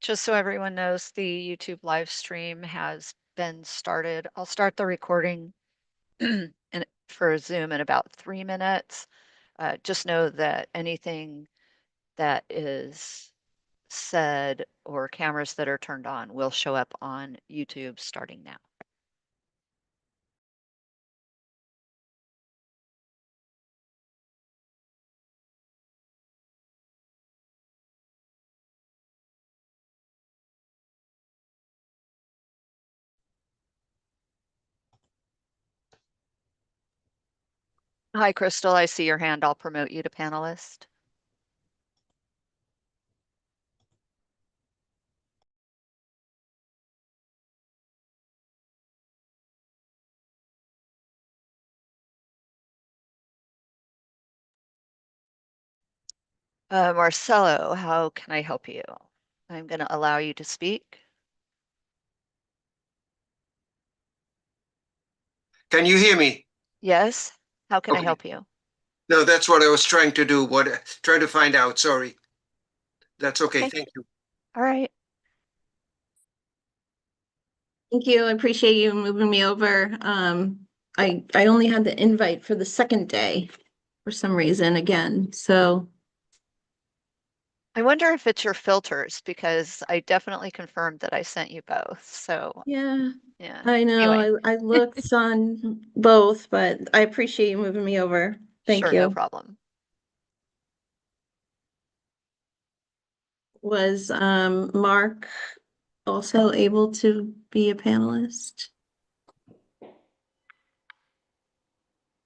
just so everyone knows, the YouTube live stream has been started. I'll start the recording for Zoom in about 3 minutes. Just know that anything that is said or cameras that are turned on will show up on YouTube starting now. Hi, Crystal. I see your hand. I'll promote you to panelist. Marcelo, how can I help you? I'm going to allow you to speak. Can you hear me? Yes. How can I Okay. help you? No, that's what I was trying to do, trying to find out. Sorry. That's okay. Okay. Thank you. All right. Thank you. I appreciate you moving me over. I only had the invite for the second day for some reason again, so I wonder if it's your filters because I definitely confirmed that I sent you both. So yeah, yeah. I know. Anyway, I looked on both, but I appreciate you moving me over. Thank sure, no you. problem. Was Mark also able to be a panelist?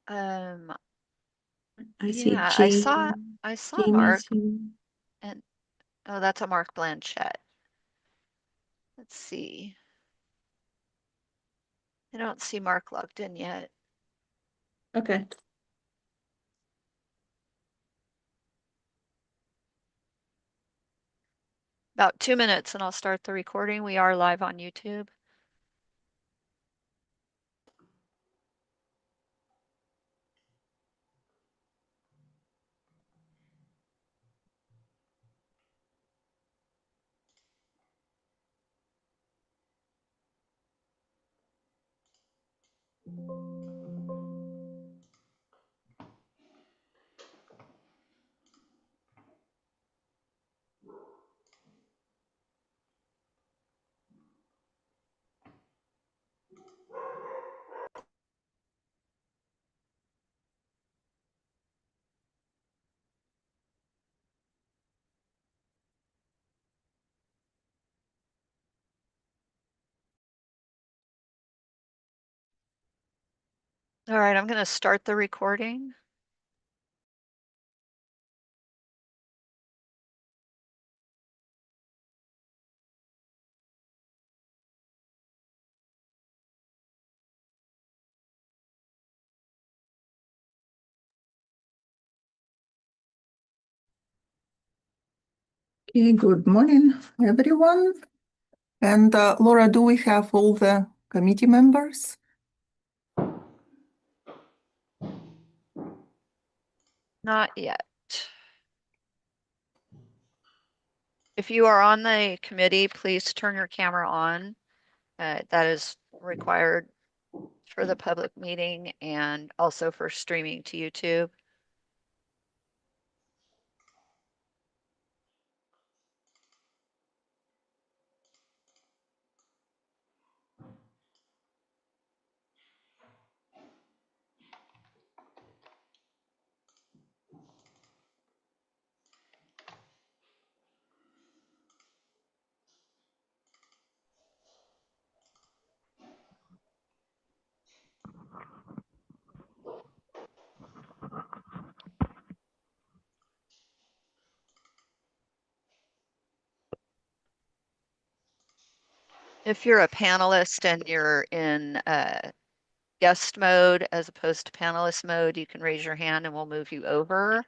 I see Yeah, I saw Mark Jamie's here. and oh, that's a Mark Blanchett. Let's see. I don't see Mark logged in yet. Okay. About 2 minutes and I'll start the recording. We are live on YouTube. All right, I'm going to start the recording. Okay, good morning, everyone. And Laura, do we have all the committee members? Not yet. If you are on the committee, please turn your camera on. That is required for the public meeting and also for streaming to YouTube. If you're a panelist and you're in guest mode as opposed to panelist mode, you can raise your hand and we'll move you over.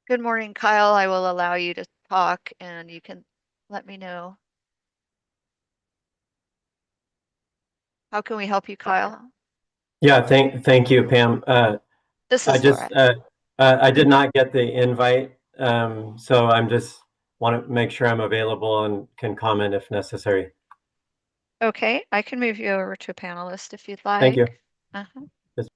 Good morning, Kyle. I will allow you to talk and you can let me know. How can we help you, Kyle? Yeah, thank you, Pam. This I is just Laura. I did not get the invite, so I'm just want to make sure I'm available and can comment if necessary. Okay, I can move you over to a panelist if you'd Thank you. like. Uh-huh. Yes.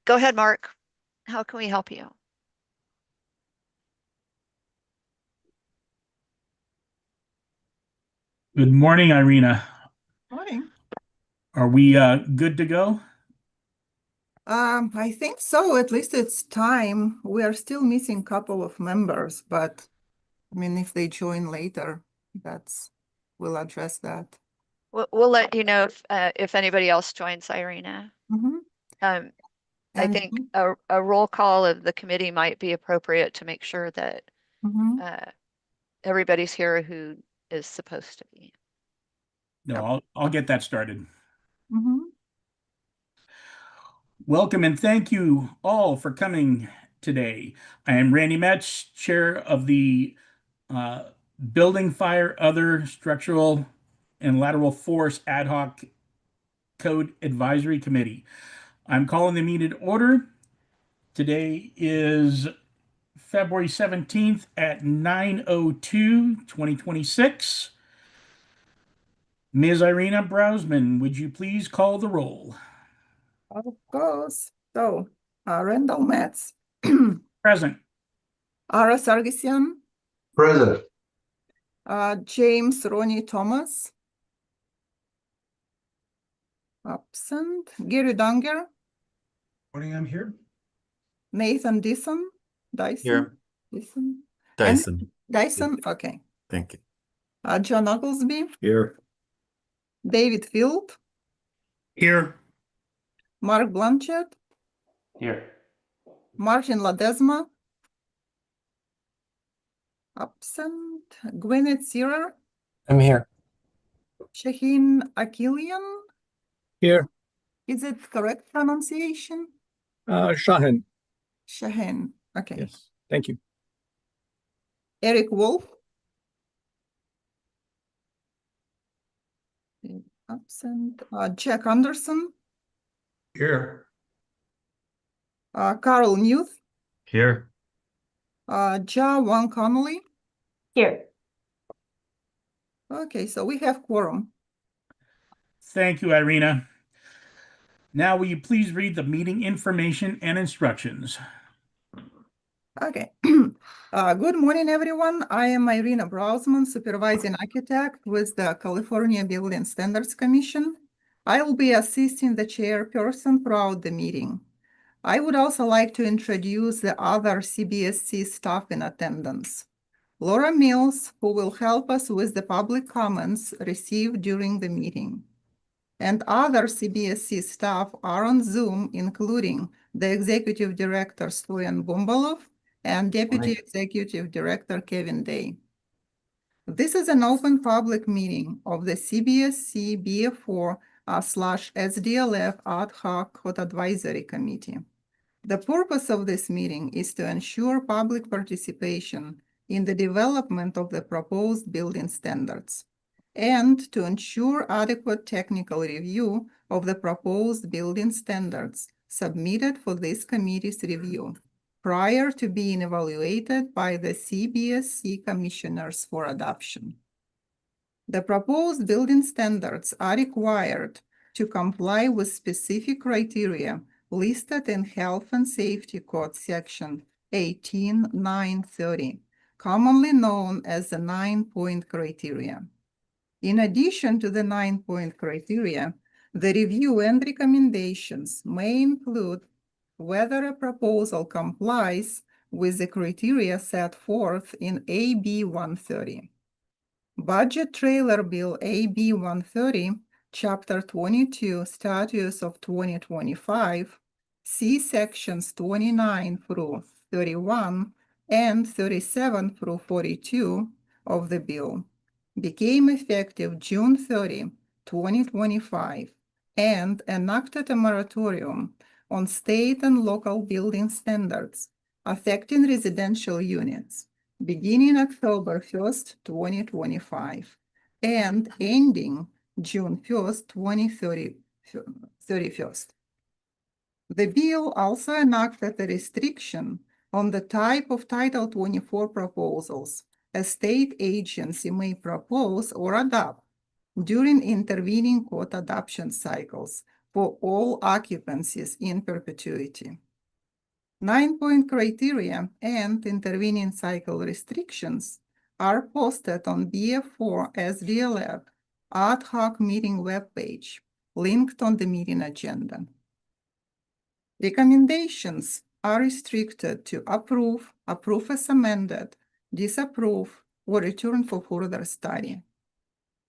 Go ahead, Mark. How can we help you? Good morning, Irina. Morning. Are we good to go? I think so. At least it's time. We are still missing a couple of members, but I mean, if they join later, we'll address that. We'll let you know if anybody else joins Irina. Mhm. I And think a roll call of the committee might be appropriate to make sure that mhm. everybody's here who is supposed to be. No, I'll get that started. Mhm. Welcome and thank you all for coming today. I am Randy Metz, Chair of the uh, Building, Fire, Other Structural and Lateral Force Ad Hoc Code Advisory Committee. I'm calling the meeting to order. Today is February 17th at 9:02, 2026. Ms. Irina Brausman, would you please call the roll? Of course. So, Randall Metz, Present. Ara Sargisian, Present. James Ronnie Thomas, absent. Gary Dunger, Morning, I'm here. Nathan Dyson, Here. Dyson, Dyson. and Dyson. Okay. Thank you. John Oglesby, Here. David Field, Here. Mark Blanchett, Here. Martin Ladesma, absent. Gwyneth Searer, I'm here. Shaheen Akilian. Here. Is it correct pronunciation? Shahan. Shaheen. Okay. Yes. Thank you. Eric Wolf. Absent. Jack Anderson. Here. Carl Newth. Here. Ja Wang Connolly. Here. Okay, so we have quorum. Thank you, Irina. Now, will you please read the meeting information and instructions? Okay. Good morning, everyone. I am Irina Brausman, Supervising Architect with the California Building Standards Commission. I will be assisting the chairperson throughout the meeting. I would also like to introduce the other CBSC staff in attendance. Laura Mills, who will help us with the public comments received during the meeting. And other CBSC staff are on Zoom, including the Executive Director, Stoyan Bumbalov, and Deputy Executive Director, Kevin Day. This is an open public meeting of the CBSC BFO / SDLF Ad Hoc Code Advisory Committee. The purpose of this meeting is to ensure public participation in the development of the proposed building standards and to ensure adequate technical review of the proposed building standards submitted for this committee's review prior to being evaluated by the CBSC commissioners for adoption. The proposed building standards are required to comply with specific criteria listed in Health and Safety Code Section 18930, commonly known as the 9-point criteria. In addition to the 9-point criteria, the review and recommendations may include whether a proposal complies with the criteria set forth in AB 130. Budget Trailer Bill AB 130, Chapter 22, Statutes of 2025, see Sections 29 through 31 and 37 through 42 of the bill. became effective June 30, 2025, and enacted a moratorium on state and local building standards affecting residential units beginning October 1st, 2025, and ending June 1st, 2031. The bill also enacted a restriction on the type of Title 24 proposals a state agency may propose or adopt during intervening court adoption cycles for all occupancies in perpetuity. 9-point criteria and intervening cycle restrictions are posted on BFO SDLF ad hoc meeting webpage, linked on the meeting agenda. Recommendations are restricted to approve, approve as amended, disapprove, or return for further study.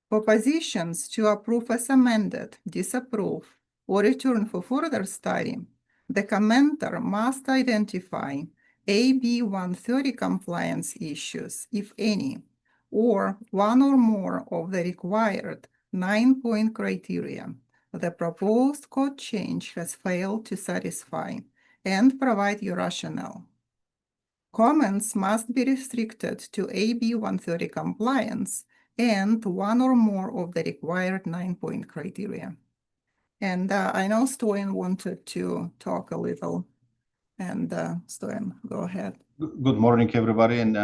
Propositions to approve as amended, disapprove, or return for further study, the commenter must identify AB 130 compliance issues, if any, or one or more of the required 9-point criteria the proposed code change has failed to satisfy, and provide your rationale. Comments must be restricted to AB 130 compliance and one or more of the required 9-point criteria. And I know Stoyan wanted to talk a little, and Stoyan, go ahead. Good morning, everybody, and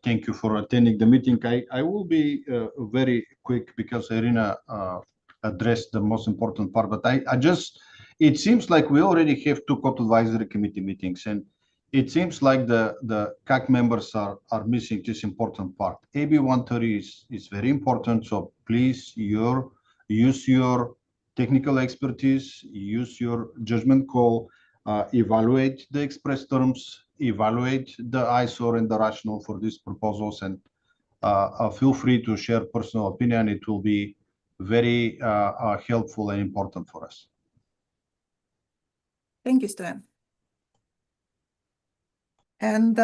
thank you for attending the meeting. I will be very quick because Irina addressed the most important part, but it seems like we already have 2 code advisory committee meetings, and it seems like the CAC members are missing this important part. AB 130 is very important, so please use your technical expertise, use your judgment call, evaluate the express terms, evaluate the ISOR and the rationale for these proposals, and feel free to share personal opinion. It will be very helpful and important for us. Thank you, Stoyan. And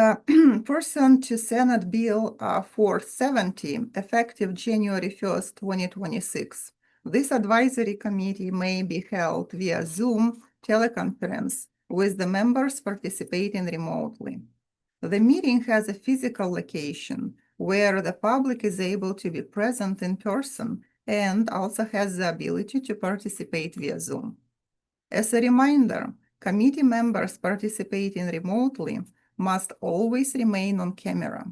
pursuant to Senate Bill 470, effective January 1st, 2026, this advisory committee may be held via Zoom teleconference with the members participating remotely. The meeting has a physical location where the public is able to be present in person and also has the ability to participate via Zoom. As a reminder, committee members participating remotely must always remain on camera.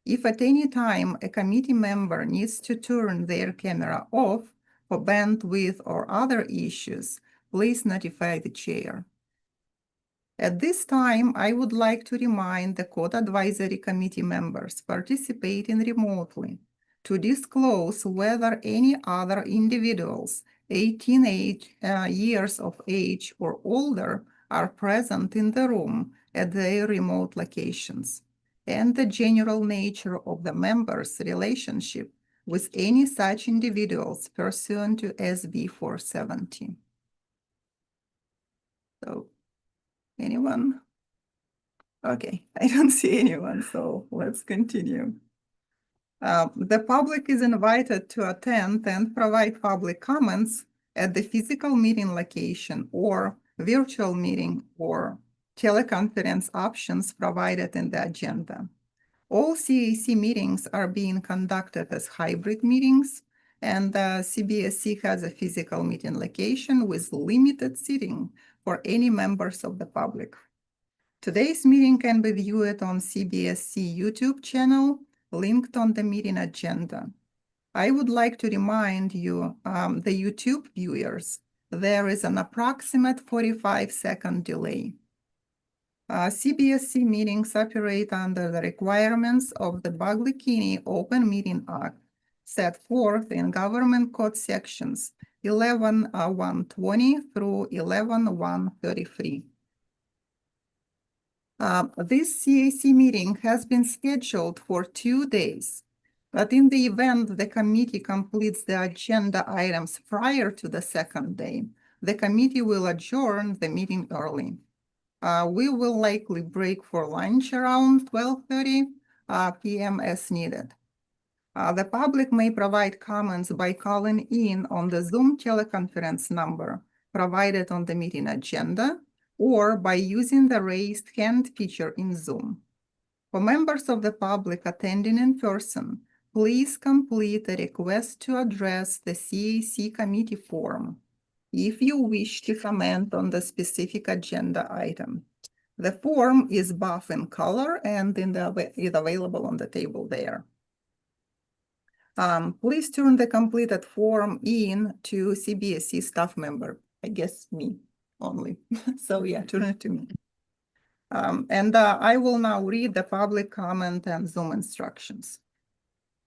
If at any time a committee member needs to turn their camera off for bandwidth or other issues, please notify the chair. At this time, I would like to remind the Code Advisory Committee members participating remotely to disclose whether any other individuals 18 years of age or older are present in the room at their remote locations, and the general nature of the members' relationship with any such individuals pursuant to SB 470. So, anyone? Okay, I don't see anyone, so let's continue. The public is invited to attend and provide public comments at the physical meeting location or virtual meeting or teleconference options provided in the agenda. All CAC meetings are being conducted as hybrid meetings, and CBSC has a physical meeting location with limited seating for any members of the public. Today's meeting can be viewed on CBSC YouTube channel, linked on the meeting agenda. I would like to remind you, the YouTube viewers, there is an approximate 45-second delay. CBSC meetings operate under the requirements of the Bagley-Kinney Open Meeting Act, set forth in Government Code sections 11.120 through 11.133. This CAC meeting has been scheduled for 2 days, but in the event the committee completes the agenda items prior to the 2nd day, the committee will adjourn the meeting early. We will likely break for lunch around 12:30 p.m. as needed. The public may provide comments by calling in on the Zoom teleconference number provided on the meeting agenda or by using the raised hand feature in Zoom. For members of the public attending in person, please complete a request to address the CAC committee form if you wish to comment on the specific agenda item. The form is buff in color and is available on the table there. Please turn the completed form in to CBSC staff member, I guess me only. So yeah, turn it to me. I will now read the public comment and Zoom instructions.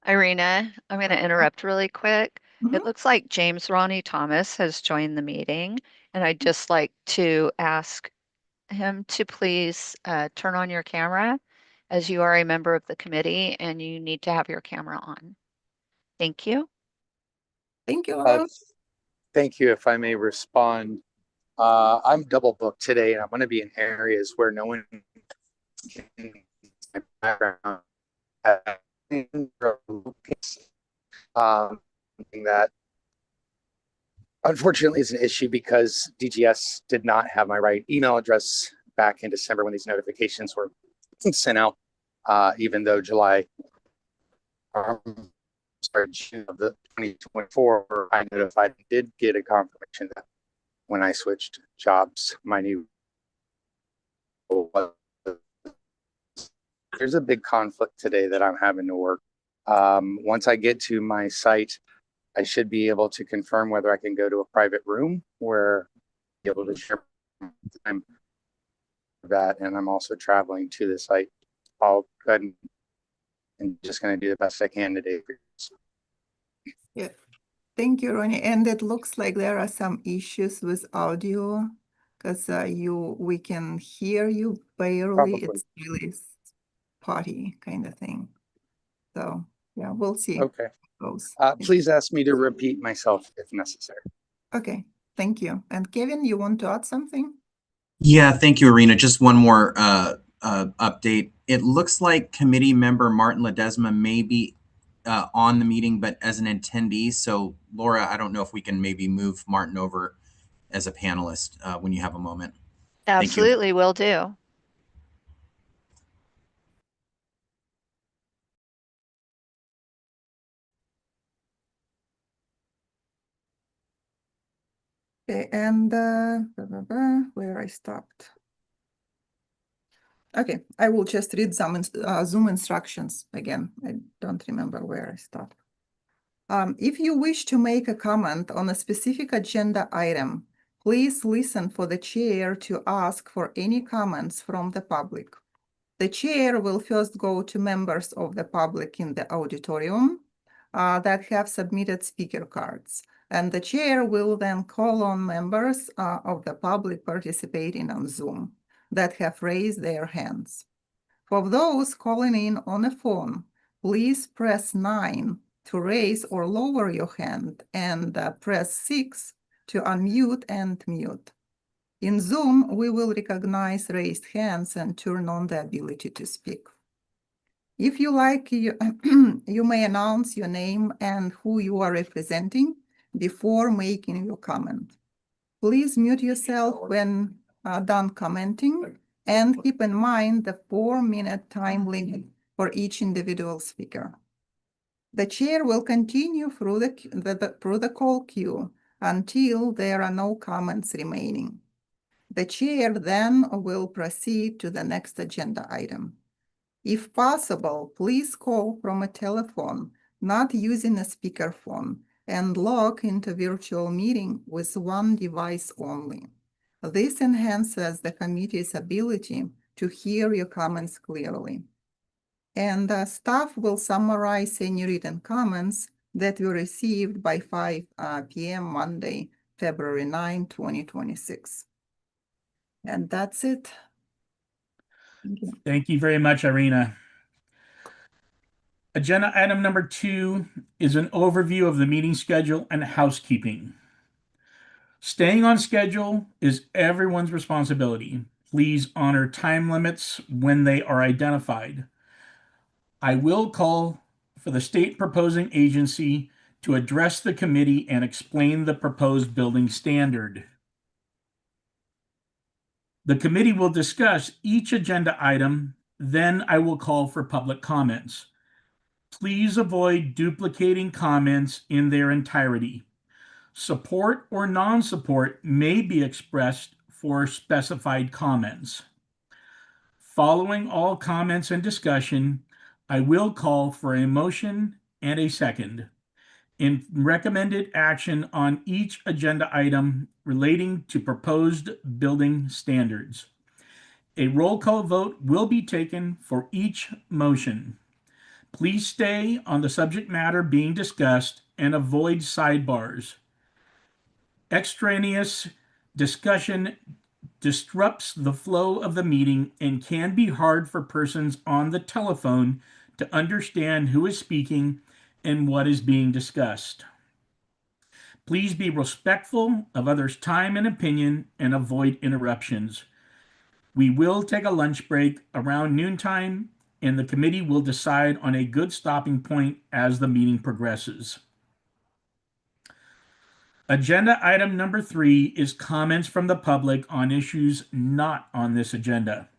Irina, I'm going to interrupt really quick. Mhm. It looks like James Ronnie Thomas has joined the meeting, and I'd just like to ask him to please turn on your camera as you are a member of the committee and you need to have your camera on. Thank you. Thank you, Laura. Thank you. If I may respond, I'm double booked today, and I'm going to be in areas where no one can see my background. That unfortunately is an issue because DGS did not have my right email address back in December when these notifications were sent out, even though June of the 2024, I notified and did get a confirmation that when I switched jobs, my new there's a big conflict today that I'm having to work. Once I get to my site, I should be able to confirm whether I can go to a private room where I'll be able to share time that, and I'm also traveling to the site. I'll go ahead and just going to do the best I can today. Yeah. Thank you, Ronnie. And it looks like there are some issues with audio because we can hear you barely. Probably. It's really spotty kind of thing. So yeah, we'll see. Okay. Goes. Please ask me to repeat myself if necessary. Okay, thank you. And Kevin, you want to add something? Yeah, thank you, Irina. Just one more update. It looks like committee member Martin Ledesma may be on the meeting, but as an attendee. So Laura, I don't know if we can maybe move Martin over as a panelist when you have a moment. Absolutely, will do. Okay, and where I stopped. Okay, I will just read some Zoom instructions again. I don't remember where I stopped. If you wish to make a comment on a specific agenda item, please listen for the chair to ask for any comments from the public. The chair will first go to members of the public in the auditorium that have submitted speaker cards. And the chair will then call on members of the public participating on Zoom that have raised their hands. For those calling in on a phone, please press 9 to raise or lower your hand and press 6 to unmute and mute. In Zoom, we will recognize raised hands and turn on the ability to speak. If you like, you may announce your name and who you are representing before making your comment. Please mute yourself when done commenting and keep in mind the 4-minute time limit for each individual speaker. The chair will continue through the call queue until there are no comments remaining. The chair then will proceed to the next agenda item. If possible, please call from a telephone, not using a speakerphone, and log into virtual meeting with one device only. This enhances the committee's ability to hear your comments clearly. And staff will summarize any written comments that were received by 5 p.m. Monday, February 9, 2026. And that's it. Thank you. Thank you very much, Irina. Agenda item number 2 is an overview of the meeting schedule and housekeeping. Staying on schedule is everyone's responsibility. Please honor time limits when they are identified. I will call for the state proposing agency to address the committee and explain the proposed building standard. The committee will discuss each agenda item, then I will call for public comments. Please avoid duplicating comments in their entirety. Support or non-support may be expressed for specified comments. Following all comments and discussion, I will call for a motion and a second in recommended action on each agenda item relating to proposed building standards. A roll call vote will be taken for each motion. Please stay on the subject matter being discussed and avoid sidebars. Extraneous discussion disrupts the flow of the meeting and can be hard for persons on the telephone to understand who is speaking and what is being discussed. Please be respectful of others' time and opinion and avoid interruptions. We will take a lunch break around noontime, and the committee will decide on a good stopping point as the meeting progresses. Agenda item number 3 is comments from the public on issues not on this agenda.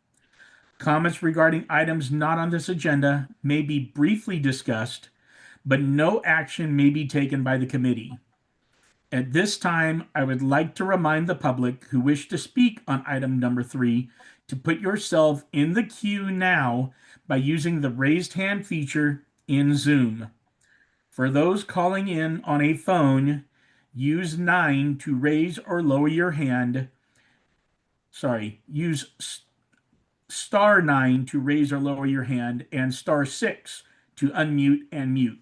Comments regarding items not on this agenda may be briefly discussed, but no action may be taken by the committee. At this time, I would like to remind the public who wish to speak on item number 3 to put yourself in the queue now by using the raised hand feature in Zoom. For those calling in on a phone, use 9 to raise or lower your hand. Use star 9 to raise or lower your hand and star 6 to unmute and mute.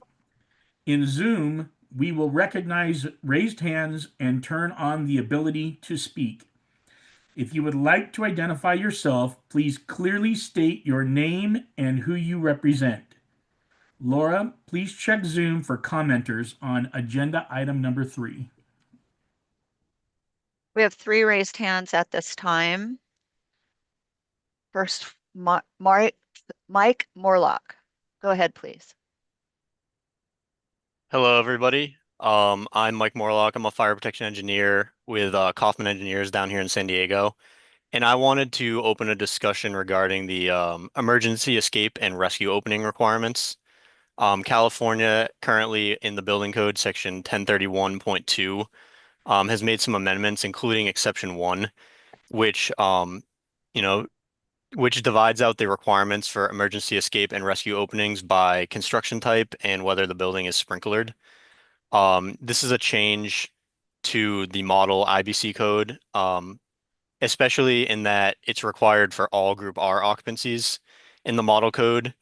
In Zoom, we will recognize raised hands and turn on the ability to speak. If you would like to identify yourself, please clearly state your name and who you represent. Laura, please check Zoom for commenters on agenda item number 3. We have 3 raised hands at this time. First, Mike Morlock. Go ahead, please. Hello, everybody. I'm Mike Morlock. I'm a fire protection engineer with Kaufman Engineers down here in San Diego. And I wanted to open a discussion regarding the emergency escape and rescue opening requirements. California currently in the building code section 1031.2 has made some amendments, including exception 1, which which divides out the requirements for emergency escape and rescue openings by construction type and whether the building is sprinklered. This is a change to the model IBC code, especially in that it's required for all Group R occupancies. In the model code,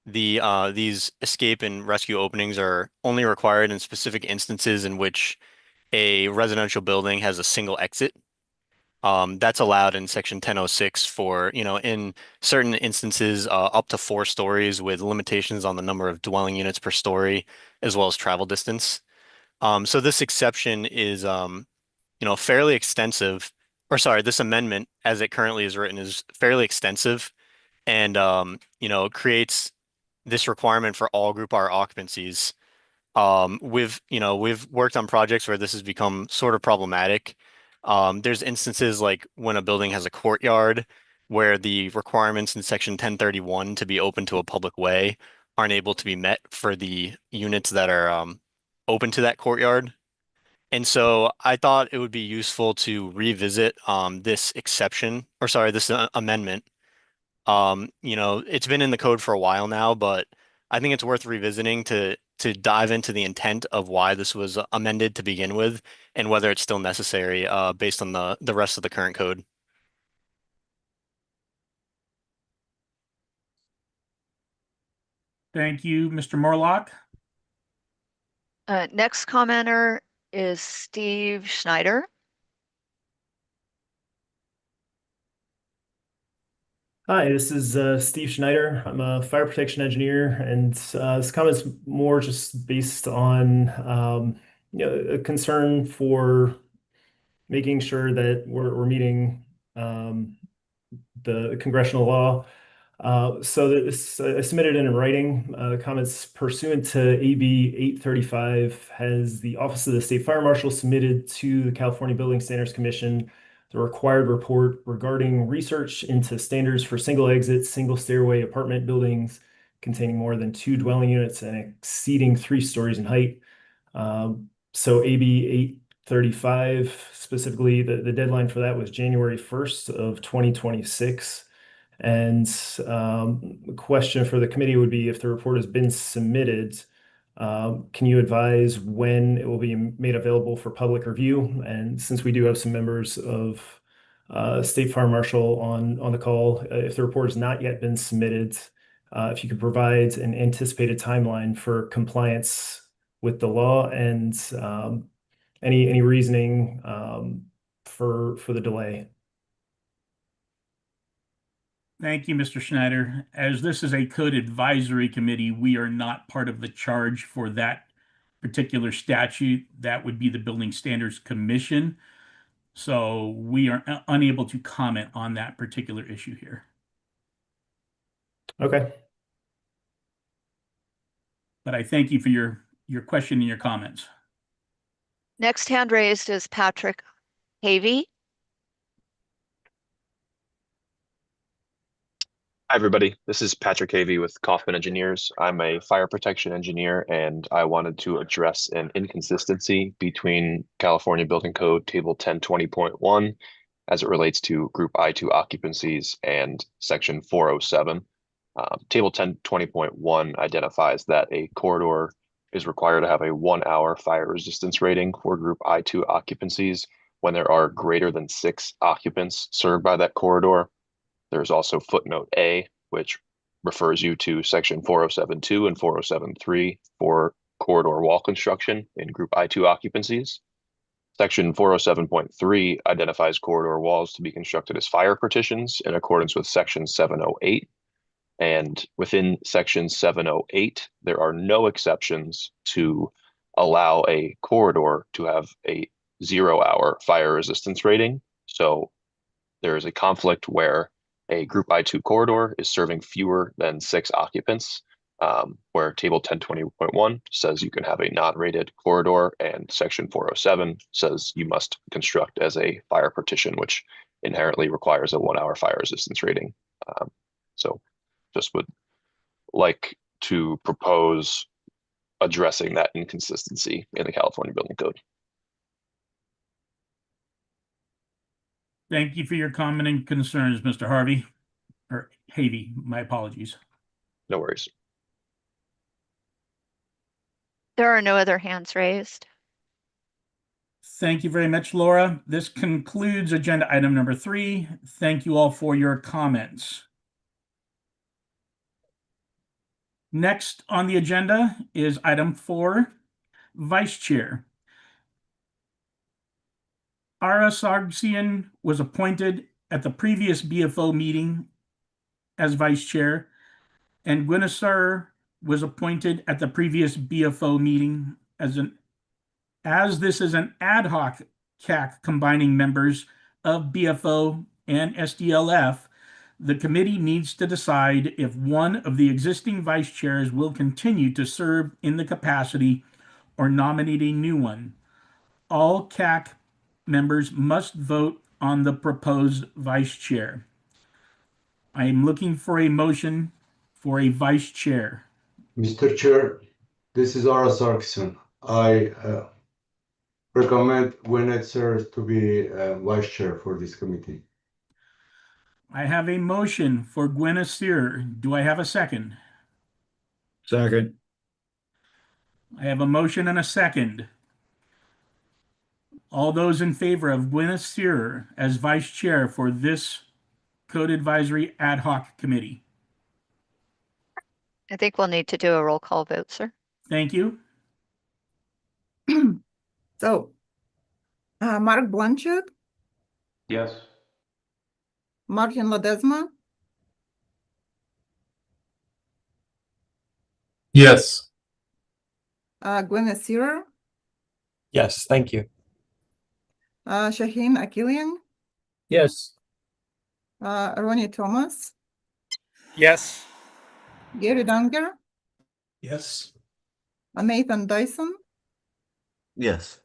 these escape and rescue openings are only required in specific instances in which a residential building has a single exit. That's allowed in section 1006 for, in certain instances, up to 4 stories with limitations on the number of dwelling units per story, as well as travel distance. So this exception is, fairly extensive, or sorry, this amendment as it currently is written is fairly extensive and, creates this requirement for all Group R occupancies. We've worked on projects where this has become sort of problematic. There's instances like when a building has a courtyard where the requirements in section 1031 to be open to a public way aren't able to be met for the units that are open to that courtyard. And so I thought it would be useful to revisit this exception, or sorry, this amendment. It's been in the code for a while now, but I think it's worth revisiting to dive into the intent of why this was amended to begin with and whether it's still necessary based on the rest of the current code. Thank you, Mr. Morlock. Next commenter is Steve Schneider. Hi, this is Steve Schneider. I'm a fire protection engineer, and this comment's more just based on a concern for making sure that we're meeting the congressional law So this, I submitted in writing comments pursuant to AB 835 has the Office of the State Fire Marshal submitted to the California Building Standards Commission the required report regarding research into standards for single exit, single stairway apartment buildings containing more than 2 dwelling units and exceeding 3 stories in height. So AB 835, specifically, the deadline for that was January 1st of 2026. And the question for the committee would be if the report has been submitted, can you advise when it will be made available for public review? And since we do have some members of State Fire Marshal on the call, if the report has not yet been submitted, if you could provide an anticipated timeline for compliance with the law and any reasoning for the delay. Thank you, Mr. Schneider. As this is a code advisory committee, we are not part of the charge for that particular statute. That would be the Building Standards Commission. So we are unable to comment on that particular issue here. Okay. But I thank you for your question and your comments. Next hand raised is Patrick Havey. Hi, everybody. This is Patrick Havey with Kaufman Engineers. I'm a fire protection engineer, and I wanted to address an inconsistency between California Building Code Table 1020.1 as it relates to Group I2 occupancies and Section 407. Table 1020.1 identifies that a corridor is required to have a 1-hour fire resistance rating for Group I2 occupancies when there are greater than 6 occupants served by that corridor. There's also footnote A, which refers you to Section 407.2 and 407.3 for corridor wall construction in Group I2 occupancies. Section 407.3 identifies corridor walls to be constructed as fire partitions in accordance with Section 708. And within Section 708, there are no exceptions to allow a corridor to have a 0-hour fire resistance rating. So there is a conflict where a Group I2 corridor is serving fewer than 6 occupants, where Table 1020.1 says you can have a non-rated corridor, and Section 407 says you must construct as a fire partition, which inherently requires a 1-hour fire resistance rating. So just would like to propose addressing that inconsistency in the California Building Code. Thank you for your comment and concerns, Mr. Harvey, or Havey. My apologies. No worries. There are no other hands raised. Thank you very much, Laura. This concludes agenda item number 3. Thank you all for your comments. Next on the agenda is item 4, Vice Chair. Ara Sargsyan was appointed at the previous BFO meeting as Vice Chair, and Gwyneth was appointed at the previous BFO meeting as this is an ad hoc CAC combining members of BFO and SDLF. The committee needs to decide if one of the existing vice chairs will continue to serve in the capacity or nominate a new one. All CAC members must vote on the proposed vice chair. I am looking for a motion for a vice chair. Mr. Chair, this is Ara Sargsyan. I recommend Gwyneth to be vice chair for this committee. I have a motion for Gwyneth Sear. Do I have a second? Second. I have a motion and a second. All those in favor of Gwyneth Sear as vice chair for this Code Advisory Ad Hoc Committee? I think we'll need to do a roll call vote, sir. Thank you. So, Mark Blanchard, Yes. Martin Ledesma, Yes. Gwyneth Searer, Yes, thank you. Shaheen Akilian, Yes. Ronnie Thomas, Yes. Gary Dunger, Yes. Nathan Dyson, Yes.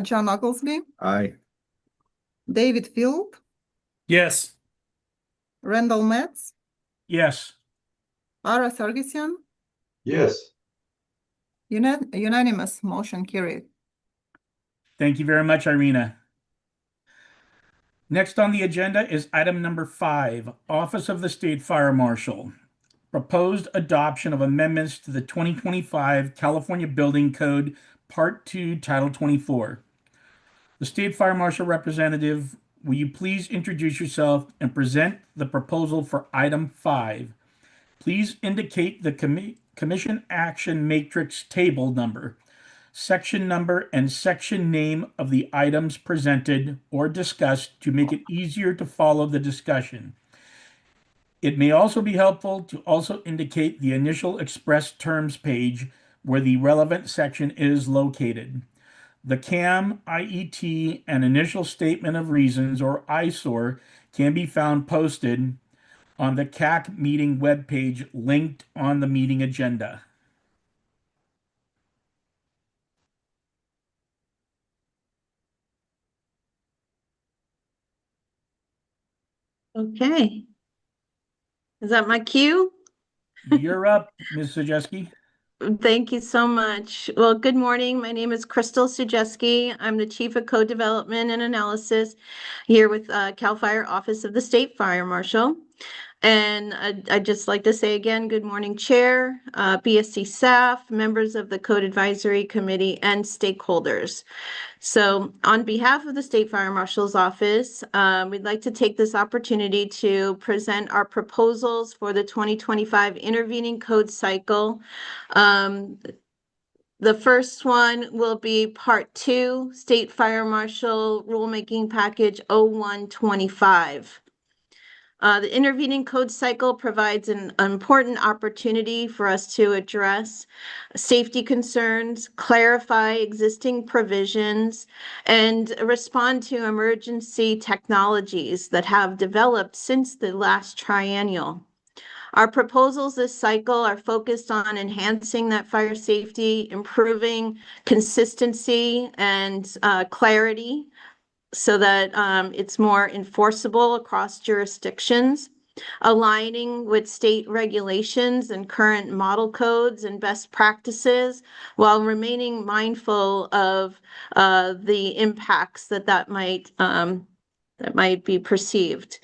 John Oglesby, Aye. David Field, Yes. Randall Metz, Yes. Ara Sargisian, Yes. unanimous motion carried. Thank you very much, Irina. Next on the agenda is item number 5, Office of the State Fire Marshal. Proposed adoption of amendments to the 2025 California Building Code, Part 2, Title 24. The State Fire Marshal representative, will you please introduce yourself and present the proposal for item 5? Please indicate the commission action matrix table number, section number, and section name of the items presented or discussed to make it easier to follow the discussion. It may also be helpful to also indicate the initial express terms page where the relevant section is located. The CAM, IET, and initial statement of reasons, or ISOR, can be found posted on the CAC meeting webpage linked on the meeting agenda. Okay. Is that my cue? You're up, Ms. Zajeski. Thank you so much. Well, good morning. My name is Crystal Sujeski. I'm the Chief of Code Development and Analysis here with CAL FIRE Office of the State Fire Marshal. And I'd just like to say again, good morning, Chair, BSC staff, members of the Code Advisory Committee, and stakeholders. So on behalf of the State Fire Marshal's Office, we'd like to take this opportunity to present our proposals for the 2025 intervening code cycle. The first one will be Part 2, State Fire Marshal Rulemaking Package 0125. The intervening code cycle provides an important opportunity for us to address safety concerns, clarify existing provisions, and respond to emergency technologies that have developed since the last triennial. Our proposals this cycle are focused on enhancing that fire safety, improving consistency and clarity, so that it's more enforceable across jurisdictions, aligning with state regulations and current model codes and best practices, while remaining mindful of the impacts that might be perceived.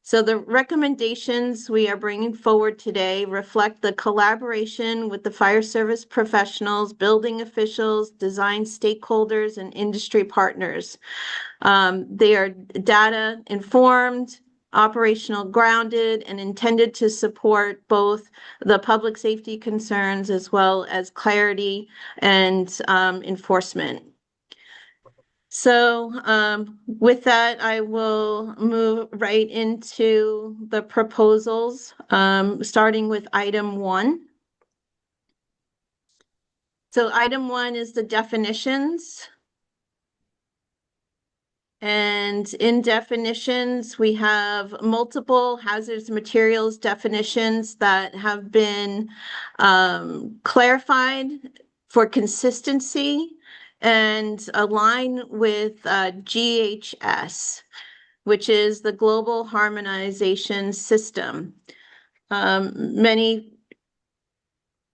So the recommendations we are bringing forward today reflect the collaboration with the fire service professionals, building officials, design stakeholders, and industry partners. They are data informed, operational grounded, and intended to support both the public safety concerns as well as clarity and enforcement. So with that, I will move right into the proposals, starting with item 1. So item 1 is the definitions. And in definitions, we have multiple hazardous materials definitions that have been clarified for consistency and align with GHS, which is the Global Harmonization System. Many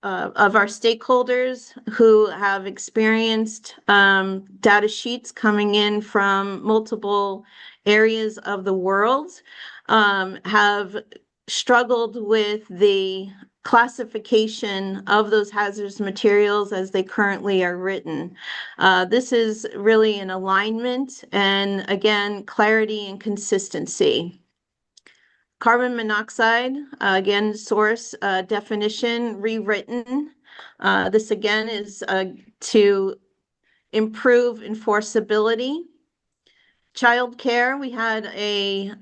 of our stakeholders who have experienced data sheets coming in from multiple areas of the world have struggled with the classification of those hazardous materials as they currently are written. This is really an alignment and, again, clarity and consistency. Carbon monoxide, again, source definition rewritten. This again is to improve enforceability. Childcare, we had a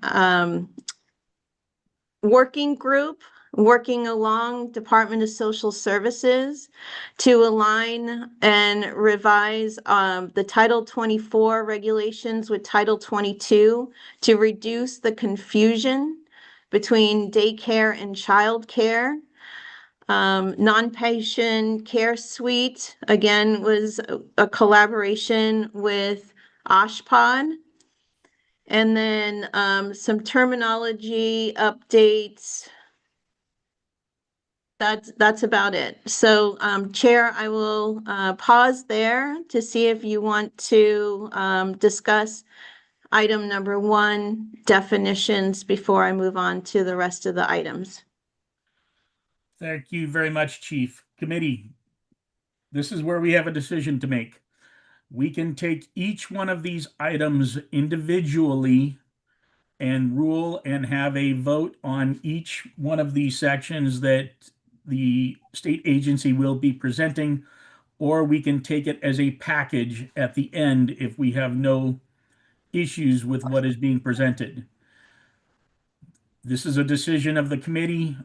working group working along Department of Social Services to align and revise the Title 24 regulations with Title 22 to reduce the confusion between daycare and childcare. Non-patient care suite, again, was a collaboration with OshPod. And then some terminology updates. That's about it. So, Chair, I will pause there to see if you want to discuss item number 1, definitions, before I move on to the rest of the items. Thank you very much, Chief. Committee, this is where we have a decision to make. We can take each one of these items individually and rule and have a vote on each one of these sections that the state agency will be presenting, or we can take it as a package at the end if we have no issues with what is being presented. This is a decision of the committee.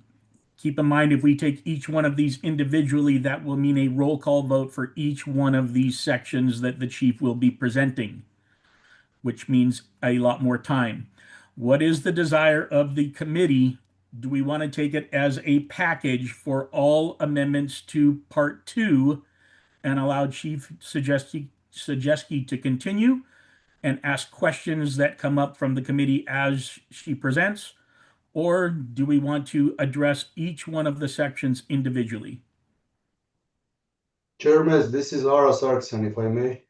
Keep in mind, if we take each one of these individually, that will mean a roll call vote for each one of these sections that the chief will be presenting, which means a lot more time. What is the desire of the committee? Do we want to take it as a package for all amendments to Part 2 and allow Chief Sajeski to continue and ask questions that come up from the committee as she presents? Or do we want to address each one of the sections individually? Chairman, this is Ara Sarkisian, if I may.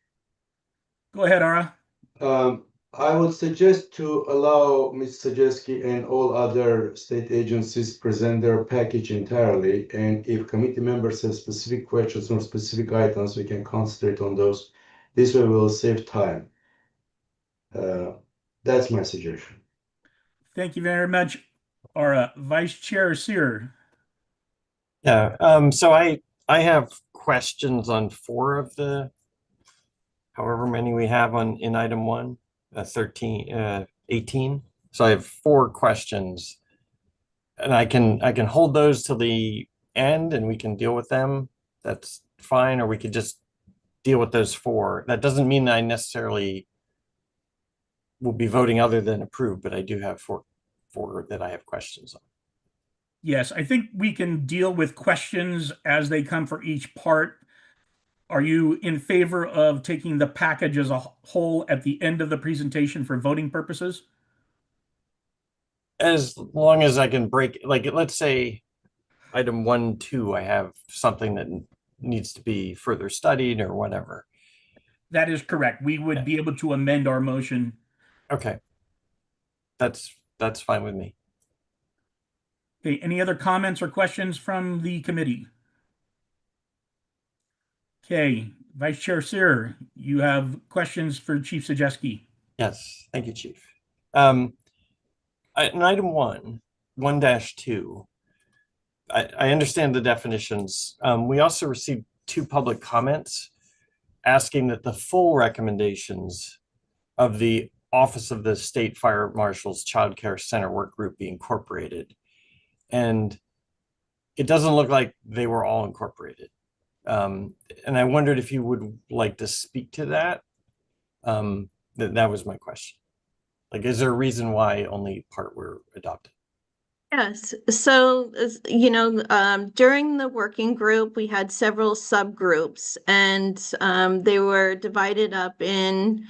Go ahead, Ara. I would suggest to allow Ms. Sajeski and all other state agencies present their package entirely. And if committee members have specific questions or specific items, we can concentrate on those. This way we will save time. That's my suggestion. Thank you very much, Ara. Vice Chair Sear. Yeah, so I have questions on 4 of the however many we have in item 1, 18. So I have 4 questions, and I can hold those till the end and we can deal with them. That's fine, or we could just deal with those 4. That doesn't mean that I necessarily will be voting other than approve, but I do have 4 that I have questions on. Yes, I think we can deal with questions as they come for each part. Are you in favor of taking the package as a whole at the end of the presentation for voting purposes? As long as I can break, like, let's say item 1, 2, I have something that needs to be further studied or whatever. That is correct. We would be able to amend our motion. Okay. That's fine with me. Okay, any other comments or questions from the committee? Okay, Vice Chair Sear, you have questions for Chief Sajeski. Yes, thank you, Chief. In item 1-2, I understand the definitions. We also received 2 public comments asking that the full recommendations of the Office of the State Fire Marshal's Child Care Center Work Group be incorporated. And it doesn't look like they were all incorporated. And I wondered if you would like to speak to that. That was my question. Like, is there a reason why only part were adopted? Yes, so, during the working group, we had several subgroups, and they were divided up in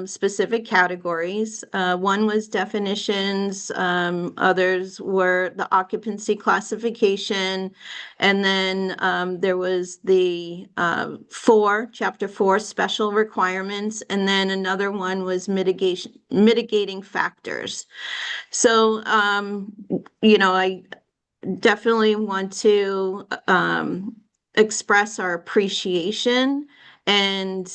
specific categories. One was definitions, others were the occupancy classification, and then there was the chapter 4 special requirements, and then another one was mitigating factors. So, I definitely want to express our appreciation and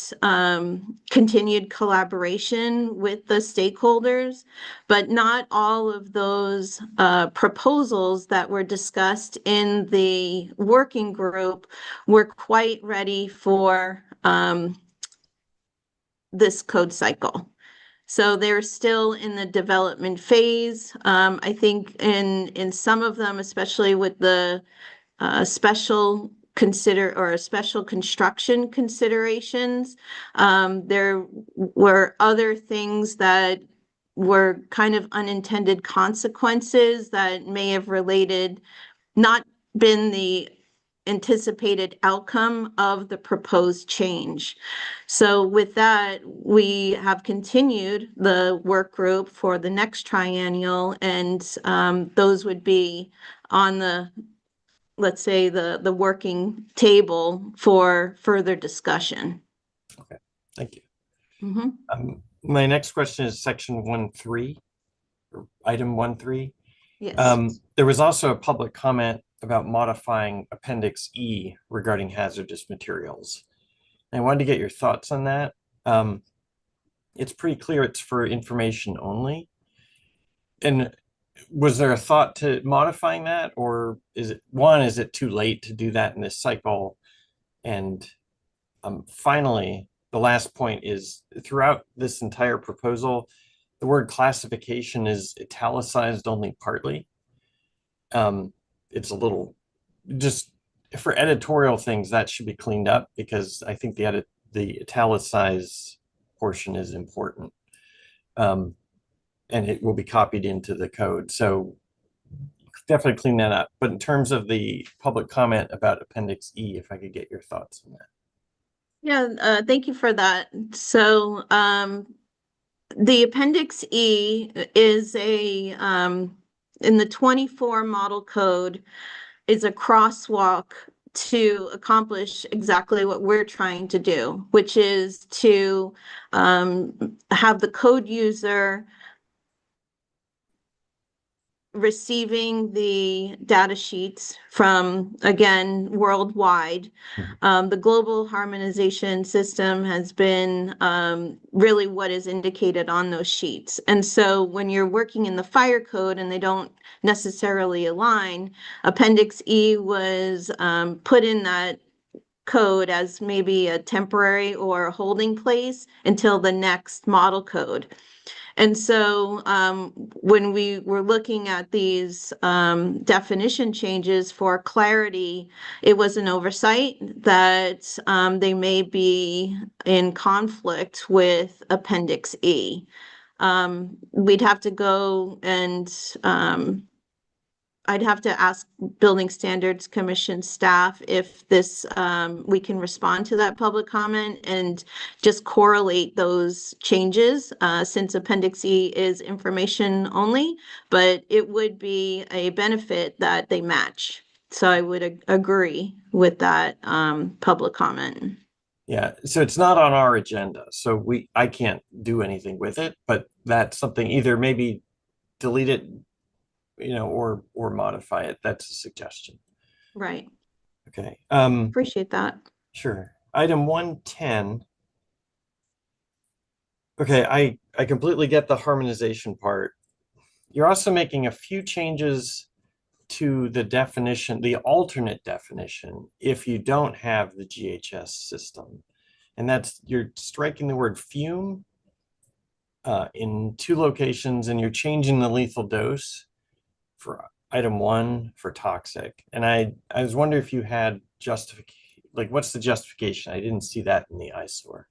continued collaboration with the stakeholders, but not all of those proposals that were discussed in the working group were quite ready for this code cycle. So they're still in the development phase. I think in some of them, especially with the special construction considerations, there were other things that were kind of unintended consequences that may have not been the anticipated outcome of the proposed change. So with that, we have continued the work group for the next triennial, and those would be on the, let's say, the working table for further discussion. Okay, thank you. Mm-hmm. My next question is section 1.3, or item 1.3. Yes. There was also a public comment about modifying Appendix E regarding hazardous materials. I wanted to get your thoughts on that. It's pretty clear it's for information only. And was there a thought to modifying that, or is it too late to do that in this cycle? And finally, the last point is, throughout this entire proposal, the word classification is italicized only partly. It's a little, just for editorial things, that should be cleaned up, because I think the italicized portion is important. And it will be copied into the code. So definitely clean that up. But in terms of the public comment about Appendix E, if I could get your thoughts on that. Yeah, thank you for that. So the Appendix E is in the 24 model code, is a crosswalk to accomplish exactly what we're trying to do, which is to have the code user receiving the data sheets from, again, worldwide. The global harmonization system has been really what is indicated on those sheets. And so when you're working in the fire code and they don't necessarily align, Appendix E was put in that code as maybe a temporary or a holding place until the next model code. And so when we were looking at these definition changes for clarity, it was an oversight that they may be in conflict with Appendix E. We'd have to go and I'd have to ask Building Standards Commission staff if this, we can respond to that public comment and just correlate those changes, since Appendix E is information only, but it would be a benefit that they match. So I would agree with that public comment. Yeah, so it's not on our agenda, so I can't do anything with it, but that's something, either maybe delete it, or modify it. That's a suggestion. Right. Okay. Appreciate that. Sure. Item 110. Okay, I completely get the harmonization part. You're also making a few changes to the definition, the alternate definition, if you don't have the GHS system. And that's, you're striking the word fume in 2 locations, and you're changing the lethal dose for item 1 for toxic. And I was wondering if you had justification, like what's the justification? I didn't see that in the eyesore.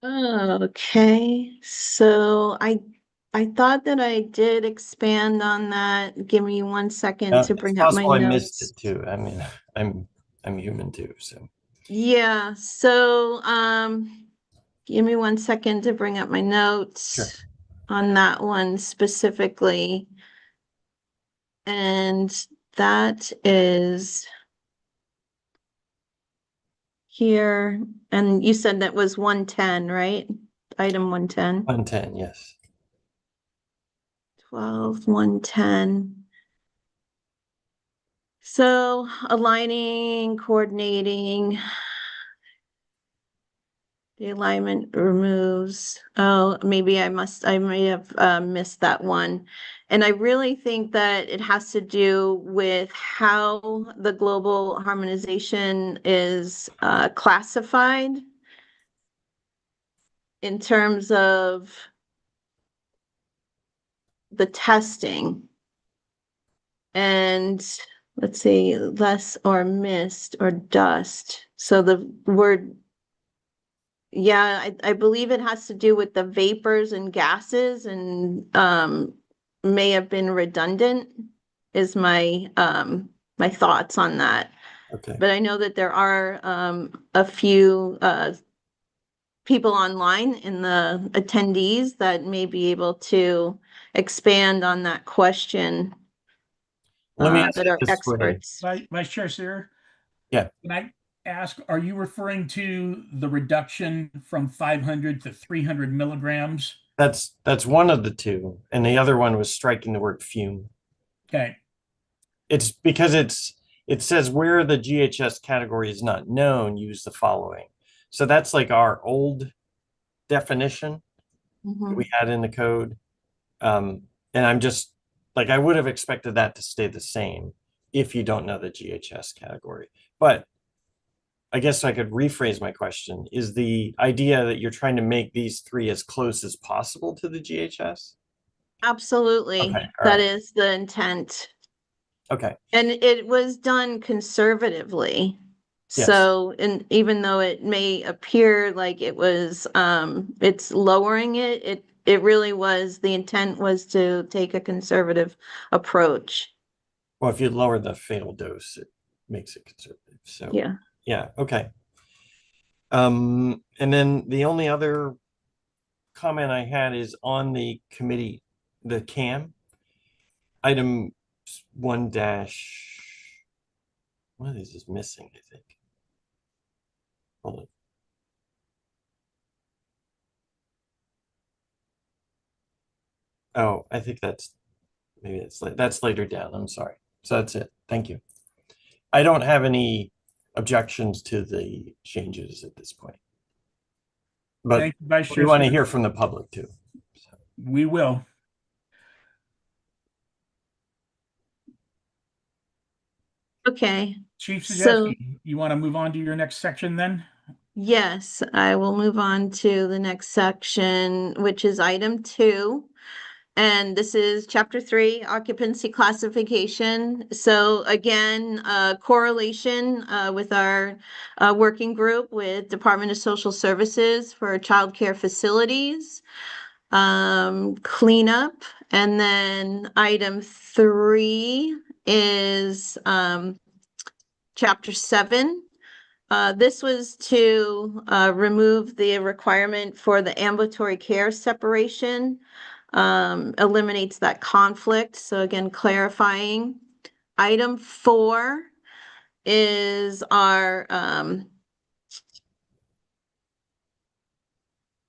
Okay, so I thought that I did expand on that. Give me 1 second to bring up my possible I notes. missed it too. I mean, I'm human too, so. Yeah, so give me 1 second to bring up my notes. Sure. On that one specifically. And that is here, and you said that was 110, right? Item 110. 110, yes. 12, 110. So aligning, coordinating. The alignment removes, oh, maybe I may have missed that one. And I really think that it has to do with how the global harmonization is classified in terms of the testing. And let's see, less or mist or dust. So the word Yeah, I believe it has to do with the vapors and gases and may have been redundant is my my thoughts on that. Okay. But I know that there are a few people online in the attendees that may be able to expand on that question Let me ask that it are this way. experts. Vice Chair Sear, Yeah, can I ask, are you referring to the reduction from 500 to 300 milligrams? that's one of the two, and the other one was striking the word fume. Okay, It's because it says where the GHS category is not known, use the following. So that's like our old definition that we had in the code. And I'm just like, I would have expected that to stay the same if you don't know the GHS category. But I guess I could rephrase my question. Is the idea that you're trying to make these three as close as possible to the GHS? Absolutely. Okay, all That right. is the intent. Okay. And it was done conservatively. Yes. So, and even though it may appear like it was, it's lowering it, it really was, the intent was to take a conservative approach. Well, if you lower the fatal dose, it makes it conservative. So Yeah. yeah, okay. And then the only other comment I had is on the committee, the CAM item 1 dash. What is this missing? I think. Hold on. Oh, I think that's maybe that's later down. I'm sorry. So that's it. Thank you. I don't have any objections to the changes at this point. But thank you, Vice we Chair want to Sear. hear from the public too. We will. Okay. Chief So, Zajeski, you want to move on to your next section then? yes, I will move on to the next section, which is item 2. And this is chapter 3, occupancy classification. So again, correlation with our working group with Department of Social Services for childcare facilities, cleanup. And then item 3 is chapter 7. This was to remove the requirement for the ambulatory care separation, eliminates that conflict. So again, clarifying. Item 4 is our,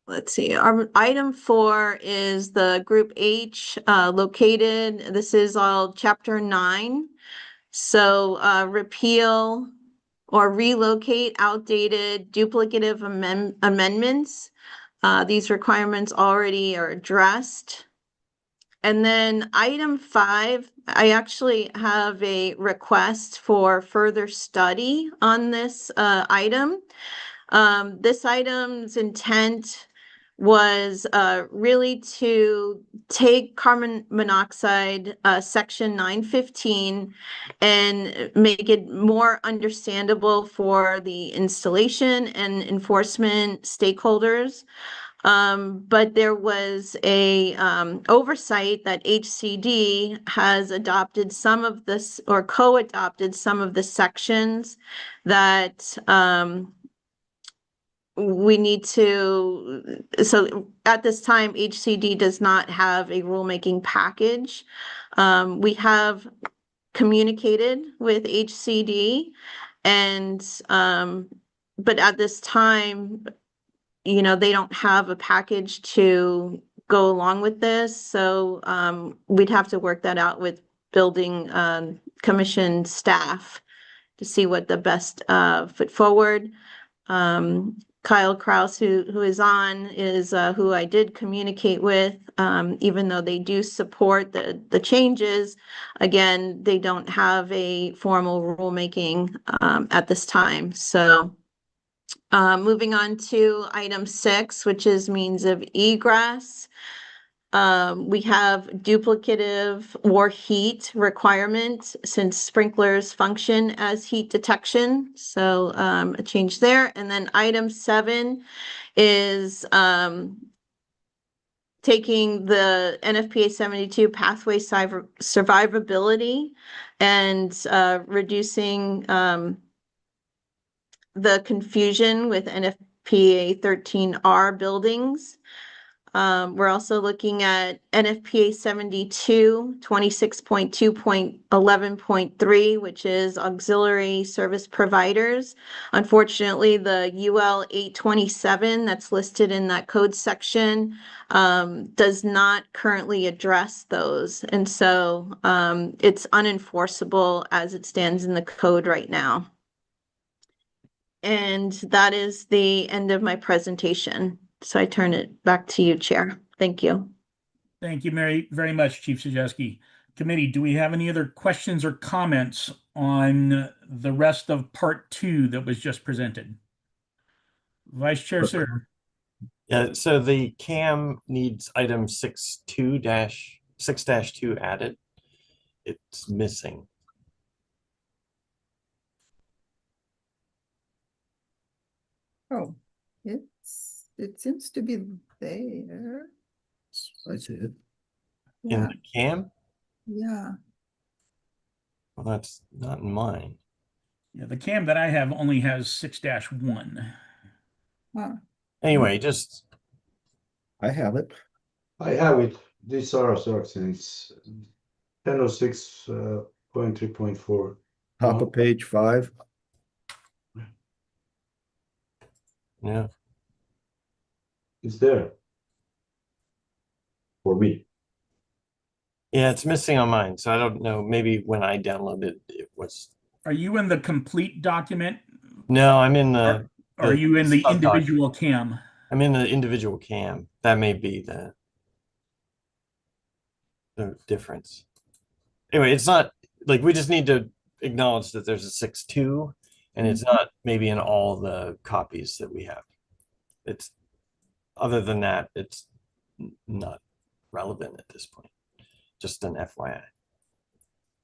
let's see, our item 4 is the group H located. This is all chapter 9. So repeal or relocate outdated duplicative amendments. These requirements already are addressed. And then item 5, I actually have a request for further study on this item. This item's intent was really to take carbon monoxide section 915 and make it more understandable for the installation and enforcement stakeholders. But there was a oversight that HCD has adopted some of this or co-adopted some of the sections that we need to, so at this time, HCD does not have a rulemaking package. We have communicated with HCD and, but at this time, you know, they don't have a package to go along with this. So, we'd have to work that out with building, commission staff to see what the best, foot forward. Kyle Kraus, who is on, is who I did communicate with. Even though they do support the changes, again, they don't have a formal rulemaking at this time. So moving on to item 6, which is means of egress. We have duplicative or heat requirements since sprinklers function as heat detection. So a change there. And then item 7 is taking the NFPA 72 pathway survivability and reducing the confusion with NFPA 13R buildings. We're also looking at NFPA 72 26.2.11.3, which is auxiliary service providers. Unfortunately, the UL 827 that's listed in that code section does not currently address those. And so it's unenforceable as it stands in the code right now. And that is the end of my presentation. So I turn it back to you, Chair. Thank you. Thank you, Mary, very much, Chief Sajewski. Committee, do we have any other questions or comments on the rest of part 2 that was just presented? Vice Chair Sir. Yeah, so the CAM needs item 6-2 added. It's missing. Oh, it seems to be there. I see it. In Yeah, the CAM? yeah. Well, that's not in mine. Yeah, the CAM that I have only has 6-1. Anyway, just I have it. I have it. These are it's 1006.3.4. Top of page 5. yeah. It's there for me. Yeah, it's missing on mine. So I don't know. Maybe when I downloaded it was. Are you in the complete document? No, I'm in the. Are you in the sub-document. individual CAM? I'm in the individual CAM. That may be the difference. Anyway, it's not like we just need to acknowledge that there's a 6.2 and it's not maybe in all the copies that we have. It's other than that, it's not relevant at this point. Just an FYI.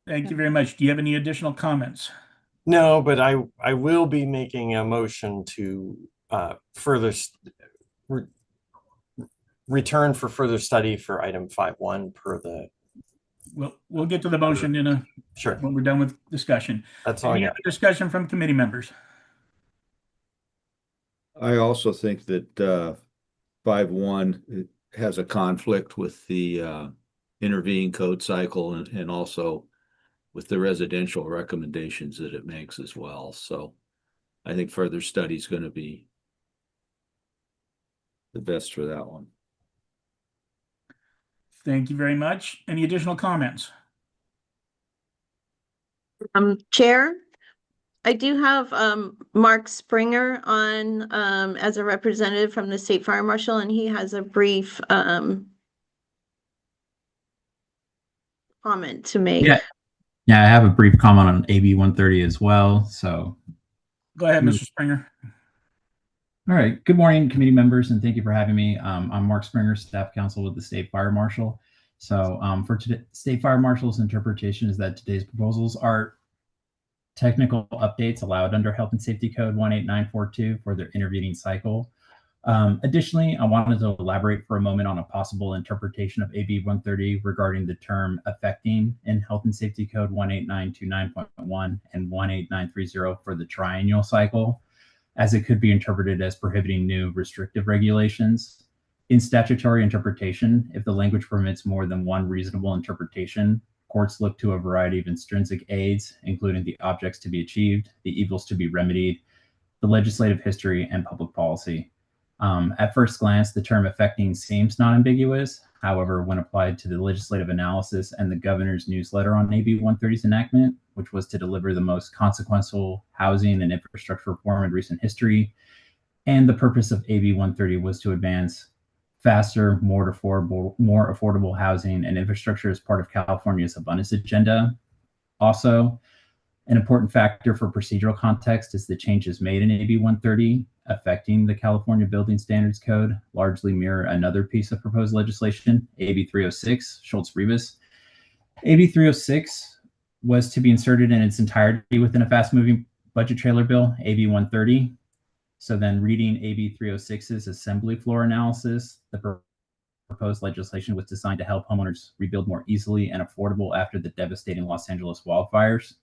Thank you very much. Do you have any additional comments? No, but I will be making a motion to further return for further study for item 5.1 per the. We'll get to the motion in a sure when we're done with discussion. That's all. Any other discussion from committee members? I also think that 5.1 has a conflict with the intervening code cycle and also with the residential recommendations that it makes as well. So I think further study is going to be the best for that one. Thank you very much. Any additional comments? Chair, I do have Mark Springer on as a representative from the State Fire Marshal, and he has a brief comment to make. Yeah, I have a brief comment on AB 130 as well. So go ahead, Mr. Springer. All right. Good morning, committee members, and thank you for having me. I'm Mark Springer, staff counsel with the State Fire Marshal. So for today, State Fire Marshal's interpretation is that today's proposals are technical updates allowed under Health and Safety Code 18942 for their intervening cycle. Additionally, I wanted to elaborate for a moment on a possible interpretation of AB 130 regarding the term affecting in Health and Safety Code 18929.1 and 18930 for the triennial cycle, as it could be interpreted as prohibiting new restrictive regulations. In statutory interpretation, if the language permits more than one reasonable interpretation, courts look to a variety of intrinsic aids, including the objects to be achieved, the evils to be remedied, the legislative history, and public policy. At first glance, the term affecting seems not ambiguous. However, when applied to the legislative analysis and the governor's newsletter on AB 130's enactment, which was to deliver the most consequential housing and infrastructure reform in recent history, and the purpose of AB 130 was to advance faster, more affordable housing and infrastructure as part of California's abundance agenda. Also, An important factor for procedural context is the changes made in AB 130 affecting the California Building Standards Code largely mirror another piece of proposed legislation, AB 306, Schultz-Rivas. AB 306 was to be inserted in its entirety within a fast-moving budget trailer bill, AB 130. So then reading AB 306's assembly floor analysis, the proposed legislation was designed to help homeowners rebuild more easily and affordable after the devastating Los Angeles wildfires.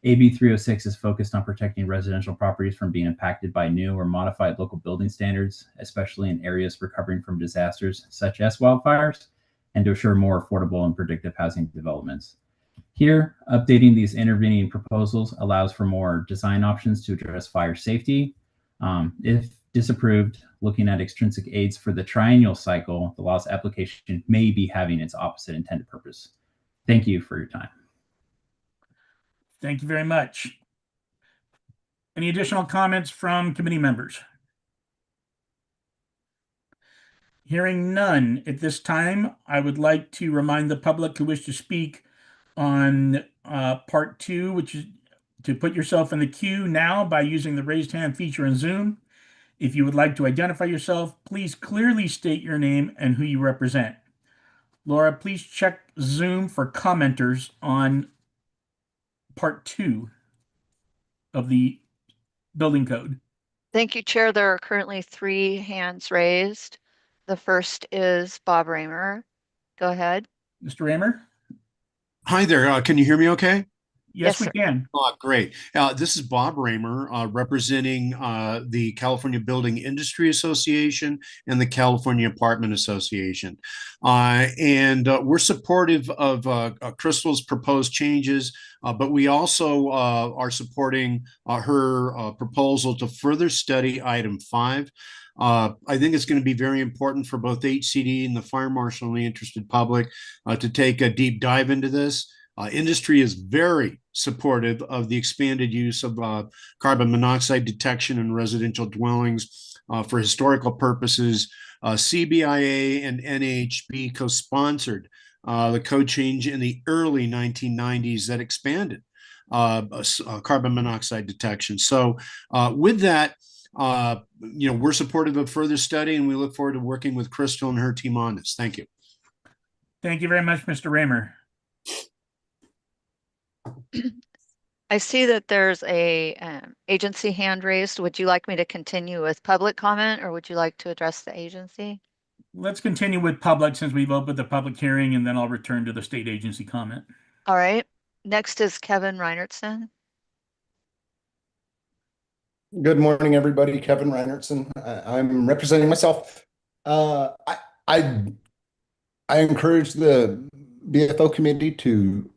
AB 306 is focused on protecting residential properties from being impacted by new or modified local building standards, especially in areas recovering from disasters such as wildfires, and to assure more affordable and predictive housing developments. Here, updating these intervening proposals allows for more design options to address fire safety. If disapproved, looking at extrinsic aids for the triennial cycle, the law's application may be having its opposite intended purpose. Thank you for your time. Thank you very much. Any additional comments from committee members? Hearing none at this time, I would like to remind the public who wish to speak on part 2, which is to put yourself in the queue now by using the raised hand feature in Zoom. If you would like to identify yourself, please clearly state your name and who you represent. Laura, please check Zoom for commenters on part 2 of the building code. Thank you, Chair. There are currently 3 hands raised. The first is Bob Raymer. Go ahead. Mr. Raymer? Hi there. Can you hear me okay? Yes, we sir. can. Oh, great. This is Bob Raymer, representing the California Building Industry Association and the California Apartment Association. And we're supportive of Crystal's proposed changes, but we also are supporting her proposal to further study item 5. I think it's going to be very important for both HCD and the fire marshal and the interested public to take a deep dive into this. Industry is very supportive of the expanded use of carbon monoxide detection in residential dwellings for historical purposes. CBIA and NHB co-sponsored the code change in the early 1990s that expanded carbon monoxide detection. So with that, we're supportive of further study, and we look forward to working with Crystal and her team on this. Thank you. Thank you very much, Mr. Raymer. I see that there's a agency hand raised. Would you like me to continue with public comment, or would you like to address the agency? Let's continue with public since we've opened the public hearing, and then I'll return to the state agency comment. All right. Next is Kevin Reinertsen. Good morning, everybody. Kevin Reinertsen. I'm representing myself. I encourage the BFO committee to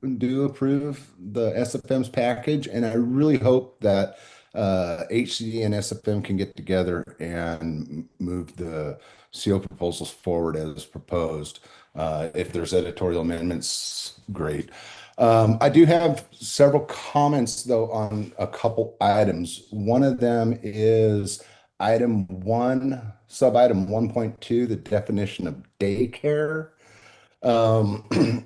approve the SFM's package, and I really hope that HCD and SFM can get together and move the CO proposals forward as proposed. If there's editorial amendments, great. I do have several comments, though, on a couple items. One of them is item 1, sub-item 1.2, the definition of daycare.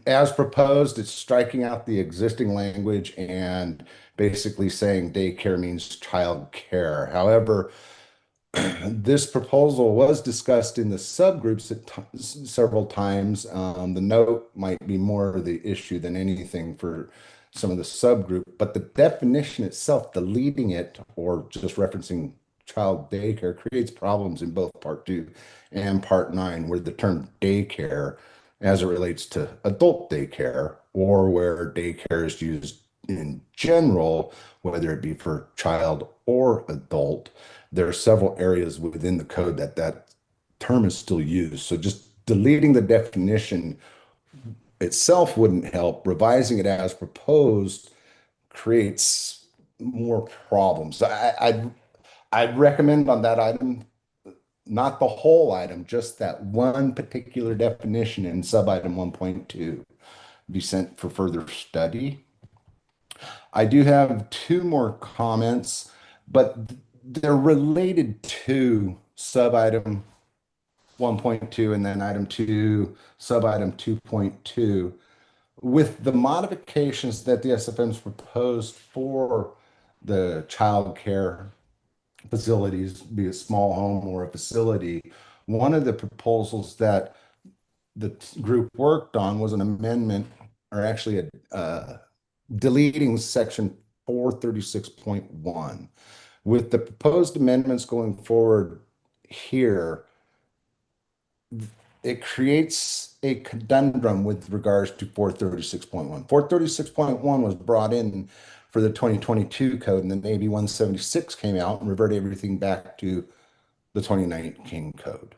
As proposed, it's striking out the existing language and basically saying daycare means child care. However, this proposal was discussed in the subgroups several times. The note might be more the issue than anything for some of the subgroup, but the definition itself, deleting it or just referencing child daycare, creates problems in both part 2 and part 9, where the term daycare as it relates to adult daycare, or where daycare is used in general, whether it be for child or adult. There are several areas within the code that term is still used. So just deleting the definition itself wouldn't help. Revising it as proposed creates more problems. I'd recommend on that item, not the whole item, just that one particular definition in sub-item 1.2 be sent for further study. I do have 2 more comments, but they're related to sub-item 1.2 and then item 2, sub-item 2.2. With the modifications that the SFM's proposed for the child care facilities, be a small home or a facility, one of the proposals that the group worked on was an amendment, or actually deleting section 436.1. With the proposed amendments going forward here, it creates a conundrum with regards to 436.1. 436.1 was brought in for the 2022 code, and then AB 176 came out and reverted everything back to the 2019 code.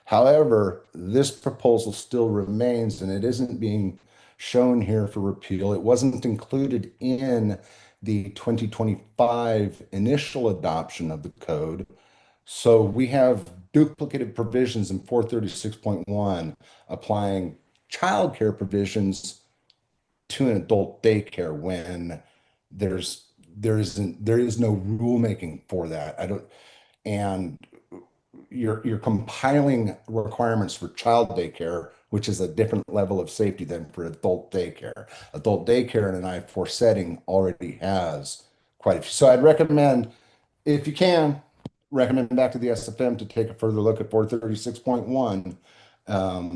However, this proposal still remains, and it isn't being shown here for repeal. It wasn't included in the 2025 initial adoption of the code. So we have duplicated provisions in 436.1 applying childcare provisions to an adult daycare when there is no rulemaking for that. And you're compiling requirements for child daycare, which is a different level of safety than for adult daycare. Adult daycare in an I-4 setting already has quite a few. So I'd recommend, if you can, recommend back to the SFM to take a further look at 436.1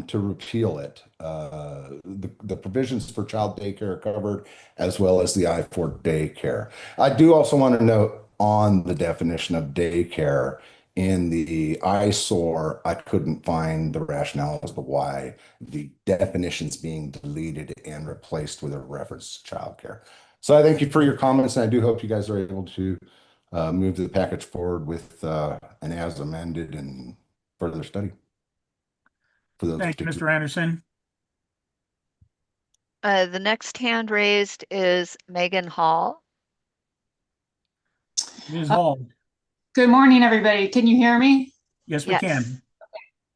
to repeal it. The provisions for child daycare are covered, as well as the I-4 daycare. I do also want to note on the definition of daycare, in the eyesore, I couldn't find the rationale as to why the definition's being deleted and replaced with a reference to childcare. So I thank you for your comments, and I do hope you guys are able to move the package forward with an as amended and further study. For those Thank you, Mr. Anderson. The next hand raised is Megan Hall. Ms. Hall. Good morning, everybody. Can you hear me? Yes, we can.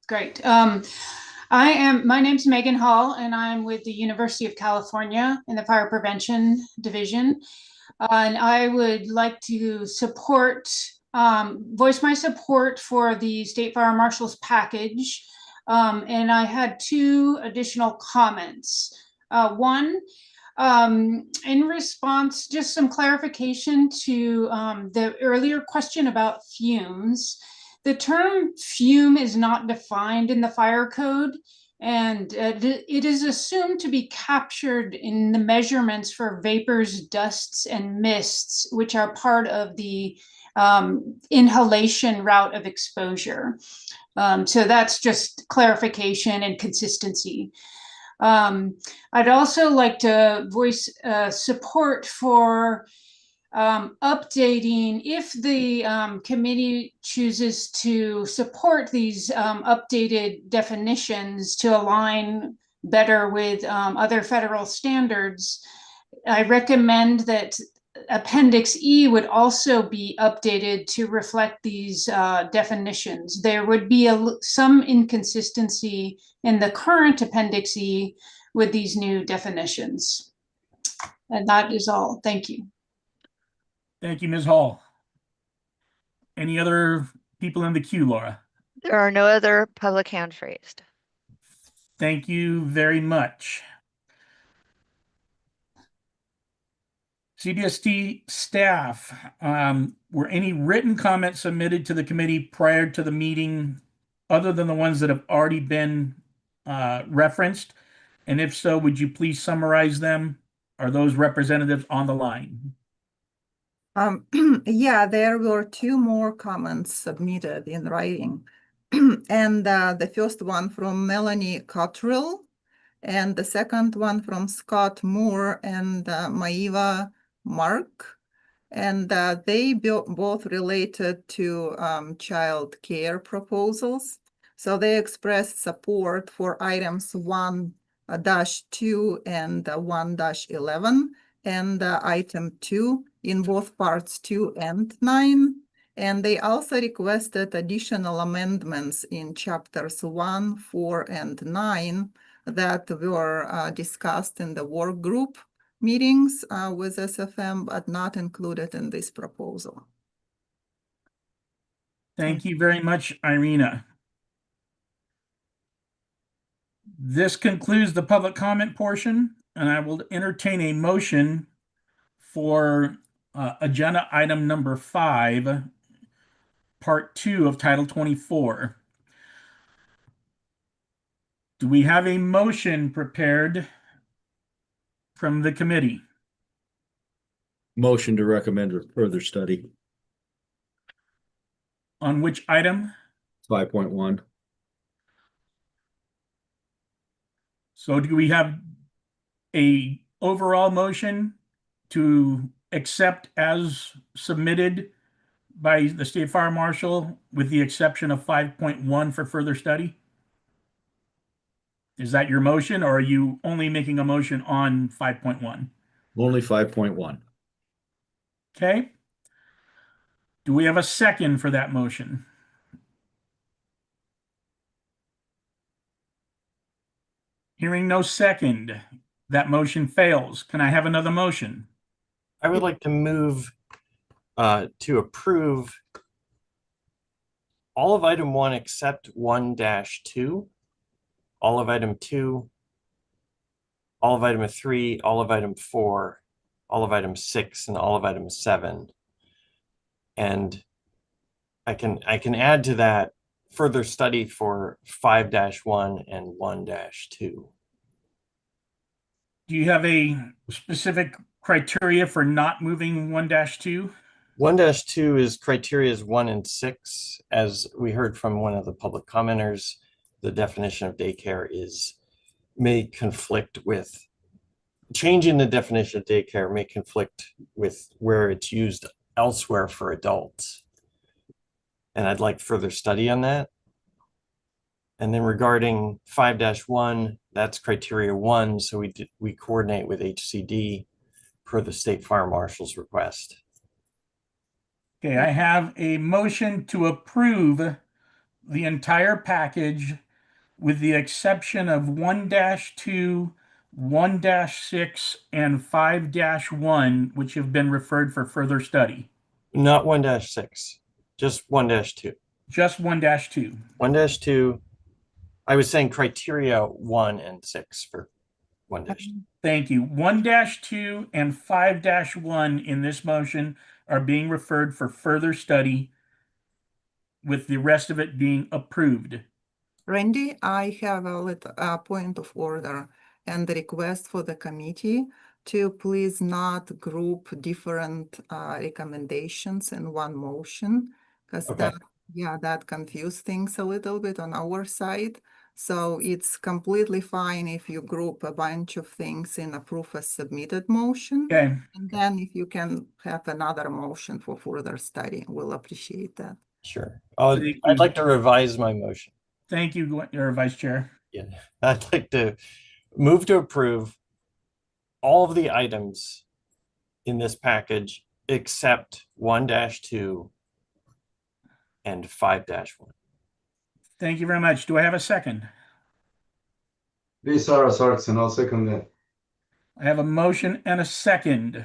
Great. My name's Megan Hall, and I'm with the University of California in the Fire Prevention Division. And I would like to voice my support for the State Fire Marshal's package. And I had two additional comments. One, in response, just some clarification to the earlier question about fumes. The term fume is not defined in the fire code, and it is assumed to be captured in the measurements for vapors, dusts, and mists, which are part of the inhalation route of exposure. So that's just clarification and consistency. I'd also like to voice support for updating, if the committee chooses to support these updated definitions to align better with other federal standards. I recommend that Appendix E would also be updated to reflect these definitions. There would be some inconsistency in the current Appendix E with these new definitions. And that is all. Thank you. Thank you, Ms. Hall. Any other people in the queue, Laura? There are no other public hands raised. Thank you very much. CBSD staff, were any written comments submitted to the committee prior to the meeting other than the ones that have already been referenced? And if so, would you please summarize them? Are those representatives on the line? Yeah, there were two more comments submitted in writing. And the first one from Melanie Cottrell, and the second one from Scott Moore and Maiva Mark. And they both related to child care proposals. So they expressed support for items 1-2 and 1-11, and item 2 in both parts 2 and 9. And they also requested additional amendments in chapters 1, 4, and 9 that were discussed in the work group meetings with SFM, but not included in this proposal. Thank you very much, Irina. This concludes the public comment portion. and I will entertain a motion for agenda item number 5, part 2 of Title 24. Do we have a motion prepared from the committee? Motion to recommend further study. On which item? 5.1. So do we have a overall motion to accept as submitted by the State Fire Marshal with the exception of 5.1 for further study? Is that your motion, or are you only making a motion on 5.1? Only 5.1. Okay. Do we have a second for that motion? Hearing no second, that motion fails. Can I have another motion? I would like to move to approve all of item 1 except 1-2, all of item 2, all of item 3, all of item 4, all of item 6, and all of item 7. And I can add to that further study for 5-1 and 1-2. Do you have a specific criteria for not moving 1-2? 1-2 is criteria 1 and 6. As we heard from one of the public commenters, the definition of daycare may conflict with changing the definition of daycare may conflict with where it's used elsewhere for adults. And I'd like further study on that. And then regarding 5-1, that's criteria 1. So we coordinate with HCD per the State Fire Marshal's request. Okay, I have a motion to approve the entire package with the exception of 1-2, 1-6, and 5-1, which have been referred for further study. Not 1-6, just 1-2. Just 1-2. 1-2, I was saying criteria 1 and 6 for 1-2. Thank you. 1-2 and 5-1 in this motion are being referred for further study, with the rest of it being approved. Randy, I have a little point of order and the request for the committee to please not group different recommendations in one motion, because that confuse things a little bit on our side. So it's completely fine if you group a bunch of things in approve a submitted motion. Okay. And then if you can have another motion for further study, we'll appreciate that. Sure. I'd like to revise my motion. Thank you, Vice Chair. Yeah, I'd like to move to approve all of the items in this package except 1-2 and 5-1. Thank you very much. Do I have a second? This Sarah Sarkson, I'll second that. I have a motion and a second.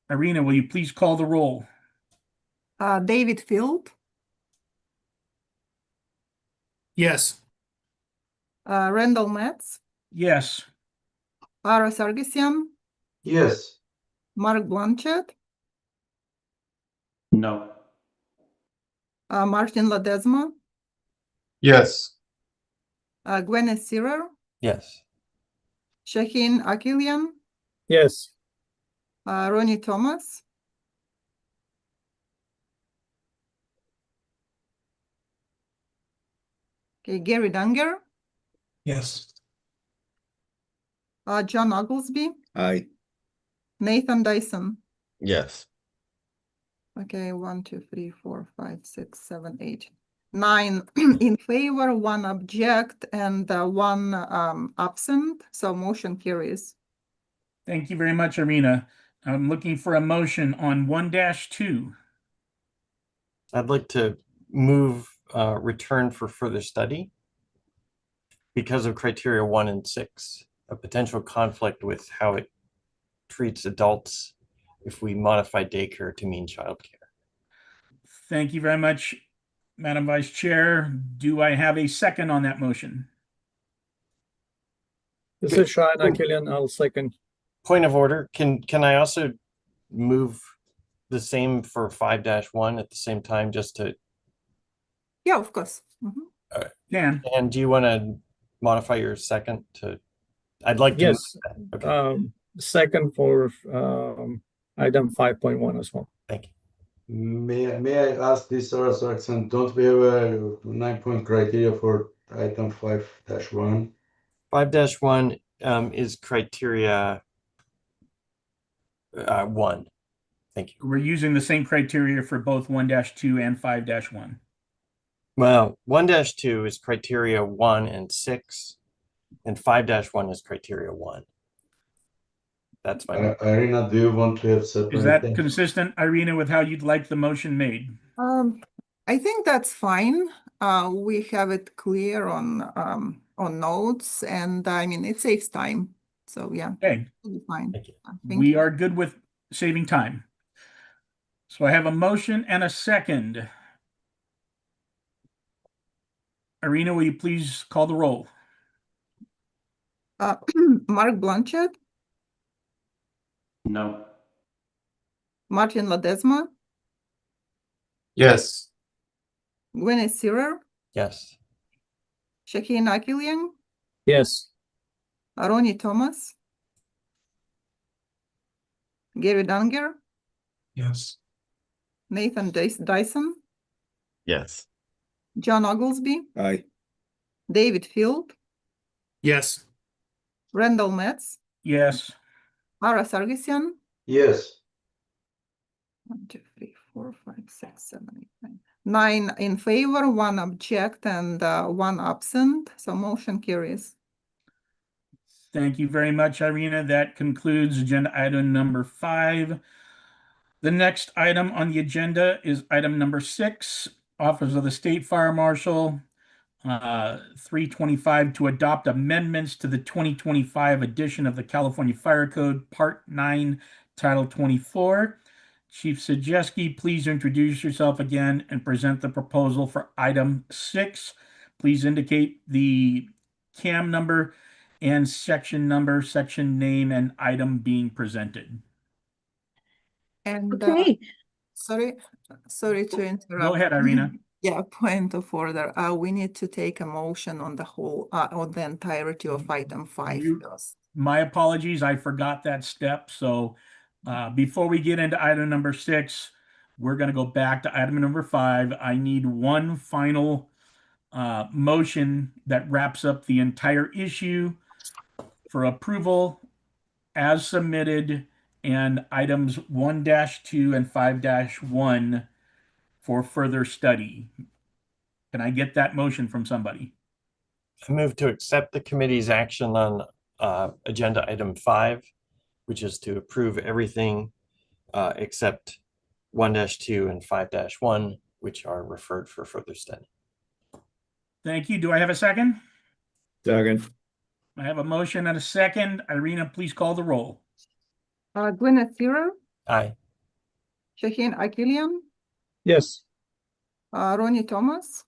Irina, will you please call the roll? David Field. Yes. Randall Metz. Yes. Ara Sargisian. Yes. Mark Blanchett. No. Martin Ledesma. Yes. Gwyneth Searer. Yes. Shaheen Akilian. Yes. Ronnie Thomas. Okay, Gary Dunger. Yes. John Oglesby. Aye. Nathan Dyson. Yes. Okay, 1, 2, 3, 4, 5, 6, 7, 8, 9 in favor, 1 object, and 1 absent. So motion carries. Thank you very much, Irina. I'm looking for a motion on 1-2. I'd like to move return for further study because of criteria 1 and 6, a potential conflict with how it treats adults if we modify daycare to mean childcare. Thank you very much, Madam Vice Chair. Do I have a second on that motion? This is Shine Akilian. I'll second. Point of order. Can I also move the same for 5-1 at the same time, just to? Yeah, of course. Mhm. Dan, And do you want to modify your second to? I'd like to. Yes. Okay. Second for item 5.1 as well. Thank you. May I ask this also, accent? Don't we have a 9-point criteria for item 5-1? 5-1 is criteria 1. Thank you. we're using the same criteria for both 1-2 and 5-1. Well, 1-2 is criteria 1 and 6, and 5-1 is criteria 1. That's my. Irina, do you want to have Is separate? that consistent, Irina, with how you'd like the motion made? I think that's fine. We have it clear on notes, and I mean, it saves time. So yeah, Okay, it'll be fine. Thank you. Thank we you. are good with saving time. So I have a motion and a second. Irina, will you please call the roll? Mark Blanchett, No. Martin Ledesma, Yes. Gwyneth Searer, Yes. Shaheen Akilian, Yes. Ronnie Thomas, Gary Danger, Yes. Nathan Dyson, Yes. John Oglesby, Aye. David Field, Yes. Randall Metz, Yes. Ara Sargisian. Yes. 1, 2, 3, 4, 5, 6, 7, 8, 9. 9 in favor, 1 object, and 1 absent. So motion carries. Thank you very much, Irina. That concludes agenda item number 5. The next item on the agenda is item number 6, Office of the State Fire Marshal, 325, to adopt amendments to the 2025 edition of the California Fire Code, Part 9, Title 24. Chief Sajeski, please introduce yourself again and present the proposal for item 6. Please indicate the CAM number and section number, section name, and item being presented. And Okay. sorry to interrupt. Go ahead, Irina. Yeah, point of order. We need to take a motion on the whole, on the entirety of item 5 first. My apologies, I forgot that step. So before we get into item number 6, we're going to go back to item number 5. I need one final motion that wraps up the entire issue for approval as submitted, and items 1-2 and 5-1 for further study. Can I get that motion from somebody? I move to accept the committee's action on agenda item 5, which is to approve everything except 1-2 and 5-1, which are referred for further study. Thank you. Do I have a second? Second. I have a motion and a second. Irina, please call the roll. Gwyneth Searer, Aye. Shaheen Akilian, Yes. Ronnie Thomas,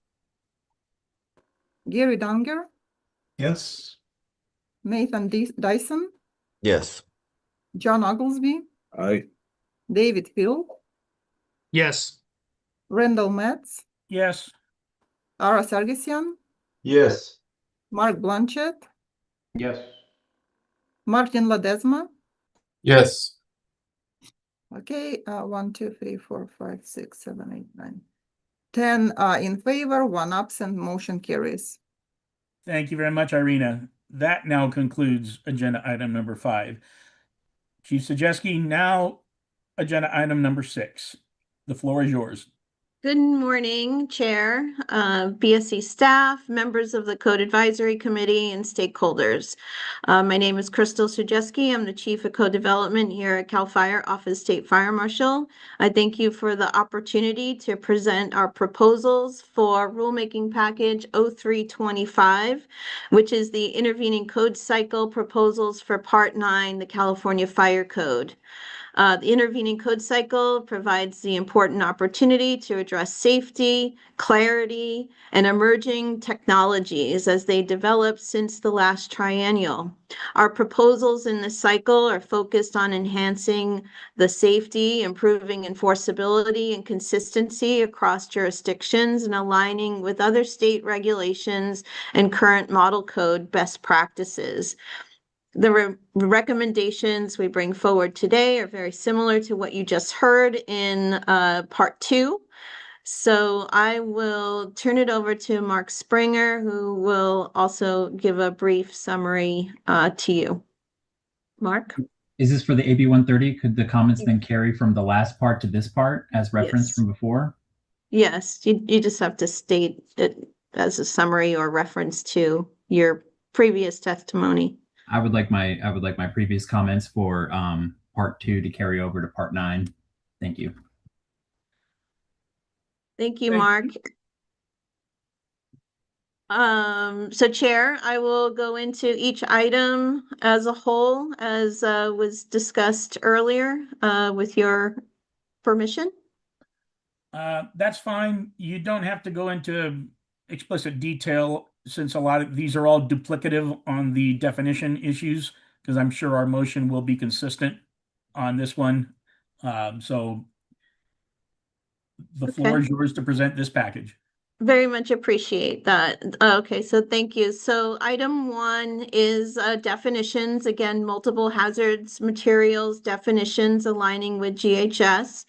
Gary Danger, Yes. Nathan Dyson, Yes. John Oglesby, Aye. David Field, Yes. Randall Metz, Yes. Ara Sargisian, Yes. Mark Blanchett, Yes. Martin Ledesma. Yes. Okay, 1, 2, 3, 4, 5, 6, 7, 8, 9, 10 in favor, 1 absent, motion carries. Thank you very much, Irina. That now concludes agenda item number 5. Chief Sajeski, now agenda item number 6. The floor is yours. Good morning, Chair, BSC staff, members of the Code Advisory Committee, and stakeholders. My name is Crystal Sujeski. I'm the Chief of Code Development here at CAL FIRE Office State Fire Marshal. I thank you for the opportunity to present our proposals for Rulemaking Package 0325, which is the intervening code cycle proposals for Part 9, the California Fire Code. The intervening code cycle provides the important opportunity to address safety, clarity, and emerging technologies as they develop since the last triennial. Our proposals in this cycle are focused on enhancing the safety, improving enforceability and consistency across jurisdictions, and aligning with other state regulations and current model code best practices. The recommendations we bring forward today are very similar to what you just heard in part 2. So I will turn it over to Mark Springer, who will also give a brief summary to you. Mark? Is this for the AB 130? Could the comments then carry from the last part to this part as referenced from before? Yes, you just have to state it as a summary or reference to your previous testimony. I would like my previous comments for part 2 to carry over to part 9. Thank you. Thank you, Mark. So Chair, I will go into each item as a whole, as was discussed earlier, with your permission. That's fine. You don't have to go into explicit detail since a lot of these are all duplicative on the definition issues, because I'm sure our motion will be consistent on this one. So the floor is yours to present this package. Very much appreciate that. Okay, so thank you. So item 1 is definitions. Again, multiple hazards materials definitions aligning with GHS.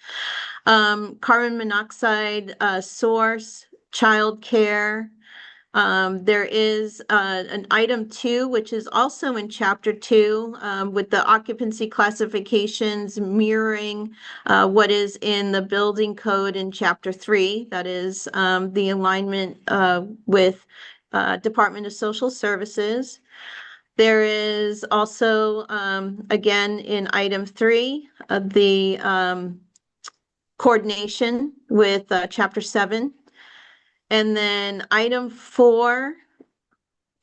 Carbon monoxide source, child care. There is an item 2, which is also in chapter 2, with the occupancy classifications mirroring what is in the building code in chapter 3. That is the alignment with Department of Social Services. There is also, again, in item 3, the coordination with chapter 7. And then item 4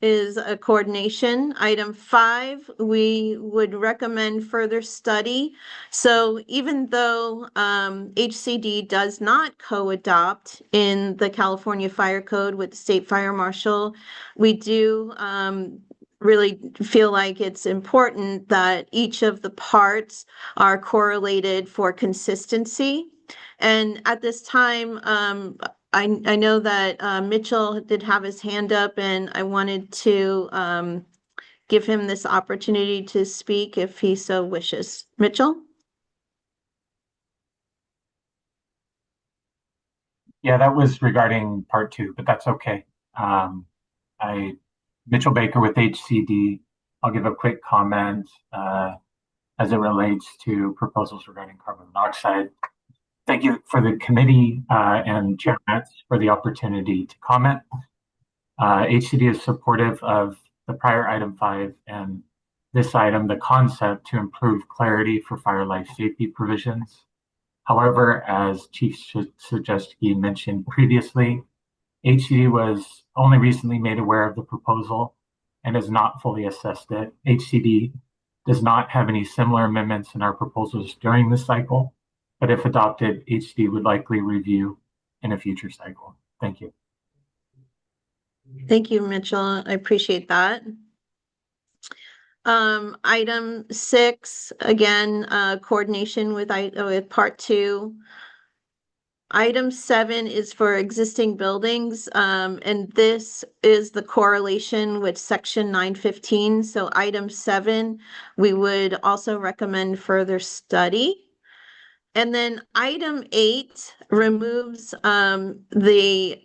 is a coordination. Item 5, we would recommend further study. So even though HCD does not co-adopt in the California Fire Code with the State Fire Marshal, we do really feel like it's important that each of the parts are correlated for consistency. And at this time, I know that Mitchell did have his hand up, and I wanted to give him this opportunity to speak if he so wishes. Mitchell? Yeah, that was regarding part 2, but that's okay. Mitchell Baker with HCD. I'll give a quick comment as it relates to proposals regarding carbon monoxide. Thank you for the committee and Chair Metz for the opportunity to comment. HCD is supportive of the prior item 5 and this item, the concept to improve clarity for fire life safety provisions. However, as Chief Sajewski mentioned previously, HCD was only recently made aware of the proposal and has not fully assessed it. HCD does not have any similar amendments in our proposals during this cycle, but if adopted, HCD would likely review in a future cycle. Thank you. Thank you, Mitchell. I appreciate that. Item 6, again, coordination with part 2. Item 7 is for existing buildings, and this is the correlation with section 915. So item 7, we would also recommend further study. And then item 8 removes the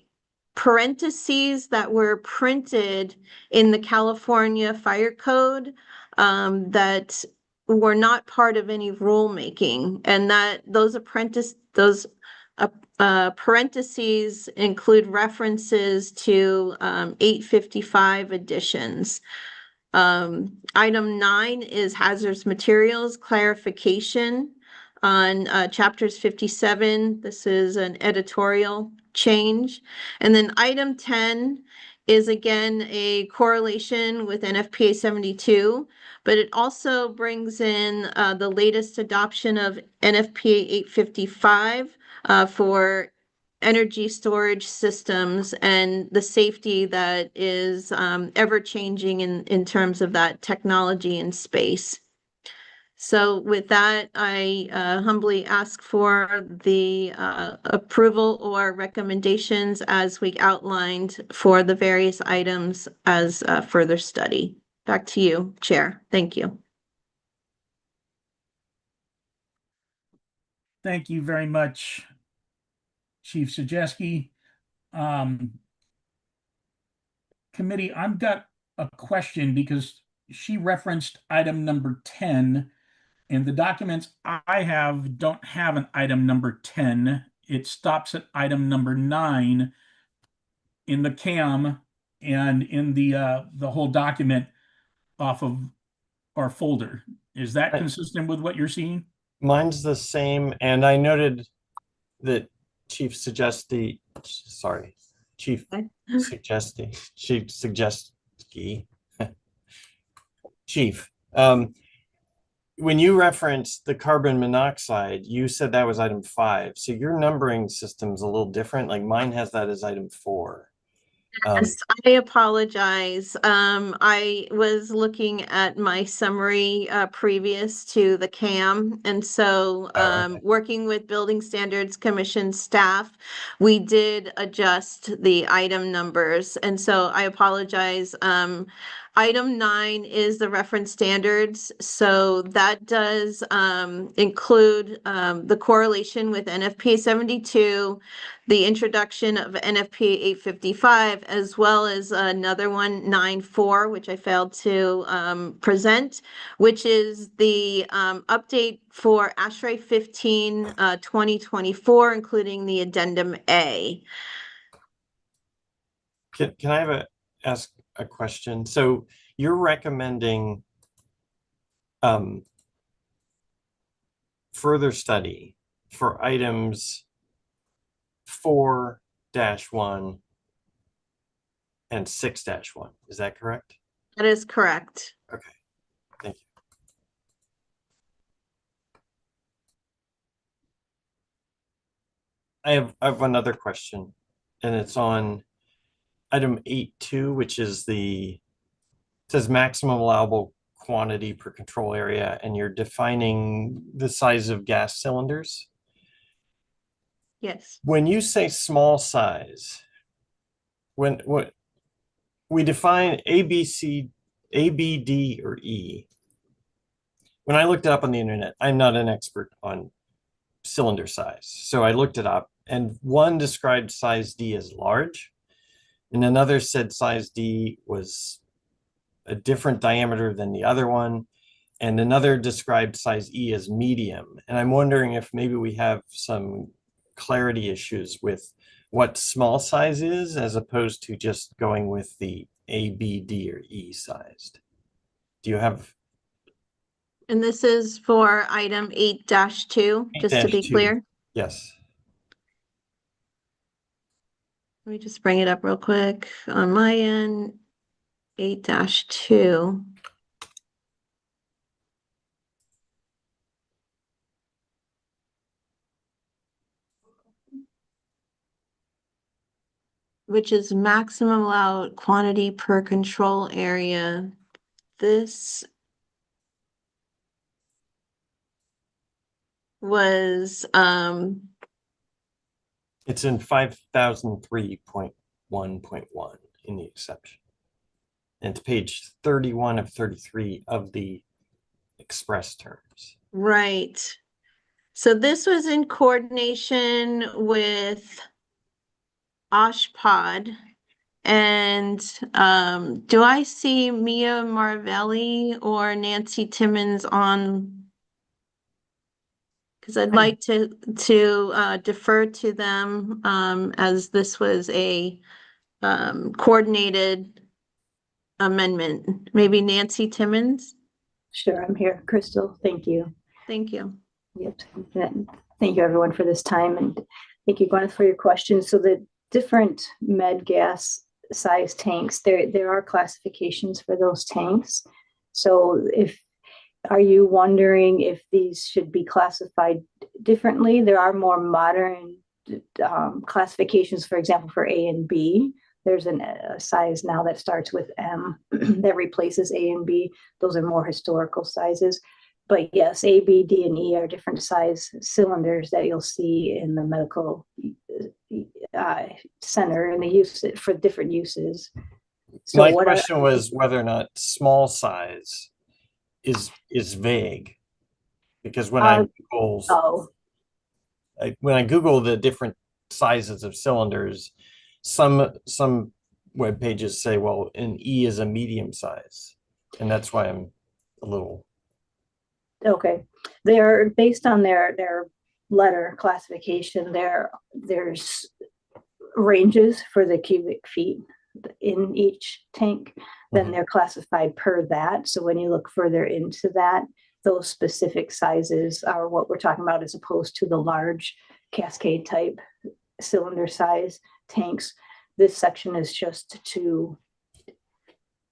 parentheses that were printed in the California Fire Code that were not part of any rulemaking, and that those parentheses include references to 855 additions. Item 9 is hazardous materials clarification on chapters 57. This is an editorial change. And then item 10 is again a correlation with NFPA 72, but it also brings in the latest adoption of NFPA 855 for energy storage systems and the safety that is ever changing in terms of that technology in space. So with that, I humbly ask for the approval or recommendations as we outlined for the various items as further study. Back to you, Chair. Thank you. Thank you very much, Chief Sajeski. Committee, I've got a question because she referenced item number 10, and the documents I have don't have an item number 10. It stops at item number 9 in the CAM and in the whole document off of our folder. Is that consistent with what you're seeing? Mine's the same, and I noted that Chief Sajeski, Chief, when you referenced the carbon monoxide, you said that was item 5. So your numbering system's a little different. Like mine has that as item 4. Yes, I apologize. I was looking at my summary previous to the CAM. And so working with Building Standards Commission staff, we did adjust the item numbers. And so I apologize. Item 9 is the reference standards. So that does include the correlation with NFPA 72, the introduction of NFPA 855, as well as another one, 94, which I failed to present, which is the update for ASHRAE 15 2024, including the addendum A. Can I ask a question? So you're recommending further study for items 4-1 and 6-1. Is that correct? That is correct. Okay, thank you. I have another question, and it's on item 8.2, which is says maximum allowable quantity per control area, and you're defining the size of gas cylinders. Yes. When you say small size, when we define A, B, C, A, B, D, or E. When I looked it up on the internet, I'm not an expert on cylinder size. So I looked it up, and one described size D as large, and another said size D was a different diameter than the other one, and another described size E as medium. And I'm wondering if maybe we have some clarity issues with what small size is as opposed to just going with the A, B, D, or E sized. Do you have? And this is for item 8-2, just to be clear. Yes. Let me just bring it up real quick on my end. 8-2. Which is maximum allowed quantity per control area. This was it's in 5003.1.1 in the exception. And it's page 31 of 33 of the express terms. Right. So this was in coordination with OSHPOD. And do I see Mia Marvelli or Nancy Timmons on? Because I'd like to defer to them as this was a coordinated amendment. Maybe Nancy Timmons? Sure, I'm here. Crystal, thank you. Thank you. Yep. Thank you, everyone, for this time. And thank you, Gwyneth, for your questions. So the different med gas size tanks. There are classifications for those tanks. So are you wondering if these should be classified differently? There are more modern classifications, for example, for A and B. There's a size now that starts with M that replaces A and B. Those are more historical sizes. But yes, A, B, D, and E are different size cylinders that you'll see in the medical center and they use it for different uses. So my question was whether or not small size is vague, because when I Google the different sizes of cylinders, some web pages say, well, an E is a medium size, and that's why I'm a little. Okay, they're based on their letter classification. There's ranges for the cubic feet in each tank. Then they're classified per that. So when you look further into that, those specific sizes are what we're talking about, as opposed to the large cascade type cylinder size tanks. This section is just to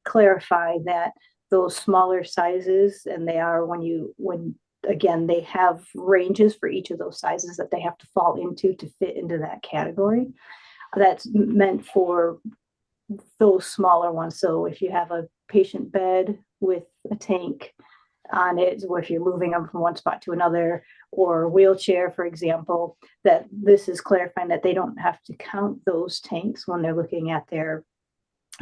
clarify that those smaller sizes, and they are when again, they have ranges for each of those sizes that they have to fall into to fit into that category. That's meant for those smaller ones. So if you have a patient bed with a tank on it, or if you're moving them from one spot to another, or wheelchair, for example, that this is clarifying that they don't have to count those tanks when they're looking at their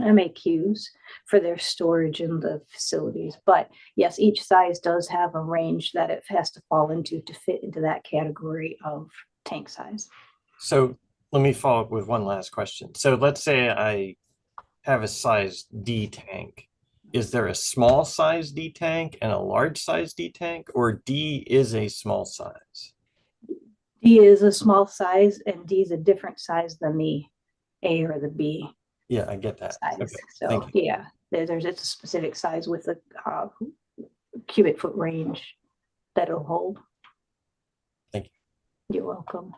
MAQs for their storage in the facilities. But yes, each size does have a range that it has to fall into to fit into that category of tank size. So let me follow up with one last question. So let's say I have a size D tank. Is there a small size D tank and a large size D tank, or D is a small size? D is a small size and D is a different size than the A or the B. Yeah, I get that. Size. Okay, so yeah, it's a specific size with a cubic foot range that it'll hold. Thank you. You're welcome.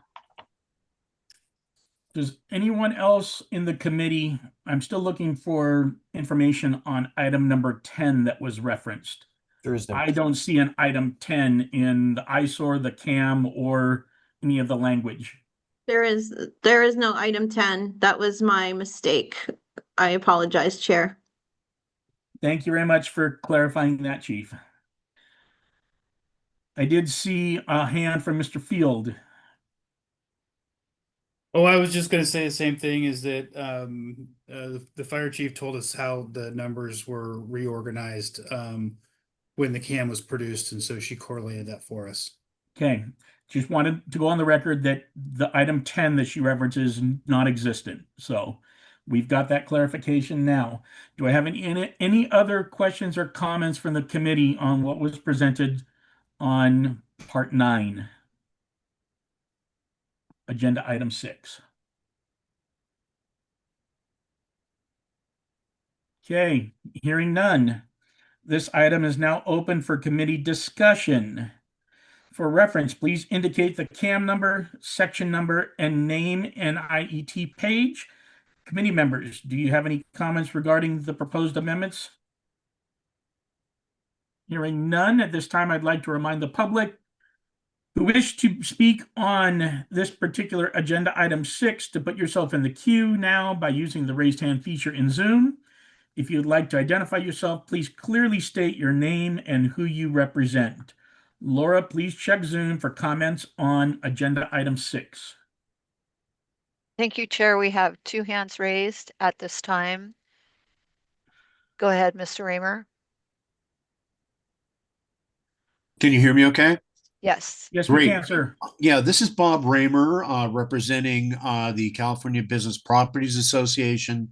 Does anyone else in the committee, I'm still looking for information on item number 10 that was referenced. There is no. I don't see an item 10 in the ISOR, the CAM, or any of the language. There is no item 10. That was my mistake. I apologize, Chair. Thank you very much for clarifying that, Chief. I did see a hand from Mr. Field. Oh, I was just going to say the same thing, is that the fire chief told us how the numbers were reorganized when the CAM was produced, and so she correlated that for us. Okay, just wanted to go on the record that the item 10 that she references is non-existent. So we've got that clarification now. Do I have any other questions or comments from the committee on what was presented on part 9? Agenda item 6. Okay, hearing none. This item is now open for committee discussion. For reference, please indicate the CAM number, section number, and name and IET page. Committee members, do you have any comments regarding the proposed amendments? Hearing none, at this time, I'd like to remind the public who wish to speak on this particular agenda item 6 to put yourself in the queue now by using the raised hand feature in Zoom. If you'd like to identify yourself, please clearly state your name and who you represent. Laura, please check Zoom for comments on agenda item 6. Thank you, Chair. We have 2 hands raised at this time. Go ahead, Mr. Raymer. Can you hear me okay? Yes. Yes, Great. we can, sir. Yeah, this is Bob Raymer, representing the California Business Properties Association,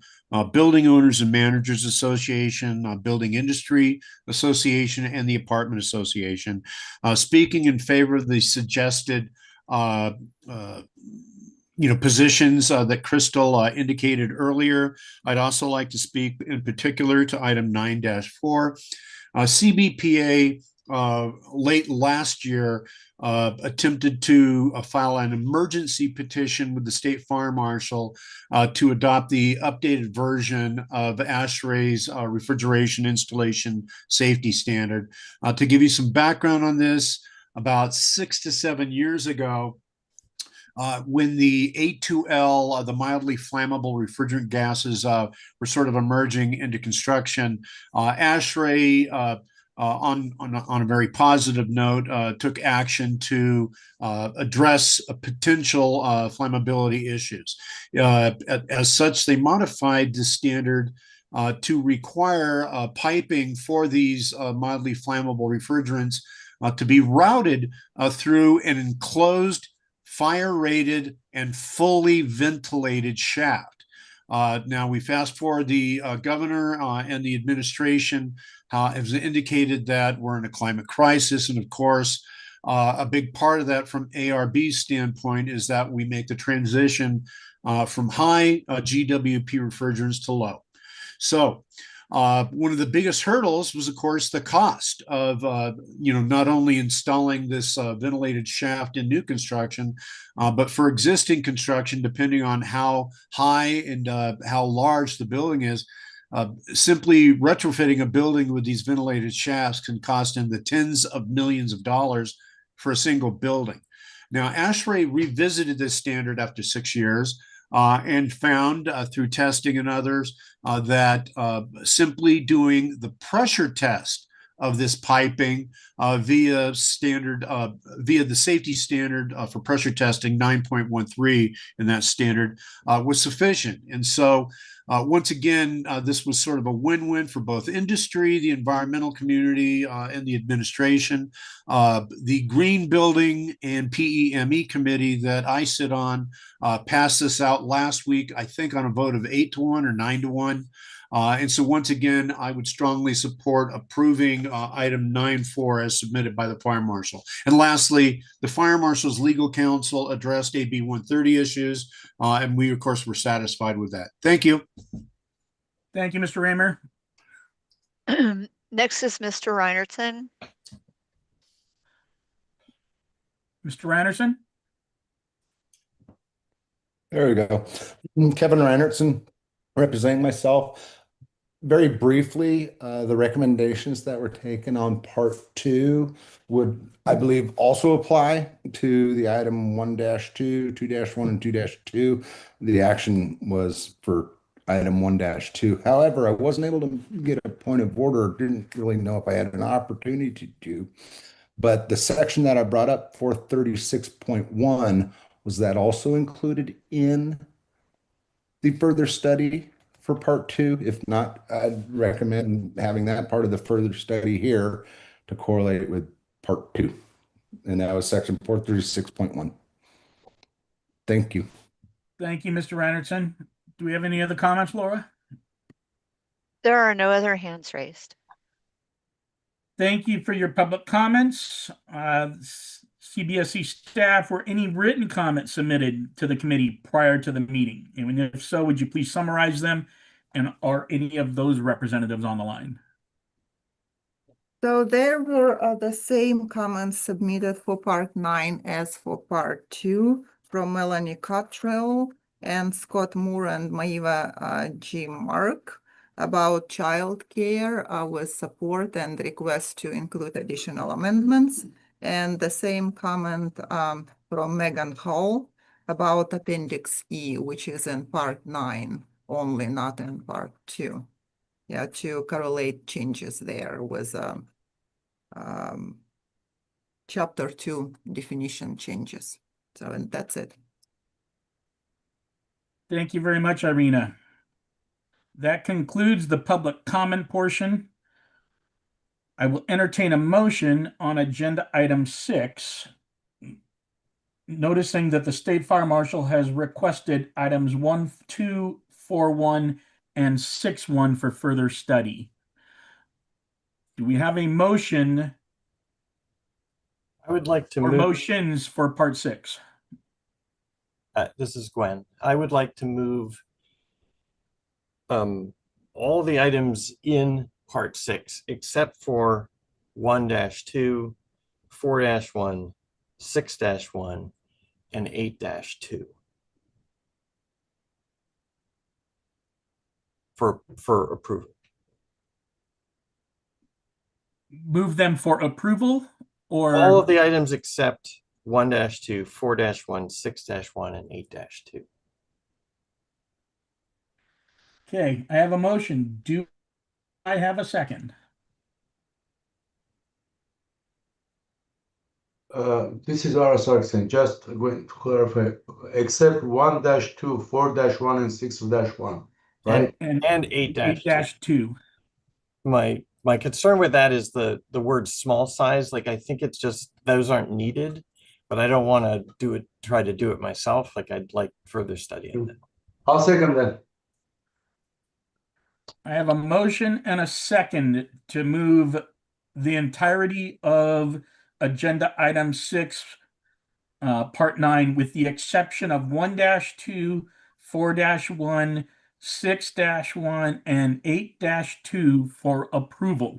Building Owners and Managers Association, Building Industry Association, and the Apartment Association, speaking in favor of the suggested positions that Crystal indicated earlier. I'd also like to speak in particular to item 9-4. CBPA late last year attempted to file an emergency petition with the state fire marshal to adopt the updated version of ASHRAE's refrigeration installation safety standard. To give you some background on this, about 6 to 7 years ago, when the A2L, the mildly flammable refrigerant gases, were sort of emerging into construction, ASHRAE, on a very positive note, took action to address potential flammability issues. As such, they modified the standard to require piping for these mildly flammable refrigerants to be routed through an enclosed, fire-rated, and fully ventilated shaft. Now we fast forward, the governor and the administration has indicated that we're in a climate crisis. And of course, a big part of that from ARB's standpoint is that we make the transition from high GWP refrigerants to low. So one of the biggest hurdles was, of course, the cost of, not only installing this ventilated shaft in new construction, but for existing construction, depending on how high and how large the building is, simply retrofitting a building with these ventilated shafts can cost in the tens of millions of dollars for a single building. Now, ASHRAE revisited this standard after 6 years and found through testing and others that simply doing the pressure test of this piping via the safety standard for pressure testing 9.13 in that standard was sufficient. And so once again, this was sort of a win-win for both industry, the environmental community, and the administration. The Green Building and PEME committee that I sit on passed this out last week, I think on a vote of 8-1 or 9-1. And so once again, I would strongly support approving item 9.4 as submitted by the fire marshal. And lastly, the fire marshal's legal counsel addressed AB 130 issues, and we, of course, were satisfied with that. Thank you. Thank you, Mr. Raymer. Next is Mr. Reinertsen. Mr. Reinertsen? There we go. Kevin Reinertsen, representing myself. Very briefly, the recommendations that were taken on part 2 would, I believe, also apply to the item 1-2, 2-1, and 2-2. The action was for item 1-2. However, I wasn't able to get a point of order, didn't really know if I had an opportunity to. But the section that I brought up, 436.1, was that also included in the further study for part 2? If not, I'd recommend having that part of the further study here to correlate with part 2. And that was section 436.1. Thank you. Thank you, Mr. Reinertsen. Do we have any other comments, Laura? There are no other hands raised. Thank you for your public comments. CBSC staff, were any written comments submitted to the committee prior to the meeting? And if so, would you please summarize them? And are any of those representatives on the line? So there were the same comments submitted for part 9 as for part 2 from Melanie Cottrell and Scott Moore and Maiva G. Mark about childcare with support and request to include additional amendments. And the same comment from Megan Hall about Appendix E, which is in part 9 only, not in part 2. Yeah, to correlate changes there with chapter 2 definition changes. So, and that's it. Thank you very much, Irina. That concludes the public comment portion. I will entertain a motion on agenda item 6, noticing that the State Fire Marshal has requested items 1, 2, 4, 1, and 6, 1 for further study. Do we have a motion? I would like to or move. Motions for part 6. This is Gwen. I would like to move all the items in part 6, except for 1-2, 4-1, 6-1, and 8-2 for approval. Move them for approval or? All of the items except 1-2, 4-1, 6-1, and 8-2. Okay, I have a motion. Do I have a second? This is our Sarkisian. Just going to clarify, except 1-2, 4-1, and 6-1, right? And 8-2. 8-2. My concern with that is the word small size. Like, I think it's just those aren't needed, but I don't want to try to do it myself. Like, I'd like further study on it. I'll second that. I have a motion and a second to move the entirety of agenda item 6, part 9, with the exception of 1-2, 4-1, 6-1, and 8-2 for approval.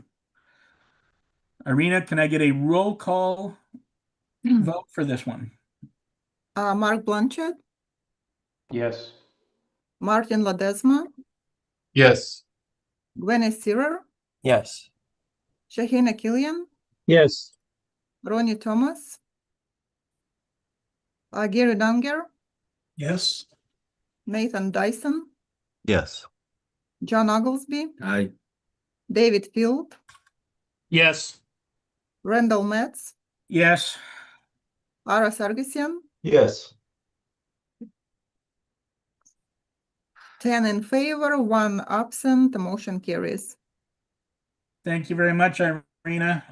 Irina, can I get a roll call vote for this one? Mark Blanchett, Yes. Martin Ledesma, Yes. Gwen Searer, Yes. Shahina Killian, Yes. Ronnie Thomas, Gary Dunger, Yes. Nathan Dyson, Yes. John Oglesby, Aye. David Field, Yes. Randall Metz, Yes. Ara Sargisian, Yes. 10 in favor, 1 absent, the motion carries. Thank you very much, Irina.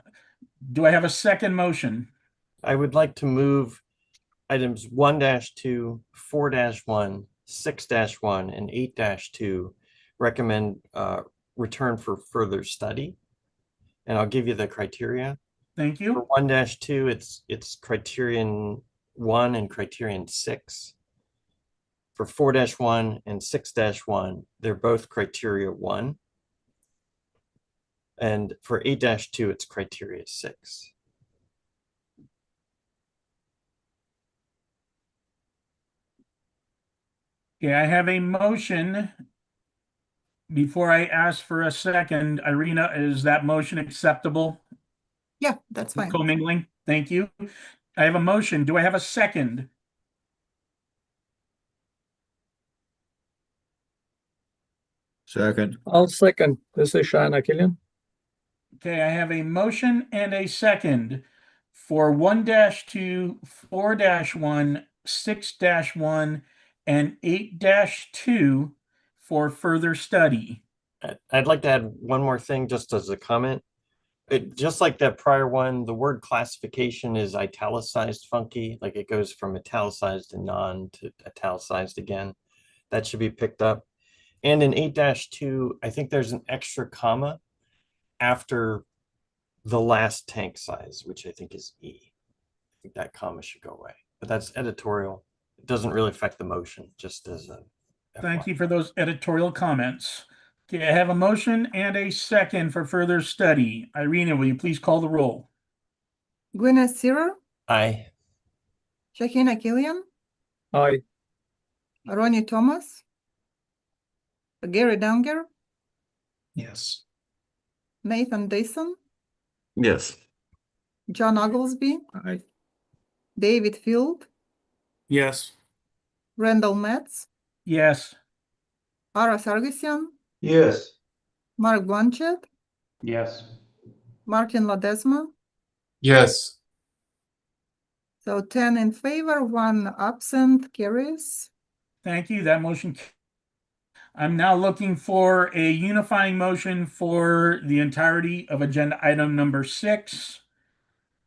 Do I have a second motion? I would like to move items 1-2, 4-1, 6-1, and 8-2. Recommend return for further study. And I'll give you the criteria. Thank you. For 1-2, it's criterion 1 and criterion 6. For 4-1 and 6-1, they're both criteria 1. And for 8-2, it's criteria 6. Okay, I have a motion. Before I ask for a second, Irina, is that motion acceptable? Yeah, that's fine. Commingling, thank you. I have a motion. Do I have a second? Second. I'll second. This is Shahina Killian. Okay, I have a motion and a second for 1-2, 4-1, 6-1, and 8-2 for further study. I'd like to add one more thing just as a comment. Just like that prior one, the word classification is italicized funky, like it goes from italicized to non to italicized again. That should be picked up. And in 8-2, I think there's an extra comma after the last tank size, which I think is E. I think that comma should go away, but that's editorial. It doesn't really affect the motion, just as a Thank you for those editorial comments. Okay, I have a motion and a second for further study. Irina, will you please call the roll? Gwyneth Searer, Aye. Shahina Killian, Aye. Ronnie Thomas, Gary Dunger, Yes. Nathan Dyson, Yes. John Oglesby, Aye. David Field, Yes. Randall Metz, Yes. Ara Sargisian, Yes. Mark Blanchett, Yes. Martin Ledesma. Yes. So 10 in favor, 1 absent, carries. Thank you. That motion. I'm now looking for a unifying motion for the entirety of agenda item number 6.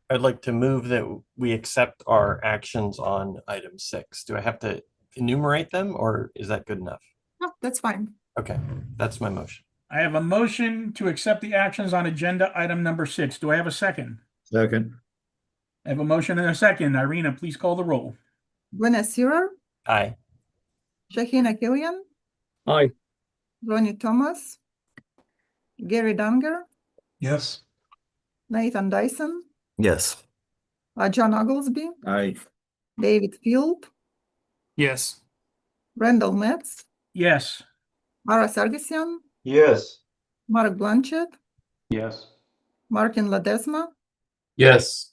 I'd like to move that we accept our actions on item 6. Do I have to enumerate them, or is that good enough? No, that's fine. Okay, that's my motion. I have a motion to accept the actions on agenda item number 6. Do I have a second? Second. I have a motion and a second. Irina, please call the roll. Gwyneth Searer, Aye. Shahina Killian, Aye. Ronnie Thomas, Gary Dunger, Yes. Nathan Dyson, Yes. John Oglesby, Aye. David Field, Yes. Randall Metz, Yes. Mara Sargisian, Yes. Mark Blanchett, Yes. Martin Ledesma. Yes.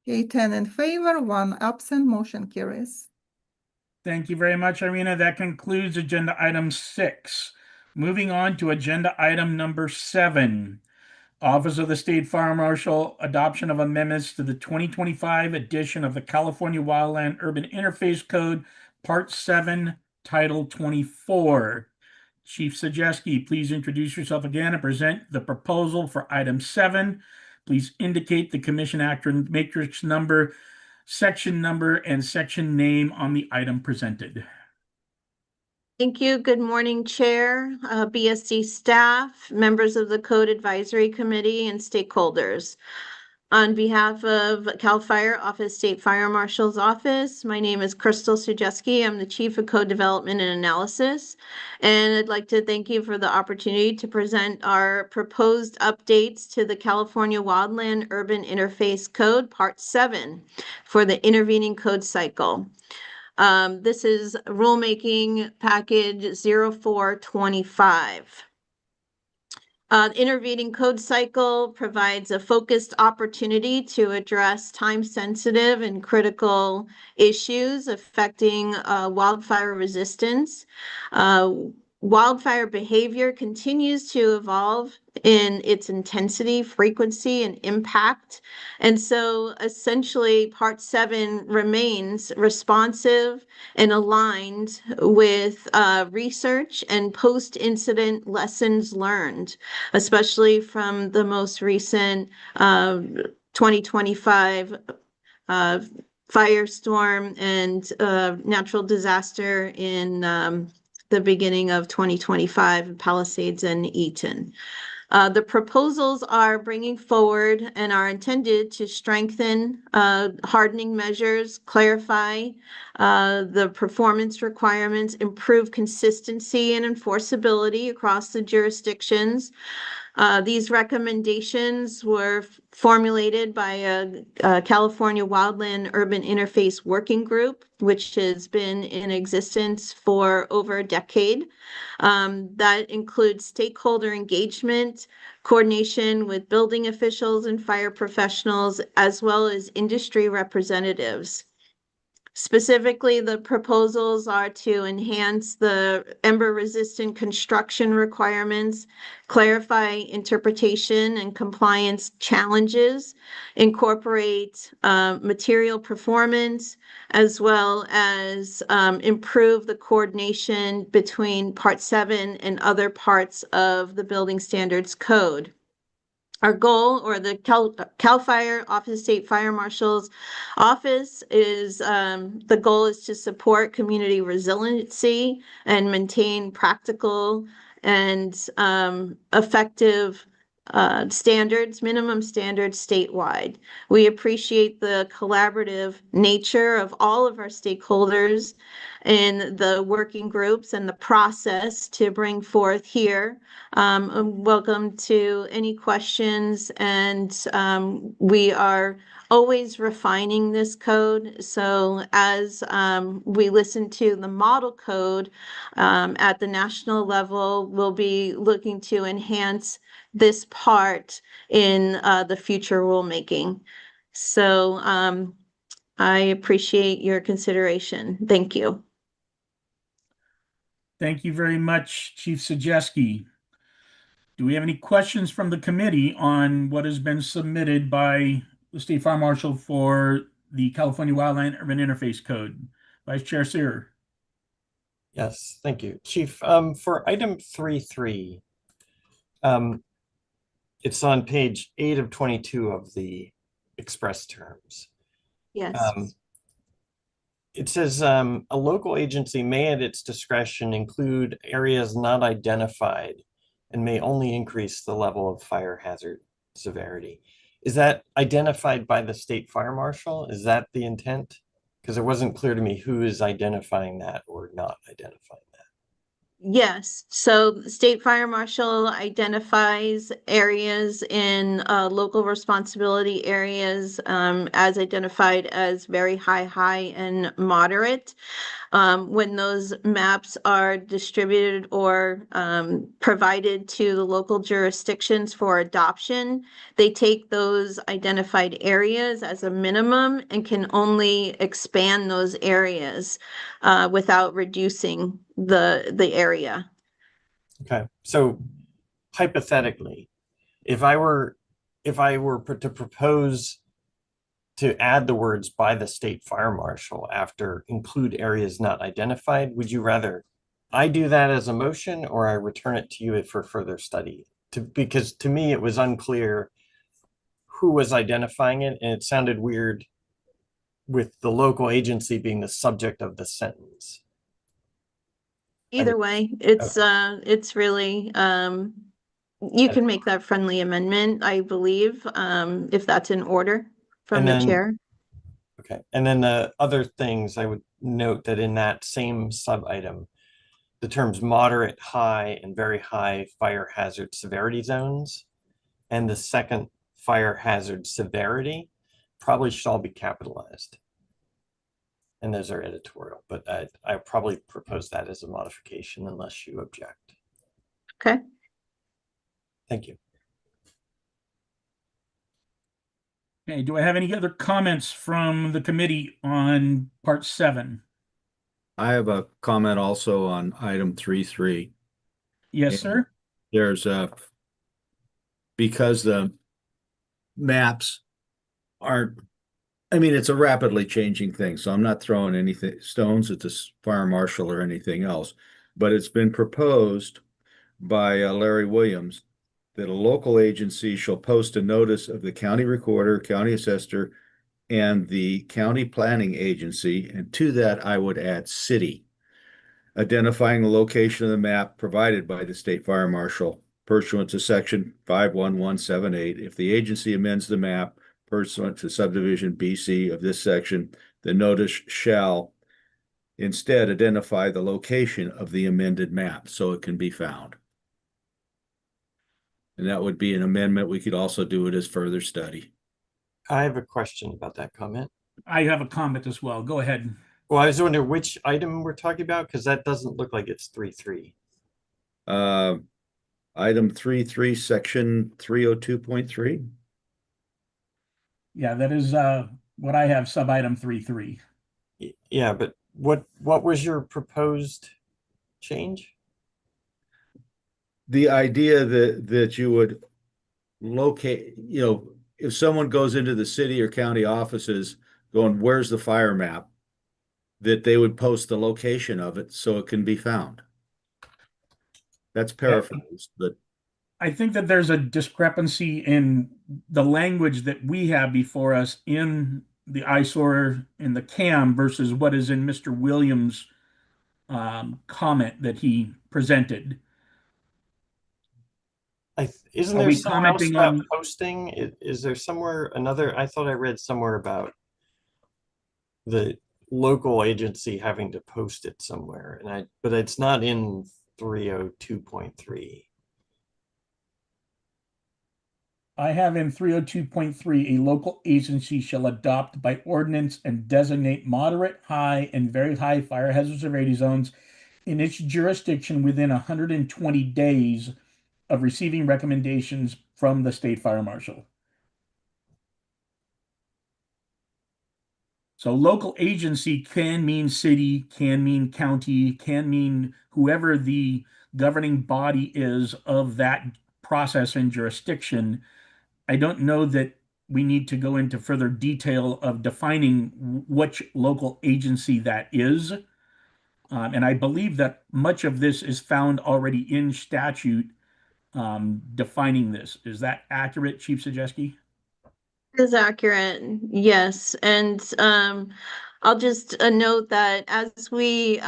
Okay, 10 in favor, 1 absent, motion carries. Thank you very much, Irina. That concludes agenda item 6. Moving on to agenda item number 7. Office of the State Fire Marshal, adoption of amendments to the 2025 edition of the California Wildland Urban Interface Code, Part 7, Title 24. Chief Sajeski, please introduce yourself again and present the proposal for item 7. Please indicate the commission actor matrix number, section number, and section name on the item presented. Thank you. Good morning, Chair, BSC staff, members of the Code Advisory Committee, and stakeholders. On behalf of CAL FIRE Office State Fire Marshal's Office, my name is Crystal Sujeski. I'm the Chief of Code Development and Analysis, and I'd like to thank you for the opportunity to present our proposed updates to the California Wildland Urban Interface Code, Part 7, for the intervening code cycle. This is rulemaking package 0425. Intervening code cycle provides a focused opportunity to address time-sensitive and critical issues affecting wildfire resistance. Wildfire behavior continues to evolve in its intensity, frequency, and impact. And so essentially Part 7 remains responsive and aligned with research and post-incident lessons learned, especially from the most recent 2025 firestorm and natural disaster in the beginning of 2025 in Palisades and Eaton. The proposals are bringing forward and are intended to strengthen hardening measures, clarify the performance requirements, improve consistency and enforceability across the jurisdictions. These recommendations were formulated by a California Wildland Urban Interface Working Group, which has been in existence for over a decade. That includes stakeholder engagement, coordination with building officials and fire professionals, as well as industry representatives. Specifically, the proposals are to enhance the ember-resistant construction requirements, clarify interpretation and compliance challenges, incorporate material performance, as well as improve the coordination between Part 7 and other parts of the Building Standards Code. Our goal, or the CAL FIRE Office State Fire Marshal's Office, is the goal is to support community resiliency and maintain practical and effective standards, minimum standards statewide. We appreciate the collaborative nature of all of our stakeholders in the working groups and the process to bring forth here. Welcome to any questions, and we are always refining this code. So as we listen to the model code at the national level, we'll be looking to enhance this part in the future rulemaking. So I appreciate your consideration. Thank you. Thank you very much, Chief Sajeski. Do we have any questions from the committee on what has been submitted by the State Fire Marshal for the California Wildland Urban Interface Code? Vice Chair Sear. Yes, thank you, Chief. For item 3.3, it's on page 8 of 22 of the express terms. Yes. It says a local agency may at its discretion include areas not identified and may only increase the level of fire hazard severity. Is that identified by the state fire marshal? Is that the intent? Because it wasn't clear to me who is identifying that or not identifying that. Yes, so the State Fire Marshal identifies areas in local responsibility areas as identified as very high, and moderate. When those maps are distributed or provided to the local jurisdictions for adoption, they take those identified areas as a minimum and can only expand those areas without reducing the area. Okay, so hypothetically, if I were to propose to add the words by the state fire marshal after include areas not identified, would you rather I do that as a motion or I return it to you for further study? Because to me, it was unclear who was identifying it, and it sounded weird with the local agency being the subject of the sentence. Either way, it's really, you can make that friendly amendment, I believe, if that's in order from the chair. Okay, and then the other things I would note that in that same sub item, the terms moderate, high, and very high fire hazard severity zones, and the second fire hazard severity probably should all be capitalized. And those are editorial, but I probably propose that as a modification unless you object. Okay. Thank you. Okay, do I have any other comments from the committee on part 7? I have a comment also on item 3.3. Yes, sir. There's because the maps aren't, I mean, it's a rapidly changing thing, so I'm not throwing anything stones at the fire marshal or anything else, but it's been proposed by Larry Williams that a local agency shall post a notice of the county recorder, county assessor, and the county planning agency, and to that I would add city, identifying the location of the map provided by the state fire marshal pursuant to section 51178. If the agency amends the map pursuant to subdivision BC of this section, the notice shall instead identify the location of the amended map so it can be found. And that would be an amendment. We could also do it as further study. I have a question about that comment. I have a comment as well. Go ahead. Well, I was wondering which item we're talking about because that doesn't look like it's 3.3. Item 3.3, section 302.3. Yeah, that is what I have, sub item 3.3. Yeah, but what was your proposed change? The idea that you would locate, if someone goes into the city or county offices going, where's the fire map, that they would post the location of it so it can be found. That's paraphrased, but I think that there's a discrepancy in the language that we have before us in the eyesore in the CAM versus what is in Mr. Williams' comment that he presented. Isn't there somewhere else about posting? Is there somewhere another? I thought I read somewhere about the local agency having to post it somewhere, but it's not in 302.3. I have in 302.3, a local agency shall adopt by ordinance and designate moderate, high, and very high fire hazard severity zones in its jurisdiction within 120 days of receiving recommendations from the state fire marshal. So local agency can mean city, can mean county, can mean whoever the governing body is of that process and jurisdiction. I don't know that we need to go into further detail of defining which local agency that is. And I believe that much of this is found already in statute defining this. Is that accurate, Chief Zajeski? Is accurate, yes. And I'll just note that as we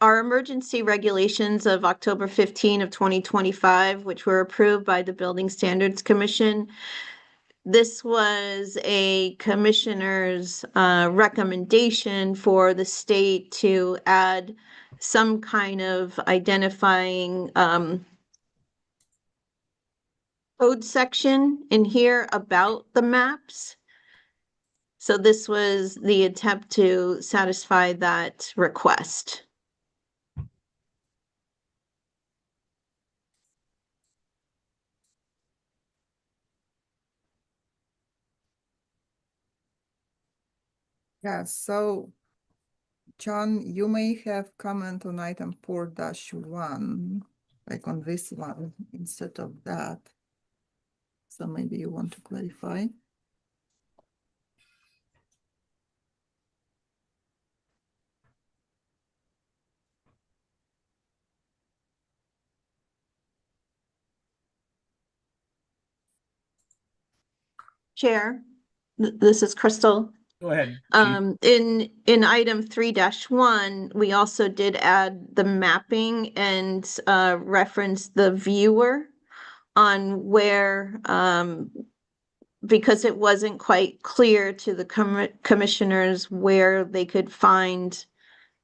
our emergency regulations of October 15 of 2025, which were approved by the Building Standards Commission, this was a commissioner's recommendation for the state to add some kind of identifying code section in here about the maps. So this was the attempt to satisfy that request. Yeah, so John, you may have comment on item 4-1, like on this one instead of that. So maybe you want to clarify. Chair, this is Crystal. Go ahead, Chief. In item 3-1, we also did add the mapping and reference the viewer on where, because it wasn't quite clear to the commissioners where they could find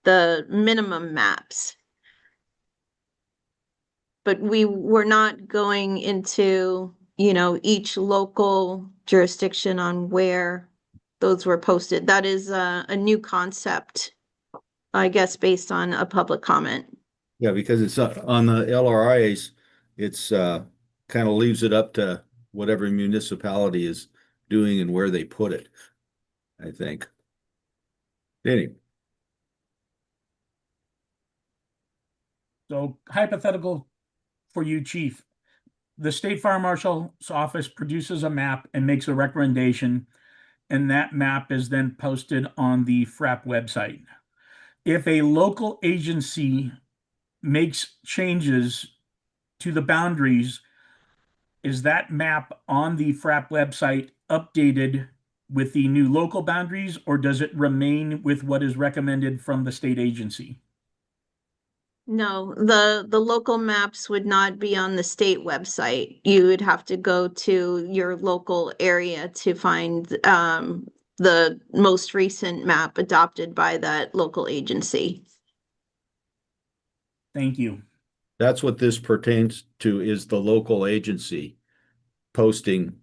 the minimum maps. But we were not going into, you know, each local jurisdiction on where those were posted. That is a new concept, I guess, based on a public comment. Yeah, because it's on the LRIs, it's kind of leaves it up to whatever municipality is doing and where they put it, I think. Anyway. So hypothetical for you, Chief. The State Fire Marshal's office produces a map and makes a recommendation, and that map is then posted on the FRAP website. If a local agency makes changes to the boundaries, is that map on the FRAP website updated with the new local boundaries, or does it remain with what is recommended from the state agency? No, the local maps would not be on the state website. You would have to go to your local area to find the most recent map adopted by that local agency. Thank you. That's what this pertains to, is the local agency posting.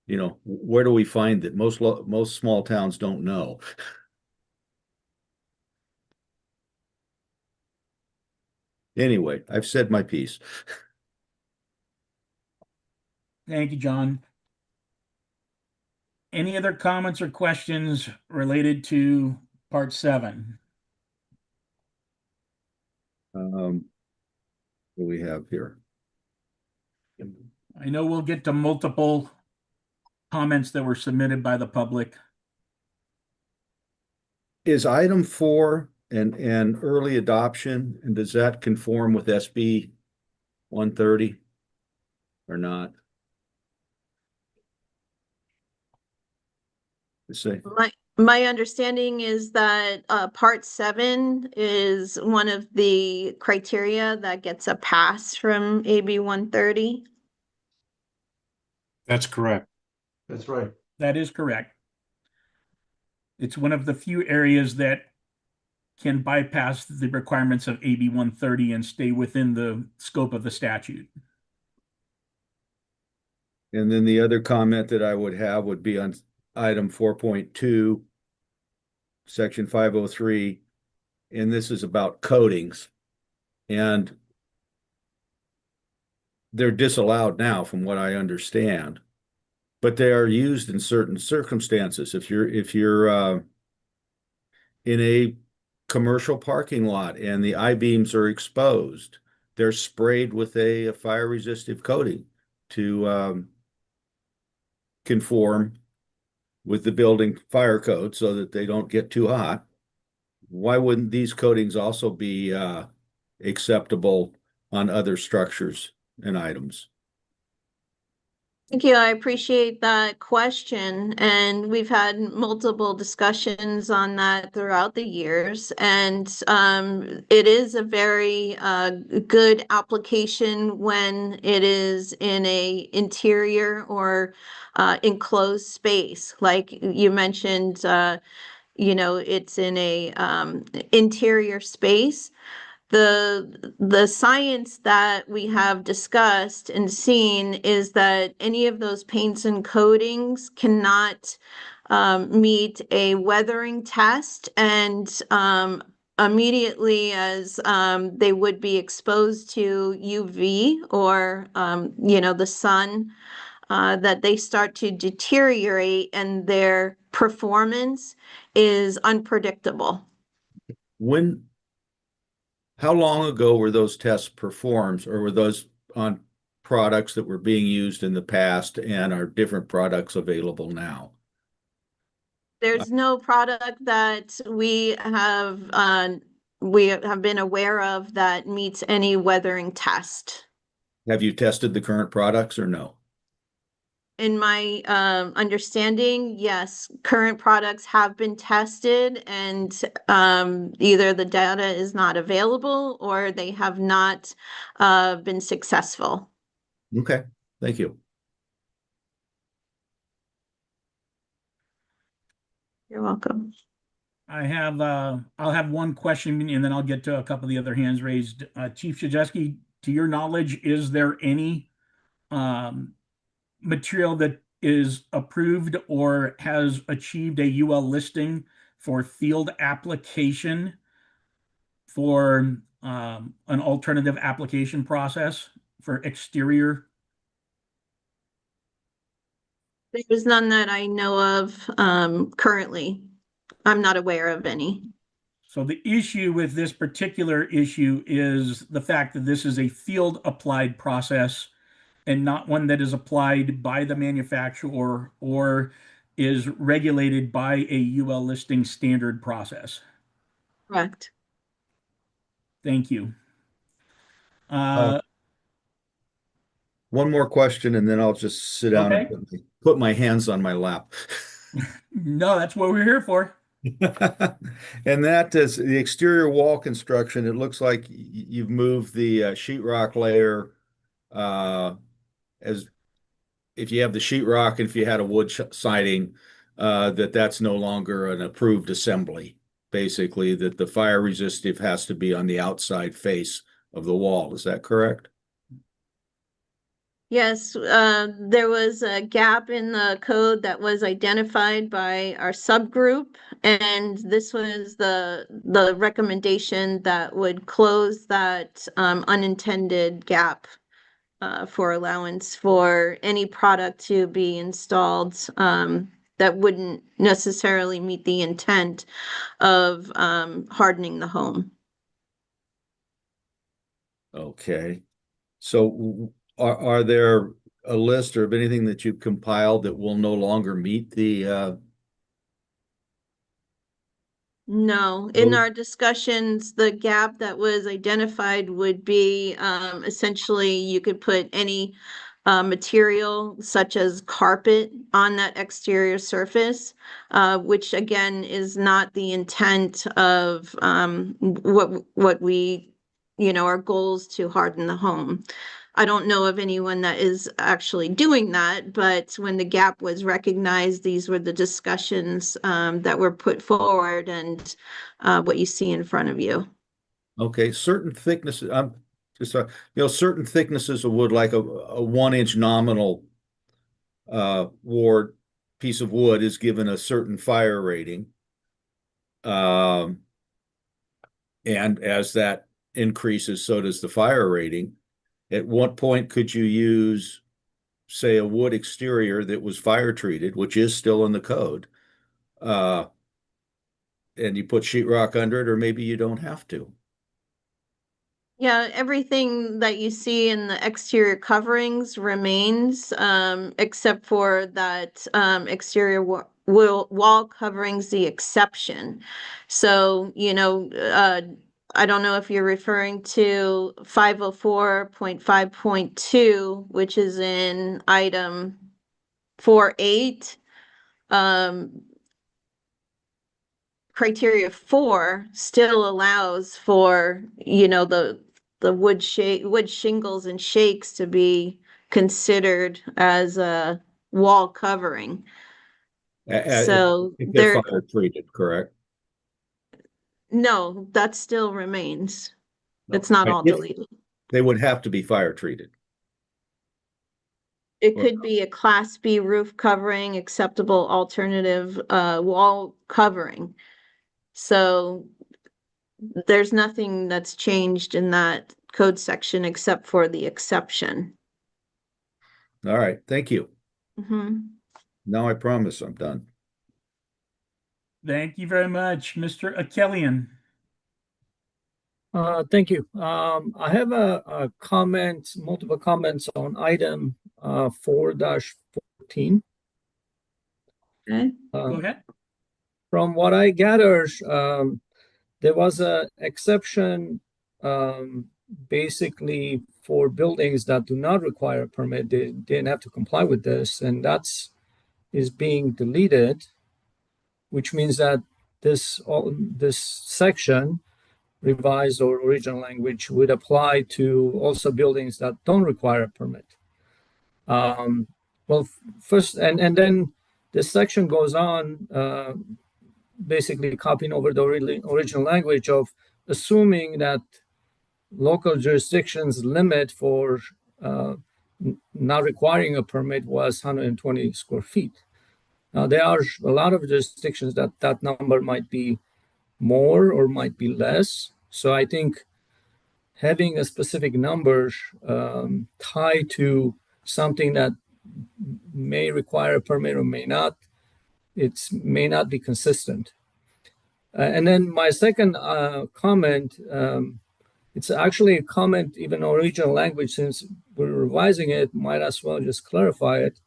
You know, where do we find it? Most small towns don't know. Anyway, I've said my piece. Thank you, John. Any other comments or questions related to part 7? What do we have here? I know we'll get to multiple comments that were submitted by the public. Is item 4 an early adoption, and does that conform with SB 130 or not? My understanding is that part 7 is one of the criteria that gets a pass from AB 130. That's correct. That's right. That is correct. It's one of the few areas that can bypass the requirements of AB 130 and stay within the scope of the statute. And then the other comment that I would have would be on item 4.2, section 503, and this is about coatings. And they're disallowed now from what I understand, but they are used in certain circumstances. If you're in a commercial parking lot and the I-beams are exposed, they're sprayed with a fire resistive coating to conform with the building fire code so that they don't get too hot. Why wouldn't these coatings also be acceptable on other structures and items? Thank you. I appreciate that question. And we've had multiple discussions on that throughout the years. And it is a very good application when it is in a interior or enclosed space. Like you mentioned, it's in a interior space. The science that we have discussed and seen is that any of those paints and coatings cannot meet a weathering test, and immediately as they would be exposed to UV or the sun, that they start to deteriorate and their performance is unpredictable. How long ago were those tests performed, or were those on products that were being used in the past, and are different products available now? There's no product that we have been aware of that meets any weathering test. Have you tested the current products or no? In my understanding, yes, current products have been tested, and either the data is not available or they have not been successful. Okay, thank you. You're welcome. I'll have one question and then I'll get to a couple of the other hands raised. Chief Shajeski, to your knowledge, is there any material that is approved or has achieved a UL listing for field application for an alternative application process for exterior? There's none that I know of currently. I'm not aware of any. So the issue with this particular issue is the fact that this is a field applied process and not one that is applied by the manufacturer or is regulated by a UL listing standard process. Correct. Thank you. One more question, and then I'll just sit down Okay. and put my hands on my lap. No, that's what we're here for. And that is the exterior wall construction. It looks like you've moved the sheetrock layer as if you have the sheetrock and if you had a wood siding, that's no longer an approved assembly. Basically, that the fire resistive has to be on the outside face of the wall. Is that correct? Yes, there was a gap in the code that was identified by our subgroup, and this was the recommendation that would close that unintended gap for allowance for any product to be installed that wouldn't necessarily meet the intent of hardening the home. Okay. So are there a list or of anything that you've compiled that will no longer meet the No, in our discussions, the gap that was identified would be essentially you could put any material such as carpet on that exterior surface, which again is not the intent of what we, our goals to harden the home. I don't know of anyone that is actually doing that, but when the gap was recognized, these were the discussions that were put forward and what you see in front of you. Okay, certain thicknesses, I'm just, certain thicknesses of wood, like a 1-inch nominal ward piece of wood is given a certain fire rating. And as that increases, so does the fire rating. At what point could you use, say, a wood exterior that was fire treated, which is still in the code, and you put sheetrock under it, or maybe you don't have to? Yeah, everything that you see in the exterior coverings remains, except for that exterior wall coverings, the exception. So, I don't know if you're referring to 504.5.2, which is in item 4.8. Criteria 4 still allows for, the wood shingles and shakes to be considered as a wall covering. So If they're there, fire treated, correct? no, that still remains. No. It's not But all if deleted. they would have to be fire treated. It Or- could be a Class B roof covering, acceptable alternative wall covering. So there's nothing that's changed in that code section except for the exception. All right, thank you. Mhm. Now I promise I'm done. Thank you very much, Mr. Akelian. Thank you. I have a comment, multiple comments on item 4-14. Okay. Go ahead. From what I gather, there was a exception basically for buildings that do not require a permit. They didn't have to comply with this, and that's is being deleted, which means that this section, revised or original language, would apply to also buildings that don't require a permit. Well, first, and then this section goes on, basically copying over the original language of assuming that local jurisdictions limit for not requiring a permit was 120 square feet. Now, there are a lot of jurisdictions that that number might be more or might be less. So I think having a specific number tied to something that may require a permit or may not, it may not be consistent. And then my second comment, it's actually a comment, even original language, since we're revising it, might as well just clarify it,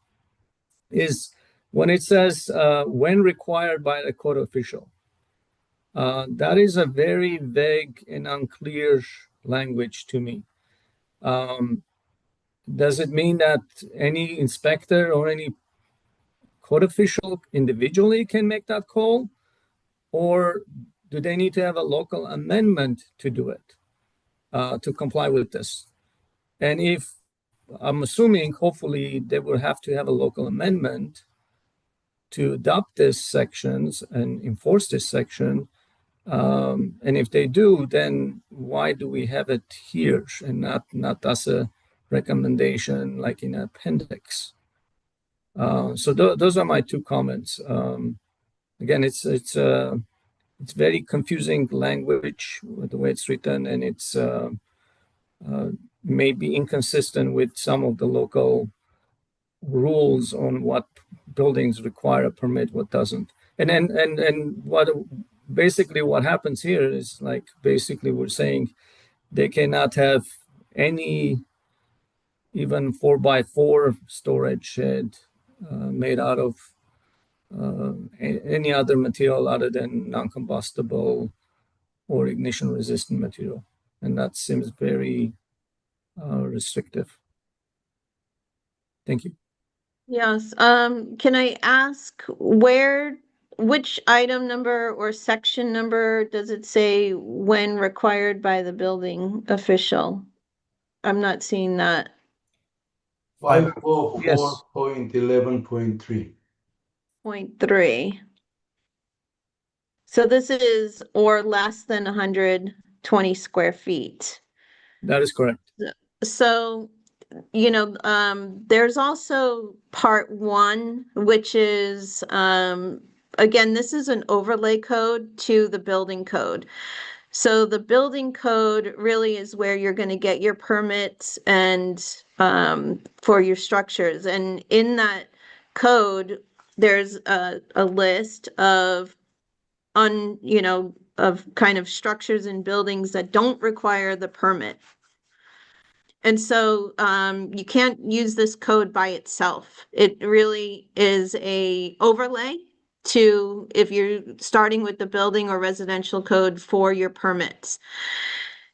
is when it says when required by the code official. That is a very vague and unclear language to me. Does it mean that any inspector or any code official individually can make that call? Or do they need to have a local amendment to do it, to comply with this? And if I'm assuming, hopefully, they will have to have a local amendment to adopt these sections and enforce this section. And if they do, then why do we have it here and not as a recommendation like in appendix? So those are my two comments. Again, it's very confusing language with the way it's written, and it's maybe inconsistent with some of the local rules on what buildings require a permit, what doesn't. And what basically what happens here is, like, basically we're saying they cannot have any even 4x4 storage shed made out of any other material other than non-combustible or ignition resistant material. And that seems very restrictive. Thank you. Yes, can I ask which item number or section number does it say when required by the building official? I'm not seeing that. 504.11.3. 0.3. So this is or less than 120 square feet. That is correct. So, there's also part 1, which is, again, this is an overlay code to the building code. So the building code really is where you're going to get your permits and for your structures. And in that code, there's a list of of kind of structures and buildings that don't require the permit. And so you can't use this code by itself. It really is a overlay to if you're starting with the building or residential code for your permits.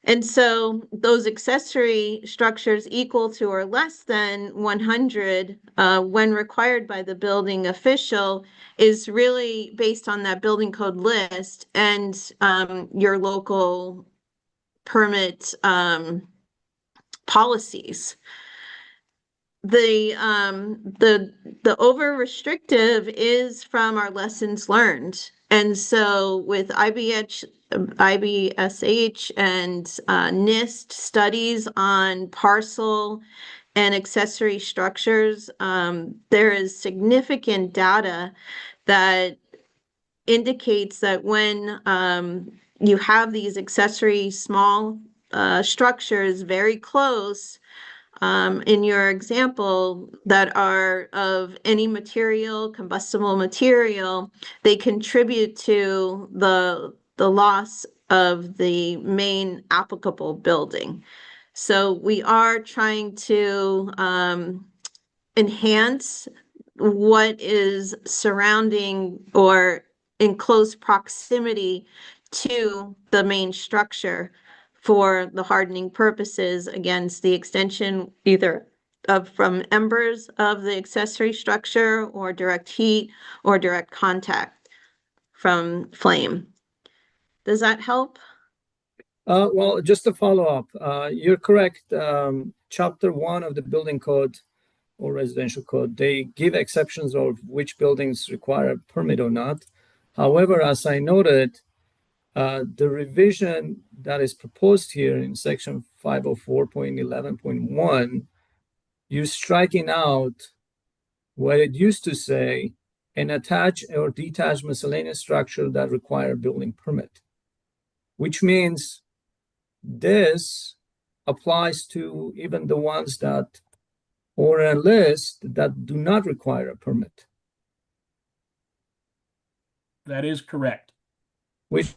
And so those accessory structures equal to or less than 100 when required by the building official is really based on that building code list and your local permit policies. the over restrictive is from our lessons learned. And so with IBSH and NIST studies on parcel and accessory structures, there is significant data that indicates that when you have these accessory small structures very close, in your example, that are of any material, combustible material, they contribute to the loss of the main applicable building. So we are trying to enhance what is surrounding or in close proximity to the main structure for the hardening purposes against the extension either of from embers of the accessory structure or direct heat or direct contact from flame. Does that help? Well, just to follow up, you're correct. Chapter 1 of the building code or residential code, they give exceptions of which buildings require a permit or not. However, as I noted, the revision that is proposed here in section 504.11.1, you're striking out where it used to say an attached or detached miscellaneous structure that require a building permit, which means this applies to even the ones that or a list that do not require a permit. That is correct. Which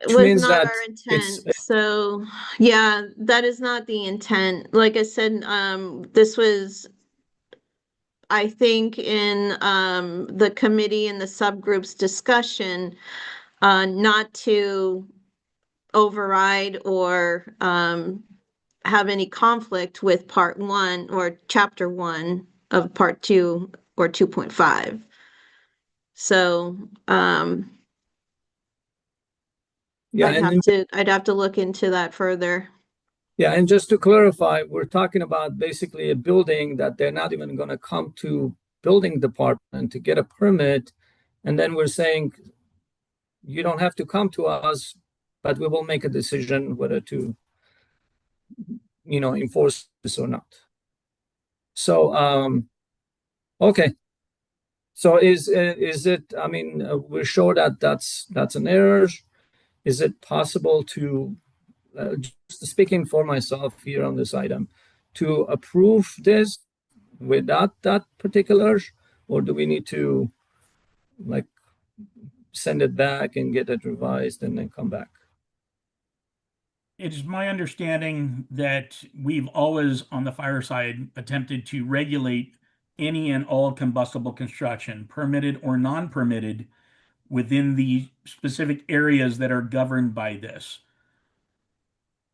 was means not that our intent. So yeah, that is not the intent. Like I said, this was, I think, in the committee and the subgroups discussion, not to override or have any conflict with part 1 or chapter 1 of part 2 or 2.5. So yeah, I'd have to look into that further. Yeah, and just to clarify, we're talking about basically a building that they're not even going to come to building department to get a permit, and then we're saying you don't have to come to us, but we will make a decision whether to, enforce this or not. So, okay. So is it? I mean, we're sure that that's an error. Is it possible to? Just speaking for myself here on this item, to approve this without that particular, or do we need to send it back and get it revised and then come back? It is my understanding that we've always, on the fire side, attempted to regulate any and all combustible construction, permitted or non-permitted, within the specific areas that are governed by this.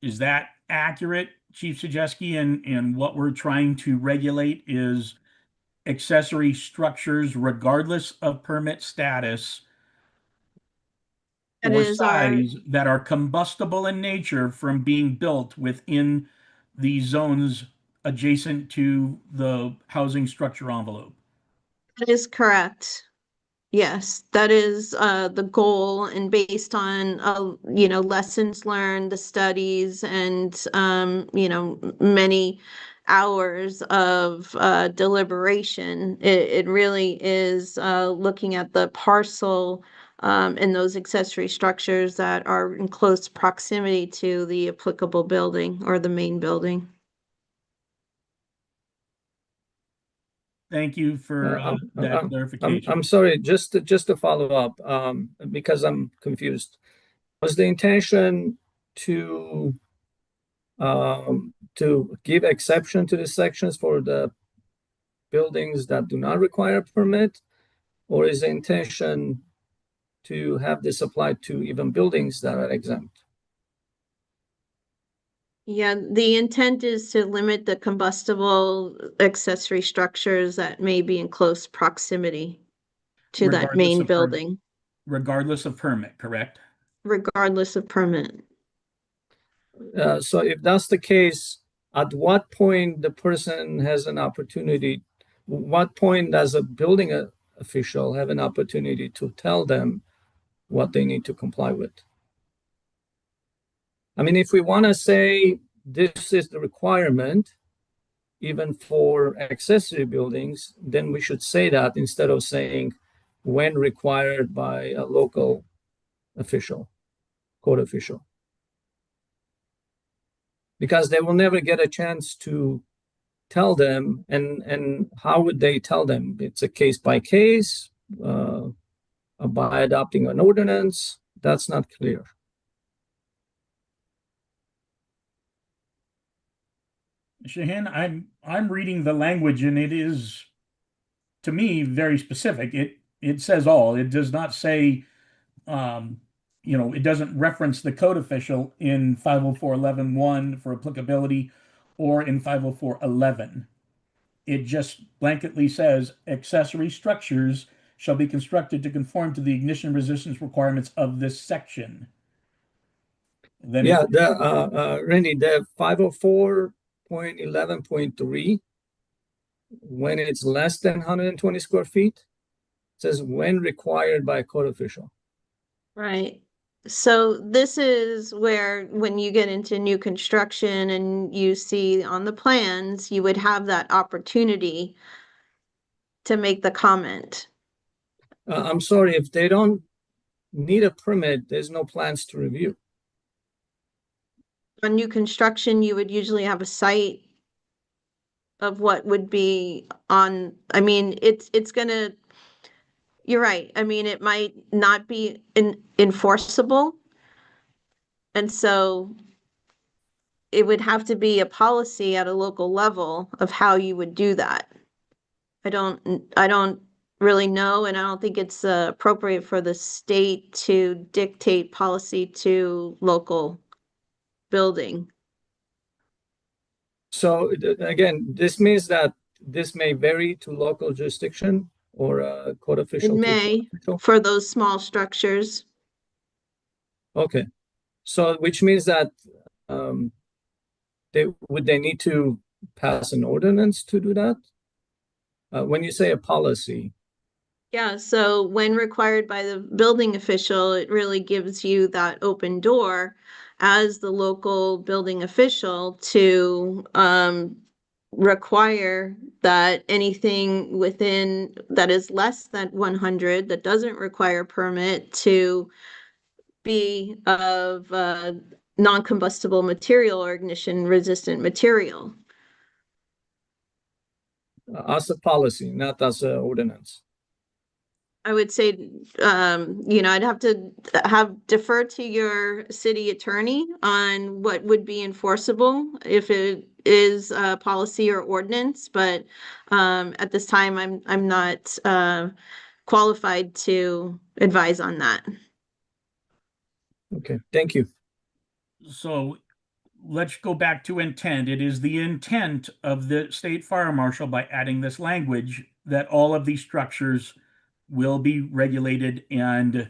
Is that accurate, Chief Sajeski? And what we're trying to regulate is accessory structures, regardless of permit status or size, that are combustible in nature from being built within the zones adjacent to the housing structure envelope. That is correct. Yes, that is the goal, and based on lessons learned, the studies, and many hours of deliberation. It really is looking at the parcel and those accessory structures that are in close proximity to the applicable building or the main building. Thank you for that clarification. I'm sorry, just to follow up, because I'm confused. Was the intention to give exception to the sections for the buildings that do not require a permit, or is the intention to have this applied to even buildings that are exempt? Yeah, the intent is to limit the combustible accessory structures that may be in close proximity to that main building. Regardless of permit, correct? Regardless of permit. So if that's the case, at what point the person has an opportunity, what point does a building official have an opportunity to tell them what they need to comply with? I mean, if we want to say this is the requirement, even for accessory buildings, then we should say that instead of saying when required by a local official, code official. Because they will never get a chance to tell them, and how would they tell them? It's a case by case, by adopting an ordinance. That's not clear. Shahin, I'm reading the language, and it is, to me, very specific. It says all. It does not say, it doesn't reference the code official in 504.11.1 for applicability, or in 504.11. It just blanketly says accessory structures shall be constructed to conform to the ignition resistance requirements of this section. Then yeah, Randy, the 504.11.3, when it's less than 120 square feet, says when required by a code official. Right. So this is where, when you get into new construction and you see on the plans, you would have that opportunity to make the comment. I'm sorry, if they don't need a permit, there's no plans to review. On new construction, you would usually have a site of what would be on, I mean, it's gonna, you're right. I mean, it might not be enforceable. And so it would have to be a policy at a local level of how you would do that. I don't really know, and I don't think it's appropriate for the state to dictate policy to local building. So again, this means that this may vary to local jurisdiction or a code official. It may, for those small structures. Okay, so which means that they need to pass an ordinance to do that? When you say a policy. Yeah, so when required by the building official, it really gives you that open door as the local building official to require that anything within that is less than 100 that doesn't require permit to be of non-combustible material or ignition resistant material. As a policy, not as an ordinance. I would say, I'd have to defer to your city attorney on what would be enforceable if it is a policy or ordinance, but at this time, I'm not qualified to advise on that. Okay, thank you. So let's go back to intent. It is the intent of the state fire marshal, by adding this language, that all of these structures will be regulated and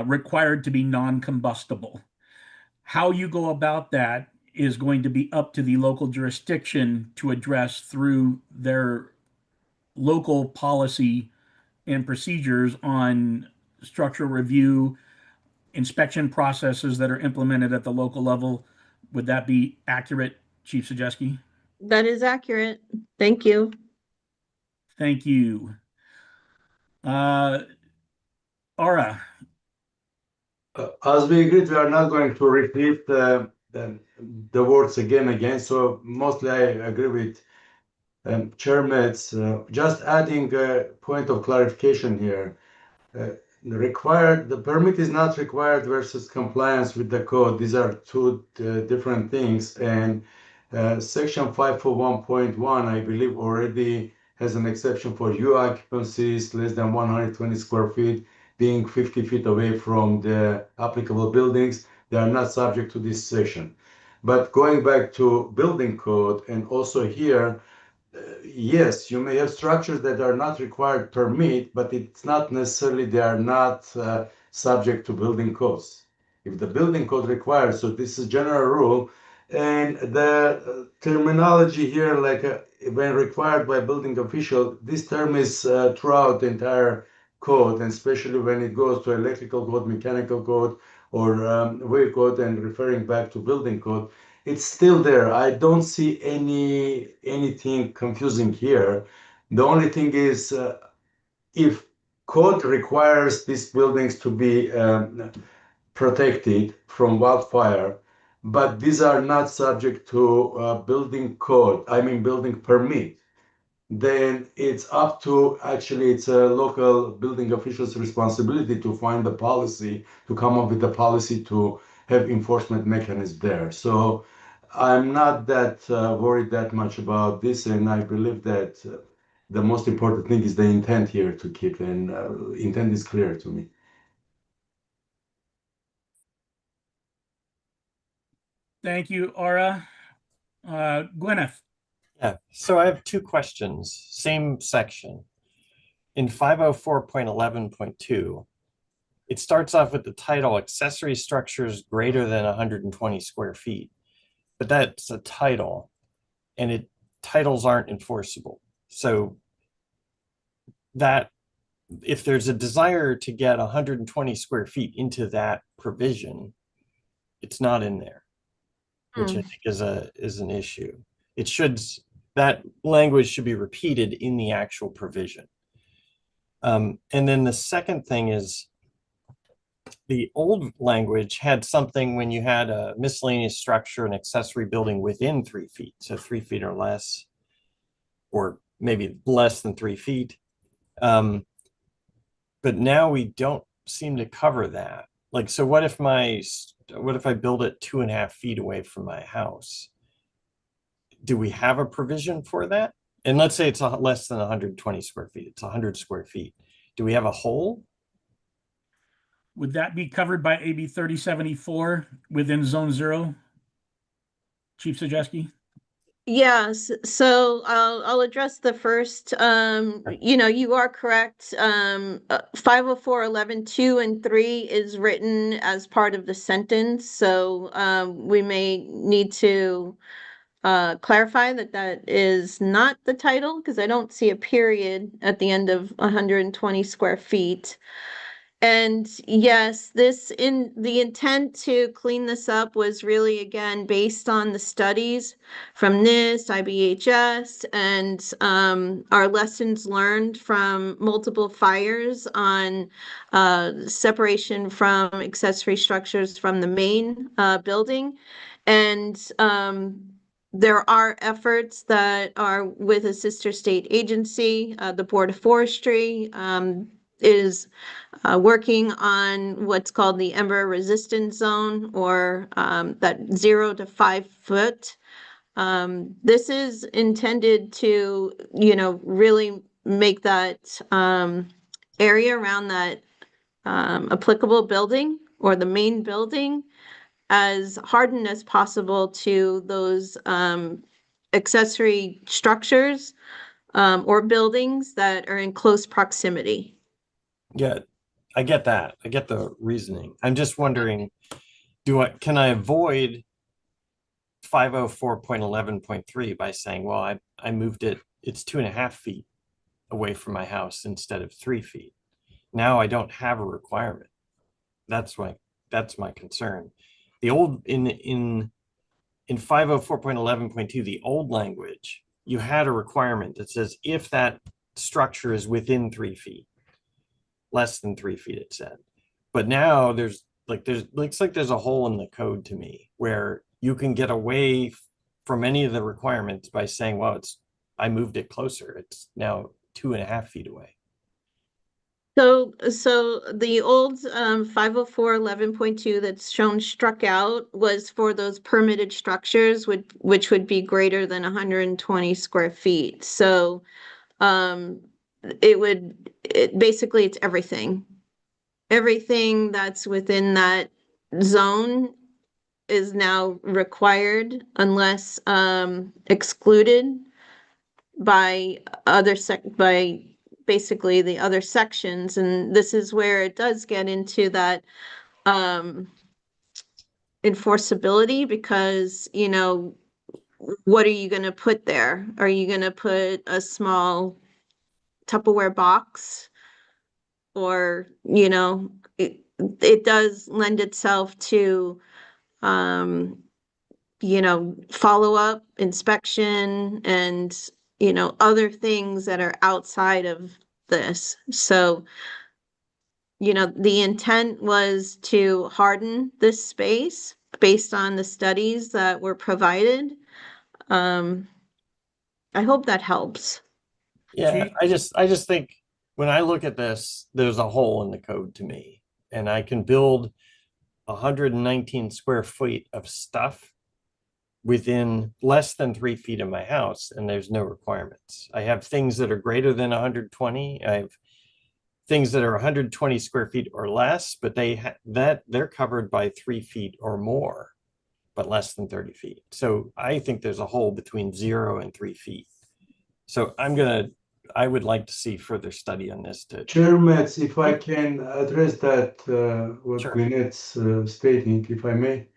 required to be non-combustible. How you go about that is going to be up to the local jurisdiction to address through their local policy and procedures on structural review, inspection processes that are implemented at the local level. Would that be accurate, Chief Sajeski? That is accurate. Thank you. Thank you. Aura. As we agreed, we are not going to repeat the words again. So mostly I agree with Chair Metz. Just adding a point of clarification here. The permit is not required versus compliance with the code. These are two different things. And section 541.1, I believe, already has an exception for U occupancies less than 120 square feet, being 50 feet away from the applicable buildings. They are not subject to this section. But going back to building code, and also here, yes, you may have structures that are not required permit, but it's not necessarily they are not subject to building codes. If the building code requires, so this is general rule, And the terminology here, like when required by building official, this term is throughout the entire code, and especially when it goes to electrical code, mechanical code, or way code, and referring back to building code, it's still there. I don't see anything confusing here. The only thing is, if code requires these buildings to be protected from wildfire, but these are not subject to building code, I mean building permit, then it's up to, actually, it's a local building official's responsibility to find the policy, to come up with the policy to have enforcement mechanism there. So I'm not that worried that much about this, and I believe that the most important thing is the intent here to keep, and intent is clear to me. Thank you, Aura. Gwyneth. Yeah, so I have two questions, same section. In 504.11.2, it starts off with the title accessory structures greater than 120 square feet, but that's a title, and titles aren't enforceable. So that if there's a desire to get 120 square feet into that provision, it's not in there, which I think is an issue. It should, that language should be repeated in the actual provision. And then the second thing is, the old language had something when you had a miscellaneous structure, an accessory building within 3 feet, so 3 feet or less, or maybe less than 3 feet. But now we don't seem to cover that. Like, so what if I build it 2.5 feet away from my house? Do we have a provision for that? And let's say it's less than 120 square feet, it's 100 square feet. Do we have a hole? Would that be covered by AB 3074 within Zone 0? Chief Zajeski? Yes, so I'll address the first. You are correct. 504.11.2 and 3 is written as part of the sentence, so we may need to clarify that is not the title, because I don't see a period at the end of 120 square feet. And yes, the intent to clean this up was really, again, based on the studies from NIST, IBHS, and our lessons learned from multiple fires on separation from accessory structures from the main building. And there are efforts that are with a sister state agency. The Board of Forestry is working on what's called the ember resistant zone, or that 0 to 5 foot. This is intended to, really make that area around that applicable building or the main building as hardened as possible to those accessory structures or buildings that are in close proximity. Yeah, I get that. I get the reasoning. I'm just wondering, can I avoid 504.11.3 by saying, well, I moved it's 2.5 feet away from my house instead of 3 feet. Now I don't have a requirement. That's my concern. The old in 504.11.2, the old language, you had a requirement that says if that structure is within 3 feet, less than 3 feet, it said. But now looks like there's a hole in the code to me where you can get away from any of the requirements by saying, well, I moved it closer. It's now 2.5 feet away. So the old 504.11.2 that's shown struck out was for those permitted structures, which would be greater than 120 square feet. So basically it's everything. Everything that's within that zone is now required unless excluded by basically the other sections. And this is where it does get into that enforceability because, you know, what are you going to put there? Are you going to put a small Tupperware box? Or, you know, it does lend itself to, you know, follow-up inspection and, you know, other things that are outside of this. So, you know, the intent was to harden this space based on the studies that were provided. I hope that helps. Yeah, I just think when I look at this, there's a hole in the code to me. And I can build 119 square feet of stuff within less than 3 feet of my house, and there's no requirements. I have things that are greater than 120. I have things that are 120 square feet or less, but they're covered by 3 feet or more, but less than 30 feet. So I think there's a hole between 0 and 3 feet. So I would like to see further study on this. Chair Metz, if I can address that, what Sure. Gwynette's stating, if I may,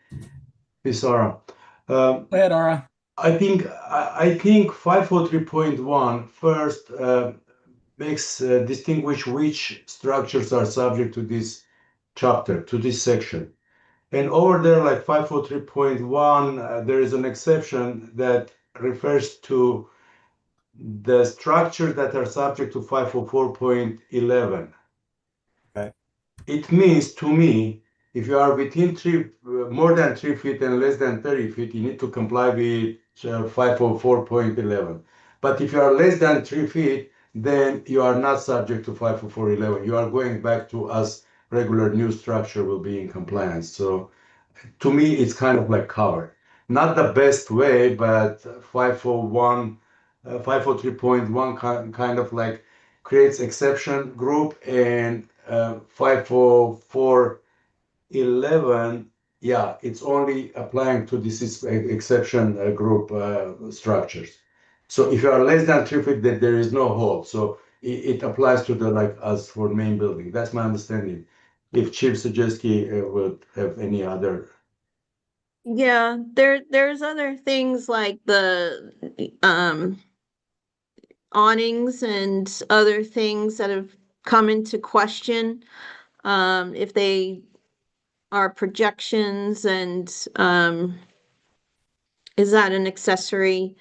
Miss Ara. Go ahead, Ara. I think 503.1 first makes distinguish which structures are subject to this chapter, to this section. And over there, like 503.1, there is an exception that refers to the structures that are subject to 504.11. Okay. It means to me, if you are within more than 3 feet and less than 30 feet, you need to comply with 504.11. But if you are less than 3 feet, then you are not subject to 504.11. You are going back to as regular new structure will be in compliance. So to me, it's kind of like covered. Not the best way, but 503.1 kind of like creates exception group, and 504.11, yeah, it's only applying to this exception group structures. So if you are less than 3 feet, then there is no hole. So it applies to the like as for main building. That's my understanding. If Chief Sujeski would have any other. Yeah, there's other things like the awnings and other things that have come into question. If they are projections and is that an accessory?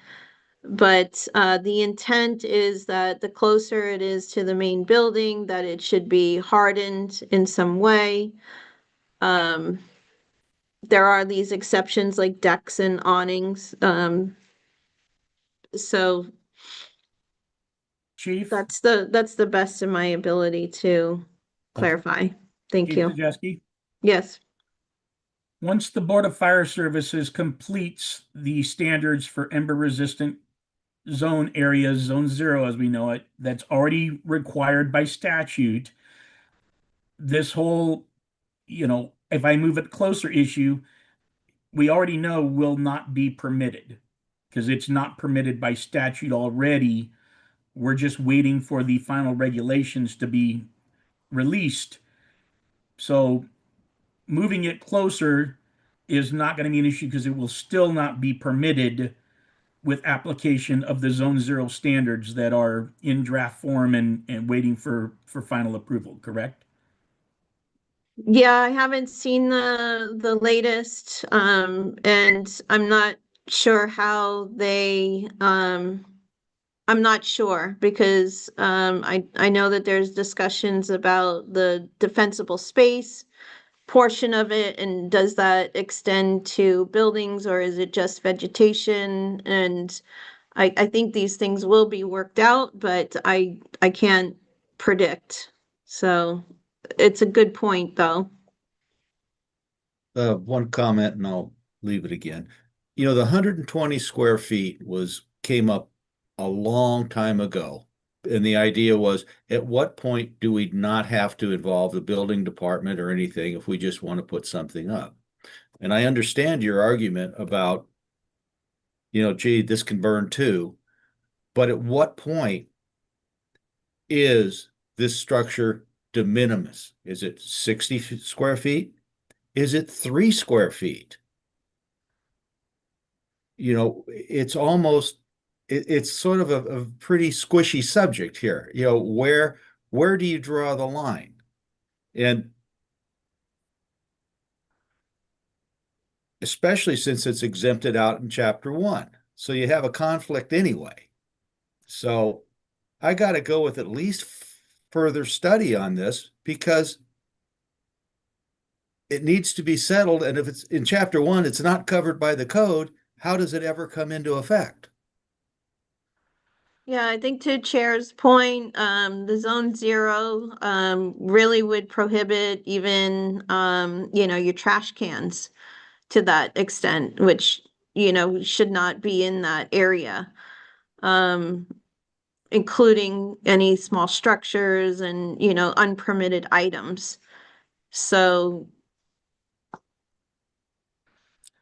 But the intent is that the closer it is to the main building, that it should be hardened in some way. There are these exceptions like decks and awnings. So Chief, that's the best of my ability to clarify. Thank Chief you. Zajeski? Yes. Once the Board of Fire Services completes the standards for ember-resistant zone areas, zone 0 as we know it, that's already required by statute, this whole, you know, if I move it closer issue, we already know will not be permitted because it's not permitted by statute already. We're just waiting for the final regulations to be released. So moving it closer is not going to be an issue because it will still not be permitted with application of the zone 0 standards that are in draft form and waiting for final approval, correct? Yeah, I haven't seen the latest, and I'm not sure how they I'm not sure because I know that there's discussions about the defensible space portion of it, and does that extend to buildings or is it just vegetation? And I think these things will be worked out, but I can't predict. So it's a good point, though. One comment and I'll leave it again. You know, the 120 square feet came up a long time ago. And the idea was, at what point do we not have to involve the building department or anything if we just want to put something up? And I understand your argument about, you know, gee, this can burn too. But at what point is this structure de minimis? Is it 60 square feet? Is it 3 square feet? You know, it's almost, it's sort of a pretty squishy subject here. You know, where do you draw the line? And especially since it's exempted out in chapter 1. So you have a conflict anyway. So I got to go with at least further study on this because it needs to be settled. And if it's in chapter 1, it's not covered by the code, how does it ever come into effect? Yeah, I think to Chair's point, the zone 0, really would prohibit even, your trash cans to that extent, which, should not be in that area. Including any small structures and, unpermitted items. So,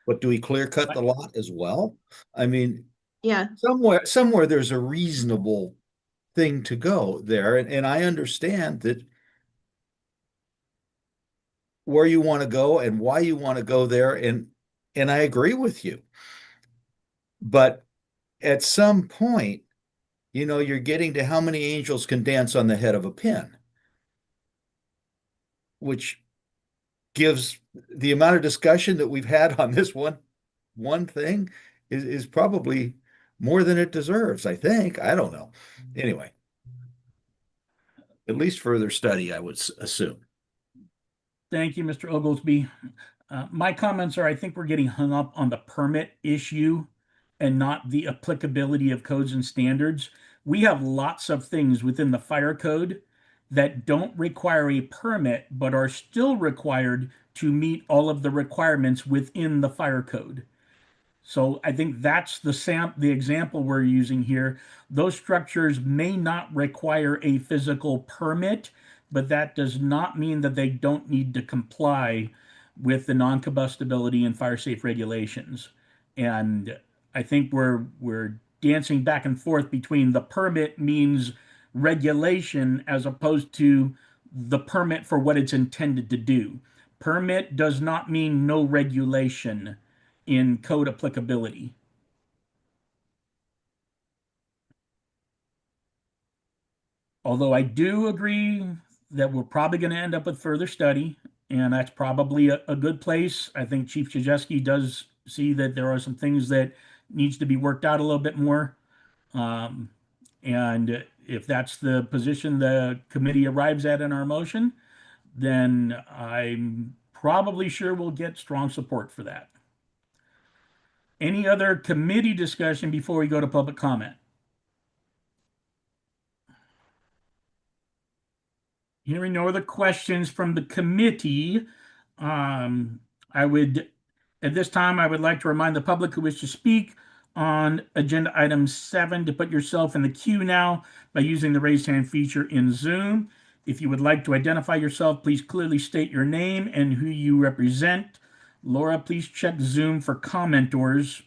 But do we clear cut the lot as well? I mean, yeah, somewhere there's a reasonable thing to go there. And I understand that where you want to go and why you want to go there. And I agree with you. But at some point, you know, you're getting to how many angels can dance on the head of a pin, which gives the amount of discussion that we've had on this one thing is probably more than it deserves, I think. I don't know. Anyway, at least further study, I would assume. Thank you, Mr. Oglesby. My comments are, I think we're getting hung up on the permit issue and not the applicability of codes and standards. We have lots of things within the fire code that don't require a permit, but are still required to meet all of the requirements within the fire code. So I think that's the example we're using here. Those structures may not require a physical permit, but that does not mean that they don't need to comply with the non-combustibility and fire safe regulations. And I think we're dancing back and forth between the permit means regulation as opposed to the permit for what it's intended to do. Permit does not mean no regulation in code applicability. Although I do agree that we're probably going to end up with further study, and that's probably a good place. I think Chief Krzyzewski does see that there are some things that needs to be worked out a little bit more. And if that's the position the committee arrives at in our motion, then I'm probably sure we'll get strong support for that. Any other committee discussion before we go to public comment? Hearing no other questions from the committee, I would, at this time, I would like to remind the public who wish to speak on agenda item 7 to put yourself in the queue now by using the raise hand feature in Zoom. If you would like to identify yourself, please clearly state your name and who you represent. Laura, please check Zoom for commentors.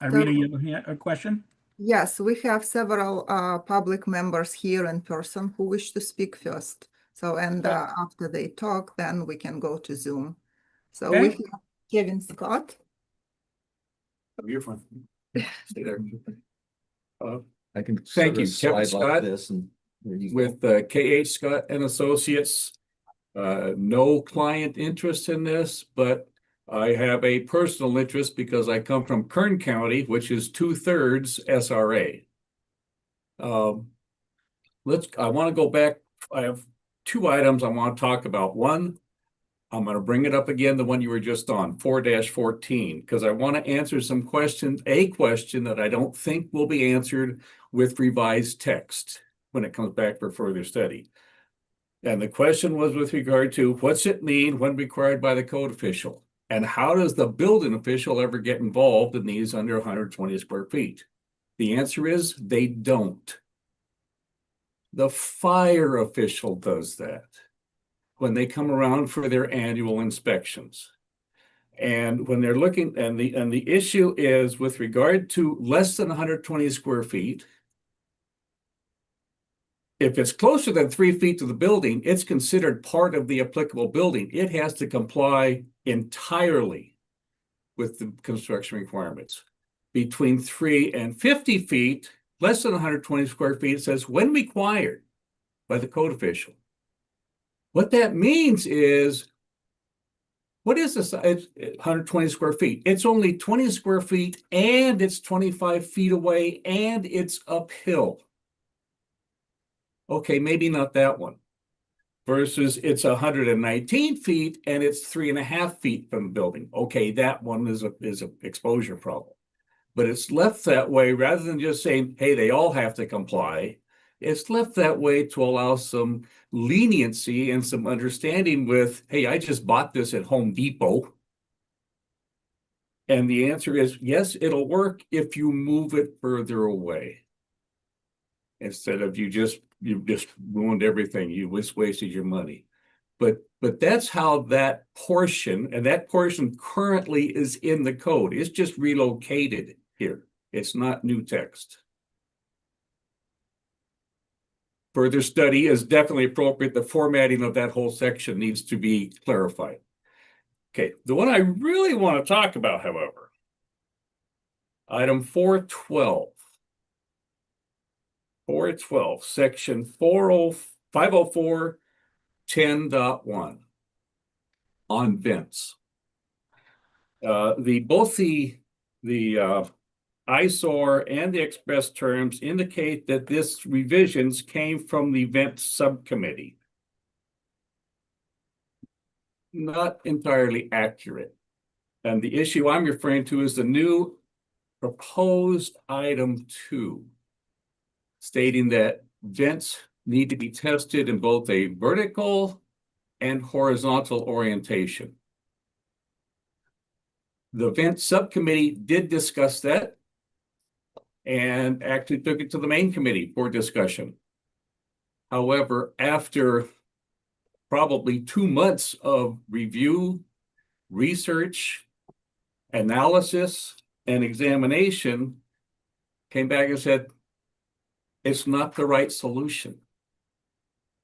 Irina, you have a question? Yes, we have several public members here in person who wish to speak first. So, and after they talk, then we can go to Zoom. So we have Kevin Scott. Oh, you're fine. Stay there. I can Thank you, Kevin slide like Scott, this and with KH Scott and Associates. No client interest in this, but I have a personal interest because I come from Kern County, which is 2/3 SRA. I want to go back. I have 2 items I want to talk about. One, I'm going to bring it up again, the one you were just on, 4-14, because I want to answer some questions, a question that I don't think will be answered with revised text when it comes back for further study. And the question was with regard to what's it mean when required by the code official? And how does the building official ever get involved in these under 120 square feet? The answer is they don't. The fire official does that when they come around for their annual inspections. And when they're looking, and the issue is with regard to less than 120 square feet, If it's closer than 3 feet to the building, it's considered part of the applicable building. It has to comply entirely with the construction requirements. Between 3 and 50 feet, less than 120 square feet, it says when required by the code official. What that means is, what is this? It's 120 square feet. It's only 20 square feet and it's 25 feet away and it's uphill. Okay, maybe not that one. Versus it's 119 feet and it's 3.5 feet from the building. Okay, that one is a exposure problem. But it's left that way rather than just saying, hey, they all have to comply. It's left that way to allow some leniency and some understanding with, hey, I just bought this at Home Depot. And the answer is, yes, it'll work if you move it further away. Instead of you just ruined everything. You just wasted your money. But that's how that portion, and that portion currently is in the code. It's just relocated here. It's not new text. Further study is definitely appropriate. The formatting of that whole section needs to be clarified. Okay, the one I really want to talk about, however, item 412. 412, section 504, 10.1 on vents. Both the ISOR and the express terms indicate that this revisions came from the vent subcommittee. Not entirely accurate. And the issue I'm referring to is the new proposed item 2, stating that vents need to be tested in both a vertical and horizontal orientation. The vent subcommittee did discuss that and actually took it to the main committee for discussion. However, after probably 2 months of review, research, analysis, and examination, came back and said, it's not the right solution.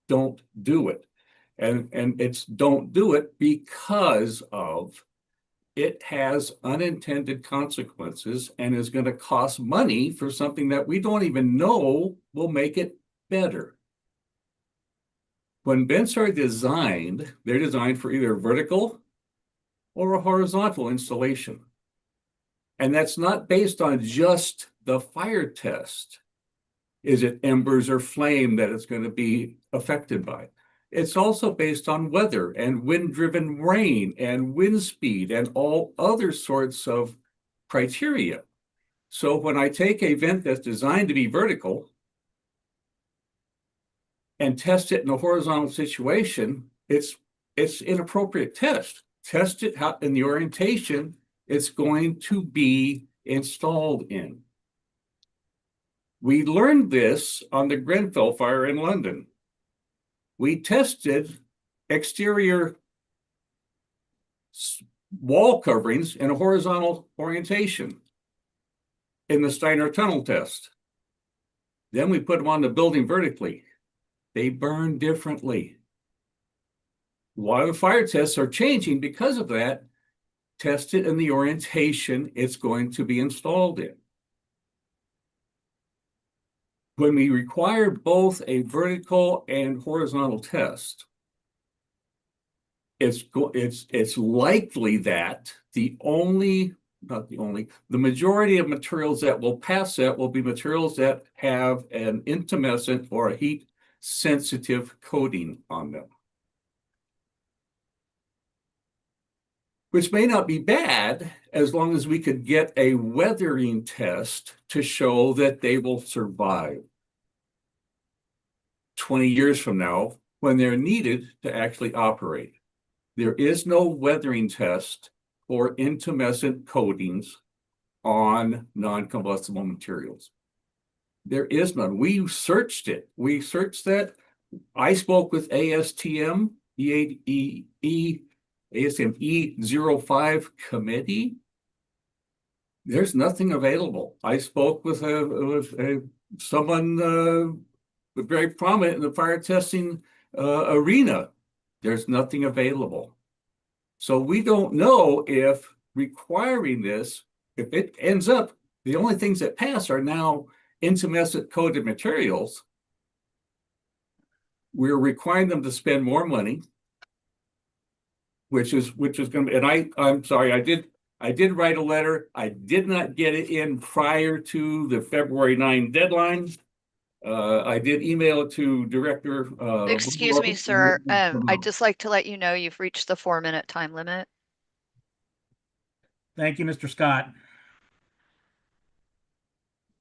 Don't do it. And it's don't do it because of it has unintended consequences and is going to cost money for something that we don't even know will make it better. When vents are designed, they're designed for either vertical or a horizontal installation. And that's not based on just the fire test. Is it embers or flame that it's going to be affected by? It's also based on weather and wind-driven rain and wind speed and all other sorts of criteria. So when I take a vent that's designed to be vertical and test it in a horizontal situation, it's inappropriate test. Test it in the orientation it's going to be installed in. We learned this on the Grenfell fire in London. We tested exterior wall coverings in a horizontal orientation in the Steiner tunnel test. Then we put them on the building vertically. They burn differently. A lot of the fire tests are changing because of that. Test it in the orientation it's going to be installed in. When we require both a vertical and horizontal test, it's likely that the majority of materials that will pass that will be materials that have an intumescent or a heat sensitive coating on them. Which may not be bad as long as we could get a weathering test to show that they will survive 20 years from now when they're needed to actually operate. There is no weathering test for intumescent coatings on non-combustible materials. There is none. We searched it. We searched that. I spoke with ASTM, ASTM E05 committee. There's nothing available. I spoke with someone very prominent in the fire testing arena. There's nothing available. So we don't know if requiring this, if it ends up, the only things that pass are now intumescent coated materials. We're requiring them to spend more money, which is going to, and I'm sorry, I did write a letter. I did not get it in prior to the February 9 deadline. I did email it to Director. Excuse me, sir. I'd just like to let you know you've reached the 4-minute time limit. Thank you, Mr. Scott.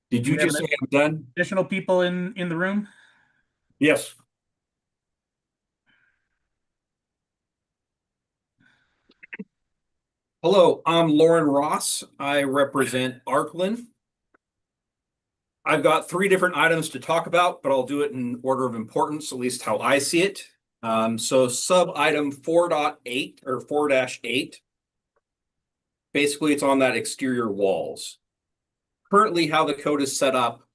Did you just say I'm done? Additional people in the room? Yes. Hello, I'm Lauren Ross. I represent Arkland. I've got 3 different items to talk about, but I'll do it in order of importance, at least how I see it. So sub item 4.8 or 4-8, basically it's on that exterior walls. Currently, how the code is set up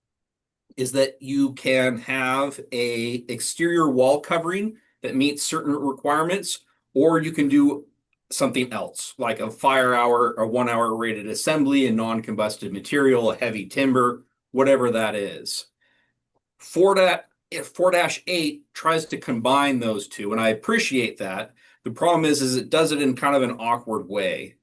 is that you can have a exterior wall covering that meets certain requirements, or you can do something else, like a fire hour, a 1-hour rated assembly, a non-combusted material, a heavy timber, whatever that is. 4-8 tries to combine those two, and I appreciate that. The problem is it does it in kind of an awkward way.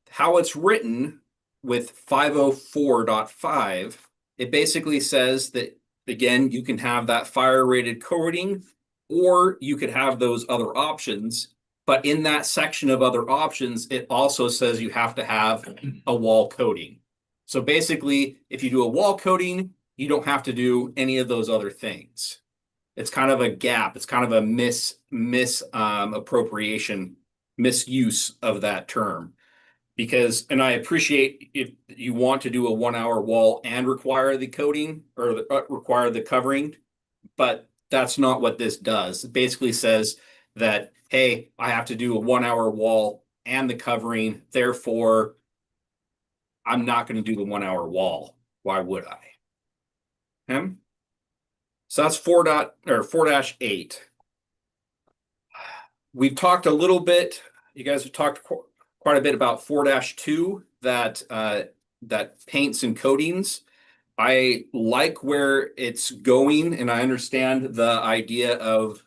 How it's written with 504.5, it basically says that, again, you can have that fire rated coating, or you could have those other options. But in that section of other options, it also says you have to have a wall coating. So basically, if you do a wall coating, you don't have to do any of those other things. It's kind of a gap. It's kind of a appropriation, misuse of that term. Because, and I appreciate if you want to do a 1-hour wall and require the coating or require the covering, but that's not what this does. It basically says that, hey, I have to do a 1-hour wall and the covering, therefore I'm not going to do the 1-hour wall. Why would I? So that's 4-8. We've talked a little bit, you guys have talked quite a bit about 4-2, that paints and coatings. I like where it's going, and I understand the idea of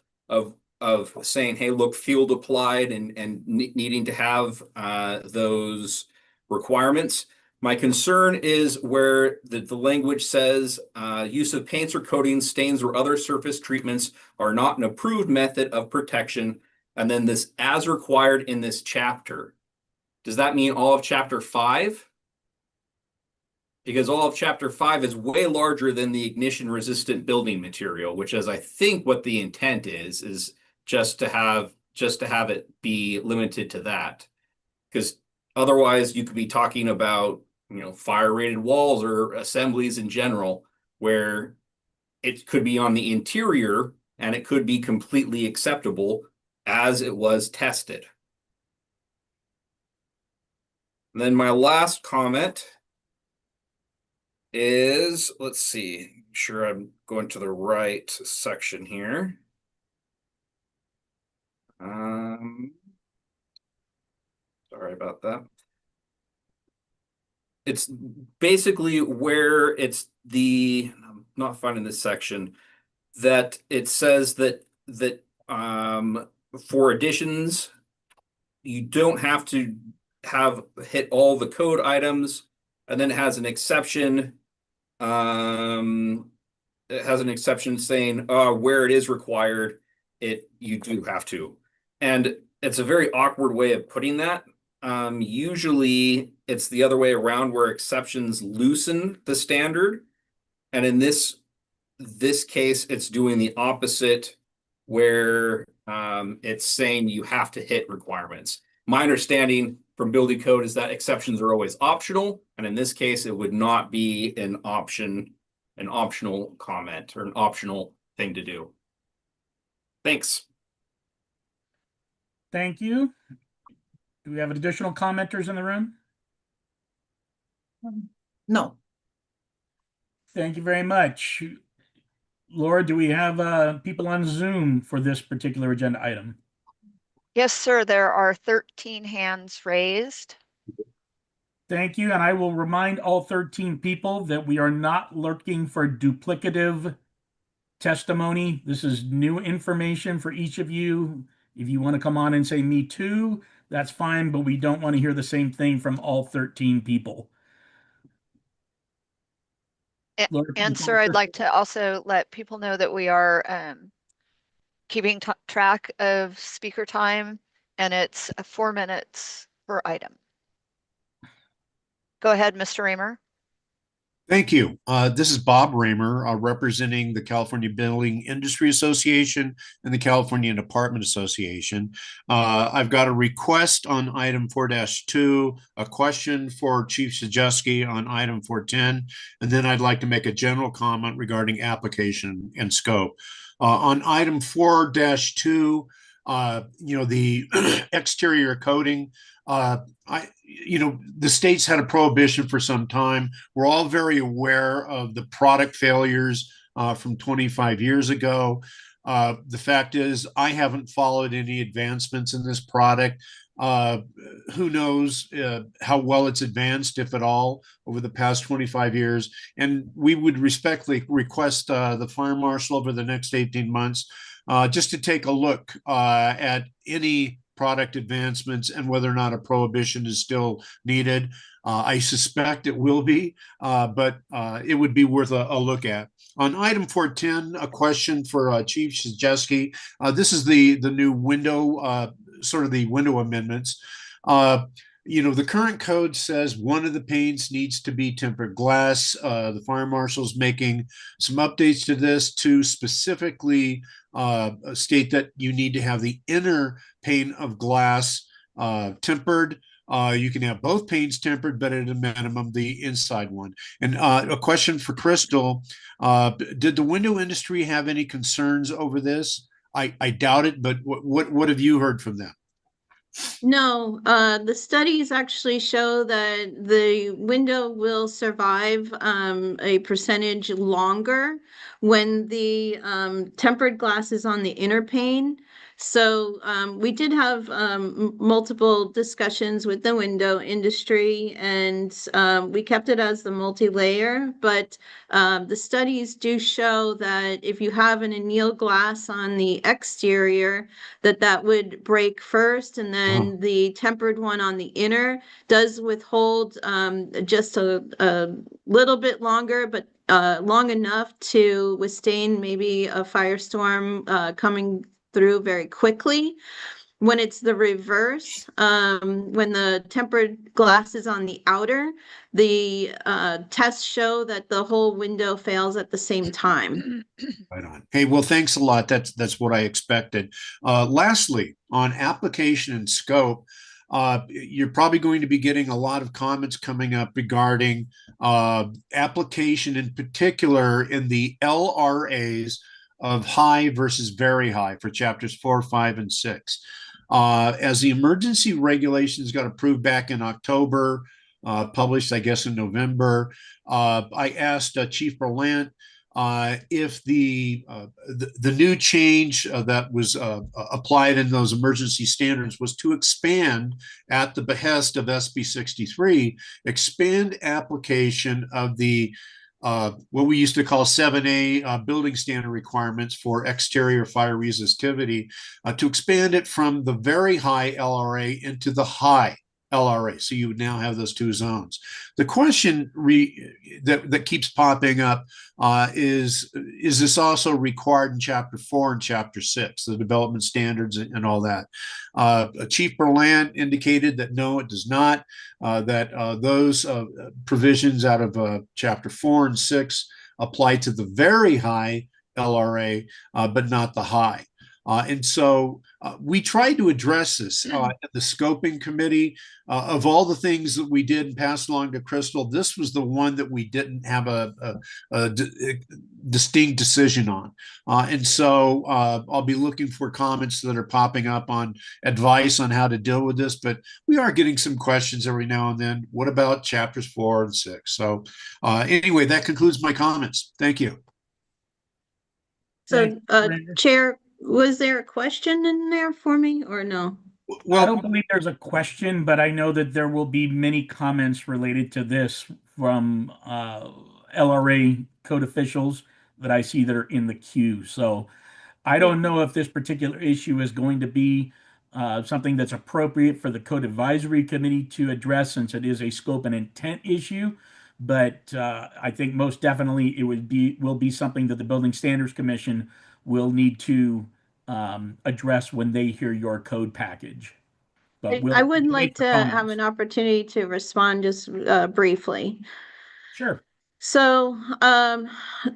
saying, hey, look, field applied and needing to have those requirements. My concern is where the language says use of paints or coatings, stains, or other surface treatments are not an approved method of protection. And then this as required in this chapter. Does that mean all of chapter 5? Because all of chapter 5 is way larger than the ignition resistant building material, which is I think what the intent is just to have it be limited to that. Because otherwise you could be talking about, fire rated walls or assemblies in general, where it could be on the interior and it could be completely acceptable as it was tested. And then my last comment is, let's see, make sure I'm going to the right section here. Sorry about that. It's basically where it's I'm not finding this section, that it says that for additions, you don't have to hit all the code items, and then it has an exception. It has an exception saying where it is required, you do have to. And it's a very awkward way of putting that. Usually it's the other way around, where exceptions loosen the standard. And in this case, it's doing the opposite, where it's saying you have to hit requirements. My understanding from building code is that exceptions are always optional. And in this case, it would not be an optional comment or an optional thing to do. Thanks. Thank you. Do we have additional commenters in the room? No. Thank you very much. Laura, do we have people on Zoom for this particular agenda item? Yes, sir. There are 13 hands raised. Thank you. And I will remind all 13 people that we are not looking for duplicative testimony. This is new information for each of you. If you want to come on and say me too, that's fine, but we don't want to hear the same thing from all 13 people. Laura, And sir, I'd like to also let people know that we are keeping track of speaker time, and it's 4 minutes per item. Go ahead, Mr. Raymer. Thank you. This is Bob Raymer, representing the California Building Industry Association and the California Apartment Association. I've got a request on item 4-2, a question for Chief Sajewski on item 410, and then I'd like to make a general comment regarding application and scope. On item 4-2, the exterior coating, the state's had a prohibition for some time. We're all very aware of the product failures from 25 years ago. The fact is, I haven't followed any advancements in this product. Who knows how well it's advanced, if at all, over the past 25 years. And we would respectfully request the fire marshal over the next 18 months just to take a look at any product advancements and whether or not a prohibition is still needed. I suspect it will be, but it would be worth a look at. On item 410, a question for Chief Sajewski. This is the new window, sort of the window amendments. The current code says one of the panes needs to be tempered glass. The fire marshal's making some updates to this to specifically state that you need to have the inner pane of glass tempered. You can have both panes tempered, but at a minimum, the inside one. And a question for Crystal, did the window industry have any concerns over this? I doubt it, but what have you heard from them? No, the studies actually show that the window will survive a percentage longer when the tempered glass is on the inner pane. So we did have multiple discussions with the window industry, and we kept it as the multi-layer, but the studies do show that if you have an anneal glass on the exterior, that would break first, and then the tempered one on the inner does withhold just a little bit longer, but long enough to withstand maybe a firestorm coming through very quickly. When it's the reverse, when the tempered glass is on the outer, the tests show that the whole window fails at the same time. Right on. Hey, well, thanks a lot. That's what I expected. Lastly, on application and scope, you're probably going to be getting a lot of comments coming up regarding application, in particular in the LRAs of high versus very high for chapters 4, 5, and 6. As the emergency regulations got approved back in October, published, I guess, in November, I asked Chief Berlant if the new change that was applied in those emergency standards was to expand, at the behest of SB 63, expand application of the what we used to call 7A building standard requirements for exterior fire resistivity, to expand it from the very high LRA into the high LRA. So you would now have those two zones. The question that keeps popping up is this also required in Chapter 4 and Chapter 6, the development standards and all that? Chief Berlant indicated that no, it does not, that those provisions out of Chapter 4 and 6 apply to the very high LRA, but not the high. And so we tried to address this at the scoping committee. Of all the things that we did and passed along to Crystal, this was the one that we didn't have a distinct decision on. And so I'll be looking for comments that are popping up on advice on how to deal with this. But we are getting some questions every now and then. What about chapters 4 and 6? So anyway, that concludes my comments. Thank you. So, Chair, was there a question in there for me or no? I don't believe there's a question, but I know that there will be many comments related to this from LRA code officials that I see that are in the queue. So I don't know if this particular issue is going to be something that's appropriate for the Code Advisory Committee to address, since it is a scope and intent issue. But I think most definitely it will be something that the Building Standards Commission will need to address when they hear your code package. But I would we'll like wait for to have comments. an opportunity to respond just briefly. Sure. So,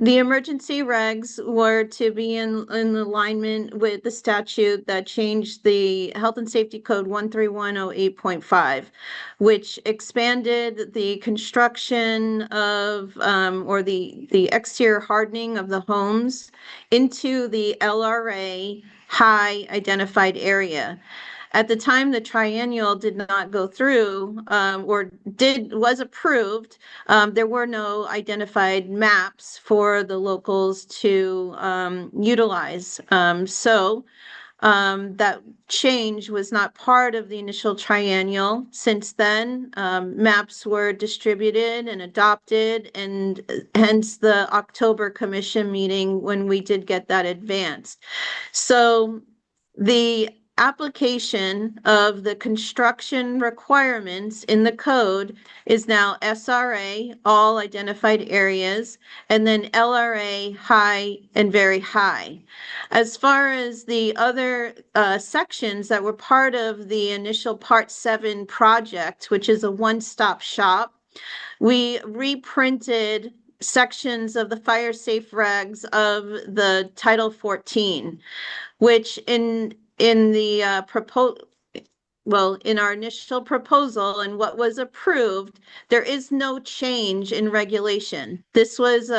the emergency regs were to be in alignment with the statute that changed the Health and Safety Code 13108.5, which expanded the construction of, or the exterior hardening of the homes into the LRA high identified area. At the time, the triennial did not go through, was approved. There were no identified maps for the locals to utilize. That change was not part of the initial triennial. Since then, maps were distributed and adopted, and hence the October commission meeting when we did get that advanced. So the application of the construction requirements in the code is now SRA, all identified areas, and then LRA, high and very high. As far as the other sections that were part of the initial Part 7 project, which is a one-stop shop, we reprinted sections of the fire safe regs of the Title 14, which in the in our initial proposal and what was approved, there is no change in regulation. This was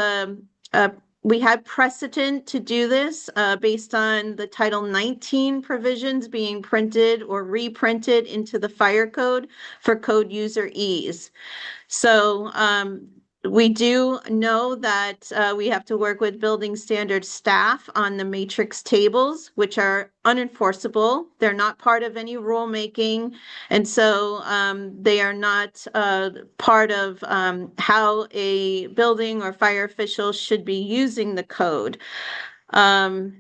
we had precedent to do this based on the Title 19 provisions being printed or reprinted into the fire code for code user ease. So we do know that we have to work with building standard staff on the matrix tables, which are unenforceable. They're not part of any rulemaking. And so they are not part of how a building or fire official should be using the code. So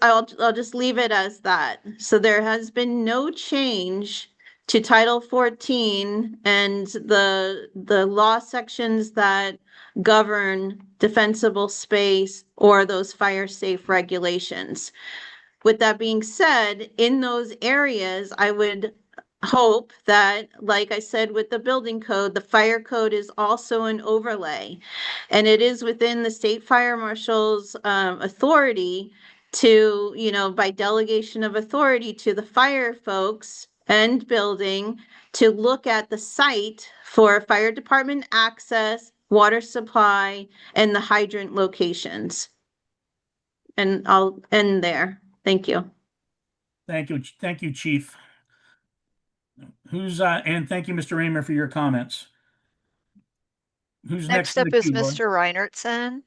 I'll just leave it as that. So there has been no change to Title 14 and the law sections that govern defensible space or those fire safe regulations. With that being said, in those areas, I would hope that, like I said, with the building code, the fire code is also an overlay. And it is within the state fire marshal's authority to, by delegation of authority to the fire folks and building to look at the site for fire department access, water supply, and the hydrant locations. And I'll end there. Thank you. Thank you, Chief. And thank you, Mr. Raymer, for your comments. Who's next up in the is queue, Lord? Mr. Reinertsen.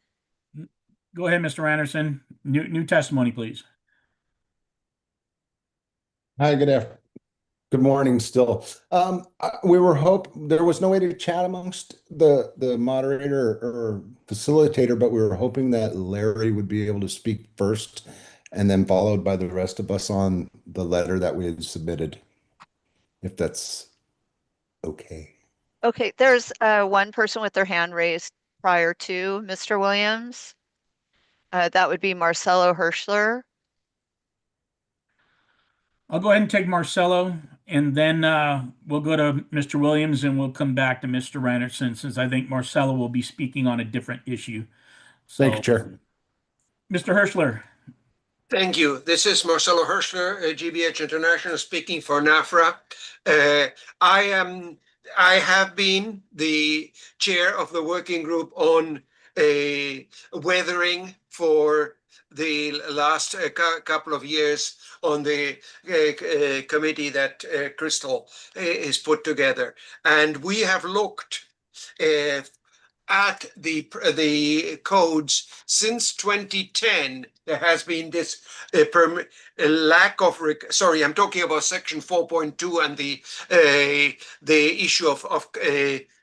Go ahead, Mr. Reinertsen. New testimony, please. Hi, good morning still. We were there was no way to chat amongst the moderator or facilitator, but we were hoping that Larry would be able to speak first and then followed by the rest of us on the letter that we had submitted, if that's okay. Okay, there's one person with their hand raised prior to Mr. Williams. That would be Marcelo Hirschler. I'll go ahead and take Marcelo, and then we'll go to Mr. Williams, and we'll come back to Mr. Reinertsen, since I think Marcelo will be speaking on a different issue. So, thank you, Chair. Mr. Hirschler. Thank you. This is Marcelo Hirschler, GBH International, speaking for NAFRA. I have been the chair of the working group on weathering for the last couple of years on the committee that Crystal is put together. And we have looked at the codes since 2010, there has been this lack of sorry, I'm talking about section 4.2 and the issue of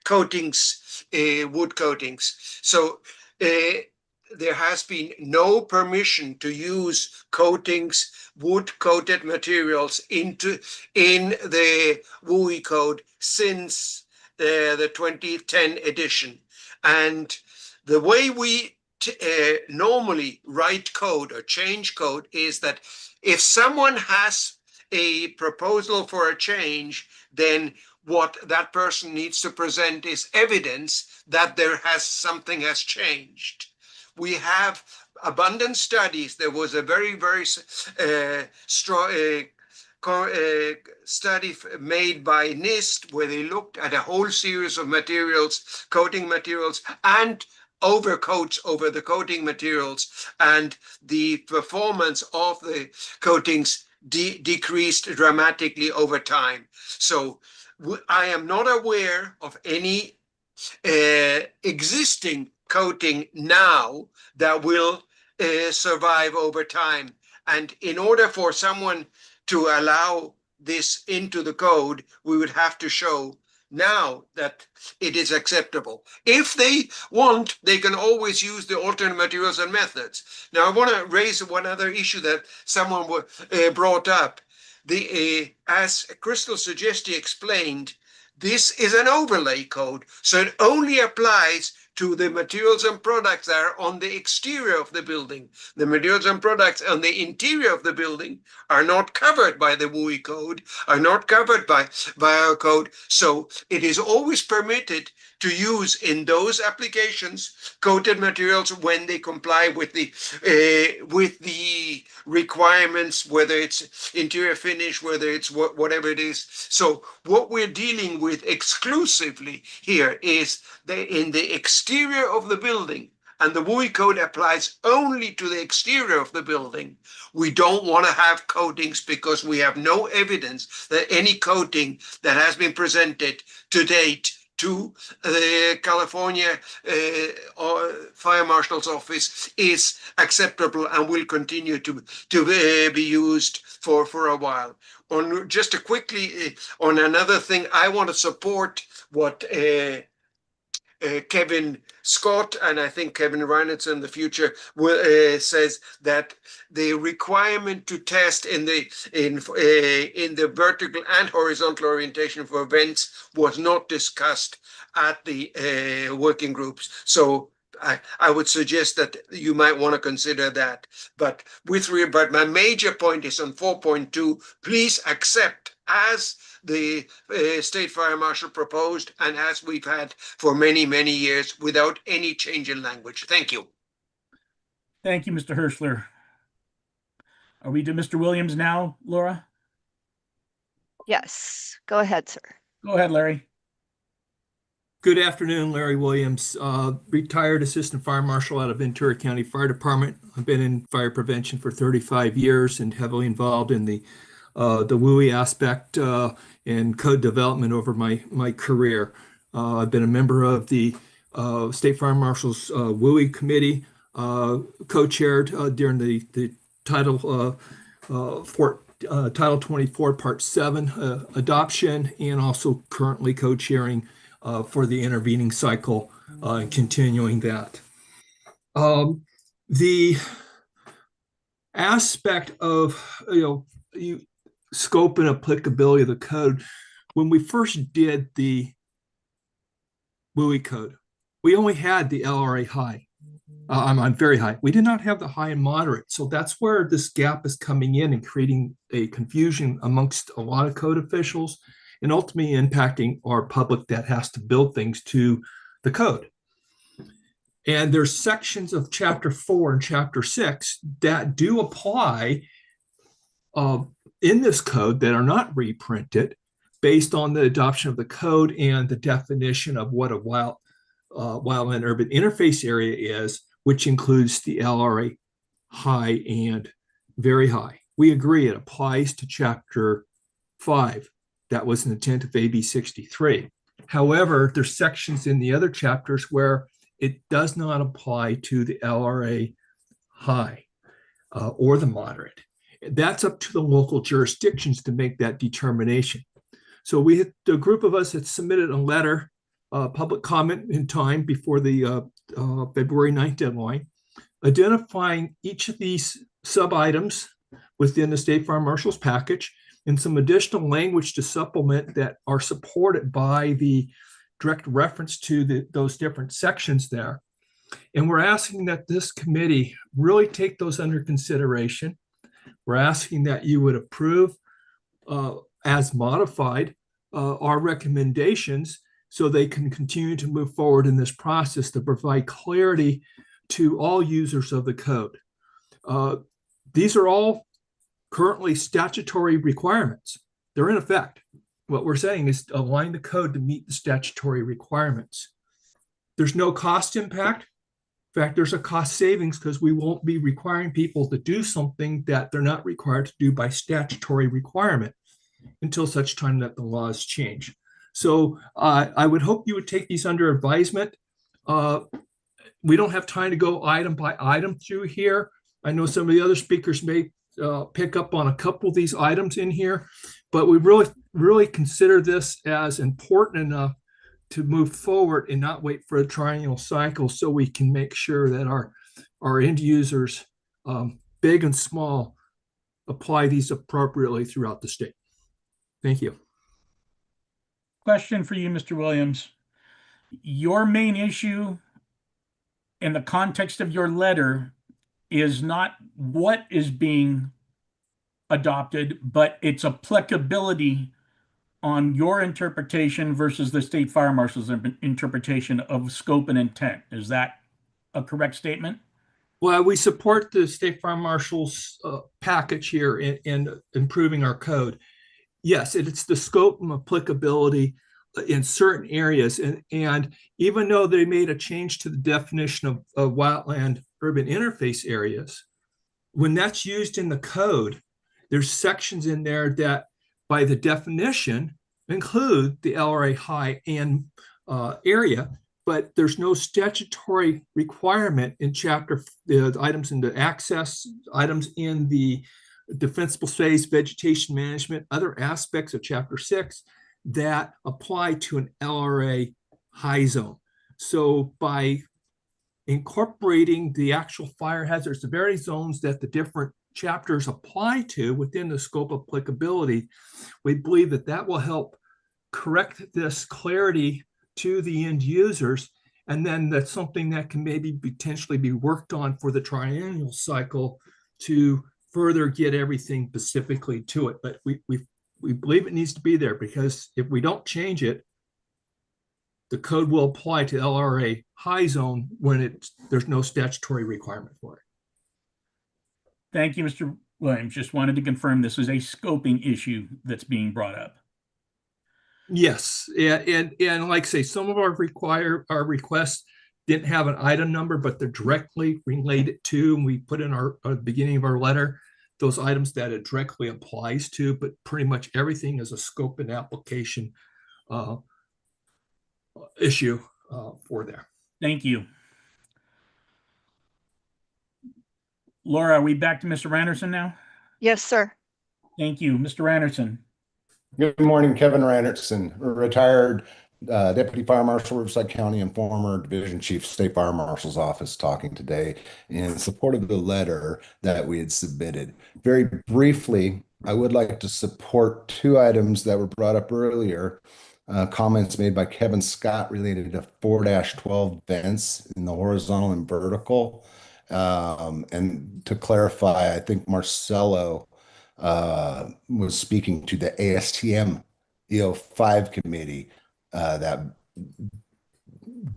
coatings, wood coatings. So there has been no permission to use coatings, wood-coated materials in the WUI code since the 2010 edition. And the way we normally write code or change code is that if someone has a proposal for a change, then what that person needs to present is evidence that something has changed. We have abundant studies. There was a very, very strong study made by NIST where they looked at a whole series of materials, coating materials, and overcoats over the coating materials, and the performance of the coatings decreased dramatically over time. So I am not aware of any existing coating now that will survive over time. And in order for someone to allow this into the code, we would have to show now that it is acceptable. If they want, they can always use the alternate materials and methods. Now, I want to raise one other issue that someone brought up. As Crystal Suggesty explained, this is an overlay code, so it only applies to the materials and products that are on the exterior of the building. The materials and products on the interior of the building are not covered by the WUI code, are not covered by our code. So it is always permitted to use in those applications coated materials when they comply with the requirements, whether it's interior finish, whether it's whatever it is. So what we're dealing with exclusively here is in the exterior of the building, and the WUI code applies only to the exterior of the building. We don't want to have coatings because we have no evidence that any coating that has been presented to date to the California Fire Marshal's office is acceptable and will continue to be used for a while. Just to quickly, on another thing, I want to support what Kevin Scott, and I think Kevin Reinitz in the future says that the requirement to test in the vertical and horizontal orientation for vents was not discussed at the working groups. So I would suggest that you might want to consider that. But my major point is on 4.2, please accept as the State Fire Marshal proposed and as we've had for many, many years without any change in language. Thank you. Thank you, Mr. Hirschler. Are we to Mr. Williams now, Laura? Yes, go ahead, sir. Go ahead, Larry. Good afternoon, Larry Williams, retired Assistant Fire Marshal out of Ventura County Fire Department. I've been in fire prevention for 35 years and heavily involved in the WUI aspect and code development over my career. I've been a member of the State Fire Marshal's WUI committee, co-chaired during the Title 24 Part 7 adoption, and also currently co-chairing for the intervening cycle and continuing that. The aspect of scope and applicability of the code, when we first did the WUI code, we only had the LRA high. I'm very high. We did not have the high and moderate. So that's where this gap is coming in and creating a confusion amongst a lot of code officials and ultimately impacting our public that has to build things to the code. And there's sections of Chapter 4 and Chapter 6 that do apply in this code that are not reprinted based on the adoption of the code and the definition of what a wildland urban interface area is, which includes the LRA high and very high. We agree it applies to Chapter 5. That was an intent of AB 63. However, there's sections in the other chapters where it does not apply to the LRA high or the moderate. That's up to the local jurisdictions to make that determination. So the group of us had submitted a letter, public comment in time before the February 9th deadline, identifying each of these sub-items within the State Fire Marshal's package and some additional language to supplement that are supported by the direct reference to those different sections there. And we're asking that this committee really take those under consideration. We're asking that you would approve as modified our recommendations so they can continue to move forward in this process to provide clarity to all users of the code. These are all currently statutory requirements. They're in effect. What we're saying is align the code to meet the statutory requirements. There's no cost impact. In fact, there's a cost savings because we won't be requiring people to do something that they're not required to do by statutory requirement until such time that the laws change. So I would hope you would take these under advisement. We don't have time to go item by item through here. I know some of the other speakers may pick up on a couple of these items in here, but we really consider this as important enough to move forward and not wait for a triennial cycle so we can make sure that our end users, big and small, apply these appropriately throughout the state. Thank you. Question for you, Mr. Williams. Your main issue in the context of your letter is not what is being adopted, but its applicability on your interpretation versus the state fire marshal's interpretation of scope and intent. Is that a correct statement? Well, we support the state fire marshal's package here in improving our code. Yes, it's the scope and applicability in certain areas. And even though they made a change to the definition of wildland urban interface areas, when that's used in the code, there's sections in there that by the definition include the LRA high and area, but there's no statutory requirement in the items in the access, items in the defensible space, vegetation management, other aspects of Chapter 6 that apply to an LRA high zone. So by incorporating the actual fire hazard severity zones that the different chapters apply to within the scope of applicability, we believe that that will help correct this clarity to the end users. And then that's something that can maybe potentially be worked on for the triennial cycle to further get everything specifically to it. But we believe it needs to be there because if we don't change it, the code will apply to LRA high zone when there's no statutory requirement for it. Thank you, Mr. Williams. Just wanted to confirm this is a scoping issue that's being brought up. Yes, and like I say, some of our requests didn't have an item number, but they're directly related to, and we put in our beginning of our letter, those items that it directly applies to, but pretty much everything is a scope and application issue for there. Thank you. Laura, are we back to Mr. Randerson now? Yes, sir. Thank you. Mr. Randerson. Good morning, Kevin Randerson, retired Deputy Fire Marshal, Riverside County, and former Division Chief, State Fire Marshal's Office, talking today in support of the letter that we had submitted. Very briefly, I would like to support two items that were brought up earlier. Comments made by Kevin Scott related to 4-12 vents in the horizontal and vertical. And to clarify, I think Marcelo was speaking to the ASTM EO5 committee that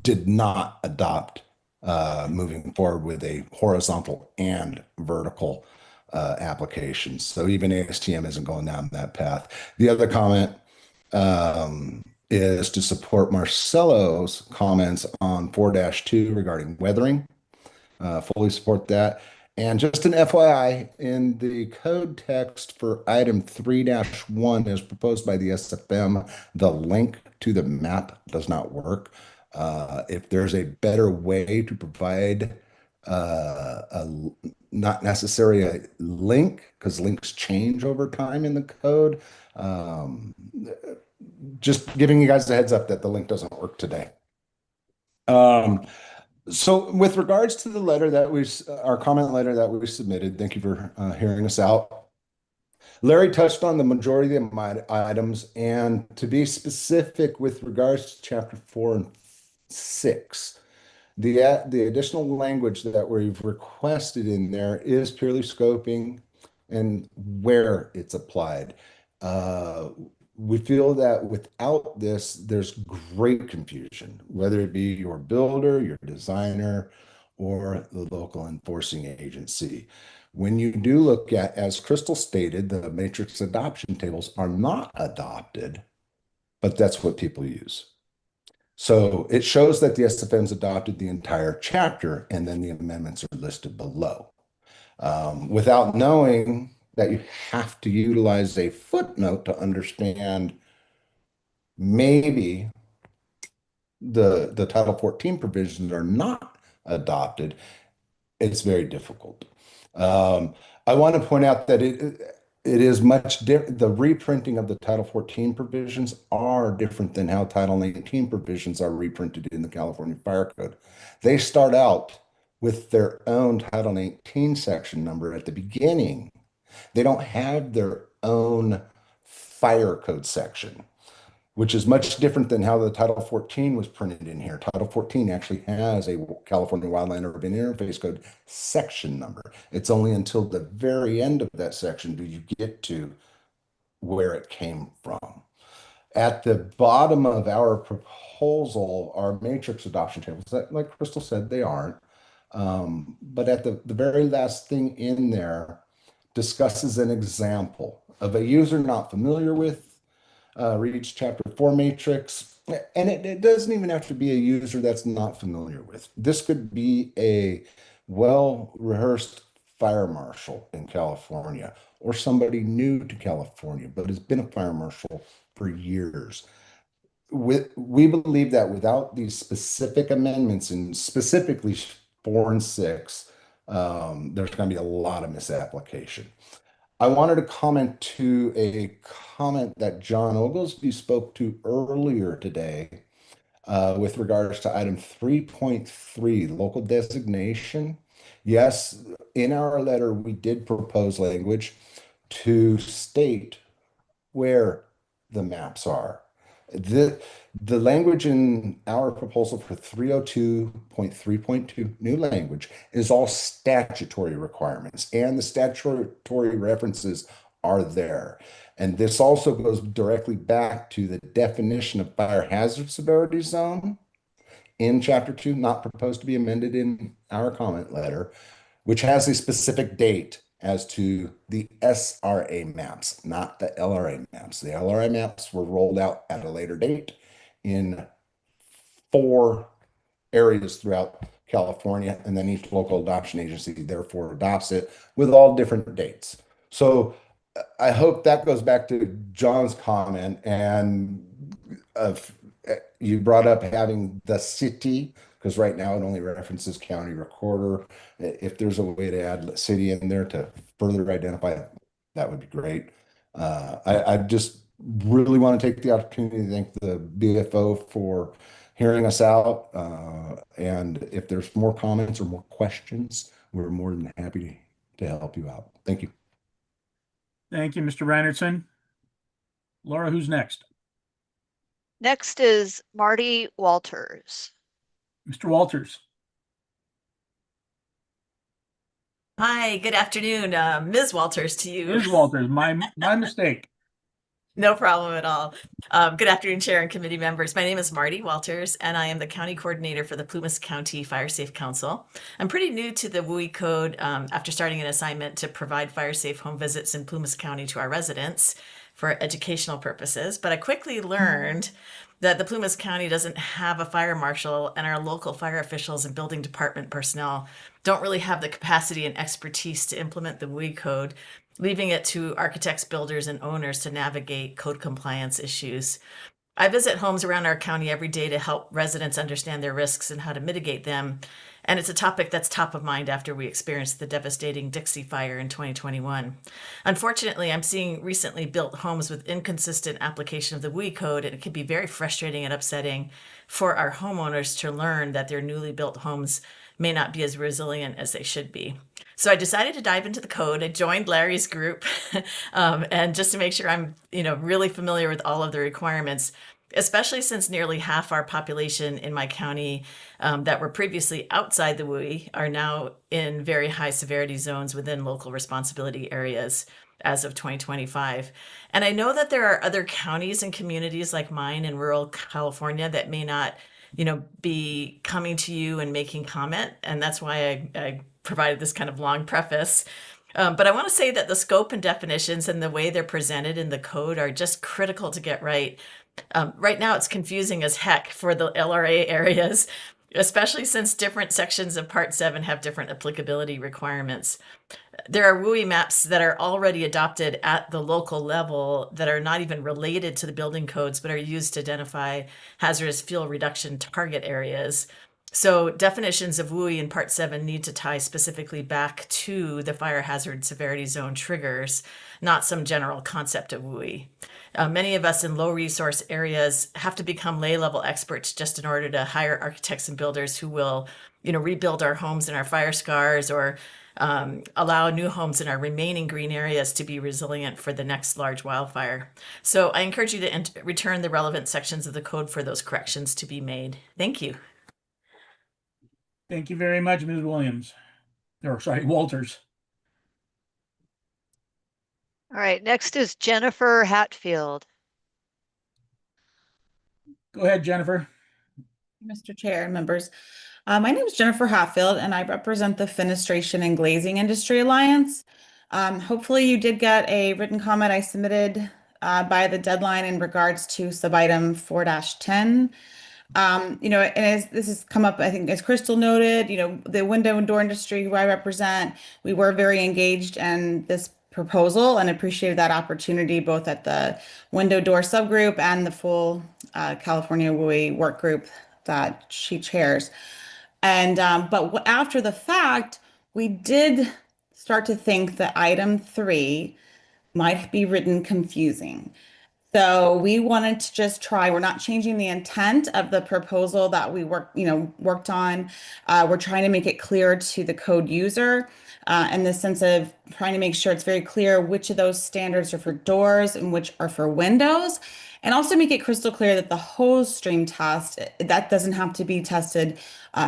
did not adopt moving forward with a horizontal and vertical application. So even ASTM isn't going down that path. The other comment is to support Marcelo's comments on 4-2 regarding weathering. Fully support that. And just an FYI, in the code text for item 3-1 as proposed by the SFM, the link to the map does not work. If there's a better way to provide not necessarily a link, because links change over time in the code. Just giving you guys a heads up that the link doesn't work today. So with regards to the letter that our comment letter that we submitted, thank you for hearing us out. Larry touched on the majority of my items, and to be specific with regards to chapter 4 and 6, the additional language that we've requested in there is purely scoping and where it's applied. We feel that without this, there's great confusion, whether it be your builder, your designer, or the local enforcing agency. When you do look at, as Crystal stated, the matrix adoption tables are not adopted, but that's what people use. So it shows that the SFM's adopted the entire chapter, and then the amendments are listed below. Without knowing that you have to utilize a footnote to understand maybe the Title 14 provisions are not adopted, it's very difficult. I want to point out that it is much different. The reprinting of the Title 14 provisions are different than how Title 19 provisions are reprinted in the California Fire Code. They start out with their own Title 19 section number at the beginning. They don't have their own fire code section, which is much different than how the Title 14 was printed in here. Title 14 actually has a California Wildland Urban Interface Code section number. It's only until the very end of that section do you get to where it came from. At the bottom of our proposal are matrix adoption tables. That, like Crystal said, they aren't. But at the very last thing in there discusses an example of a user not familiar with reads chapter 4 matrix, and it doesn't even have to be a user that's not familiar with. This could be a well-rehearsed fire marshal in California, or somebody new to California but has been a fire marshal for years. We believe that without these specific amendments, and specifically 4 and 6, there's going to be a lot of misapplication. I wanted to comment to a comment that John Oglesby spoke to earlier today with regards to item 3.3, local designation. Yes, in our letter, we did propose language to state where the maps are. The language in our proposal for 302.3.2, new language, is all statutory requirements, and the statutory references are there. And this also goes directly back to the definition of fire hazard severity zone in Chapter 2, not proposed to be amended in our comment letter, which has a specific date as to the SRA maps, not the LRA maps. The LRA maps were rolled out at a later date in 4 areas throughout California, and then each local adoption agency therefore adopts it with all different dates. So I hope that goes back to John's comment, and you brought up having the city, because right now it only references county recorder. If there's a way to add city in there to further identify, that would be great. I just really want to take the opportunity to thank the BFO for hearing us out. And if there's more comments or more questions, we're more than happy to help you out. Thank you. Thank you, Mr. Reinertsen. Laura, who's next? Next is Marty Walters. Mr. Walters. Hi, good afternoon. Ms. Walters to you. Ms. Walters, my mistake. No problem at all. Good afternoon, Chair and committee members. My name is Marty Walters, and I am the County Coordinator for the Plumas County Fire Safe Council. I'm pretty new to the WUI code after starting an assignment to provide fire safe home visits in Plumas County to our residents for educational purposes, but I quickly learned that the Plumas County doesn't have a fire marshal, and our local fire officials and building department personnel don't really have the capacity and expertise to implement the WUI code, leaving it to architects, builders, and owners to navigate code compliance issues. I visit homes around our county every day to help residents understand their risks and how to mitigate them. And it's a topic that's top of mind after we experienced the devastating Dixie Fire in 2021. Unfortunately, I'm seeing recently built homes with inconsistent application of the WUI code, and it can be very frustrating and upsetting for our homeowners to learn that their newly built homes may not be as resilient as they should be. So I decided to dive into the code. I joined Larry's group, and just to make sure I'm, really familiar with all of the requirements, especially since nearly half our population in my county that were previously outside the WUI are now in very high severity zones within local responsibility areas as of 2025. And I know that there are other counties and communities like mine in rural California that may not, be coming to you and making comment. And that's why I provided this kind of long preface. But I want to say that the scope and definitions and the way they're presented in the code are just critical to get right. Right now, it's confusing as heck for the LRA areas, especially since different sections of Part 7 have different applicability requirements. There are WUI maps that are already adopted at the local level that are not even related to the building codes, but are used to identify hazardous fuel reduction target areas. So definitions of WUI in Part 7 need to tie specifically back to the fire hazard severity zone triggers, not some general concept of WUI. Many of us in low resource areas have to become lay level experts just in order to hire architects and builders who will, rebuild our homes and our fire scars, or allow new homes in our remaining green areas to be resilient for the next large wildfire. So I encourage you to return the relevant sections of the code for those corrections to be made. Thank you. Thank you very much, Ms. Williams. Or sorry, Walters. All right, next is Jennifer Hatfield. Go ahead, Jennifer. Mr. Chair and members. My name is Jennifer Hatfield, and I represent the Fenestration and Glazing Industry Alliance. Hopefully you did get a written comment I submitted by the deadline in regards to sub-item 4-10. And as this has come up, I think as Crystal noted, the window and door industry who I represent, we were very engaged in this proposal and appreciated that opportunity both at the window door subgroup and the full California WUI work group that she chairs. And but after the fact, we did start to think that item 3 might be written confusing. So we wanted to just try, we're not changing the intent of the proposal that we worked on. We're trying to make it clear to the code user in the sense of trying to make sure it's very clear which of those standards are for doors and which are for windows. And also make it crystal clear that the hose stream test, that doesn't have to be tested.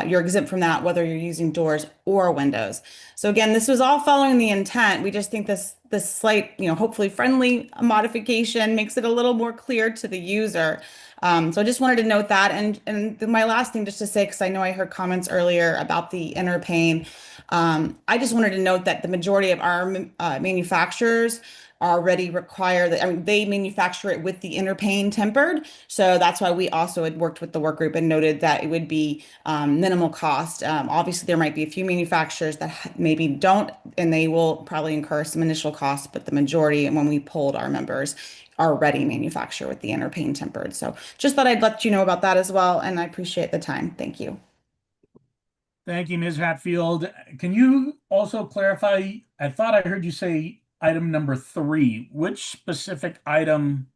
You're exempt from that, whether you're using doors or windows. So again, this was all following the intent. We just think this slight, hopefully friendly modification makes it a little more clear to the user. So I just wanted to note that. And my last thing just to say, because I know I heard comments earlier about the inner pane. I just wanted to note that the majority of our manufacturers already require that, they manufacture it with the inner pane tempered. So that's why we also had worked with the work group and noted that it would be minimal cost. Obviously, there might be a few manufacturers that maybe don't, and they will probably incur some initial costs, but the majority, and when we polled our members, already manufacture with the inner pane tempered. So just thought I'd let you know about that as well, and I appreciate the time. Thank you. Thank you, Ms. Hatfield. Can you also clarify, I thought I heard you say item number 3. Which specific item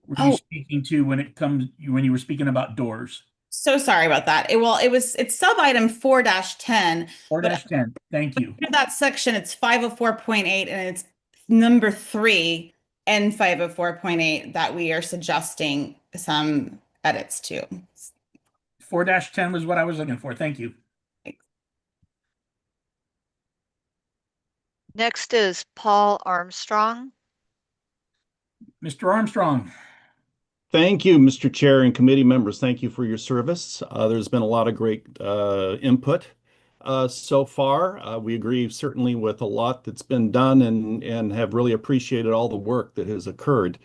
were you speaking to when you were speaking about doors? So sorry about that. It's sub item 4-10. 4-10. Thank you. In that section, it's 504.8 and it's number 3 and 504.8 that we are suggesting some edits to. 4-10 was what I was looking for. Thank you. Next is Paul Armstrong. Mr. Armstrong. Thank you, Mr. Chair and committee members. Thank you for your service. There's been a lot of great input so far. We agree certainly with a lot that's been done and have really appreciated all the work that has occurred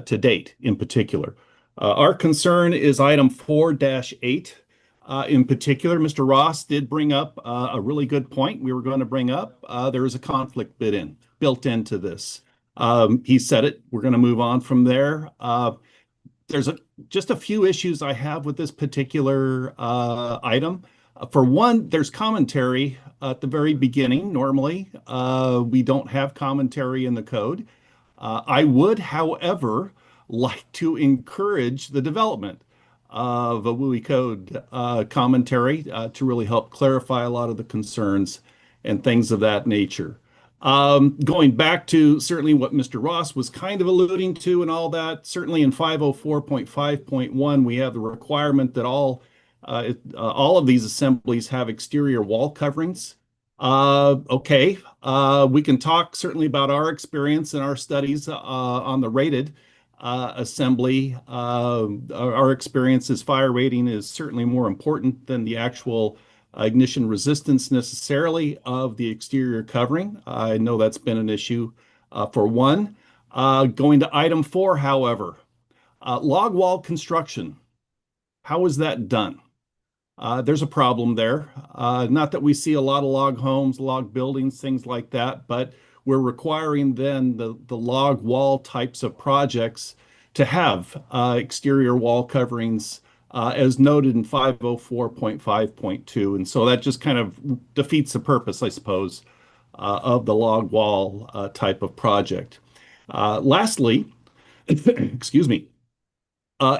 to date in particular. Our concern is item 4-8. In particular, Mr. Ross did bring up a really good point we were going to bring up. There is a conflict built into this. He said it. We're going to move on from there. just a few issues I have with this particular item. For one, there's commentary at the very beginning. Normally, we don't have commentary in the code. I would, however, like to encourage the development of a WUI code commentary to really help clarify a lot of the concerns and things of that nature. Going back to certainly what Mr. Ross was kind of alluding to and all that, certainly in 504.5.1, we have the requirement that all of these assemblies have exterior wall coverings. Okay, we can talk certainly about our experience and our studies on the rated assembly. Our experience as fire rating is certainly more important than the actual ignition resistance necessarily of the exterior covering. I know that's been an issue for one. Going to item 4, however, log wall construction. How is that done? There's a problem there. Not that we see a lot of log homes, log buildings, things like that, but we're requiring then the log wall types of projects to have exterior wall coverings as noted in 504.5.2. And so that just kind of defeats the purpose, I suppose, of the log wall type of project. Lastly, excuse me,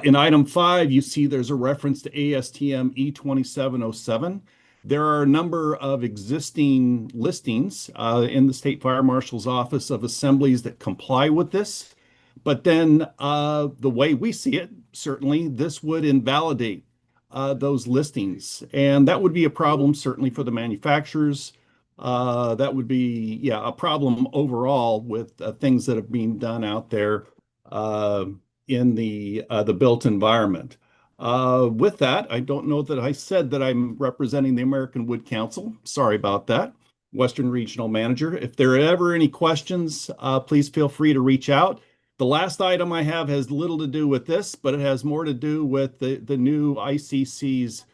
in item 5, you see there's a reference to ASTM E2707. There are a number of existing listings in the State Fire Marshal's Office of assemblies that comply with this. But then the way we see it, certainly this would invalidate those listings. And that would be a problem certainly for the manufacturers. That would be, yeah, a problem overall with things that have been done out there in the built environment. With that, I don't know that I said that I'm representing the American Wood Council. Sorry about that. Western Regional Manager. If there are ever any questions, please feel free to reach out. The last item I have has little to do with this, but it has more to do with the new ICC's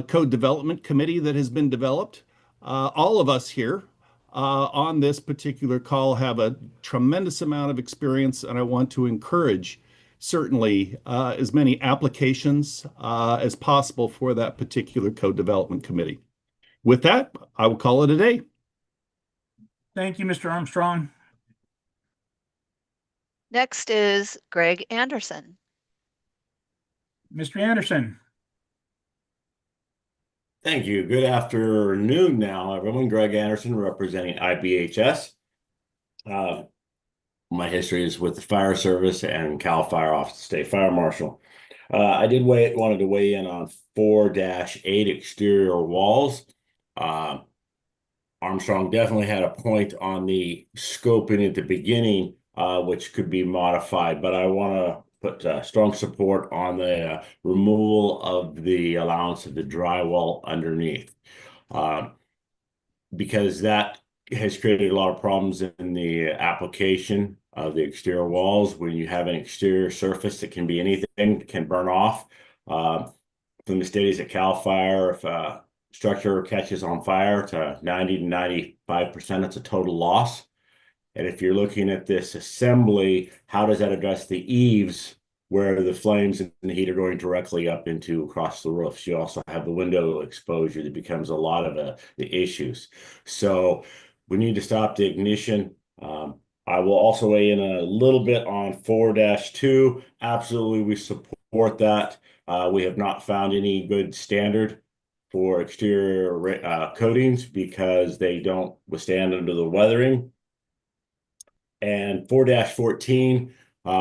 Code Development Committee that has been developed. All of us here on this particular call have a tremendous amount of experience, and I want to encourage certainly as many applications as possible for that particular Code Development Committee. With that, I will call it a day. Thank you, Mr. Armstrong. Next is Greg Anderson. Mr. Anderson. Thank you. Good afternoon now, everyone. Greg Anderson representing IBHS. My history is with the Fire Service and CAL FIRE Office State Fire Marshal. I wanted to weigh in on 4-8 exterior walls. Armstrong definitely had a point on the scoping at the beginning, which could be modified, but I want to put strong support on the removal of the allowance of the drywall underneath, because that has created a lot of problems in the application of the exterior walls. When you have an exterior surface that can be anything, can burn off. From the studies at CAL FIRE, if a structure catches on fire to 90 to 95%, it's a total loss. And if you're looking at this assembly, how does that address the eaves where the flames and the heat are going directly up into across the roofs? You also have the window exposure that becomes a lot of the issues. So we need to stop the ignition. I will also weigh in a little bit on 4-2. Absolutely, we support that. We have not found any good standard for exterior coatings because they don't withstand under the weathering. And 4-14,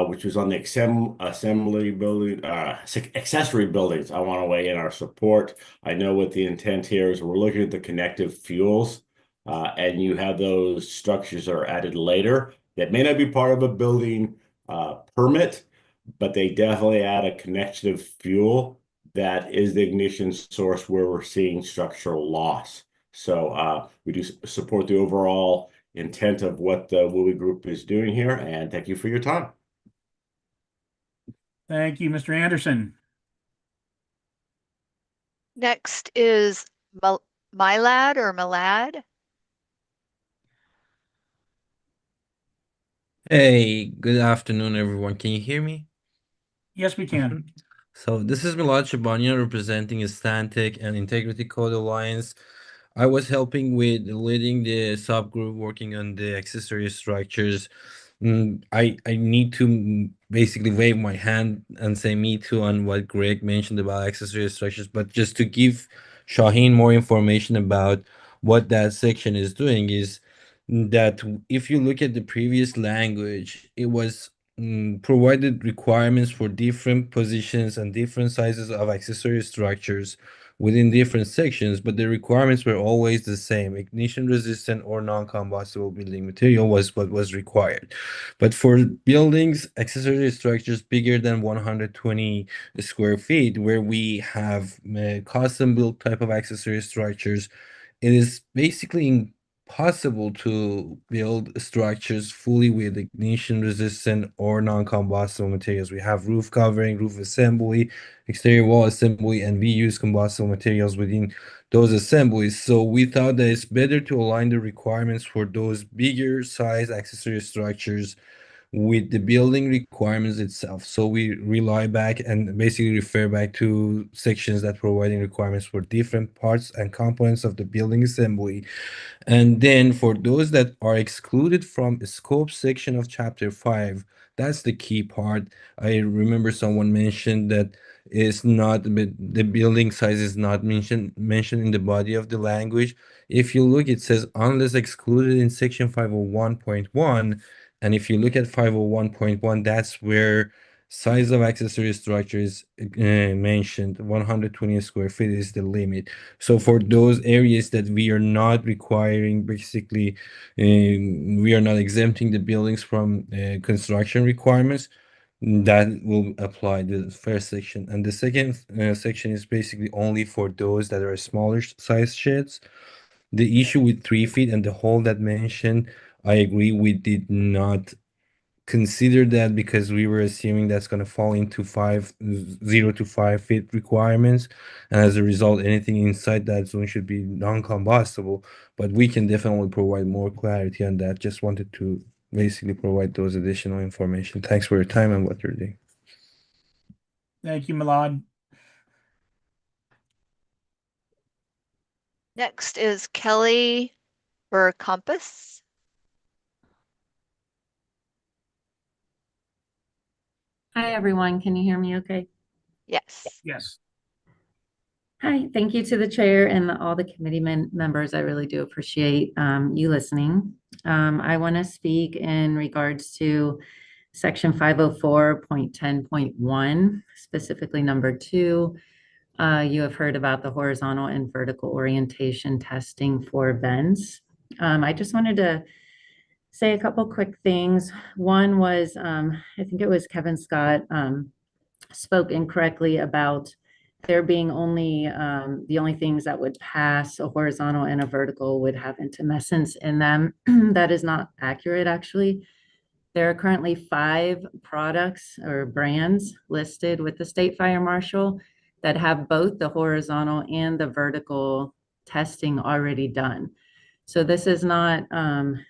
which was on the assembly building, accessory buildings, I want to weigh in our support. I know what the intent here is. We're looking at the connective fuels, and you have those structures that are added later that may not be part of a building permit, but they definitely add a connective fuel that is the ignition source where we're seeing structural loss. So we do support the overall intent of what the WUI group is doing here, and thank you for your time. Thank you, Mr. Anderson. Next is Milad or Milad. Hey, good afternoon, everyone. Can you hear me? Yes, we can. So this is Milad Shabania representing Stantec and Integrity Code Alliance. I was helping with leading the subgroup working on the accessory structures. I need to basically wave my hand and say me too on what Greg mentioned about accessory structures, but just to give Shaheen more information about what that section is doing is that if you look at the previous language, it was provided requirements for different positions and different sizes of accessory structures within different sections, but the requirements were always the same. Ignition resistant or non-combustible building material was what was required. But for buildings, accessory structures bigger than 120 square feet, where we have custom built type of accessory structures, it is basically impossible to build structures fully with ignition resistant or non-combustible materials. We have roof covering, roof assembly, exterior wall assembly, and we use combustible materials within those assemblies. So we thought that it's better to align the requirements for those bigger size accessory structures with the building requirements itself. So we rely back and basically refer back to sections that providing requirements for different parts and components of the building assembly. And then for those that are excluded from the scope section of chapter 5, that's the key part. I remember someone mentioned that it's not the building size is not mentioned in the body of the language. If you look, it says unless excluded in section 501.1. And if you look at 501.1, that's where size of accessory structure is mentioned. 120 square feet is the limit. So for those areas that we are not requiring, basically, we are not exempting the buildings from construction requirements, that will apply the first section. And the second section is basically only for those that are smaller size sheds. The issue with 3 feet and the hole that mentioned, I agree, we did not consider that because we were assuming that's going to fall into 0 to 5 feet requirements, and as a result anything inside that zone should be non-combustible. But we can definitely provide more clarity on that. Just wanted to basically provide those additional information. Thanks for your time and what you're doing. Thank you, Milad. Next is Kelly Burcampus. Hi, everyone. Can you hear me okay? Yes. Yes. Hi, thank you to the chair and all the committee members. I really do appreciate you listening. I want to speak in regards to section 504.10.1, specifically number 2. You have heard about the horizontal and vertical orientation testing for vents. I just wanted to say a couple quick things. One was, I think it was Kevin Scott spoke incorrectly about there being only the only things that would pass a horizontal and a vertical would have intumescence in them. That is not accurate, actually. There are currently 5 products or brands listed with the State Fire Marshal that have both the horizontal and the vertical testing already done. So this is not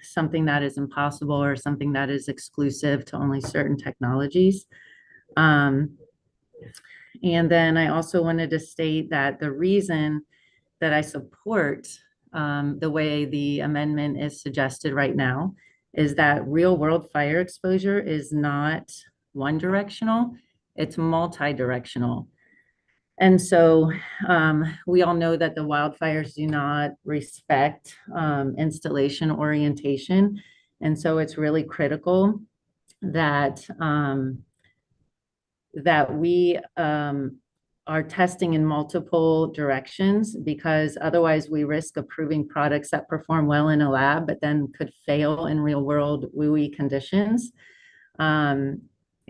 something that is impossible or something that is exclusive to only certain technologies. And then I also wanted to state that the reason that I support the way the amendment is suggested right now is that real world fire exposure is not one directional, it's multi-directional. And so we all know that the wildfires do not respect installation orientation. And so it's really critical that that we are testing in multiple directions, because otherwise we risk approving products that perform well in a lab, but then could fail in real world WUI conditions.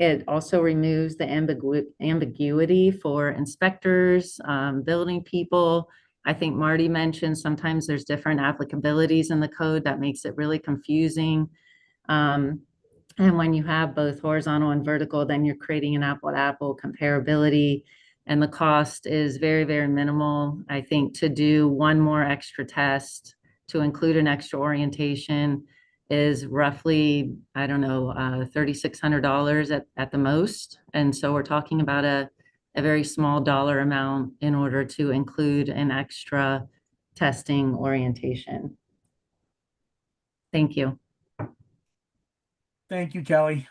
It also removes the ambiguity for inspectors, building people. I think Marty mentioned sometimes there's different applicabilities in the code that makes it really confusing. And when you have both horizontal and vertical, then you're creating an apple-to-apple comparability, and the cost is very, very minimal. I think to do one more extra test, to include an extra orientation, is roughly, I don't know, $3,600 at the most. And so we're talking about a very small dollar amount in order to include an extra testing orientation. Thank you. Thank you, Kelly.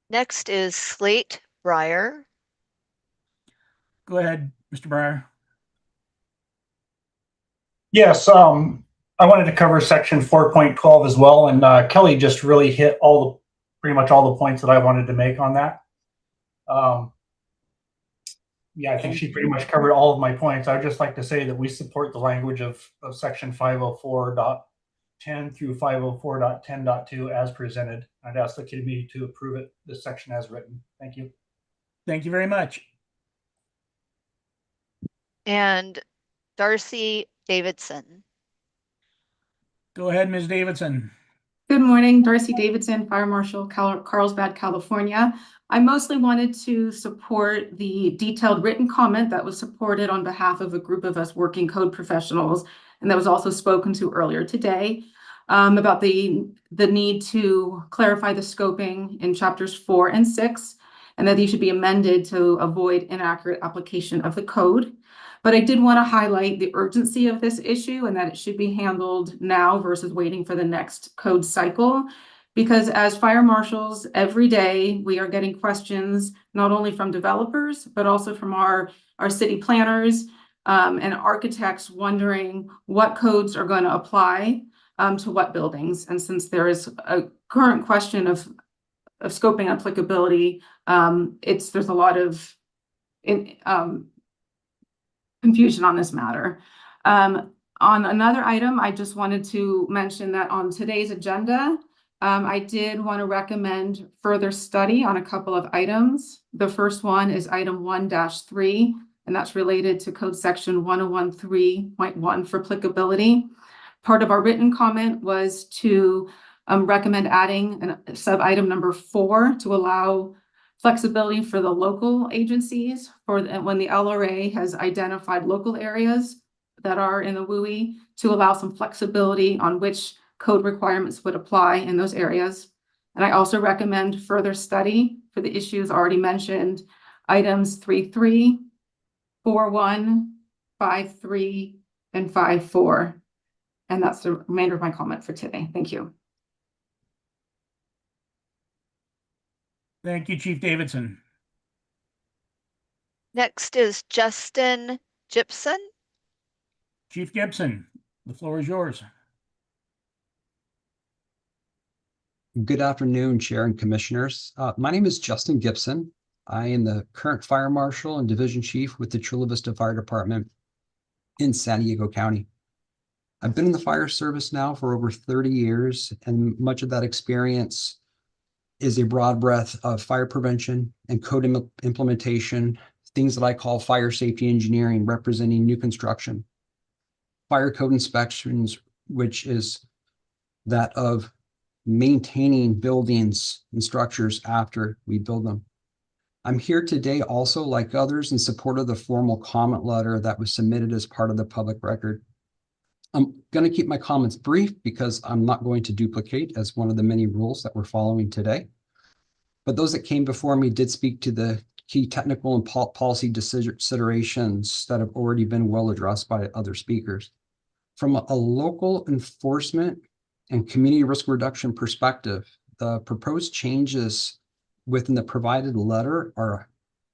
Next is Slate Breyer. Go ahead, Mr. Breyer. Yes, I wanted to cover section 4.12 as well, and Kelly just really hit pretty much all the points that I wanted to make on that. Yeah, I think she pretty much covered all of my points. I'd just like to say that we support the language of section 504.10 through 504.10.2 as presented. I'd ask the committee to approve this section as written. Thank you. Thank you very much. And Darcy Davidson. Go ahead, Ms. Davidson. Good morning, Darcy Davidson, Fire Marshal, Carlsbad, California. I mostly wanted to support the detailed written comment that was supported on behalf of a group of us working code professionals, and that was also spoken to earlier today, about the need to clarify the scoping in chapters 4 and 6, and that these should be amended to avoid inaccurate application of the code. But I did want to highlight the urgency of this issue and that it should be handled now versus waiting for the next code cycle. Because as fire marshals, every day we are getting questions, not only from developers, but also from our city planners and architects wondering what codes are going to apply to what buildings. And since there is a current question of scoping applicability, there's a lot of confusion on this matter. On another item, I just wanted to mention that on today's agenda, I did want to recommend further study on a couple of items. The first one is item 1-3, and that's related to code section 1013.1 for applicability. Part of our written comment was to recommend adding sub item number 4 to allow flexibility for the local agencies when the LRA has identified local areas that are in the WUI to allow some flexibility on which code requirements would apply in those areas. And I also recommend further study for the issues already mentioned, items 3.3, 4.1, 5.3, and 5.4. And that's the remainder of my comment for today. Thank you. Thank you, Chief Davidson. Next is Justin Gibson. Chief Gibson, the floor is yours. Good afternoon, Chair and Commissioners. My name is Justin Gibson. I am the current Fire Marshal and Division Chief with the Chula Vista Fire Department in San Diego County. I've been in the fire service now for over 30 years, and much of that experience is a broad breadth of fire prevention and code implementation, things that I call fire safety engineering, representing new construction, fire code inspections, which is that of maintaining buildings and structures after we build them. I'm here today also, like others, in support of the formal comment letter that was submitted as part of the public record. I'm going to keep my comments brief because I'm not going to duplicate as one of the many rules that we're following today. But those that came before me did speak to the key technical and policy considerations that have already been well addressed by other speakers. From a local enforcement and community risk reduction perspective, the proposed changes within the provided letter are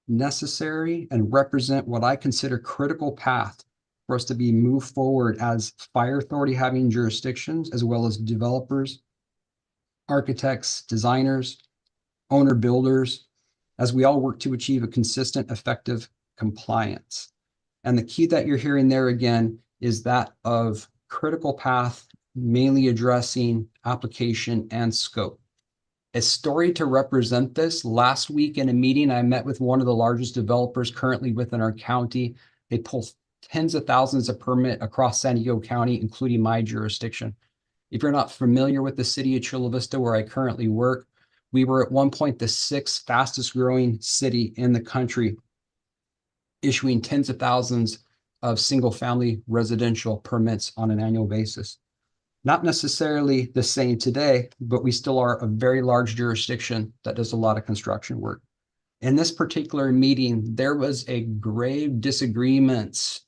necessary and represent what I consider critical path for us to be moved forward as fire authority having jurisdictions, as well as developers, architects, designers, owner builders, as we all work to achieve a consistent, effective compliance. And the key that you're hearing there again is that of critical path, mainly addressing application and scope. A story to represent this: last week in a meeting, I met with one of the largest developers currently within our county. They pull tens of thousands of permits across San Diego County, including my jurisdiction. If you're not familiar with the city of Chula Vista, where I currently work, we were at one point the 6th fastest growing city in the country, issuing tens of thousands of single-family residential permits on an annual basis. Not necessarily the same today, but we still are a very large jurisdiction that does a lot of construction work. In this particular meeting, there was a grave disagreements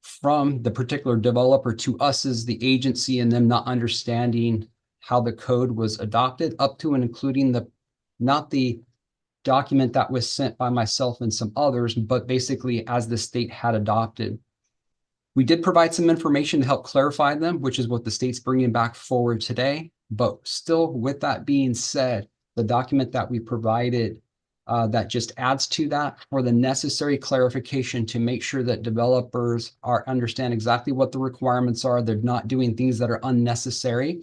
from the particular developer to us as the agency and them not understanding how the code was adopted up to and including not the document that was sent by myself and some others, but basically as the state had adopted. We did provide some information to help clarify them, which is what the state's bringing back forward today. But still, with that being said, the document that we provided that just adds to that for the necessary clarification to make sure that developers understand exactly what the requirements are. They're not doing things that are unnecessary.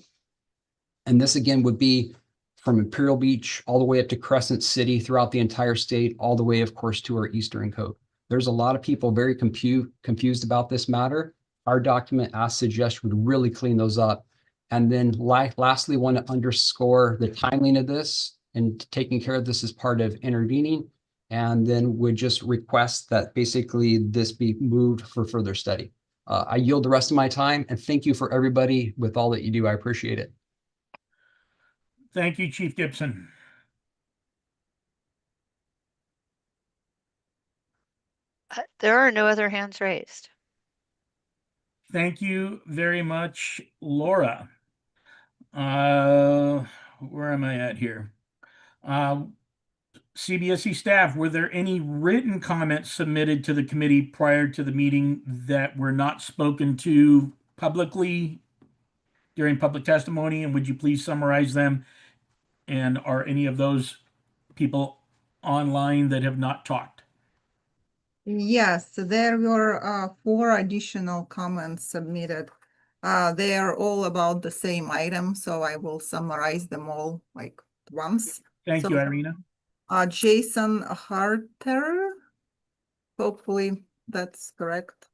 And this again would be from Imperial Beach all the way up to Crescent City throughout the entire state, all the way, of course, to our Eastern Code. There's a lot of people very confused about this matter. Our document, as suggested, would really clean those up. And then lastly, want to underscore the timeline of this and taking care of this as part of intervening. And then would just request that basically this be moved for further study. I yield the rest of my time and thank you for everybody with all that you do. I appreciate it. Thank you, Chief Gibson. There are no other hands raised. Thank you very much, Laura. Where am I at here? CBSE staff, were there any written comments submitted to the committee prior to the meeting that were not spoken to publicly during public testimony? And would you please summarize them? And are any of those people online that have not talked? Yes, there were 4 additional comments submitted. They are all about the same item, so I will summarize them all like once. Thank you, Irina. Jason Harter, hopefully that's correct.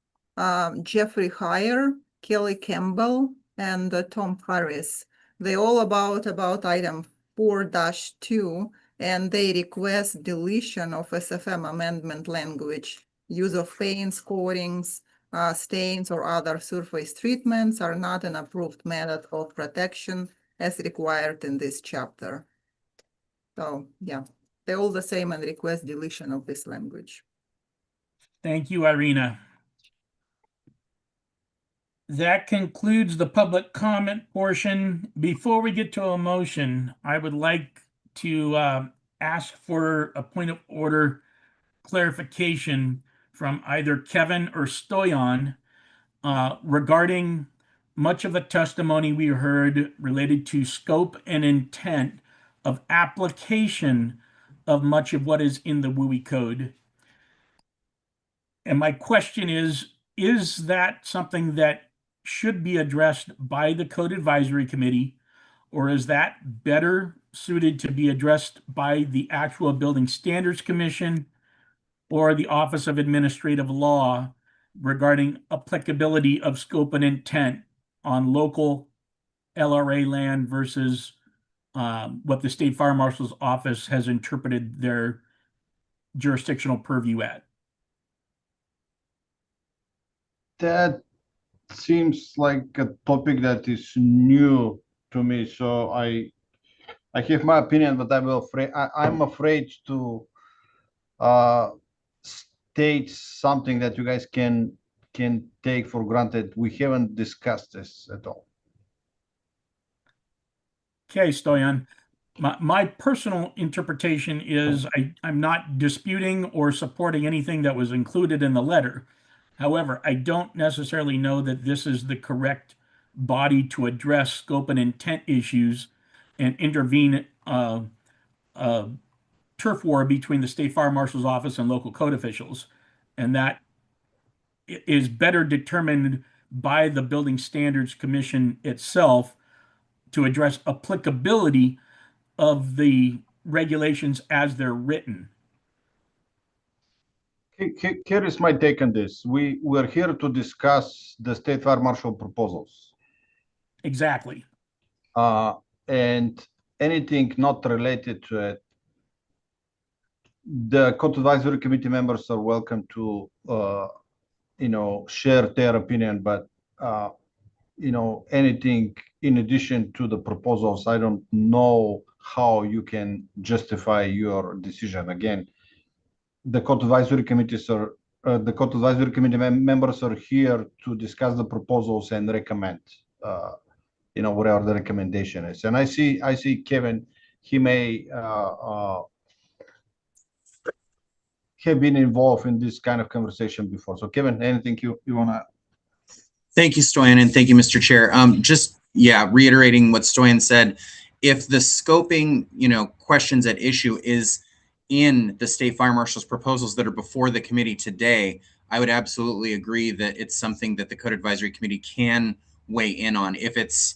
Jeffrey Heyer, Kelly Campbell, and Tom Harris. They all about item 4-2, and they request deletion of SFM amendment language. Use of paints, coatings, stains, or other surface treatments are not an approved method of protection as required in this chapter. So yeah, they're all the same and request deletion of this language. Thank you, Irina. That concludes the public comment portion. Before we get to a motion, I would like to ask for a point of order clarification from either Kevin or Stoyan regarding much of the testimony we heard related to scope and intent of application of much of what is in the WUI code. And my question is that something that should be addressed by the Code Advisory Committee, or is that better suited to be addressed by the actual Building Standards Commission or the Office of Administrative Law regarding applicability of scope and intent on local LRA land versus what the State Fire Marshal's Office has interpreted their jurisdictional purview at? That seems like a topic that is new to me, so I have my opinion, but I'm afraid to state something that you guys can take for granted. We haven't discussed this at all. Okay, Stoyan. My personal interpretation is I'm not disputing or supporting anything that was included in the letter. However, I don't necessarily know that this is the correct body to address scope and intent issues and intervene turf war between the State Fire Marshal's Office and local code officials. And that is better determined by the Building Standards Commission itself to address applicability of the regulations as they're written. Here is my take on this. We're here to discuss the State Fire Marshal proposals. Exactly. And anything not related to it, the Code Advisory Committee members are welcome to share their opinion, but anything in addition to the proposals, I don't know how you can justify your decision. Again, the Code Advisory Committees are the Code Advisory Committee members are here to discuss the proposals and recommend, whatever the recommendation is. And I see Kevin, he may have been involved in this kind of conversation before. So Kevin, anything you want to? Thank you, Stoyan, and thank you, Mr. Chair. Reiterating what Stoyan said, if the scoping, questions at issue is in the state fire marshal's proposals that are before the committee today, I would absolutely agree that it's something that the Code Advisory Committee can weigh in on. If it's,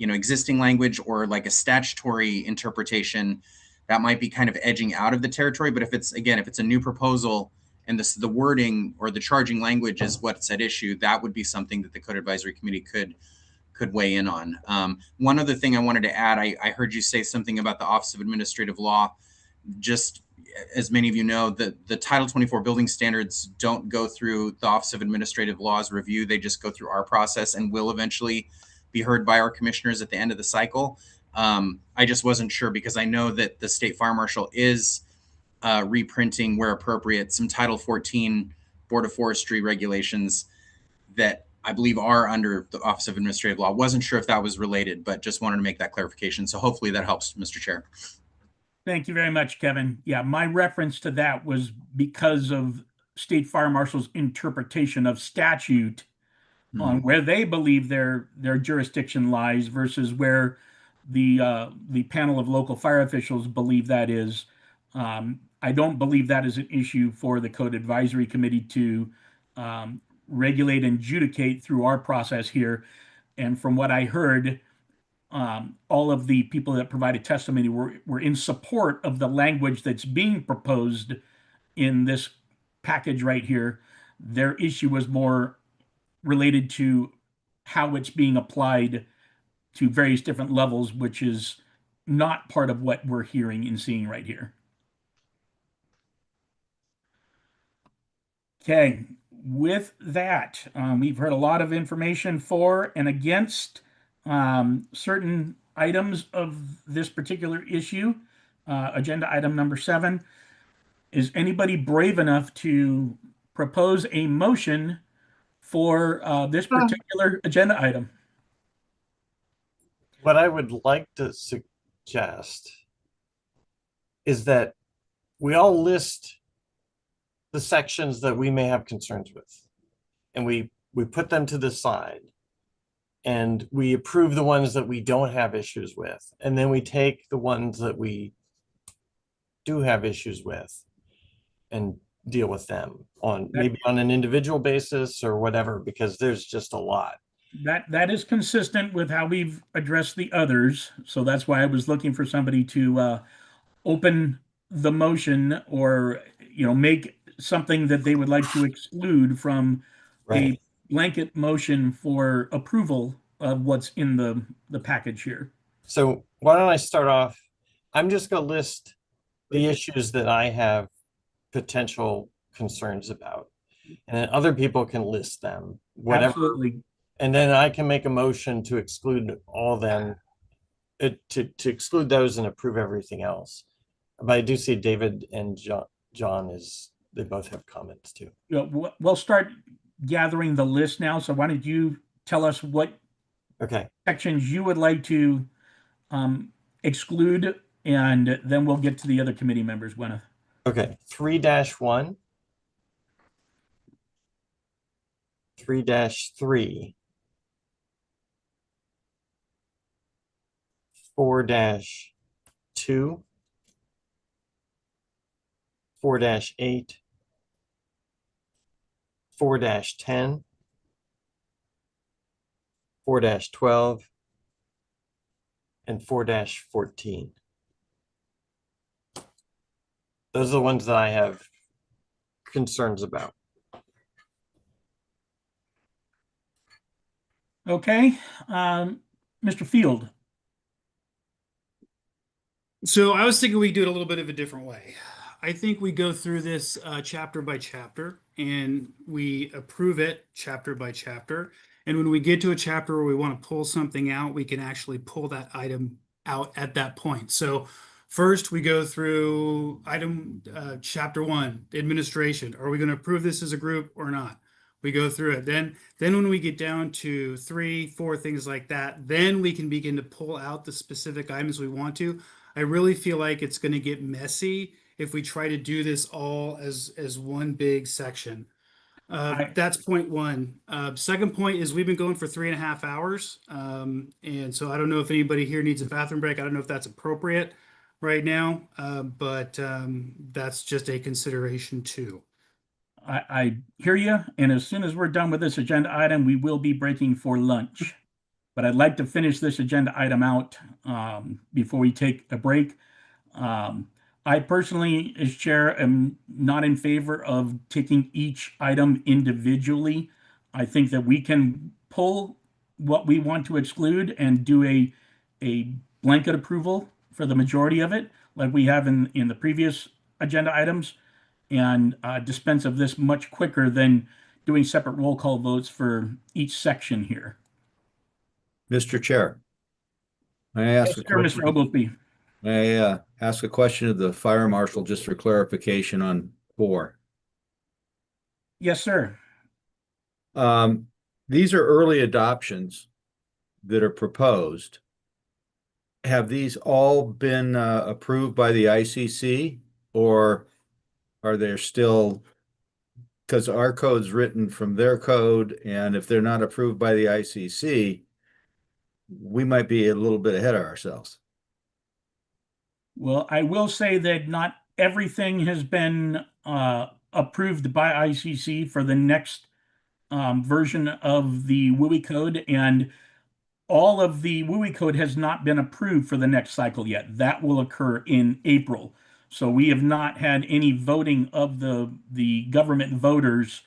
existing language or like a statutory interpretation, that might be kind of edging out of the territory. But if it's a new proposal and the wording or the charging language is what's at issue, that would be something that the Code Advisory Committee could weigh in on. One other thing I wanted to add, I heard you say something about the Office of Administrative Law. Just as many of you know, the Title 24 building standards don't go through the Office of Administrative Law's review. They just go through our process and will eventually be heard by our commissioners at the end of the cycle. I just wasn't sure because I know that the State Fire Marshal is reprinting where appropriate some Title 14 Board of Forestry regulations that I believe are under the Office of Administrative Law. Wasn't sure if that was related, but just wanted to make that clarification. So hopefully that helps, Mr. Chair. Thank you very much, Kevin. Yeah, my reference to that was because of State Fire Marshal's interpretation of statute on where they believe their jurisdiction lies versus where the panel of local fire officials believe that is. I don't believe that is an issue for the Code Advisory Committee to regulate and adjudicate through our process here. And from what I heard, all of the people that provided testimony were in support of the language that's being proposed in this package right here. Their issue was more related to how it's being applied to various different levels, which is not part of what we're hearing and seeing right here. Okay, with that, we've heard a lot of information for and against certain items of this particular issue. Agenda item number 7. Is anybody brave enough to propose a motion for this particular agenda item? What I would like to suggest is that we all list the sections that we may have concerns with, and we put them to the side, and we approve the ones that we don't have issues with, and then we take the ones that we do have issues with and deal with them on maybe on an individual basis or whatever, because there's just a lot. That is consistent with how we've addressed the others. So that's why I was looking for somebody to open the motion or, make something that they would like to exclude from a blanket motion for approval of what's in the package here. So why don't I start off? I'm just going to list the issues that I have potential concerns about, and then other people can list them, whatever. Absolutely. And then I can make a motion to exclude all them, to exclude those and approve everything else. But I do see David and John they both have comments too. We'll start gathering the list now. So why don't you tell us what sections you would like to exclude, and then we'll get to the other committee members, Gwyneth. Okay, 3-1, 3-3, 4-2, 4-8, 4-10, 4-12, and 4-14. Those are the ones that I have concerns about. Okay, Mr. Field. So I was thinking we do it a little bit of a different way. I think we go through this chapter by chapter and we approve it chapter by chapter. And when we get to a chapter where we want to pull something out, we can actually pull that item out at that point. So first we go through item chapter 1, administration. Are we going to approve this as a group or not? We go through it. Then when we get down to 3, 4 things like that, then we can begin to pull out the specific items we want to. I really feel like it's going to get messy if we try to do this all as one big section. That's point one. Second point is we've been going for 3.5 hours. And so I don't know if anybody here needs a bathroom break. I don't know if that's appropriate right now, but that's just a consideration too. I hear you. And as soon as we're done with this agenda item, we will be breaking for lunch. But I'd like to finish this agenda item out before we take a break. I personally, as chair, am not in favor of taking each item individually. I think that we can pull what we want to exclude and do a blanket approval for the majority of it, like we have in the previous agenda items, and dispense of this much quicker than doing separate roll call votes for each section here. Mr. Chair, may I ask Yes, a sir, question? Mr. Oglesby. May I ask a question of the fire marshal just for clarification on 4? Yes, sir. These are early adoptions that are proposed. Have these all been approved by the ICC, or are there still, because our code's written from their code, and if they're not approved by the ICC, we might be a little bit ahead of ourselves. Well, I will say that not everything has been approved by ICC for the next version of the WUI code, and all of the WUI code has not been approved for the next cycle yet. That will occur in April. So we have not had any voting of the government voters.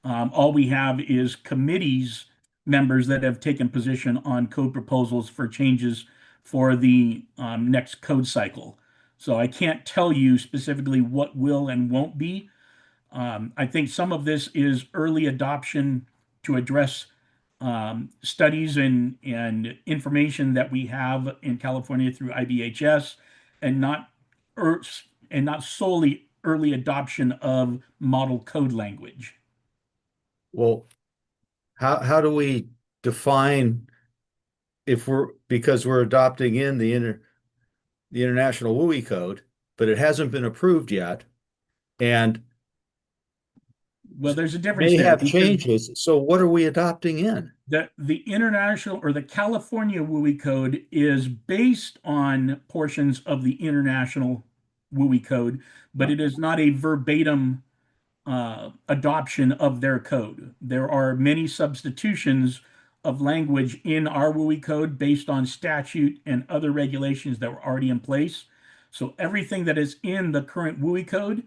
All we have is committees members that have taken position on code proposals for changes for the next code cycle. So I can't tell you specifically what will and won't be. I think some of this is early adoption to address studies and information that we have in California through IBHS, and not solely early adoption of model code language. Well, how do we define if because we're adopting in the international WUI code, but it hasn't been approved yet, and well, there's a difference may there have changes. So what are we adopting in? The international or the California WUI code is based on portions of the international WUI code, but it is not a verbatim adoption of their code. There are many substitutions of language in our WUI code based on statute and other regulations that were already in place. So everything that is in the current WUI code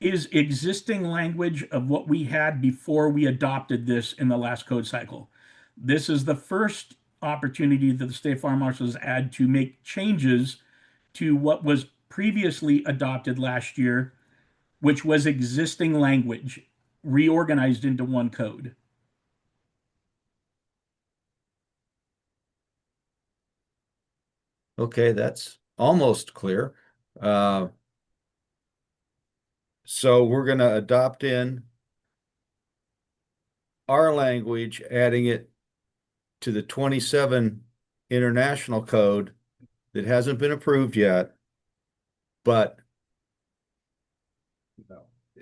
is existing language of what we had before we adopted this in the last code cycle. This is the first opportunity that the state fire marshals had to make changes to what was previously adopted last year, which was existing language reorganized into one code. Okay, that's almost clear. So we're going to adopt in our language, adding it to the 27 international code that hasn't been approved yet, but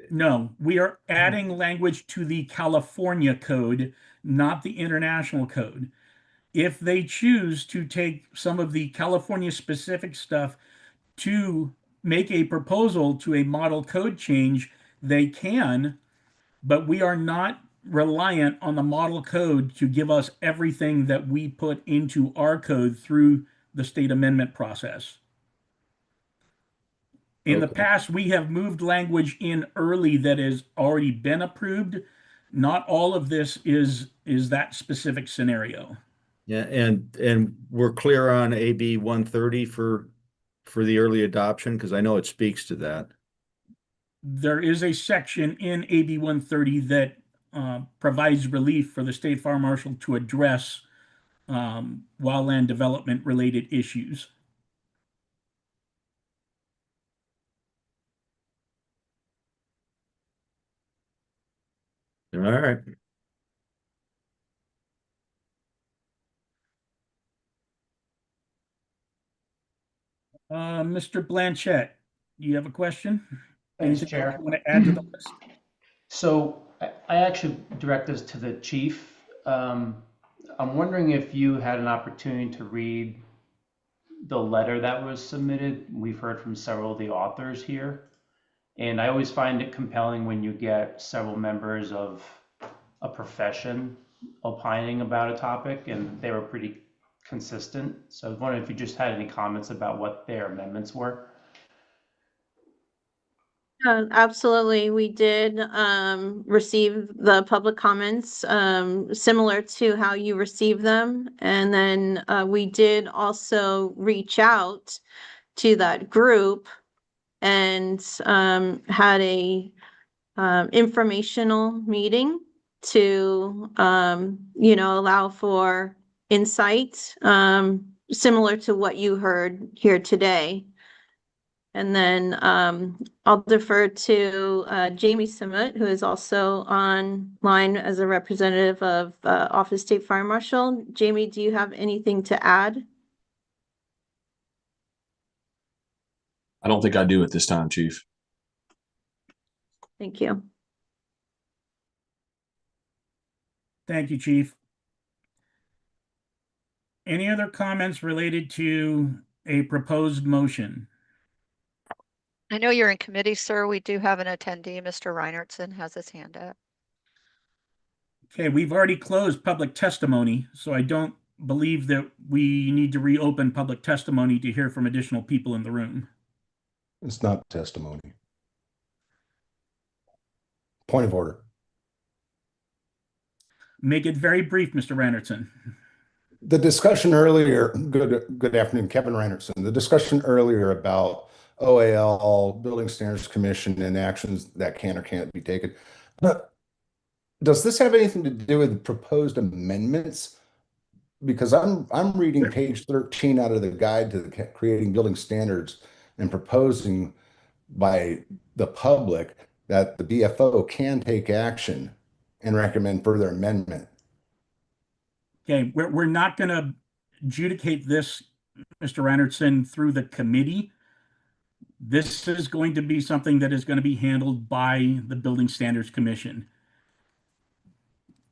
no, we are adding language to the California code, not the international code. If they choose to take some of the California specific stuff to make a proposal to a model code change, they can, but we are not reliant on the model code to give us everything that we put into our code through the state amendment process. In the past, we have moved language in early that has already been approved. Not all of this is that specific scenario. yeah, and we're clear on AB 130 for the early adoption, because I know it speaks to that. there is a section in AB 130 that provides relief for the state fire marshal to address wildland development related issues. All right. Mr. Blanchett, do you have a question? Thanks, Anything Chair. else you want to add to the list? So I actually direct this to the chief. I'm wondering if you had an opportunity to read the letter that was submitted. We've heard from several of the authors here. And I always find it compelling when you get several members of a profession opining about a topic, and they were pretty consistent. So I was wondering if you just had any comments about what their amendments were. Absolutely. We did receive the public comments similar to how you received them. And then we did also reach out to that group and had a informational meeting to allow for insight similar to what you heard here today. And then I'll defer to Jamie Simoot, who is also online as a representative of Office State Fire Marshal. Jamie, do you have anything to add? I don't think I do at this time, Chief. Thank you. Thank you, Chief. Any other comments related to a proposed motion? I know you're in committee, sir. We do have an attendee. Mr. Reinertsen has his hand up. Okay, we've already closed public testimony, so I don't believe that we need to reopen public testimony to hear from additional people in the room. It's not testimony. Point of order. Make it very brief, Mr. Reinertsen. The discussion earlier, good afternoon, Kevin Reinertsen. The discussion earlier about OAL, Building Standards Commission, and actions that can or can't be taken. But does this have anything to do with the proposed amendments? Because I'm reading page 13 out of the guide to the creating building standards and proposing by the public that the BFO can take action and recommend further amendment. Okay, we're not going to adjudicate this, Mr. Reinertsen, through the committee. This is going to be something that is going to be handled by the Building Standards Commission.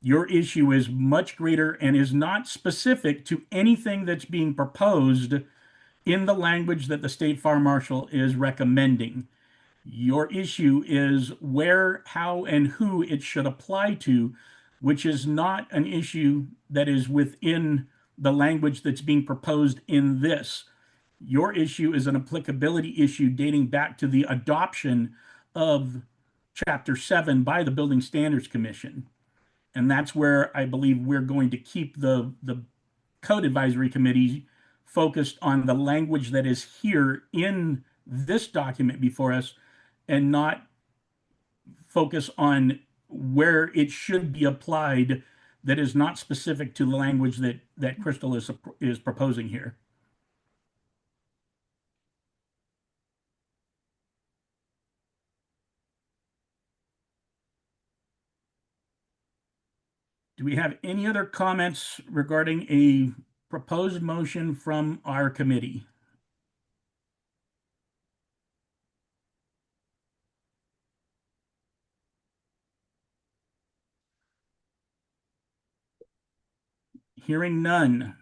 Your issue is much greater and is not specific to anything that's being proposed in the language that the State Fire Marshal is recommending. Your issue is where, how, and who it should apply to, which is not an issue that is within the language that's being proposed in this. Your issue is an applicability issue dating back to the adoption of Chapter 7 by the Building Standards Commission. And that's where I believe we're going to keep the Code Advisory Committee focused on the language that is here in this document before us and not focus on where it should be applied that is not specific to the language that Crystal is proposing here. Do we have any other comments regarding a proposed motion from our committee? Hearing none,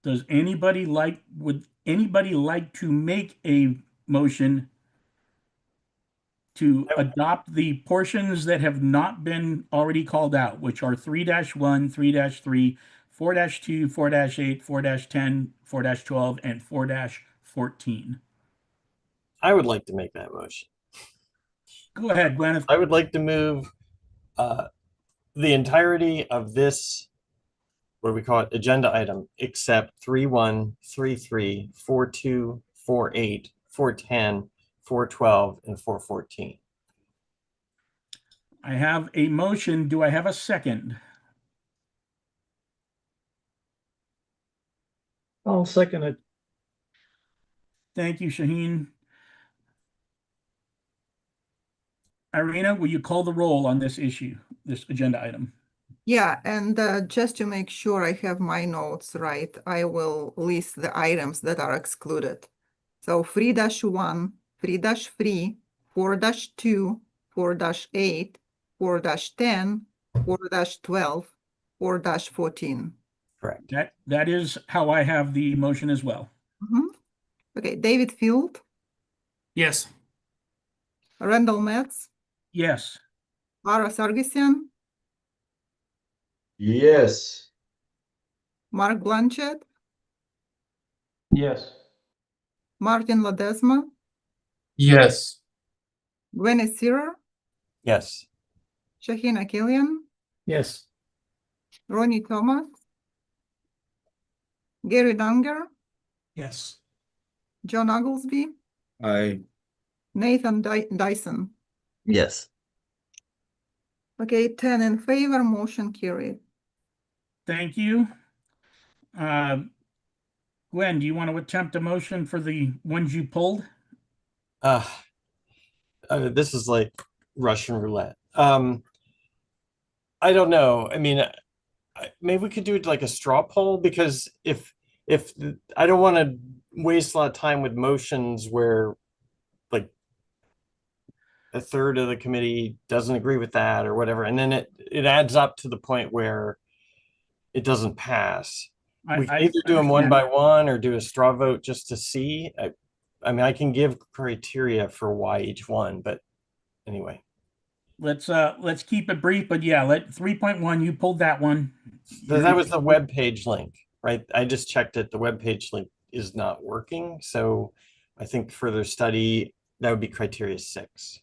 would anybody like to make a motion to adopt the portions that have not been already called out, which are 3-1, 3-3, 4-2, 4-8, 4-10, 4-12, and 4-14? I would like to make that motion. Go ahead, Gwyneth. I would like to move the entirety of this, what do we call it, agenda item, except 3-1, 3-3, 4-2, 4-8, 4-10, 4-12, and 4-14. I have a motion. Do I have a second? I'll second it. Thank you, Shaheen. Irina, will you call the roll on this issue, this agenda item? Yeah, and just to make sure I have my notes right, I will list the items that are excluded. So 3-1, 3-3, 4-2, 4-8, 4-10, 4-12, 4-14. Correct. That is how I have the motion as well. Okay, David Field, Yes. Randall Metz, Yes. Lara Sargisian, Yes. Mark Blanchett, Yes. Martin Ledesma, Yes. Gwenny Searer, Yes. Shaheen Akilian, Yes. Ronnie Thomas, Gary Dunger, Yes. John Oglesby, I Nathan Dyson. Yes. Okay, 10 in favor, motion carried. Thank you. Gwen, do you want to attempt a motion for the ones you pulled? This is like Russian roulette. I don't know. I mean, maybe we could do it like a straw poll, because if I don't want to waste a lot of time with motions where like a third of the committee doesn't agree with that or whatever, and then it adds up to the point where it doesn't pass. We can either do them one by one or do a straw vote just to see. I mean, I can give criteria for why each one, but anyway. Let's keep it brief, but yeah, 3.1, you pulled that one. That was the web page link, right? I just checked it. The web page link is not working. So I think further study, that would be criteria 6.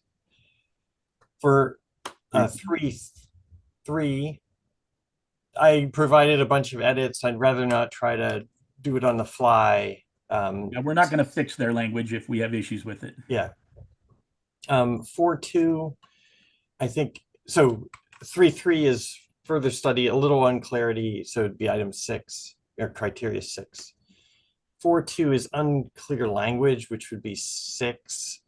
For 3, I provided a bunch of edits. I'd rather not try to do it on the fly. Yeah, we're not going to fix their language if we have issues with it. Yeah. 4.2, I think, so 3.3 is further study, a little unclarity, so it'd be item 6 or criteria 6. 4.2 is unclear language, which would be 6.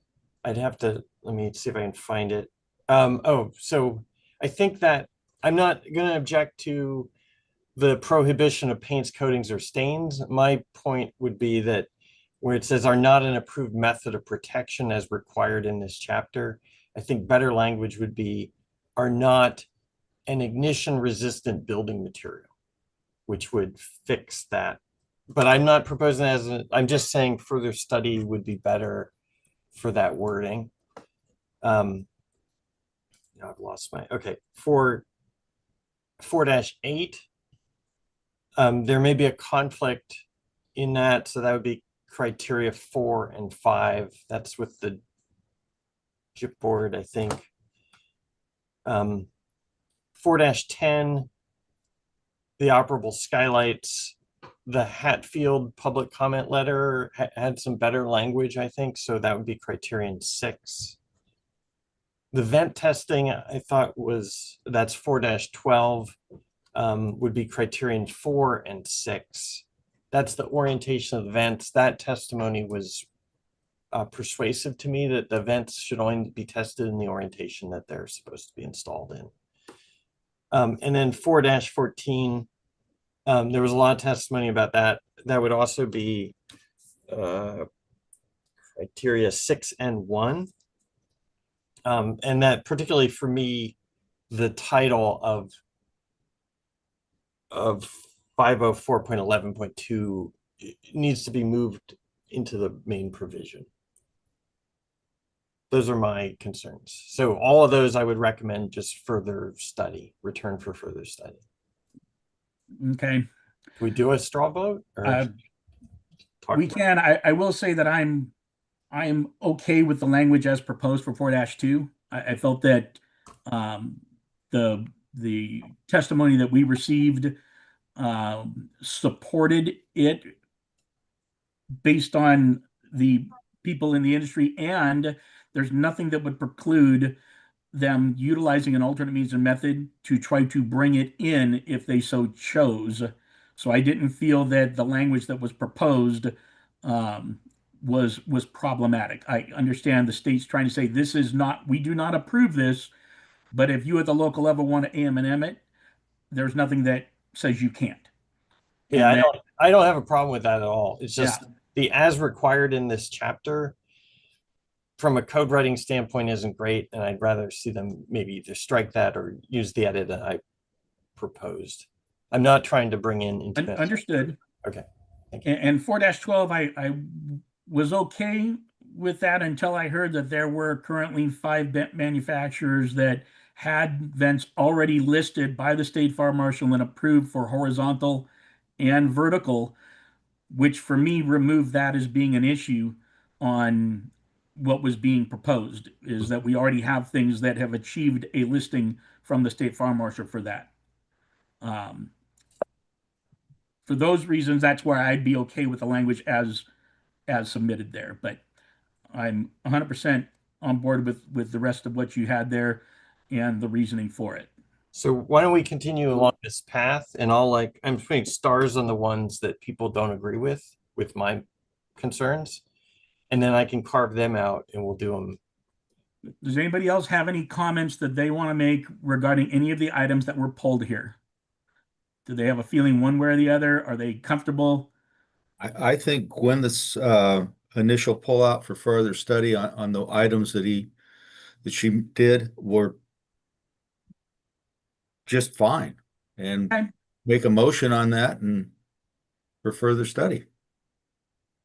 I'd have to, let me see if I can find it. So I think that I'm not going to object to the prohibition of paints, coatings, or stains. My point would be that where it says are not an approved method of protection as required in this chapter, I think better language would be are not an ignition resistant building material, which would fix that. But I'm not proposing I'm just saying further study would be better for that wording. Now I've lost my, okay, for 4-8, there may be a conflict in that, so that would be criteria 4 and 5. That's with the chipboard, I think. 4-10, the operable skylights, the Hatfield public comment letter had some better language, I think, so that would be criterion 6. The vent testing, I thought that's 4-12, would be criterion 4 and 6. That's the orientation of the vents. That testimony was persuasive to me that the vents should only be tested in the orientation that they're supposed to be installed in. And then 4-14, there was a lot of testimony about that. That would also be criteria 6 and 1. And that particularly for me, the title of 504.11.2 needs to be moved into the main provision. Those are my concerns. So all of those I would recommend just further study, return for further study. Okay. Can we do a straw vote? Or we can. I will say that I'm okay with the language as proposed for 4-2. I felt that the testimony that we received supported it based on the people in the industry, and there's nothing that would preclude them utilizing an alternate means and method to try to bring it in if they so chose. So I didn't feel that the language that was proposed was problematic. I understand the state's trying to say this is not, we do not approve this, but if you at the local level want to AM&M it, there's nothing that says you can't. Yeah, And I don't have a problem with that at all. It's just Yeah. the as required in this chapter from a code writing standpoint isn't great, and I'd rather see them maybe either strike that or use the edit that I proposed. I'm not trying to bring in Understood. Okay. And 4-12, I was okay with that until I heard that there were currently 5 manufacturers that had vents already listed by the state fire marshal and approved for horizontal and vertical, which for me removed that as being an issue on what was being proposed, is that we already have things that have achieved a listing from the state fire marshal for that. For those reasons, that's where I'd be okay with the language as submitted there. But I'm 100% on board with the rest of what you had there and the reasoning for it. So why don't we continue along this path, and I'm putting stars on the ones that people don't agree with my concerns, and then I can carve them out and we'll do them. Does anybody else have any comments that they want to make regarding any of the items that were pulled here? Do they have a feeling one way or the other? Are they comfortable? I think Gwyneth's initial pullout for further study on the items that she did were just fine, and make a motion on that and for further study.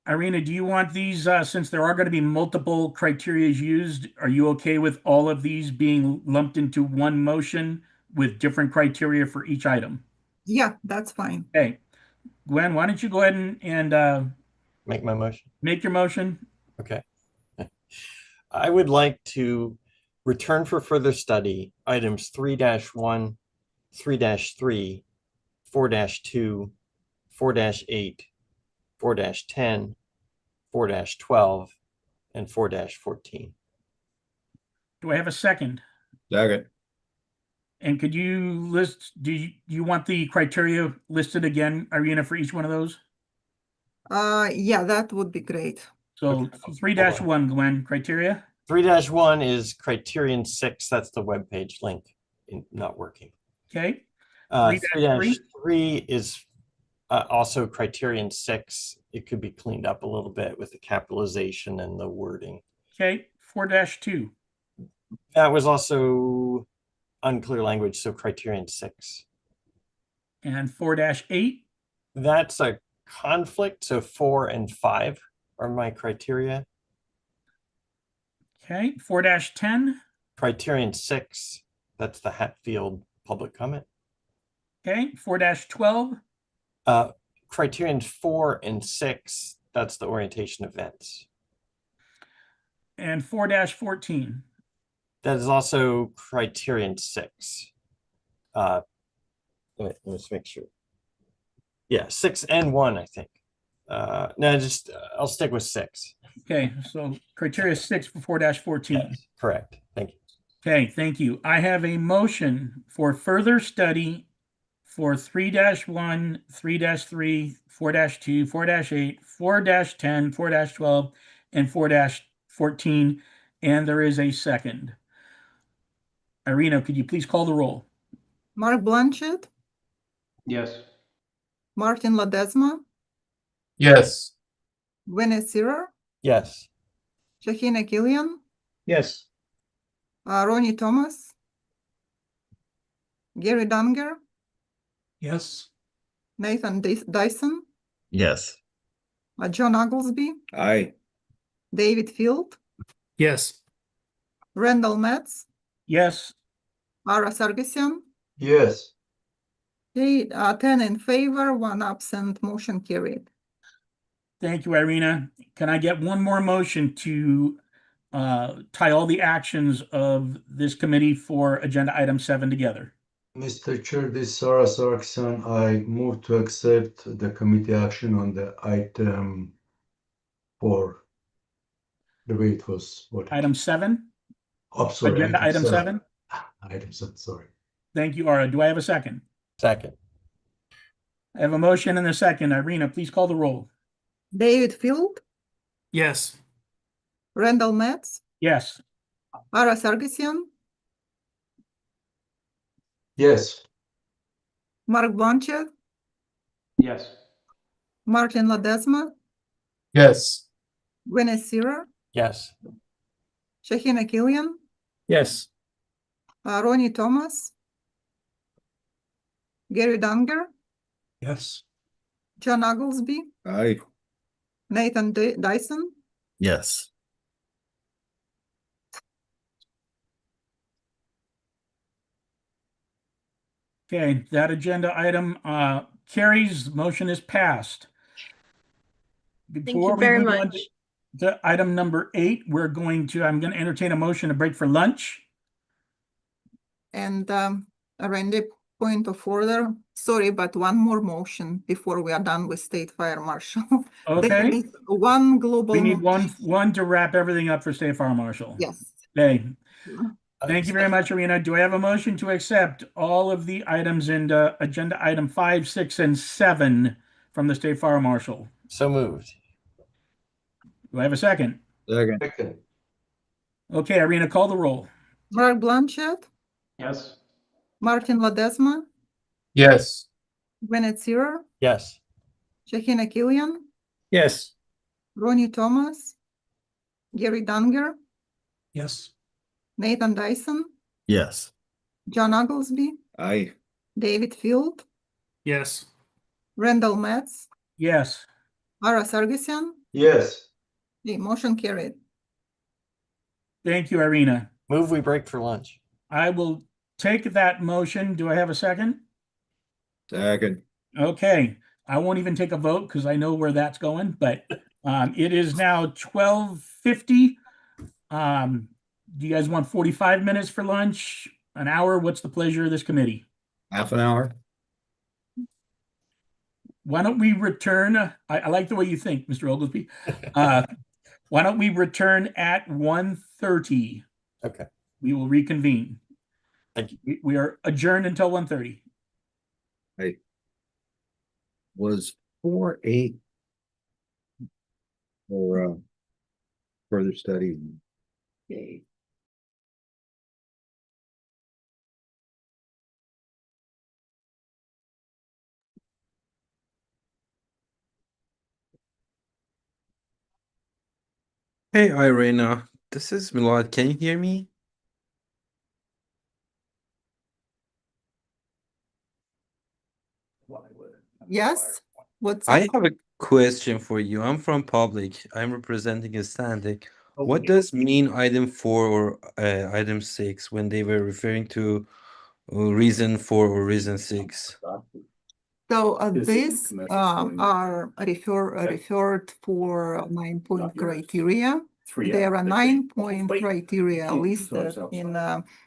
Irina, do you want these, since there are going to be multiple criteria used, are you okay with all of these being lumped into one motion with different criteria for each item? Yeah, that's fine. Okay. Gwen, why don't you go ahead and make my motion? Make your motion. Okay. I would like to return for further study items 3-1, 3-3, 4-2, 4-8, 4-10, 4-12, and 4-14. Do I have a second? Second. And could you list, do you want the criteria listed again, Irina, for each one of those? Yeah, that would be great. So 3-1, Gwen, criteria? 3-1 is criterion 6. That's the webpage link not working. Okay. 3-3 is also criterion 6. It could be cleaned up a little bit with the capitalization and the wording. Okay. 4-2. That was also unclear language, so criterion 6. And 4-8? That's a conflict, so 4 and 5 are my criteria. Okay. 4-10? Criterion 6, that's the Hatfield public comment. Okay. 4-12? Criterion 4 and 6, that's the orientation events. And 4-14? That is also criterion 6. Let's make sure. Yeah, 6 and 1, I think. No, just I'll stick with 6. Okay, so criteria 6 for 4-14. Yes, correct. Thank you. Okay, thank you. I have a motion for further study for 3-1, 3-3, 4-2, 4-8, 4-10, 4-12, and 4-14. And there is a second. Irina, could you please call the roll? Mark Blanchett, Yes. Martin Ledesma, Yes. Gwyneth Searer, Yes. Shahina Killian, Yes. Ronnie Thomas, Gary Dunger, Yes. Nathan Dyson, Yes. John Oglesby, Aye. David Field, Yes. Randall Metz, Yes. Ara Sargsyan. Yes. Okay, 10 in favor, 1 absent, motion carried. Thank you, Irina. Can I get one more motion to tie all the actions of this committee for agenda item 7 together? Mr. Chair, this is Sarah Sarkisian. I move to accept the committee action on the item 4. The way it was voted. Item 7? Oh, sorry. Agenda item 7? Item 7, sorry. Thank you, Ara. Do I have a second? Second. I have a motion and a second. Irina, please call the roll. David Field, Yes. Randall Metz, Yes. Ara Sargisian, Yes. Mark Blanchett, Yes. Martin Ledesma, Yes. Gwyneth Searer, Yes. Shahina Killian, Yes. Ronnie Thomas, Gary Dunger, Yes. John Oglesby, Aye. Nathan Dyson, Yes. Okay, that agenda item carries. Motion is passed. Before we very move on much. to item number 8, I'm going to entertain a motion to break for lunch. and Randy, point of order. Sorry, but one more motion before we are done with State Fire Marshal. Okay. There is one global. We need one to wrap everything up for State Fire Marshal. Yes. Okay. Thank you very much, Irina. Do I have a motion to accept all of the items in agenda item 5, 6, and 7 from the State Fire Marshal? So moved. Do I have a second? Second. Okay, Irina, call the roll. Mark Blanchett, Yes. Martin Ledesma, Yes. Gwyneth Searer, Yes. Shahina Killian, Yes. Ronnie Thomas, Gary Dunger, Yes. Nathan Dyson, Yes. John Oglesby, Aye. David Field, Yes. Randall Metz, Yes. Ara Sargisian. Yes. The motion carried. Thank you, Irina. Move we break for lunch. I will take that motion. Do I have a second? Second. Okay. I won't even take a vote because I know where that's going, but it is now 12:50. Do you guys want 45 minutes for lunch? An hour? What's the pleasure of this committee? Half an hour. Why don't we return? I like the way you think, Mr. Oglesby. Why don't we return at 1:30? Okay. We will reconvene. Thank you. We are adjourned until 1:30. Hey. Was 4-8 for further study? Okay. Hey, Irina, this is Milad. Can you hear me? Yes. What's I have a question for you. I'm from public. I'm representing a static. What does mean item 4 or item 6 when they were referring to reason 4 or reason 6? So these are referred for 9-point criteria. There are 9-point criteria listed in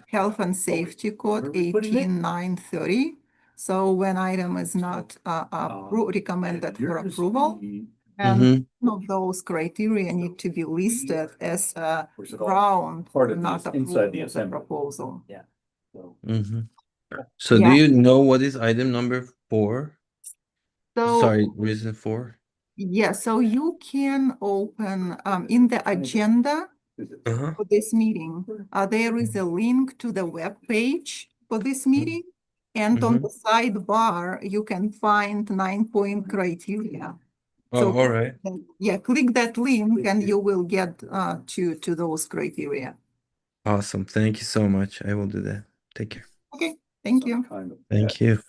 Health and Safety Code 18930. So when item is not recommended for approval, and some of those criteria need to be listed as a ground for not approval of the proposal. So do you know what is item number 4? So Sorry, reason 4? yeah, so you can open in the agenda for this meeting. There is a link to the web page for this meeting, and on the sidebar you can find 9-point criteria. Oh, all right. Yeah, click that link and you will get to those criteria. Awesome. Thank you so much. I will do that. Take care. Okay, thank you. Thank you.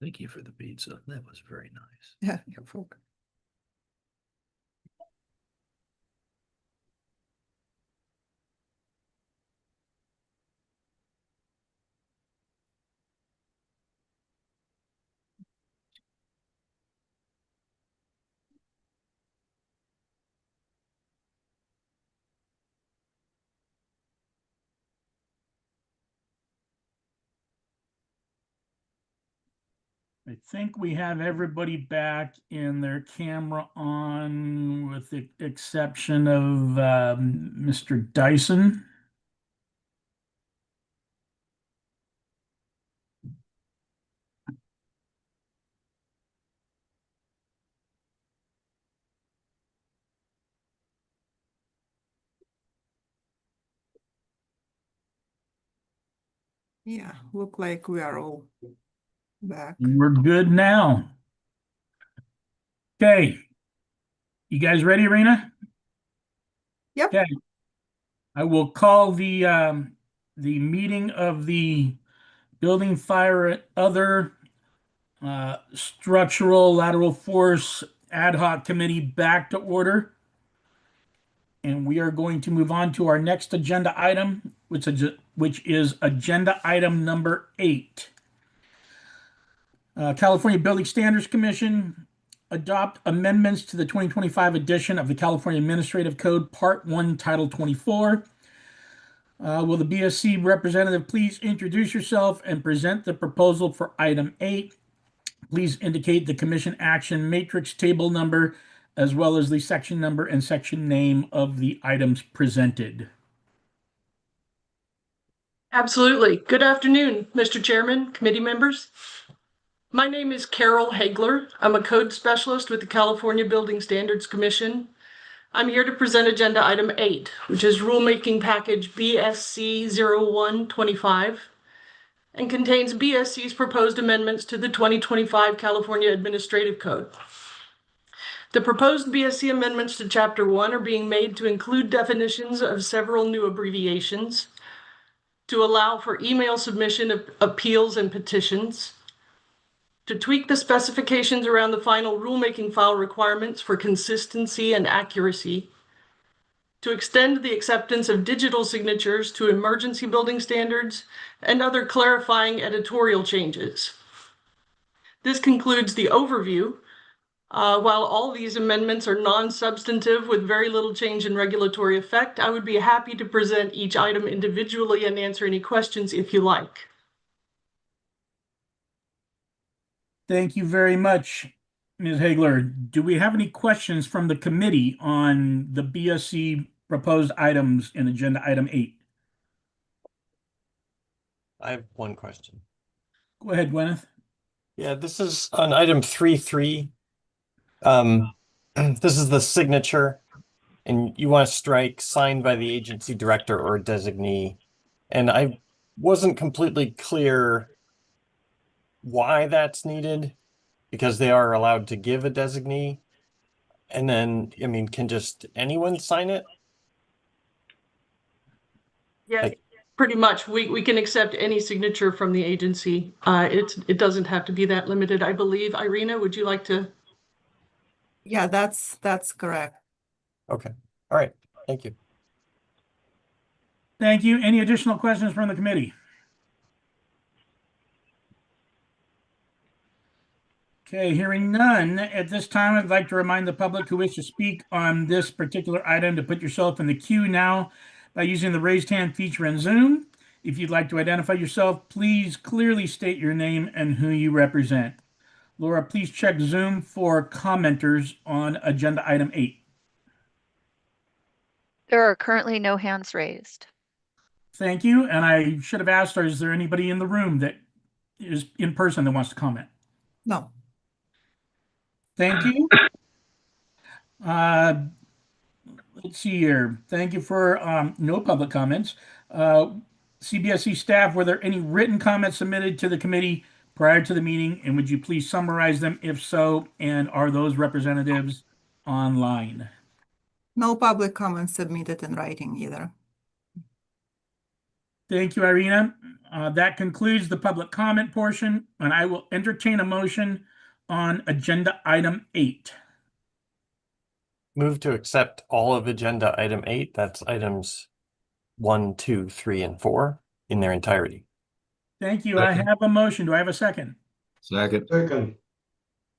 Thank you for the pizza. That was very nice. Yeah, you're welcome. I think we have everybody back and their camera on with the exception of Mr. Dyson. Yeah, look like we are all back. We're good now. Okay. You guys ready, Rena? Yep. Okay. I will call the meeting of the Building, Fire, and Other Structural Lateral Force Ad Hoc Committee back to order. And we are going to move on to our next agenda item, which is agenda item number 8. California Building Standards Commission adopt amendments to the 2025 edition of the California Administrative Code, Part 1, Title 24. Will the BSC representative please introduce yourself and present the proposal for item 8? Please indicate the commission action matrix table number as well as the section number and section name of the items presented. Absolutely. Good afternoon, Mr. Chairman, committee members. My name is Carol Hagler. I'm a code specialist with the California Building Standards Commission. I'm here to present agenda item 8, which is rulemaking package BSC 0125 and contains BSC's proposed amendments to the 2025 California Administrative Code. The proposed BSC amendments to Chapter 1 are being made to include definitions of several new abbreviations, to allow for email submission of appeals and petitions, to tweak the specifications around the final rulemaking file requirements for consistency and accuracy, to extend the acceptance of digital signatures to emergency building standards, and other clarifying editorial changes. This concludes the overview. While all these amendments are non-substantive with very little change in regulatory effect, I would be happy to present each item individually and answer any questions if you like. Thank you very much, Ms. Hagler. Do we have any questions from the committee on the BSC proposed items in agenda item 8? I have one question. Go ahead, Gwyneth. Yeah, this is on item 3.3. This is the signature, and you want to strike signed by the agency director or designee. And I wasn't completely clear why that's needed, because they are allowed to give a designee. And then, I mean, can just anyone sign it? Yeah, pretty much. We can accept any signature from the agency. It doesn't have to be that limited, I believe. Irina, would you like to? Yeah, that's correct. Okay. All right. Thank you. Thank you. Any additional questions from the committee? Okay, hearing none. At this time, I'd like to remind the public who wish to speak on this particular item to put yourself in the queue now by using the raised hand feature in Zoom. If you'd like to identify yourself, please clearly state your name and who you represent. Laura, please check Zoom for commenters on agenda item 8. There are currently no hands raised. Thank you. And I should have asked, is there anybody in the room that is in person that wants to comment? No. Thank you. Let's see here. Thank you for no public comments. CBSC staff, were there any written comments submitted to the committee prior to the meeting? And would you please summarize them if so? And are those representatives online? No public comments submitted in writing either. Thank you, Irina. That concludes the public comment portion, and I will entertain a motion on agenda item 8. Move to accept all of agenda item 8. That's items 1, 2, 3, and 4 in their entirety. Thank you. I have a motion. Do I have a second? Second. Second.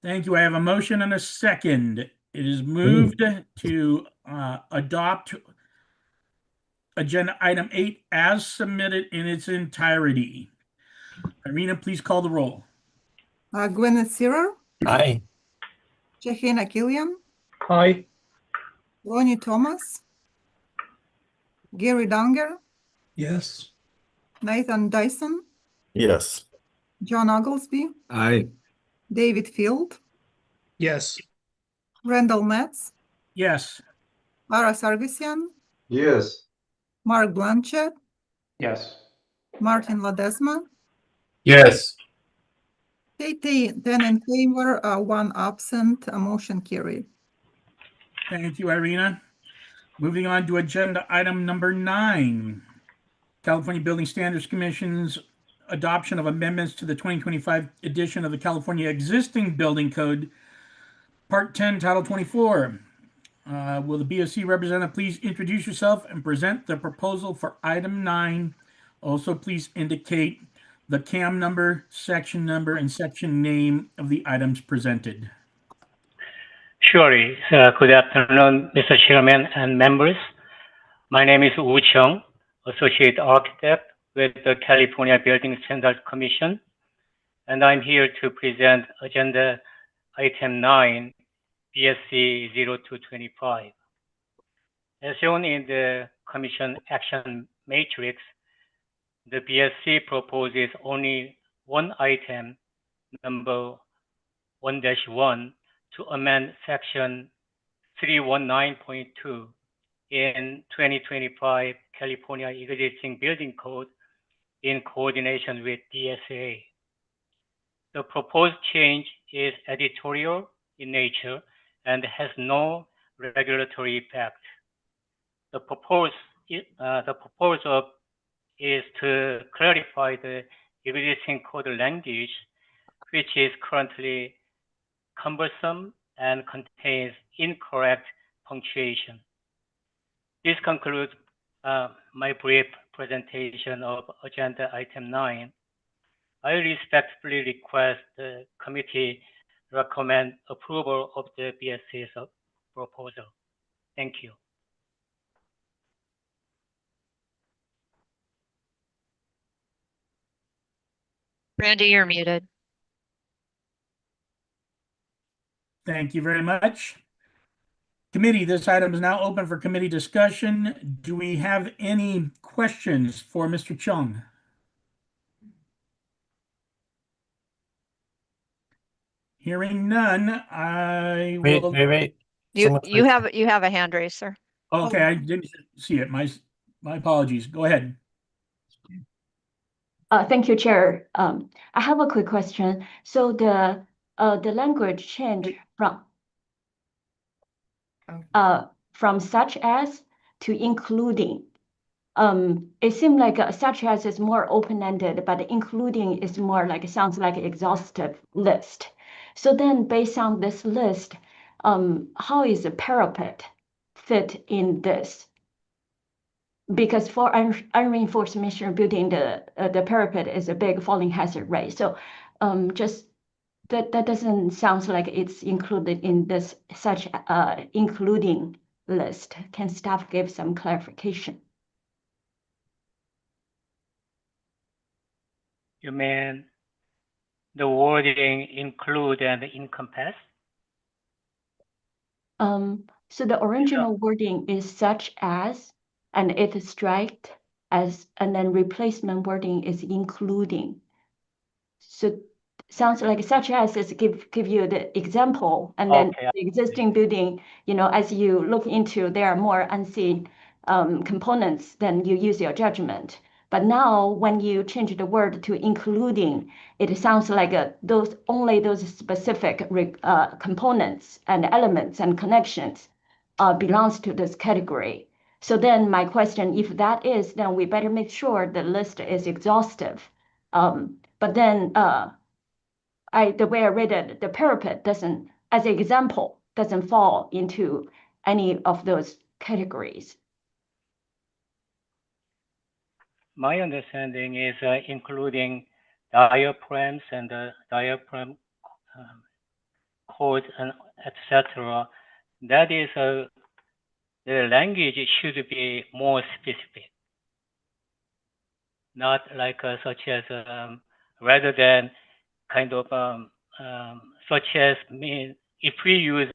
Thank you. I have a motion and a second. It is moved to adopt agenda item 8 as submitted in its entirety. Irina, please call the roll. Gwyneth Searer, Aye. Shahina Killian, Aye. Ronnie Thomas, Gary Danger, Yes. Nathan Dyson, Yes. John Oglesby, Aye. David Field, Yes. Randall Metz, Yes. Lara Sargisian, Yes. Mark Blanchett, Yes. Martin Ledesma, Yes. 10 in favor, 1 absent, a motion carried. Thank you, Irina. Moving on to agenda item number 9, California Building Standards Commission's adoption of amendments to the 2025 edition of the California Existing Building Code, Part 10, Title 24. Will the BOC representative please introduce yourself and present the proposal for item 9? Also, please indicate the CAM number, section number, and section name of the items presented. Sure. Good afternoon, Mr. Chairman and members. My name is Woo Chung, Associate Architect with the California Building Standards Commission, and I'm here to present Agenda Item 9, BSC 0225. As shown in the Commission Action Matrix, the BSC proposes only one item, number 1-1, to amend Section 319.2 in 2025 California Existing Building Code in coordination with DSA. The proposed change is editorial in nature and has no regulatory effect. The proposal is to clarify the existing code language, which is currently cumbersome and contains incorrect punctuation. This concludes my brief presentation of Agenda Item 9. I respectfully request the committee recommend approval of the BSC's proposal. Thank you. Randy, you're muted. Thank you very much. Committee, this item is now open for committee discussion. Do we have any questions for Mr. Chung? Hearing none, I will. Wait. You have a hand raised, sir. Okay, I didn't see it. My apologies. Go ahead. Thank you, Chair. I have a quick question. So the language change from such as to including. It seems like such as is more open-ended, but including is more like, it sounds like an exhaustive list. So then based on this list, how is the parapet fit in this? Because for unreinforced mission building, the parapet is a big falling hazard, right? So just that doesn't sound like it's included in this such including list. Can staff give some clarification? You mean the wording include and encompass? So the original wording is such as, and it is striked as, and then replacement wording is including. So sounds like such as is give you the example, and then the existing building, as you look into, there are more unseen components, then you use your judgment. But now when you change the word to including, it sounds like only those specific components and elements and connections belongs to this category. So then my question, if that is, then we better make sure the list is exhaustive. But then the way I read it, the parapet doesn't, as an example, doesn't fall into any of those categories. My understanding is including diaphragms and diaphragm code and etc. That is the language should be more specific, not like such as rather than kind of such as mean if we use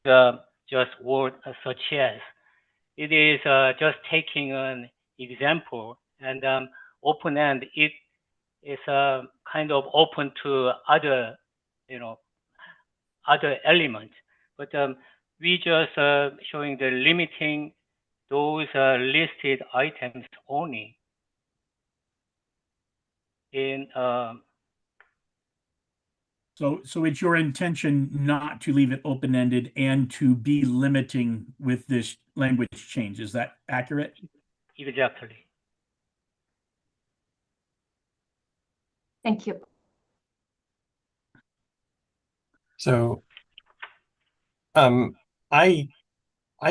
just word such as, it is just taking an example and open end. It is kind of open to other, other elements, but we just showing the limiting those listed items only in So it's your intention not to leave it open-ended and to be limiting with this language change. Is that accurate? exactly. Thank you. So, I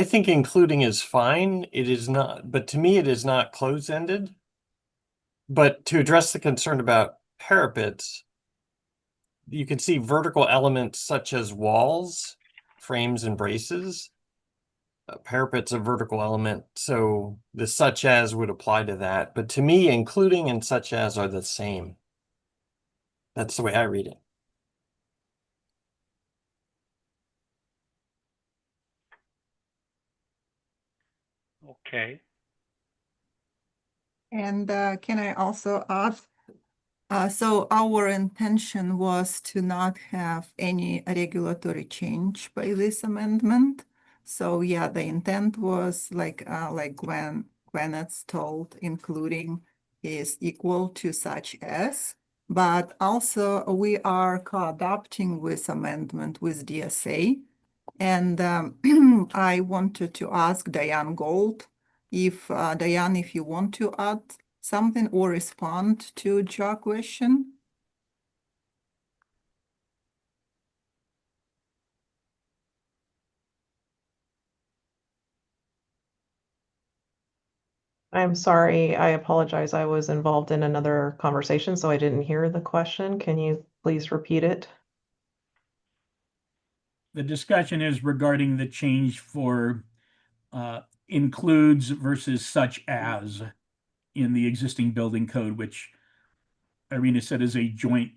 think including is fine. It is not, but to me, it is not close-ended. But to address the concern about parapets, you can see vertical elements such as walls, frames, and braces. Parapet's a vertical element, so the such as would apply to that. But to me, including and such as are the same. That's the way I read it. Okay. And can I also add? So our intention was to not have any regulatory change by this amendment. So yeah, the intent was like Gwyneth's told, including is equal to such as, but also we are co-adopting this amendment with DSA. And I wanted to ask Diane Gold if, Diane, if you want to add something or respond to Joe's question. I'm sorry, I apologize. I was involved in another conversation, so I didn't hear the question. Can you please repeat it? The discussion is regarding the change for includes versus such as in the existing building code, which Irina said is a joint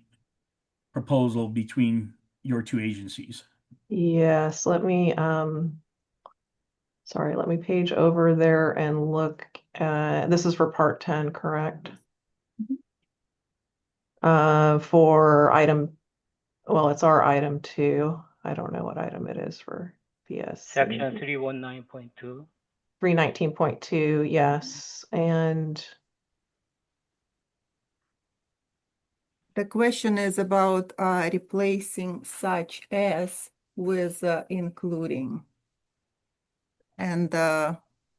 proposal between your two agencies. Yes, let me sorry, let me page over there and look. This is for part 10, correct? For item, well, it's our item 2. I don't know what item it is for PS. Section 319.2. 319.2, yes. And the question is about replacing such as with including. And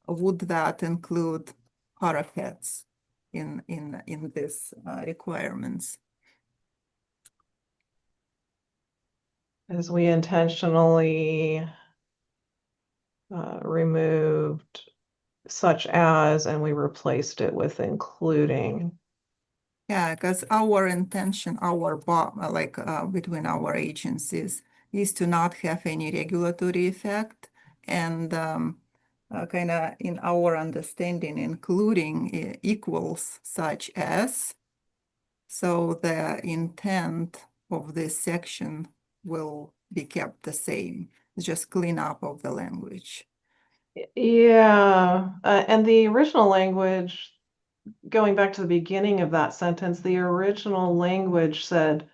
would that include parapets in this requirements? as we intentionally removed such as, and we replaced it with including. Yeah, because our intention, between our agencies, is to not have any regulatory effect, and kind of in our understanding, including equals such as. So the intent of this section will be kept the same. It's just cleanup of the language. Yeah, and the original language, going back to the beginning of that sentence, the original language said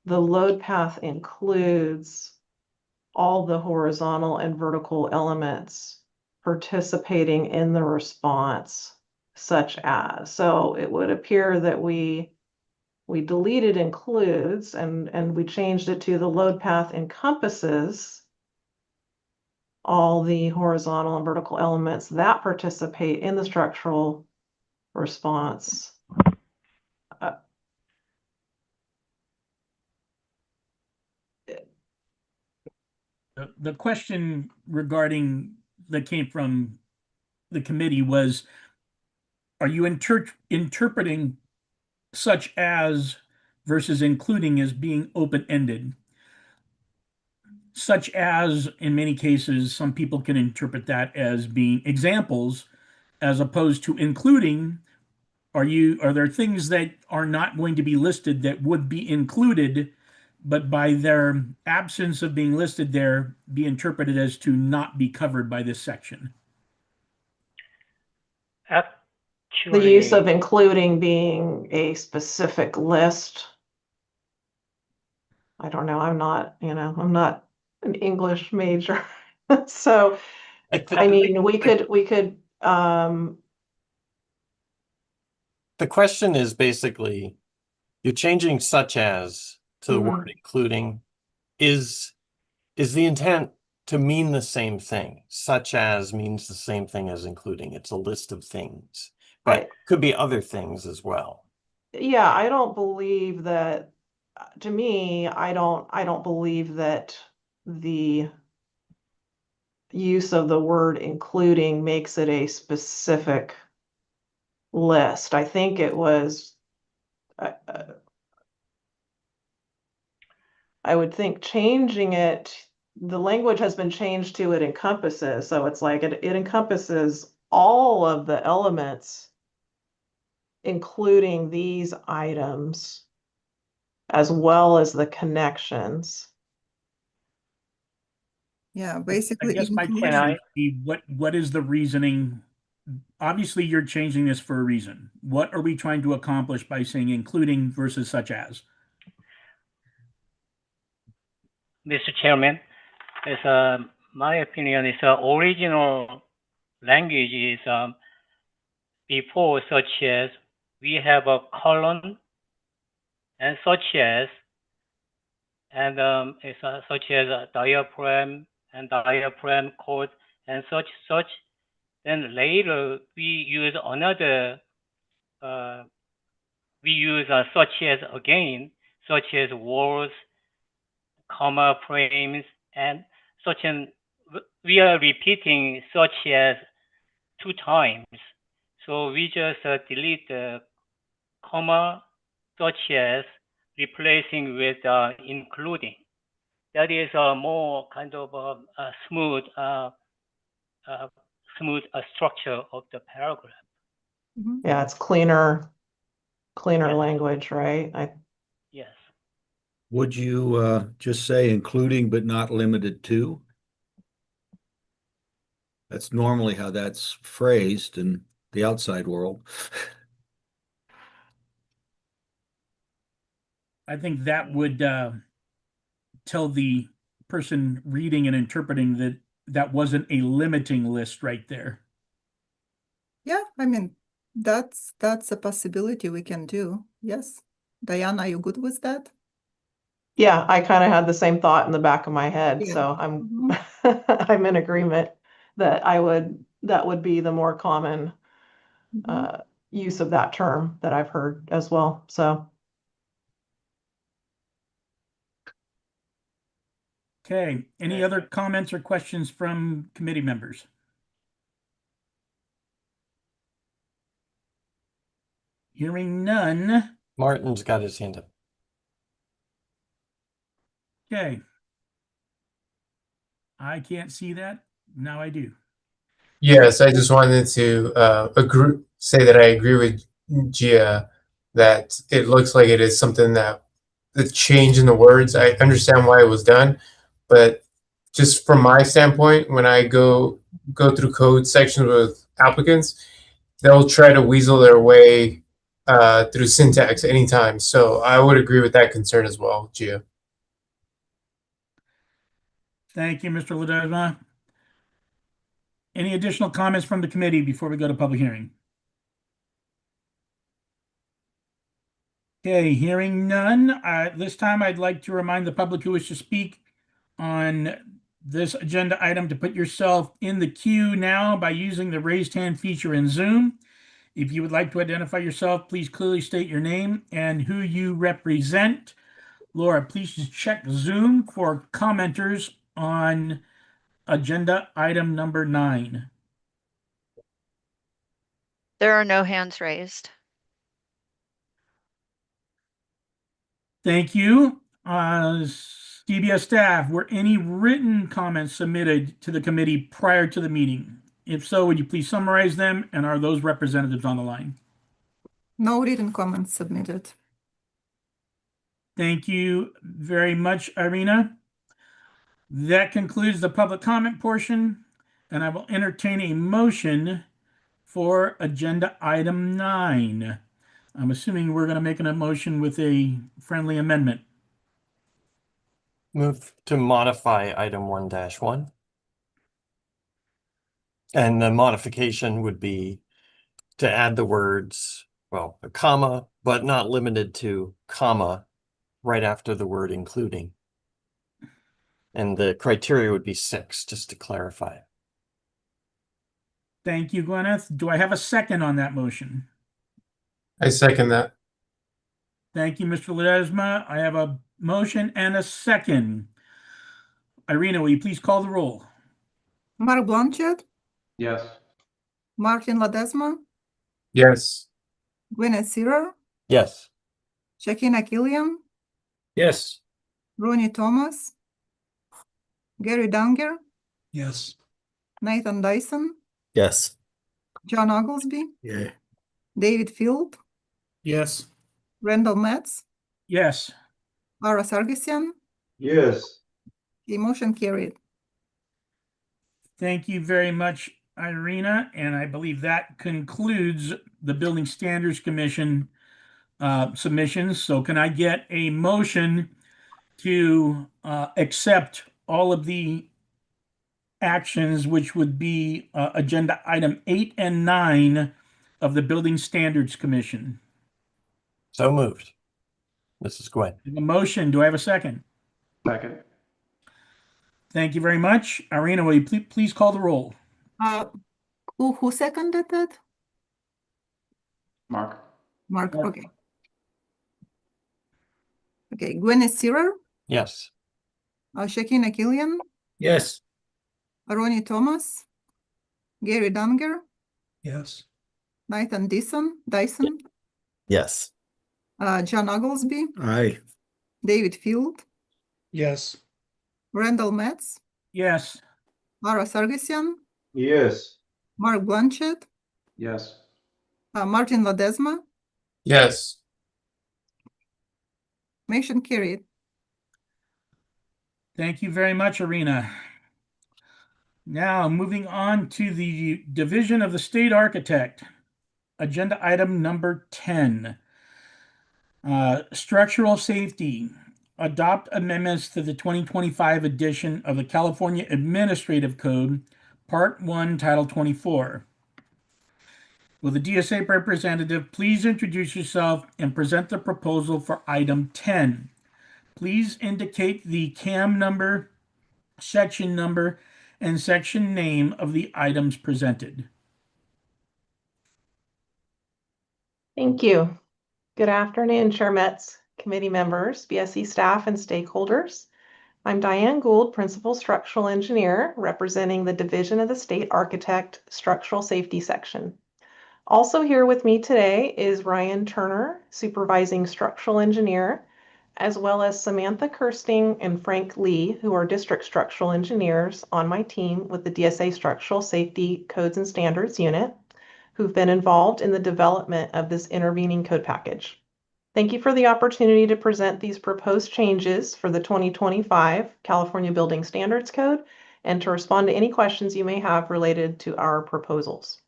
the load path includes all the horizontal and vertical elements participating in the response, such as. So it would appear that we deleted includes and we changed it to the load path encompasses all the horizontal and vertical elements that participate in the structural response. The question regarding that came from the committee was, are you interpreting such as versus including as being open-ended? Such as, in many cases, some people can interpret that as being examples, as opposed to including. Are there things that are not going to be listed that would be included, but by their absence of being listed there, be interpreted as to not be covered by this section? The use of including being a specific list. I don't know. I'm not an English major. So, I mean, we could, the question is basically, you're changing such as to the word including. Is the intent to mean the same thing? Such as means the same thing as including. It's a list of things, but could be other things as well. yeah, I don't believe that, to me, I don't believe that the use of the word including makes it a specific list. I think it was, I would think changing it, the language has been changed to it encompasses. So it's like it encompasses all of the elements, including these items, as well as the connections. Yeah, basically. I guess my question would be, what is the reasoning? Obviously, you're changing this for a reason. What are we trying to accomplish by saying including versus such as? Mr. Chairman, my opinion is original language is before such as we have a colon and such as, and it's such as a diaphragm and diaphragm chord and such. Then later we use another, we use such as again, such as walls, comma frames, and such an, we are repeating such as 2 times. So we just delete the comma, such as, replacing with including. That is a more kind of a smooth structure of the paragraph. Yeah, it's cleaner language, right? Yes. Would you just say including but not limited to? That's normally how that's phrased in the outside world. I think that would tell the person reading and interpreting that that wasn't a limiting list right there. Yeah, I mean, that's a possibility we can do. Yes. Diana, are you good with that? Yeah, I kind of had the same thought in the back of my head. Yeah. So I'm I'm in agreement that that would be the more common use of that term that I've heard as well. So okay, any other comments or questions from committee members? Hearing none. Martin's got his hand up. Okay. I can't see that. Now I do. Yes, I just wanted to say that I agree with Gia that it looks like it is something that the change in the words, I understand why it was done, but just from my standpoint, when I go through code sections with applicants, they'll try to weasel their way through syntax anytime. So I would agree with that concern as well, Gia. Thank you, Mr. Ledesma. Any additional comments from the committee before we go to public hearing? Okay, hearing none. This time I'd like to remind the public who wishes to speak on this agenda item to put yourself in the queue now by using the raised hand feature in Zoom. If you would like to identify yourself, please clearly state your name and who you represent. Laura, please just check Zoom for commenters on agenda item number 9. There are no hands raised. Thank you. CBS staff, were any written comments submitted to the committee prior to the meeting? If so, would you please summarize them, and are those representatives on the line? No written comments submitted. Thank you very much, Irina. That concludes the public comment portion, and I will entertain a motion for agenda item 9. I'm assuming we're going to make a motion with a friendly amendment. Move to modify item 1-1. And the modification would be to add the words, well, a comma, but not limited to comma, right after the word including. And the criteria would be 6, just to clarify. Thank you, Gwyneth. Do I have a second on that motion? I second that. Thank you, Mr. Ledesma. I have a motion and a second. Irina, will you please call the roll? Mark Blanchett, Yes. Martin Ledesma, Yes. Gwyneth Searer, Yes. Shakina Killian, Yes. Ronnie Thomas, Gary Danger, Yes. Nathan Dyson, Yes. John Oglesby, Yeah. David Field, Yes. Randall Metz, Yes. Ara Sargisian. Yes. The motion carried. Thank you very much, Irina. And I believe that concludes the Building Standards Commission submissions. So can I get a motion to accept all of the actions, which would be agenda item 8 and 9 of the Building Standards Commission? So moved. This is Gwen. A motion. Do I have a second? Second. Thank you very much. Irina, will you please call the roll? Who seconded that? Mark. Mark, okay. Okay, Gwyneth Searer, Yes. Shakina Killian, Yes. Ronnie Thomas, Gary Danger, Yes. Nathan Dyson, Yes. John Oglesby, Aye. David Field, Yes. Randall Metz, Yes. Ara Sargisian, Yes. Mark Blanchett, Yes. Martin Ledesma. Yes. Motion carried. Thank you very much, Irina. Now, moving on to the Division of the State Architect. Agenda item number 10. Structural safety. Adopt amendments to the 2025 edition of the California Administrative Code, Part 1, Title 24. Will the DSA representative please introduce yourself and present the proposal for item 10? Please indicate the CAM number, section number, and section name of the items presented. Thank you. Good afternoon, Chair Metz, committee members, BSE staff, and stakeholders. I'm Diane Gould, Principal Structural Engineer, representing the Division of the State Architect Structural Safety Section. Also here with me today is Ryan Turner, Supervising Structural Engineer, as well as Samantha Kirsting and Frank Lee, who are District Structural Engineers on my team with the DSA Structural Safety Codes and Standards Unit, who've been involved in the development of this intervening code package. Thank you for the opportunity to present these proposed changes for the 2025 California Building Standards Code and to respond to any questions you may have related to our proposals.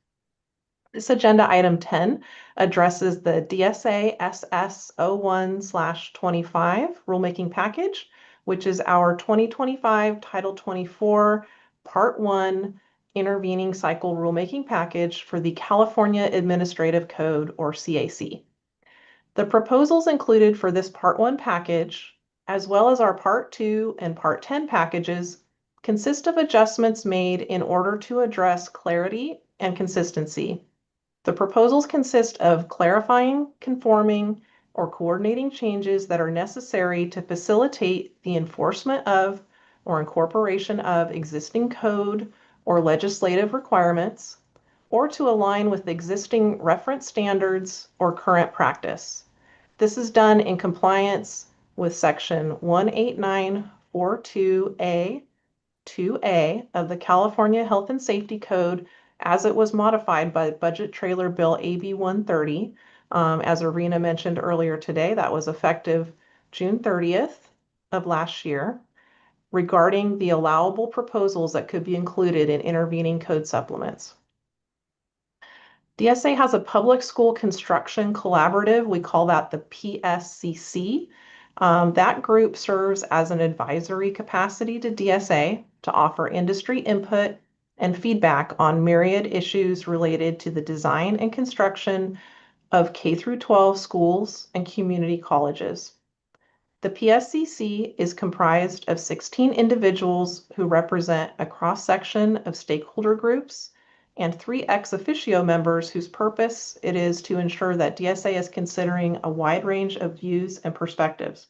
This agenda item 10 addresses the DSA SS01/25 rulemaking package, which is our 2025 Title 24 Part 1 intervening cycle rulemaking package for the California Administrative Code, or CAC. The proposals included for this Part 1 package, as well as our Part 2 and Part 10 packages, consist of adjustments made in order to address clarity and consistency. The proposals consist of clarifying, conforming, or coordinating changes that are necessary to facilitate the enforcement of or incorporation of existing code or legislative requirements, or to align with existing reference standards or current practice. This is done in compliance with Section 18942A 2A of the California Health and Safety Code as it was modified by Budget Trailer Bill AB 130. As Arena mentioned earlier today, that was effective June 30th of last year, regarding the allowable proposals that could be included in intervening code supplements. DSA has a public school construction collaborative. We call that the PSCC. That group serves as an advisory capacity to DSA to offer industry input and feedback on myriad issues related to the design and construction of K-12 schools and community colleges. The PSCC is comprised of 16 individuals who represent a cross-section of stakeholder groups and 3 ex officio members whose purpose it is to ensure that DSA is considering a wide range of views and perspectives.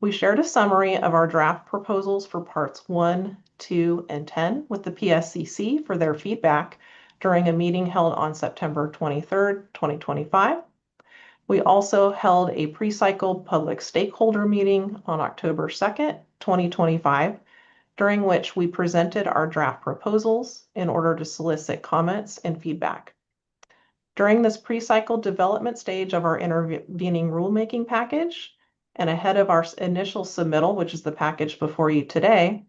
We shared a summary of our draft proposals for parts 1, 2, and 10 with the PSCC for their feedback during a meeting held on September 23rd, 2025. We also held a pre-cycle public stakeholder meeting on October 2nd, 2025, during which we presented our draft proposals in order to solicit comments and feedback. During this pre-cycle development stage of our intervening rulemaking package, and ahead of our initial submittal, which is the package before you today,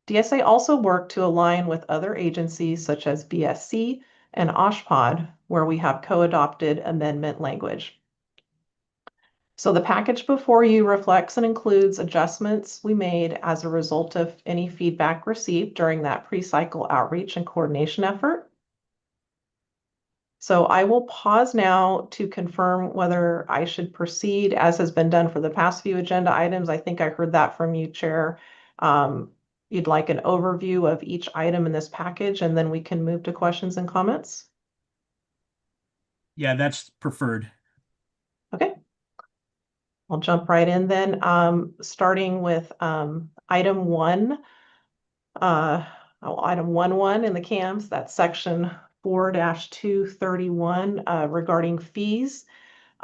DSA also worked to align with other agencies such as BSC and OSHPD, where we have co-adopted amendment language. So the package before you reflects and includes adjustments we made as a result of any feedback received during that pre-cycle outreach and coordination effort. So I will pause now to confirm whether I should proceed as has been done for the past few agenda items. I think I heard that from you, Chair. You'd like an overview of each item in this package, and then we can move to questions and comments. Yeah, that's preferred. Okay. I'll jump right in then, starting with item 1, item 1.1 in the CAMS, that's section 4-231 regarding fees.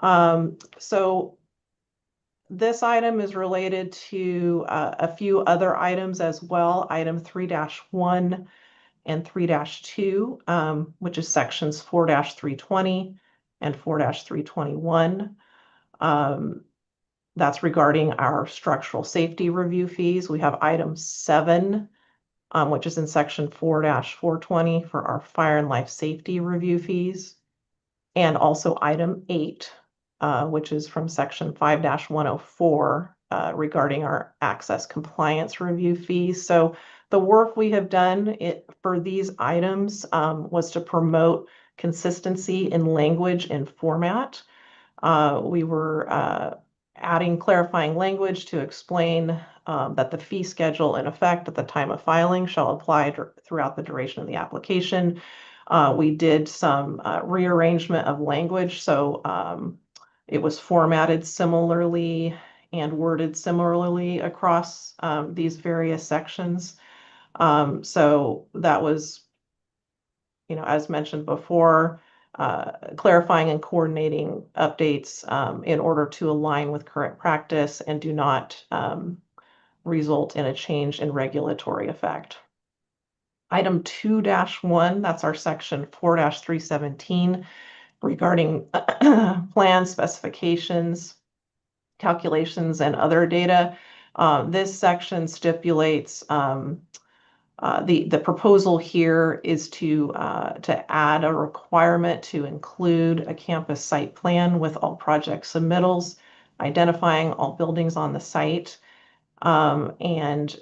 So this item is related to a few other items as well, item 3-1 and 3-2, which is sections 4-320 and 4-321. That's regarding our structural safety review fees. We have item 7, which is in section 4-420 for our fire and life safety review fees. And also item 8, which is from section 5-104 regarding our access compliance review fees. So the work we have done for these items was to promote consistency in language and format. We were adding clarifying language to explain that the fee schedule in effect at the time of filing shall apply throughout the duration of the application. We did some rearrangement of language, so it was formatted similarly and worded similarly across these various sections. So that was, as mentioned before, clarifying and coordinating updates in order to align with current practice and do not result in a change in regulatory effect. Item 2-1, that's our section 4-317 regarding plan specifications, calculations, and other data. This section stipulates the proposal here is to add a requirement to include a campus site plan with all project submittals, identifying all buildings on the site. And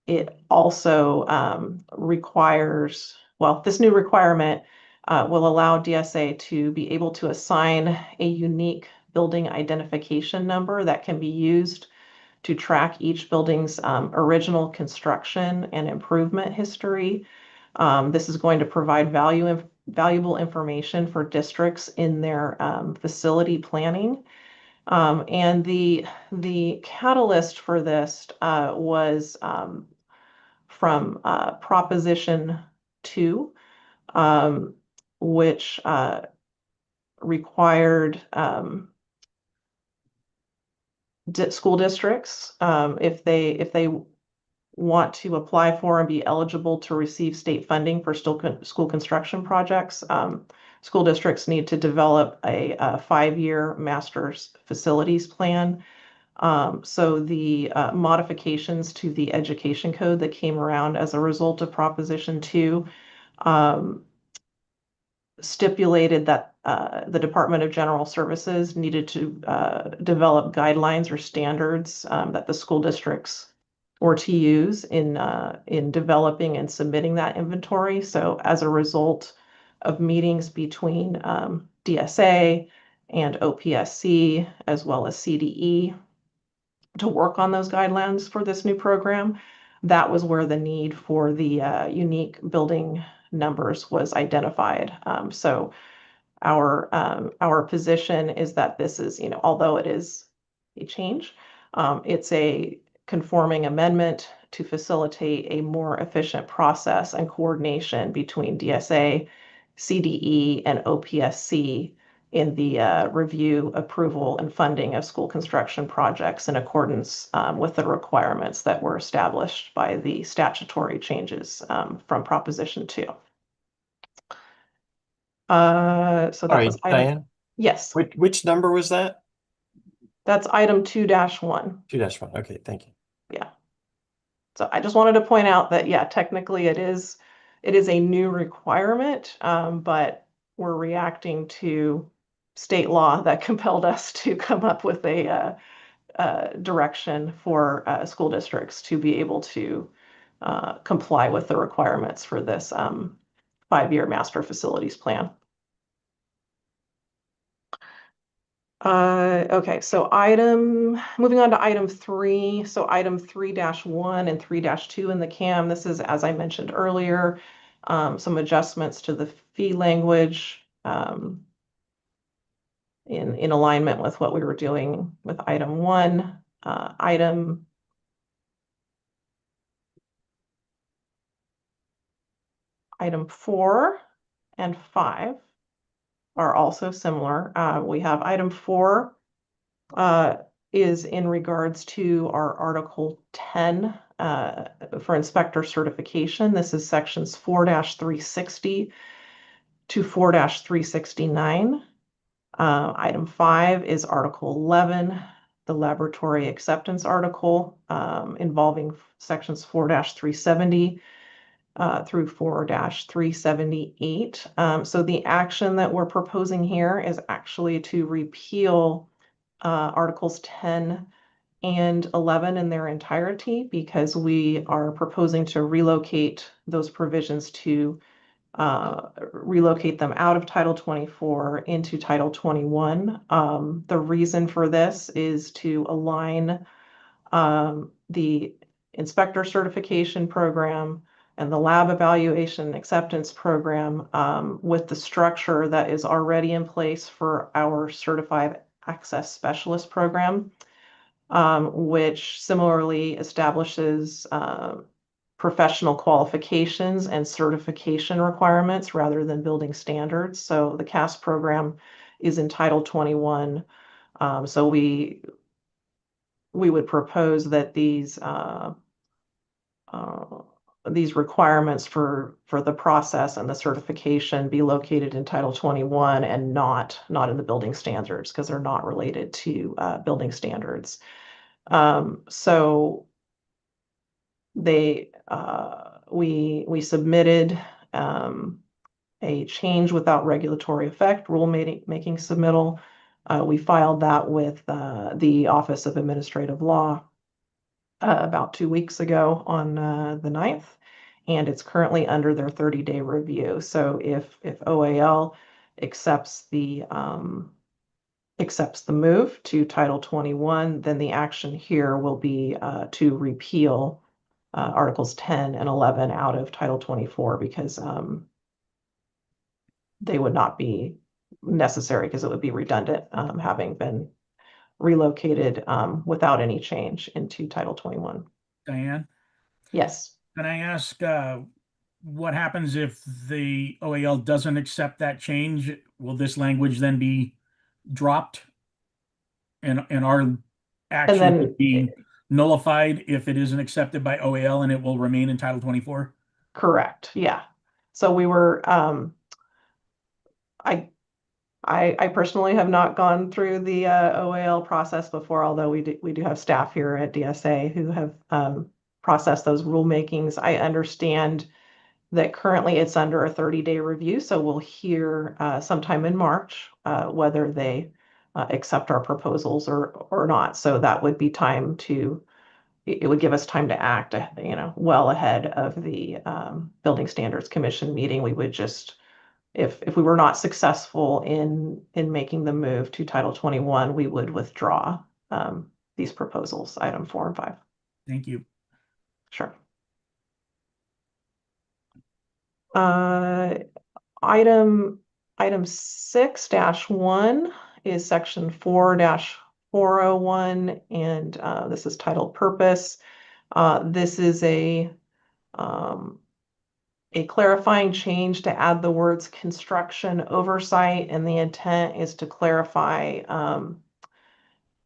it also requires, this new requirement will allow DSA to be able to assign a unique building identification number that can be used to track each building's original construction and improvement history. This is going to provide valuable information for districts in their facility planning. And the catalyst for this was from Proposition 2, which required school districts, if they want to apply for and be eligible to receive state funding for school construction projects, school districts need to develop a 5-year master's facilities plan. So the modifications to the education code that came around as a result of Proposition 2 stipulated that the Department of General Services needed to develop guidelines or standards that the school districts were to use in developing and submitting that inventory. So as a result of meetings between DSA and OPSC, as well as CDE, to work on those guidelines for this new program, that was where the need for the unique building numbers was identified. So our position is that this is, although it is a change, it's a conforming amendment to facilitate a more efficient process and coordination between DSA, CDE, and OPSC in the review, approval, and funding of school construction projects in accordance with the requirements that were established by the statutory changes from Proposition 2. So that was item. Diane? Yes. Which number was that? That's item 2-1. 2-1. Okay, thank you. Yeah. So I just wanted to point out that, yeah, technically it is a new requirement, but we're reacting to state law that compelled us to come up with a direction for school districts to be able to comply with the requirements for this 5-year master facilities plan. Okay, so moving on to item 3. So item 3-1 and 3-2 in the CAM. This is, as I mentioned earlier, some adjustments to the fee language in alignment with what we were doing with item 1. Item 4 and 5 are also similar. We have item 4 is in regards to our Article 10 for inspector certification. This is sections 4-360 to 4-369. Item 5 is Article 11, the laboratory acceptance article, involving sections 4-370 through 4-378. So the action that we're proposing here is actually to repeal Articles 10 and 11 in their entirety, because we are proposing to relocate those provisions to relocate them out of Title 24 into Title 21. The reason for this is to align the inspector certification program and the lab evaluation acceptance program with the structure that is already in place for our certified access specialist program, which similarly establishes professional qualifications and certification requirements rather than building standards. So the CAS program is in Title 21. So we would propose that these requirements for the process and the certification be located in Title 21 and not in the building standards, because they're not related to building standards. So we submitted a change without regulatory effect rulemaking submittal. We filed that with the Office of Administrative Law about 2 weeks ago on the 9th, and it's currently under their 30-day review. So if OAL accepts the accepts the move to Title 21, then the action here will be to repeal Articles 10 and 11 out of Title 24 because they would not be necessary because it would be redundant, having been relocated without any change into Title 21. Diane, Yes. can I ask what happens if the OAL doesn't accept that change? Will this language then be dropped? And our action then would be nullified if it isn't accepted by OAL and it will remain in Title 24? Correct. Yeah. So we were, I personally have not gone through the OAL process before, although we do have staff here at DSA who have processed those rulemakings. I understand that currently it's under a 30-day review, so we'll hear sometime in March whether they accept our proposals or not. So that would be time to, it would give us time to act, well ahead of the Building Standards Commission meeting. We would just, if we were not successful in making the move to Title 21, we would withdraw these proposals, item 4 and 5. Thank you. Sure. Item 6-1 is section 4-401, and this is titled Purpose. This is a clarifying change to add the words construction oversight, and the intent is to clarify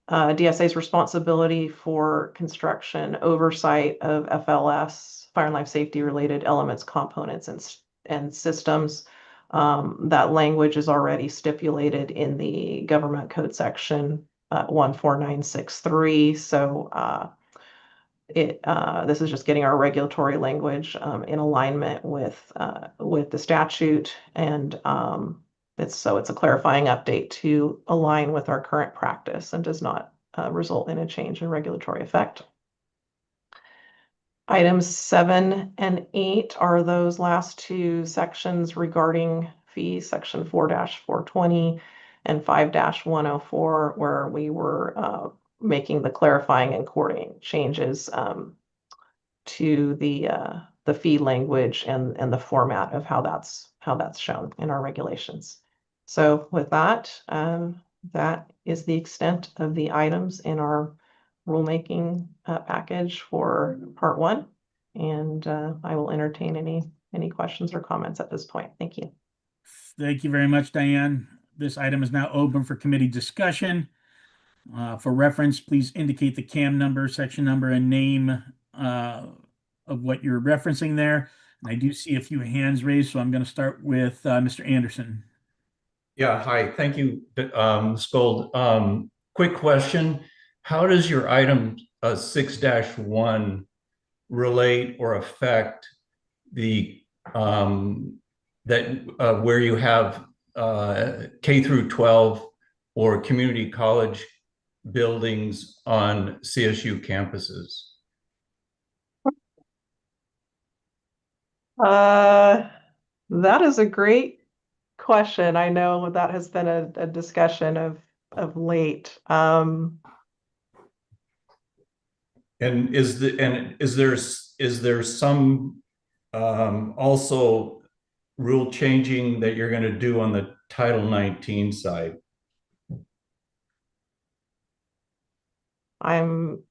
DSA's responsibility for construction oversight of FLS, fire and life safety related elements, components, and systems. That language is already stipulated in the government code section 14963. So this is just getting our regulatory language in alignment with the statute, and it's a clarifying update to align with our current practice and does not result in a change in regulatory effect. Items 7 and 8 are those last two sections regarding fees, section 4-420 and 5-104, where we were making the clarifying and coordinating changes to the fee language and the format of how that's shown in our regulations. So with that, that is the extent of the items in our rulemaking package for part 1, and I will entertain any questions or comments at this point. Thank you. Thank you very much, Diane. This item is now open for committee discussion. For reference, please indicate the CAM number, section number, and name of what you're referencing there. And I do see a few hands raised, so I'm going to start with Mr. Anderson. Yeah, hi. Thank you, Scold. Quick question. How does your item 6-1 relate or affect the where you have K through 12 or community college buildings on CSU campuses? That is a great question. I know that has been a discussion of late. And is there some also rule changing that you're going to do on the Title 19 side? I am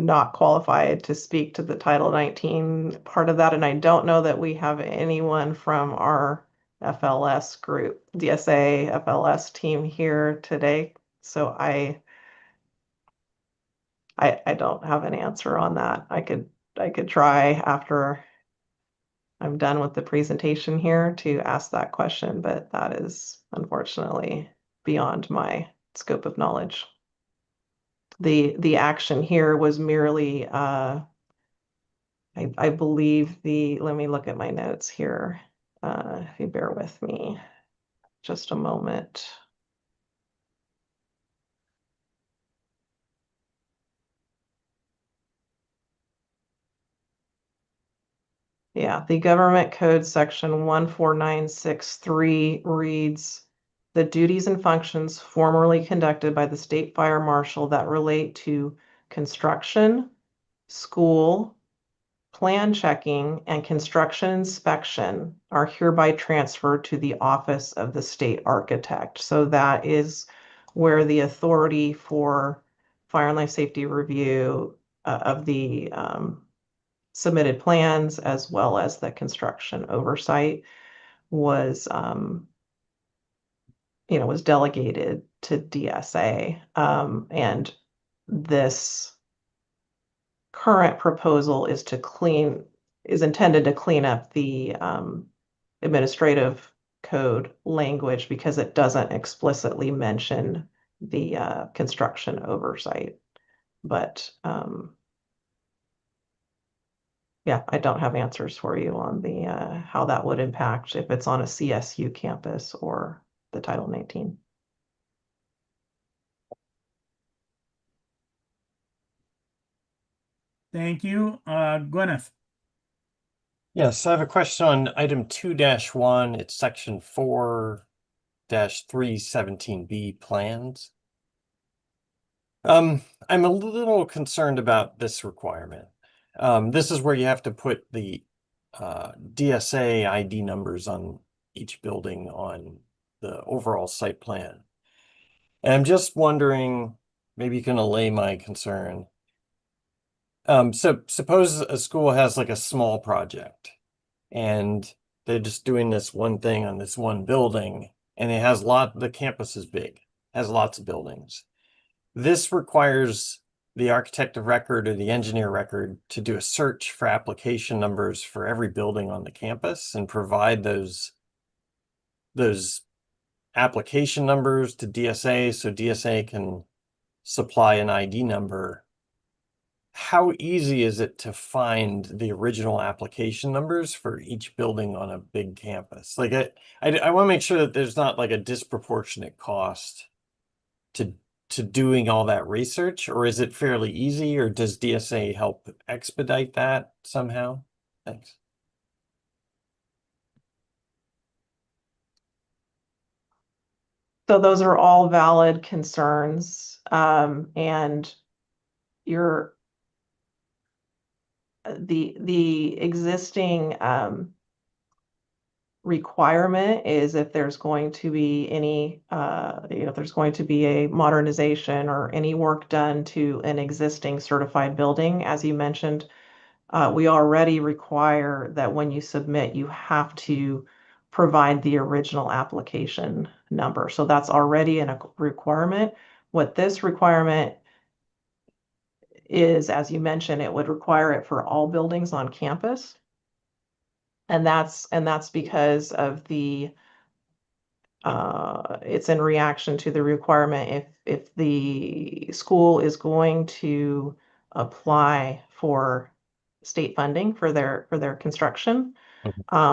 not qualified to speak to the Title 19 part of that, and I don't know that we have anyone from our FLS group, DSA FLS team here today. So I don't have an answer on that. I could try after I'm done with the presentation here to ask that question, but that is unfortunately beyond my scope of knowledge. The action here was merely, I believe let me look at my notes here. If you bear with me just a moment. Yeah, the government code section 14963 reads, the duties and functions formerly conducted by the state fire marshal that relate to construction, school, plan checking, and construction inspection are hereby transferred to the office of the state architect. So that is where the authority for fire and life safety review of the submitted plans, as well as the construction oversight, was was delegated to DSA. And this current proposal is intended to clean up the administrative code language because it doesn't explicitly mention the construction oversight. But yeah, I don't have answers for you on the how that would impact if it's on a CSU campus or the Title 19. Thank you. Gwyneth. Yes, I have a question on item 2-1. It's section 4-317B plans. I'm a little concerned about this requirement. This is where you have to put the DSA ID numbers on each building on the overall site plan. And I'm just wondering, maybe you can allay my concern. So suppose a school has like a small project and they're just doing this one thing on this one building, and the campus is big, has lots of buildings. This requires the architect of record or the engineer record to do a search for application numbers for every building on the campus and provide those application numbers to DSA so DSA can supply an ID number. How easy is it to find the original application numbers for each building on a big campus? Like I want to make sure that there's not like a disproportionate cost to doing all that research, or is it fairly easy, or does DSA help expedite that somehow? Thanks. So those are all valid concerns, and the existing requirement is if there's going to be any if there's going to be a modernization or any work done to an existing certified building, as you mentioned, we already require that when you submit, you have to provide the original application number. So that's already a requirement. What this requirement is, as you mentioned, it would require it for all buildings on campus. And that's because of the it's in reaction to the requirement if the school is going to apply for state funding for their construction.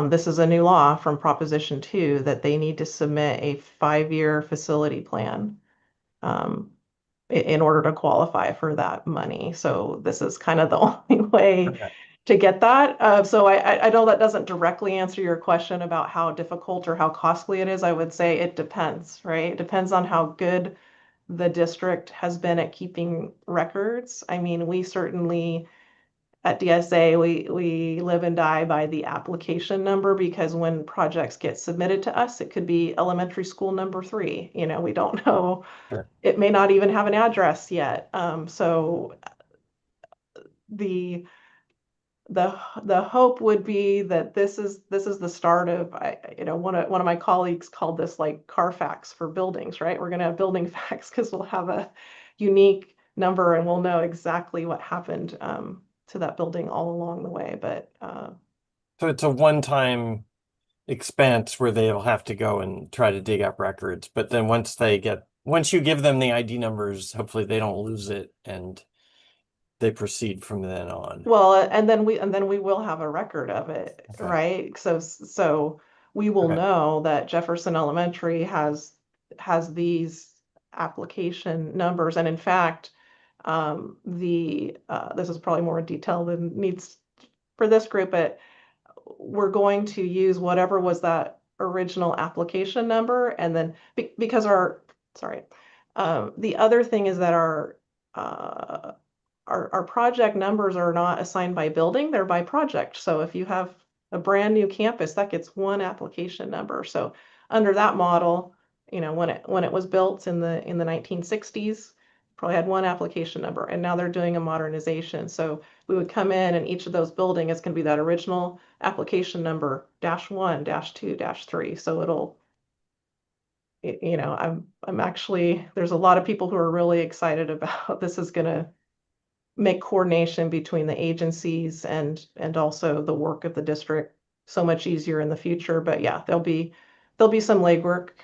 This is a new law from Proposition 2 that they need to submit a 5-year facility plan in order to qualify for that money. So this is kind of the only way to get that. So I know that doesn't directly answer your question about how difficult or how costly it is. I would say it depends, right? It depends on how good the district has been at keeping records. I mean, we certainly at DSA, we live and die by the application number, because when projects get submitted to us, it could be elementary school number 3. We don't know. Sure. It may not even have an address yet. So the hope would be that this is the start of, one of my colleagues called this like Carfax for buildings, right? We're going to have building facts because we'll have a unique number and we'll know exactly what happened to that building all along the way. But so it's a one-time expense where they'll have to go and try to dig up records, but then once you give them the ID numbers, hopefully they don't lose it and they proceed from then on. Well, and then we will have a record of it, Okay. right? So we will know that Jefferson Elementary has these application numbers, and in fact, this is probably more in detail than needs for this group, but we're going to use whatever was that original application number, and then because the other thing is that our project numbers are not assigned by building, they're by project. So if you have a brand new campus, that gets one application number. So under that model, when it was built in the 1960s, probably had one application number, and now they're doing a modernization. So we would come in, and each of those buildings is going to be that original application number -1, -2, -3. So I'm actually, there's a lot of people who are really excited about this. Is going to make coordination between the agencies and also the work of the district so much easier in the future. But yeah, there'll be some legwork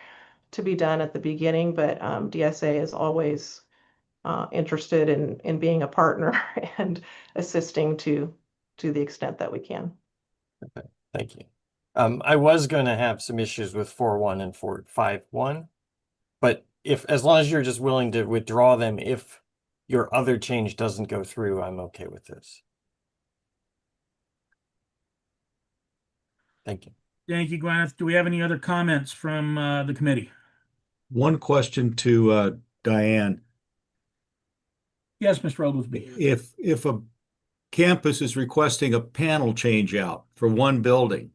to be done at the beginning, but DSA is always interested in being a partner and assisting to the extent that we can. Okay, thank you. I was going to have some issues with 4.1 and 4.5.1, but as long as you're just willing to withdraw them if your other change doesn't go through, I'm okay with this. Thank you. Thank you, Gwyneth. Do we have any other comments from the committee? One question to Diane. Yes, Mr. Oglesby. If a campus is requesting a panel change out for one building,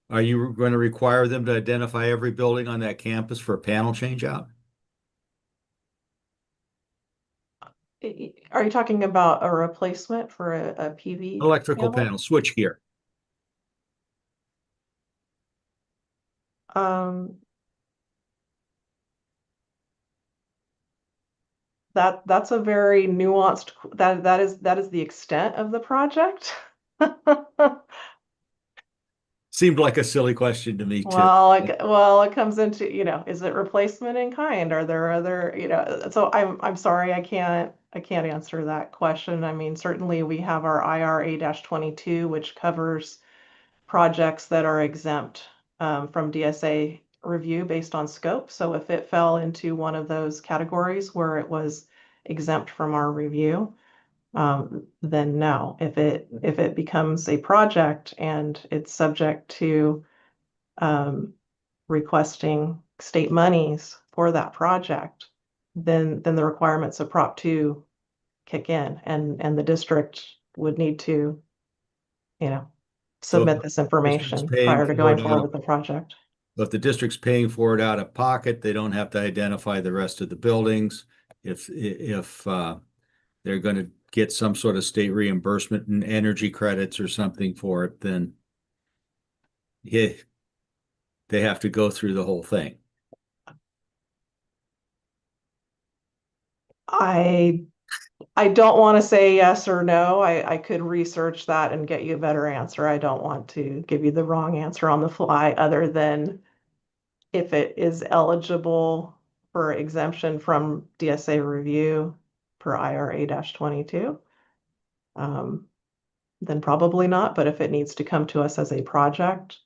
are you going to require them to identify every building on that campus for a panel change out? Are you talking about a replacement for a PV Electrical panel switch gear? That's a very nuanced, that is the extent of the project. Seemed like a silly question to me too. Well, it comes into, is it replacement in kind? Are there other, so I'm sorry, I can't answer that question. I mean, certainly we have our IRA-22, which covers projects that are exempt from DSA review based on scope. So if it fell into one of those categories where it was exempt from our review, then no. If it becomes a project and it's subject to requesting state monies for that project, then the requirements of Prop 2 kick in, and the district would need to, submit this information prior to going forward with the project. But the district's paying for it out of pocket, they don't have to identify the rest of the buildings. If they're going to get some sort of state reimbursement and energy credits or something for it, then they have to go through the whole thing. I don't want to say yes or no. I could research that and get you a better answer. I don't want to give you the wrong answer on the fly, other than if it is eligible for exemption from DSA review per IRA-22, then probably not. But if it needs to come to us as a project,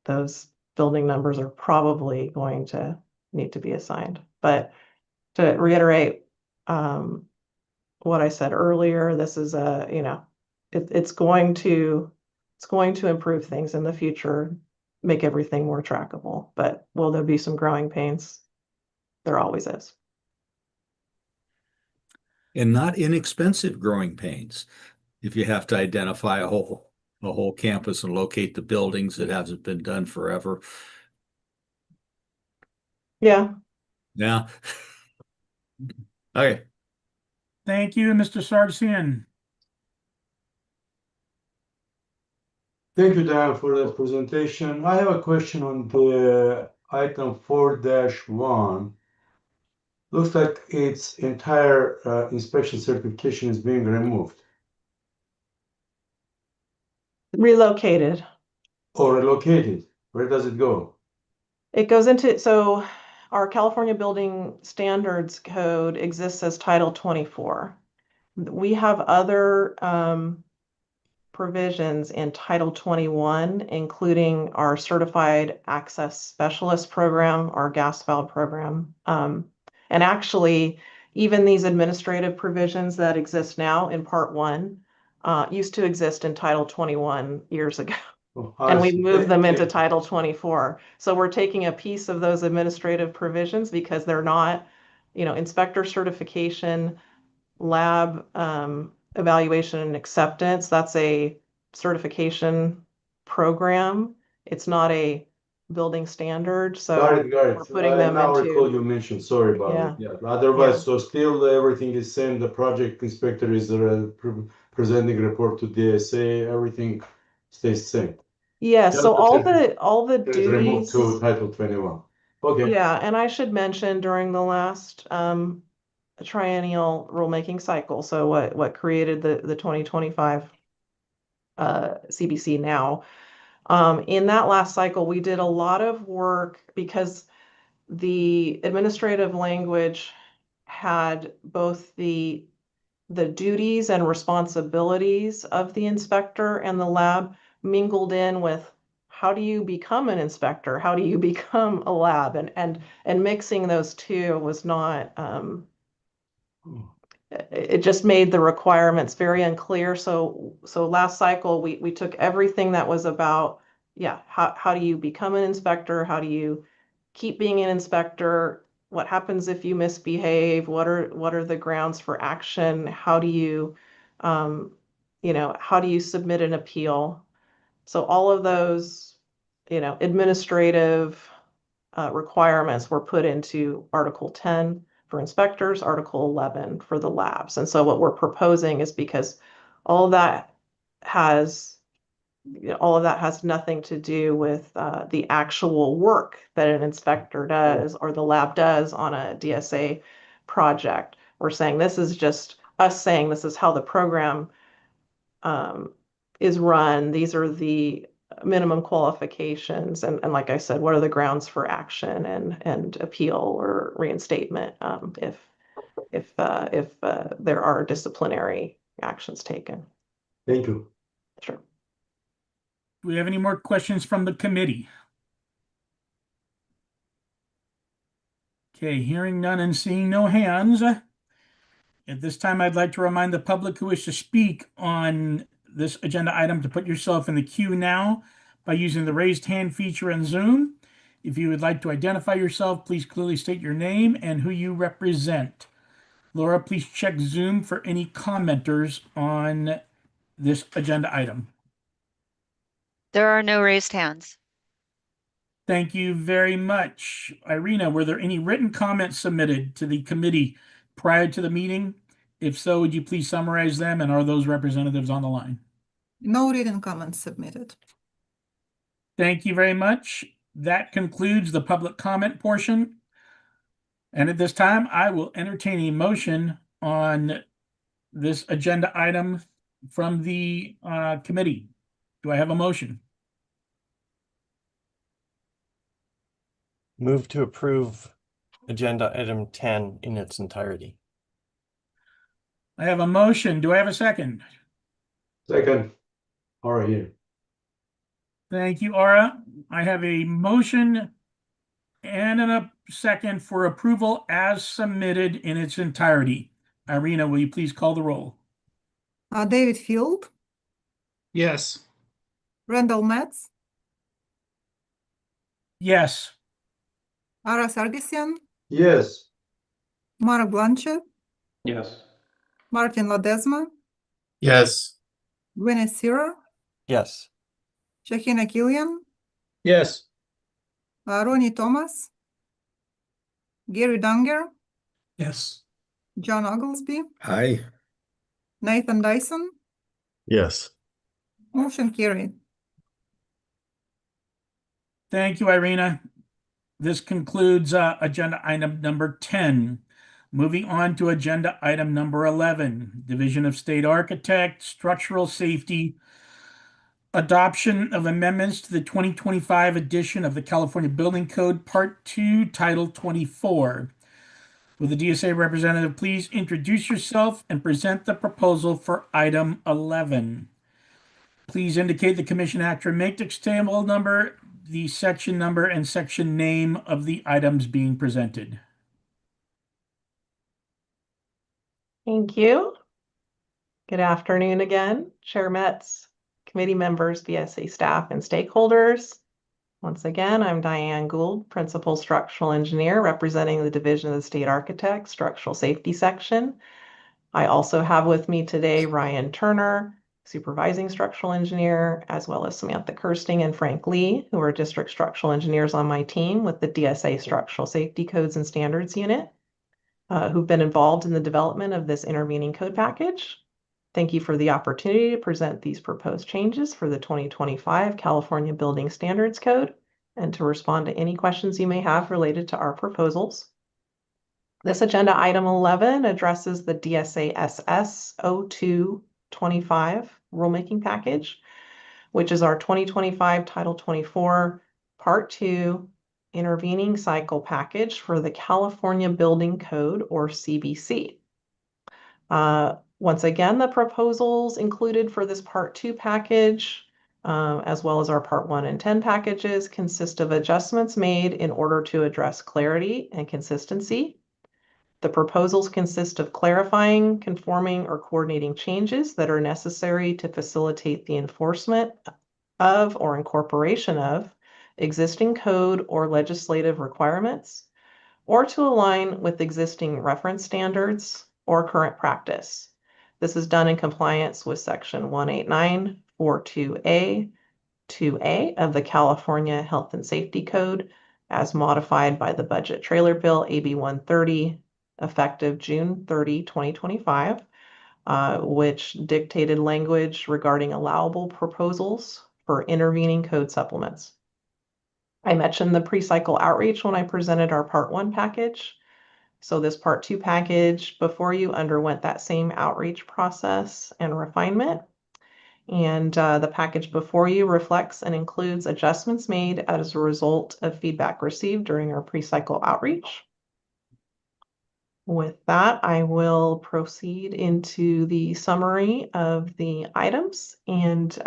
those building numbers are probably going to need to be assigned. But to reiterate what I said earlier, this is it's going to improve things in the future, make everything more trackable. But will there be some growing pains? There always is. And not inexpensive growing pains. If you have to identify a whole campus and locate the buildings, it hasn't been done forever. Yeah. Yeah. Okay. Thank you, Mr. Sargsyan. Thank you, Dan, for that presentation. I have a question on the item 4-1. Looks like its entire inspection certification is being removed. Relocated. Or relocated. Where does it go? It goes into, so our California Building Standards Code exists as Title 24. We have other provisions in Title 21, including our Certified Access Specialist program, our gas valve program. And actually, even these administrative provisions that exist now in Part 1 used to exist in Title 21 years ago. And we move them into Title 24. So we're taking a piece of those administrative provisions because they're not, inspector certification, lab evaluation and acceptance. That's a certification program. It's not a building standard. So Got it. we're putting them now into. recall you mentioned. Sorry about it. Yeah. Otherwise, so still everything is same. The project inspector is presenting report to DSA. Everything stays same. Yeah. Just So all the is removed duties. to Title 21. Okay. Yeah, and I should mention during the last triennial rulemaking cycle, so what created the 2025 CBC now. In that last cycle, we did a lot of work because the administrative language had both the duties and responsibilities of the inspector and the lab mingled in with how do you become an inspector? How do you become a lab? And mixing those two was not, it just made the requirements very unclear. So last cycle, we took everything that was about, how do you become an inspector? How do you keep being an inspector? What happens if you misbehave? What are the grounds for action? How do you, how do you submit an appeal? So all of those, administrative requirements were put into Article 10 for inspectors, Article 11 for the labs. And so what we're proposing is because all of that has nothing to do with the actual work that an inspector does or the lab does on a DSA project. We're saying this is just us saying this is how the program is run. These are the minimum qualifications. And like I said, what are the grounds for action and appeal or reinstatement if there are disciplinary actions taken. Thank you. Sure. Do we have any more questions from the committee? Okay, hearing none and seeing no hands. At this time, I'd like to remind the public who wish to speak on this agenda item to put yourself in the queue now by using the raised hand feature in Zoom. If you would like to identify yourself, please clearly state your name and who you represent. Laura, please check Zoom for any commenters on this agenda item. There are no raised hands. Thank you very much. Irina, were there any written comments submitted to the committee prior to the meeting? If so, would you please summarize them, and are those representatives on the line? No written comments submitted. Thank you very much. That concludes the public comment portion. And at this time, I will entertain a motion on this agenda item from the committee. Do I have a motion? Move to approve agenda item 10 in its entirety. I have a motion. Do I have a second? Second. Aura here. Thank you, Aura. I have a motion and a second for approval as submitted in its entirety. Irina, will you please call the roll? David Field, Yes. Randall Metz, Yes. Ara Sargsyan, Yes. Mark Blanchett, Yes. Martin Ledesma, Yes. Winnie Sira, Yes. Shahina Killian, Yes. Ronnie Thomas, Gary Dunger, Yes. John Oglesby, Aye. Nathan Dyson. Yes. Motion carried. Thank you, Irina. This concludes agenda item number 10. Moving on to agenda item number 11, Division of State Architect, Structural Safety, adoption of amendments to the 2025 edition of the California Building Code, Part 2, Title 24. Will the DSA representative please introduce yourself and present the proposal for item 11? Please indicate the Commission Act or matrix table number, the section number, and section name of the items being presented. Thank you. Good afternoon again, Chair Metz, committee members, BSA staff, and stakeholders. Once again, I'm Diane Gould, Principal Structural Engineer, representing the Division of the State Architect, Structural Safety Section. I also have with me today Ryan Turner, Supervising Structural Engineer, as well as Samantha Kirsting and Frank Lee, who are District Structural Engineers on my team with the DSA Structural Safety Codes and Standards Unit, who've been involved in the development of this intervening code package. Thank you for the opportunity to present these proposed changes for the 2025 California Building Standards Code and to respond to any questions you may have related to our proposals. This agenda item 11 addresses the DSA SS 0225 rulemaking package, which is our 2025 Title 24 Part 2 intervening cycle package for the California Building Code, or CBC. Once again, the proposals included for this Part 2 package, as well as our Part 1 and 10 packages, consist of adjustments made in order to address clarity and consistency. The proposals consist of clarifying, conforming, or coordinating changes that are necessary to facilitate the enforcement of or incorporation of existing code or legislative requirements, or to align with existing reference standards or current practice. This is done in compliance with Section 18942A, 2A of the California Health and Safety Code, as modified by the Budget Trailer Bill AB 130, effective June 30, 2025, which dictated language regarding allowable proposals for intervening code supplements. I mentioned the pre-cycle outreach when I presented our Part 1 package. So this Part 2 package before you underwent that same outreach process and refinement. And the package before you reflects and includes adjustments made as a result of feedback received during our pre-cycle outreach. With that, I will proceed into the summary of the items and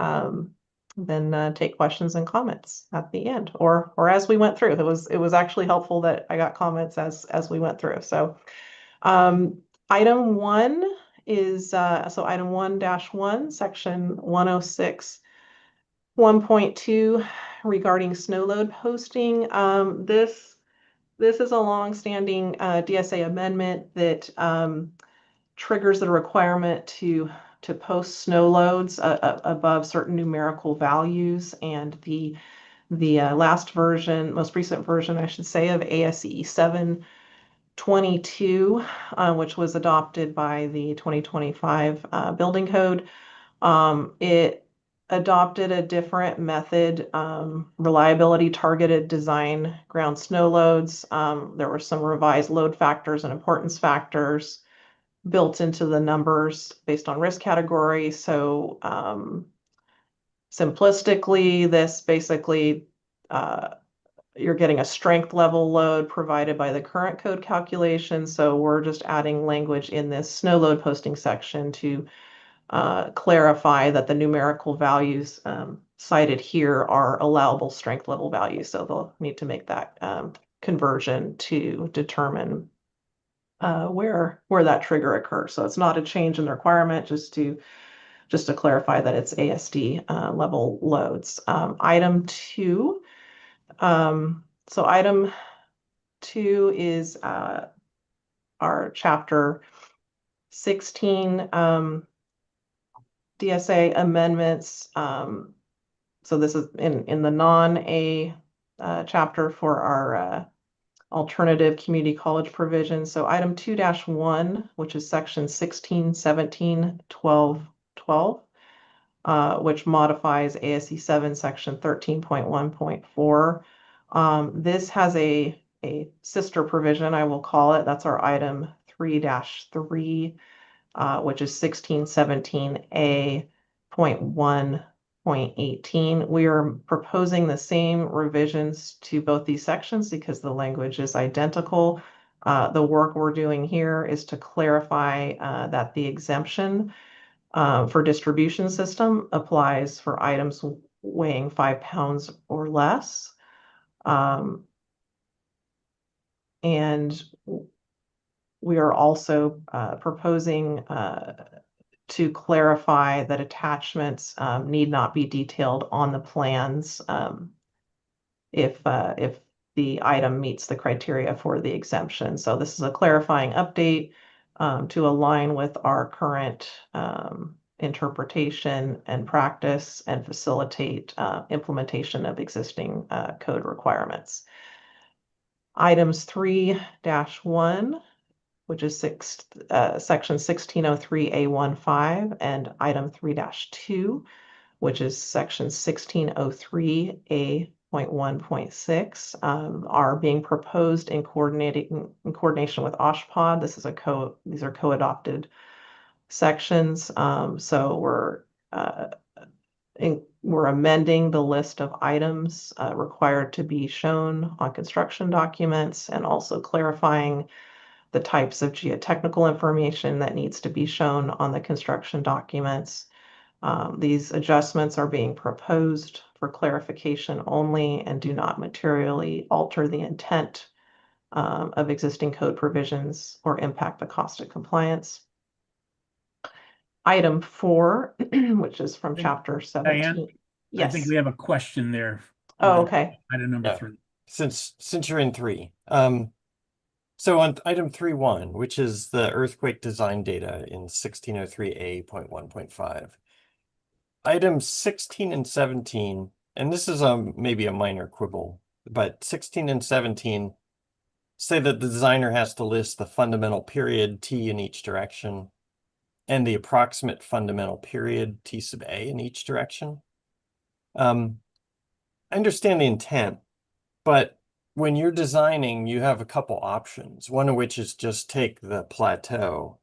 then take questions and comments at the end, or as we went through. It was actually helpful that I got comments as we went through. So item 1 is item 1-1, section 106 1.2 regarding snow load posting. This is a long-standing DSA amendment that triggers the requirement to post snow loads above certain numerical values, and the last version, most recent version, I should say, of ASE 722, which was adopted by the 2025 Building Code. It adopted a different method, reliability targeted design ground snow loads. There were some revised load factors and importance factors built into the numbers based on risk category. So simplistically, this basically, you're getting a strength level load provided by the current code calculation. So we're just adding language in this snow load posting section to clarify that the numerical values cited here are allowable strength level values. So they'll need to make that conversion to determine where that trigger occurs. So it's not a change in the requirement, just to clarify that it's ASD level loads. Item 2. So item 2 is our chapter 16 DSA amendments. So this is in the non-A chapter for our alternative community college provision. So item 2-1, which is section 1617.12.12, which modifies ASC 7 section 13.1.4. This has a sister provision, I will call it. That's our item 3-3, which is 1617A.1.18. We are proposing the same revisions to both these sections because the language is identical. The work we're doing here is to clarify that the exemption for distribution system applies for items weighing 5 pounds or less. And we are also proposing to clarify that attachments need not be detailed on the plans if the item meets the criteria for the exemption. So this is a clarifying update to align with our current interpretation and practice and facilitate implementation of existing code requirements. Items 3-1, which is section 1603A15, and item 3-2, which is section 1603A.1.6, are being proposed in coordination with OSHPD. This is these are co-adopted sections. So we're amending the list of items required to be shown on construction documents, and also clarifying the types of geotechnical information that needs to be shown on the construction documents. These adjustments are being proposed for clarification only and do not materially alter the intent of existing code provisions or impact the cost of compliance. Item 4, which is from chapter 17. Diane, Yes. I think we have a question there. Oh, okay. Item number Yeah. 3. Since you're in 3, so on item 3.1, which is the earthquake design data in 1603A.1.5, items 16 and 17, and this is maybe a minor quibble, but 16 and 17 say that the designer has to list the fundamental period T in each direction and the approximate fundamental period T sub A in each direction. I understand the intent, but when you're designing, you have a couple options, one of which is just take the plateau,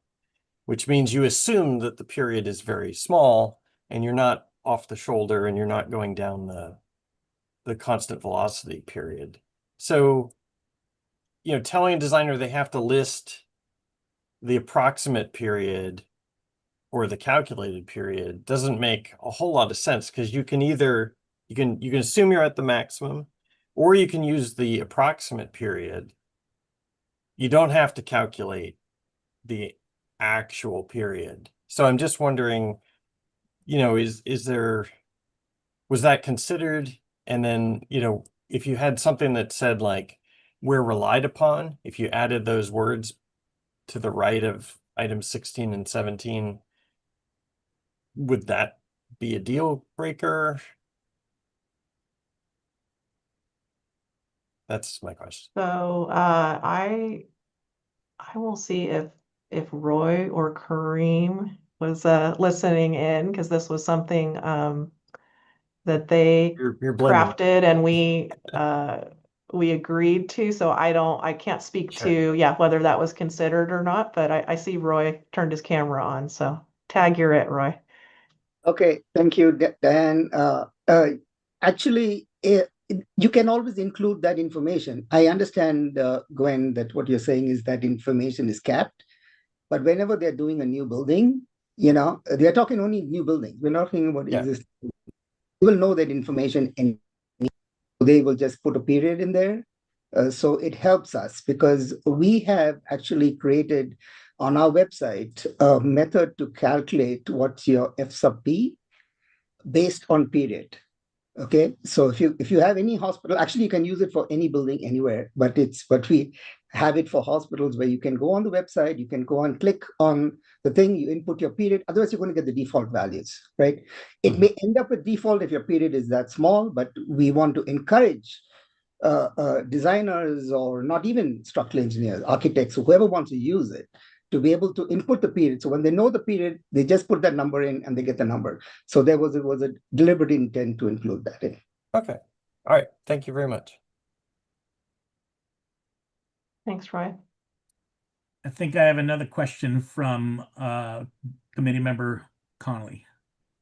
which means you assume that the period is very small and you're not off the shoulder and you're not going down the constant velocity period. So, telling a designer they have to list the approximate period or the calculated period doesn't make a whole lot of sense, because you can either, you can assume you're at the maximum, or you can use the approximate period. You don't have to calculate the actual period. So I'm just wondering, was that considered? And then, if you had something that said like, where relied upon, if you added those words to the right of items 16 and 17, would that be a deal breaker? That's my question. So I will see if Roy or Kareem was listening in, because this was something that they You're crafted and we agreed to. So I can't speak to whether that was considered or not, but I see Roy turned his camera on. So tag, you're it, Roy. Okay, thank you, Dan. Actually, you can always include that information. I understand, Gwen, that what you're saying is that information is capped, but whenever they're doing a new building, they're talking only new buildings. We're not talking about existing. You will know that information, and they will just put a period in there. So it helps us, because we have actually created on our website a method to calculate what's your F sub P based on period. Okay, so if you have any hospital, actually you can use it for any building anywhere, but we have it for hospitals where you can go on the website, you can go and click on the thing, you input your period, otherwise you're going to get the default values, right? It may end up with default if your period is that small, but we want to encourage designers, or not even structural engineers, architects, whoever wants to use it, to be able to input the period. So when they know the period, they just put that number in and they get the number. So it was a deliberate intent to include that in. Okay. All right. Thank you very much. Thanks, Roy. I think I have another question from committee member Connolly.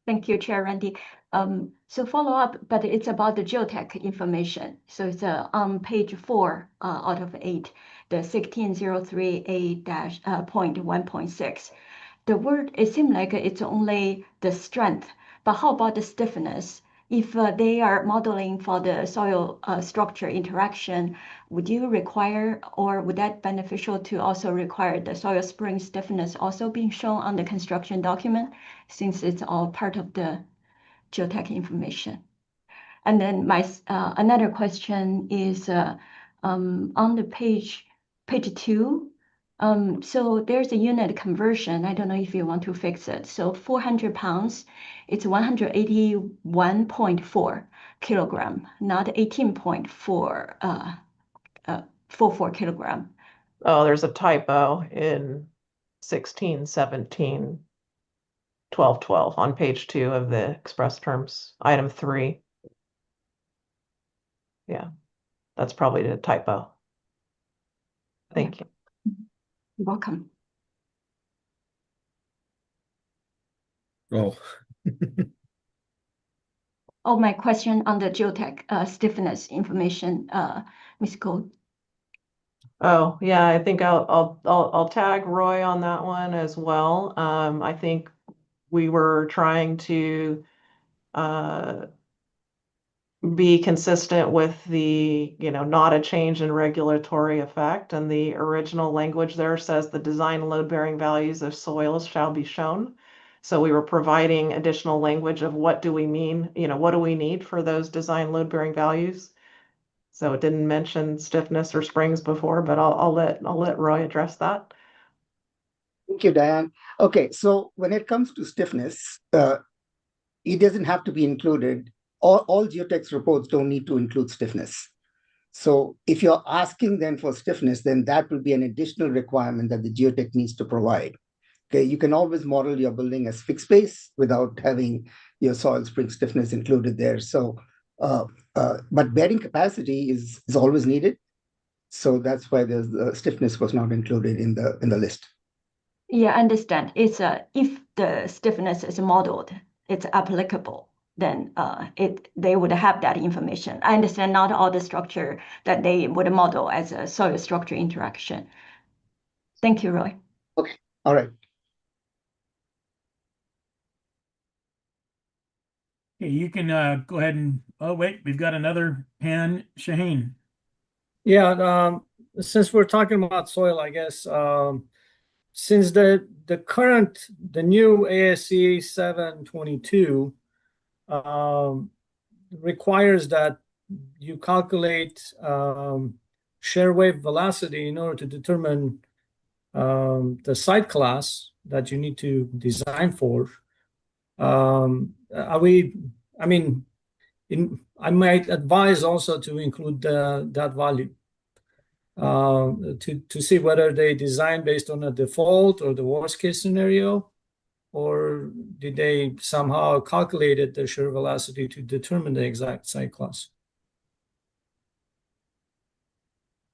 Thank you, Chair Randy. So follow up, but it's about the geotech information. So it's on page 4 out of 8, the 1603A-.1.6. The word, it seems like it's only the strength, but how about the stiffness? if they are modeling for the soil structure interaction, would you require, or would that beneficial to also require the soil spring stiffness also being shown on the construction document, since it's all part of the geotech information? And then my another question is on the page 2. So there's a unit conversion. I don't know if you want to fix it. So 400 pounds, it's 181.4 kilogram, not 18.4 44 kilogram. Oh, there's a typo in 16, 17, 12, 12 on page 2 of the express terms, item 3. Yeah, that's probably a typo. Thank you. You're welcome. Oh. Oh, my question on the geotech stiffness information, Ms. Gold. Oh, yeah, I think I'll tag Roy on that one as well. I think we were trying to be consistent with the, not a change in regulatory effect. And the original language there says the design load-bearing values of soils shall be shown. So we were providing additional language of what do we mean, what do we need for those design load-bearing values? So it didn't mention stiffness or springs before, but I'll let Roy address that. Thank you, Diane. Okay, so when it comes to stiffness, it doesn't have to be included. All geotech reports don't need to include stiffness. So if you're asking them for stiffness, then that will be an additional requirement that the geotech needs to provide. Okay, you can always model your building as fixed base without having your soil spring stiffness included there. So, but bearing capacity is always needed. So that's why the stiffness was not included in the list. Yeah, I understand. It's if the stiffness is modeled, it's applicable, then they would have that information. I understand not all the structure that they would model as a soil structure interaction. Thank you, Roy. Okay, all right. Okay, you can go ahead and, oh wait, we've got another hand, Shaheen. Yeah, since we're talking about soil, I guess, since the new ASC 722 requires that you calculate shear wave velocity in order to determine the site class that you need to design for. I might advise also to include that value to see whether they design based on a default or the worst case scenario, or did they somehow calculated the shear velocity to determine the exact site class.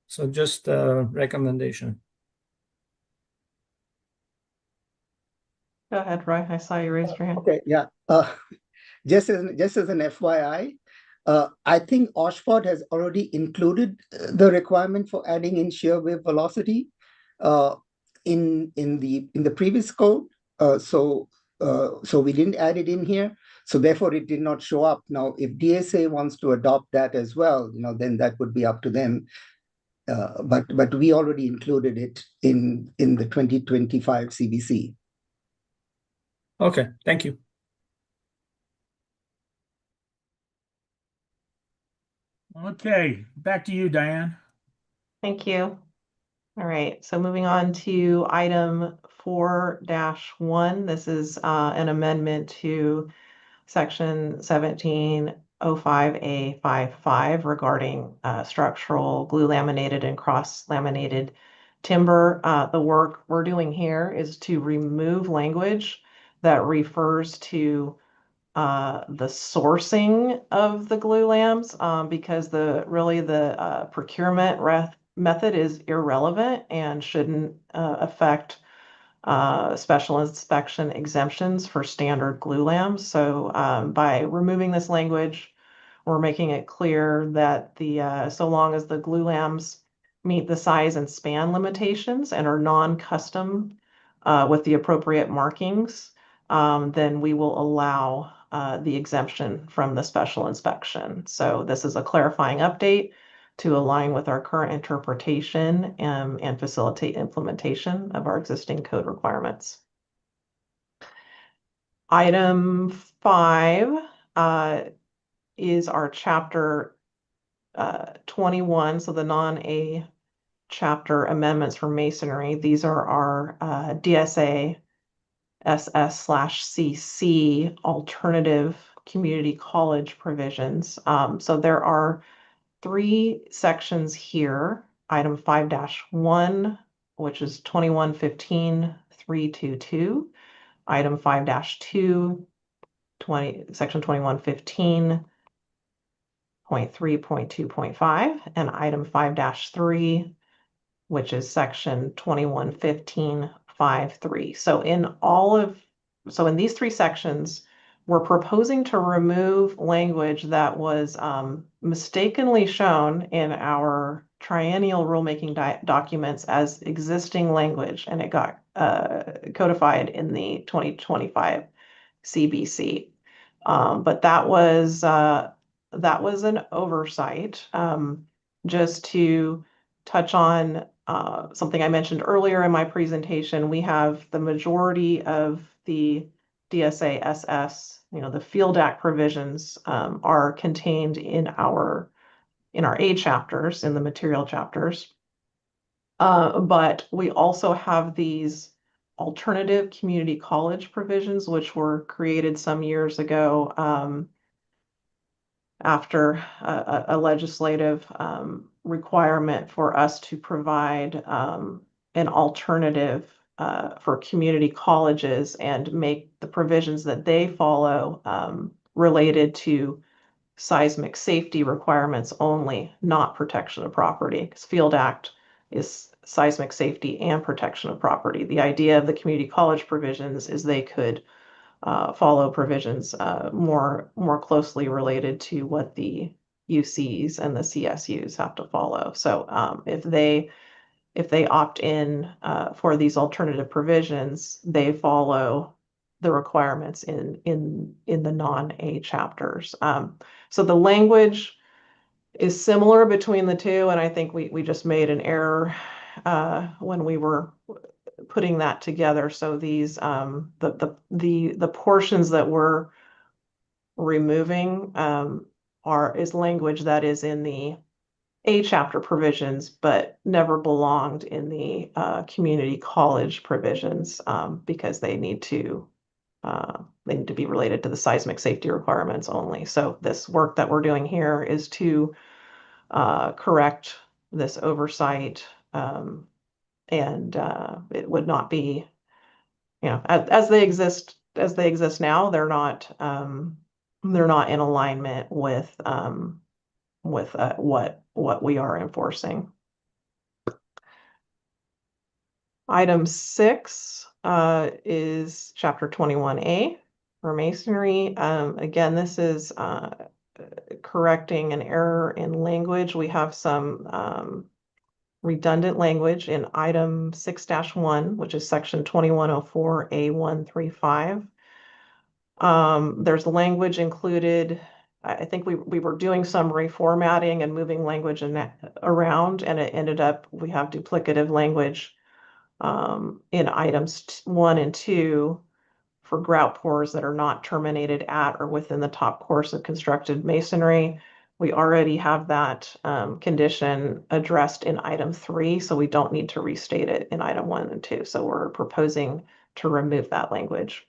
So just a recommendation. Go ahead, Roy. I saw you raise your hand. Okay, yeah. Just as an FYI, I think OSHPD has already included the requirement for adding in shear wave velocity in the previous code. So we didn't add it in here. So therefore, it did not show up. Now, if DSA wants to adopt that as well, then that would be up to them. But we already included it in the 2025 CBC. Okay, thank you. Okay, back to you, Diane. Thank you. All right, so moving on to item 4-1. This is an amendment to section 1705A55 regarding structural glue laminated and cross laminated timber. The work we're doing here is to remove language that refers to the sourcing of the glue lambs because the procurement method is irrelevant and shouldn't affect special inspection exemptions for standard glue lambs. So by removing this language, we're making it clear that so long as the glue lambs meet the size and span limitations and are non-custom with the appropriate markings, then we will allow the exemption from the special inspection. So this is a clarifying update to align with our current interpretation and facilitate implementation of our existing code requirements. Item 5 is our chapter 21, so the non-A chapter amendments for masonry. These are our DSA SS/CC alternative community college provisions. So there are 3 sections here. Item 5-1, which is 2115.322. Item 5-2, section 2115.3.2.5, and item 5-3, which is section 2115.5.3. So in these 3 sections, we're proposing to remove language that was mistakenly shown in our triennial rulemaking documents as existing language, and it got codified in the 2025 CBC. But that was an oversight. Just to touch on something I mentioned earlier in my presentation, we have the majority of the DSA SS, the Field Act provisions are contained in our A chapters, in the material chapters. But we also have these alternative community college provisions, which were created some years ago after a legislative requirement for us to provide an alternative for community colleges and make the provisions that they follow related to seismic safety requirements only, not protection of property, because Field Act is seismic safety and protection of property. The idea of the community college provisions is they could follow provisions more closely related to what the UCs and the CSUs have to follow. So if they opt in for these alternative provisions, they follow the requirements in the non-A chapters. So the language is similar between the two, and I think we just made an error when we were putting that together. So these the portions that we're removing is language that is in the A chapter provisions, but never belonged in the community college provisions because they need to be related to the seismic safety requirements only. So this work that we're doing here is to correct this oversight, and it would not be, as they exist now, they're not in alignment with what we are enforcing. Item 6 is chapter 21A for masonry. Again, this is correcting an error in language. We have some redundant language in item 6-1, which is section 2104A135. There's language included. I think we were doing some reformatting and moving language around, and it ended up we have duplicative language in items 1 and 2 for grout pours that are not terminated at or within the top course of constructed masonry. We already have that condition addressed in item 3, so we don't need to restate it in item 1 and 2. So we're proposing to remove that language.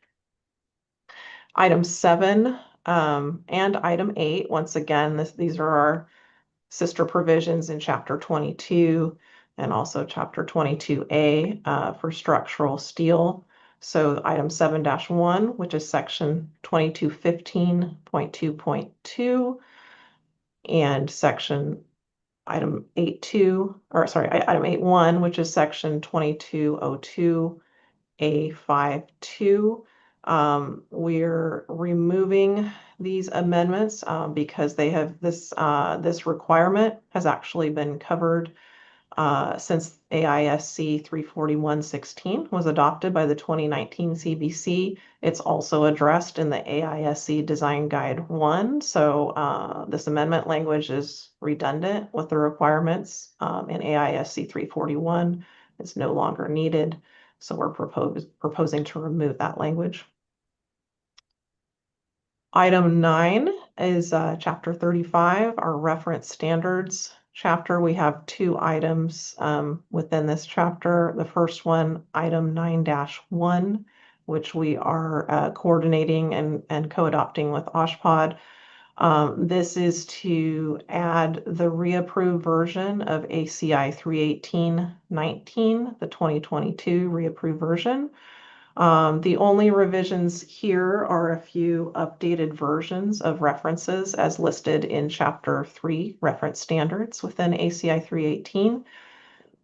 Item 7 and item 8, once again, these are our sister provisions in chapter 22 and also chapter 22A for structural steel. So item 7-1, which is section 2215.2.2, and item 8.1, which is section 2202A52. We're removing these amendments because they have this requirement has actually been covered since AISC 341.16 was adopted by the 2019 CBC, it's also addressed in the AISC Design Guide 1. So this amendment language is redundant with the requirements in AISC 341. It's no longer needed. So we're proposing to remove that language. Item 9 is Chapter 35, our reference standards chapter. We have 2 items within this chapter. The first one, item 9-1, which we are coordinating and co-adopting with OSHPD. This is to add the reapproved version of ACI 318.19, the 2022 reapproved version. The only revisions here are a few updated versions of references as listed in Chapter 3, Reference Standards within ACI 318.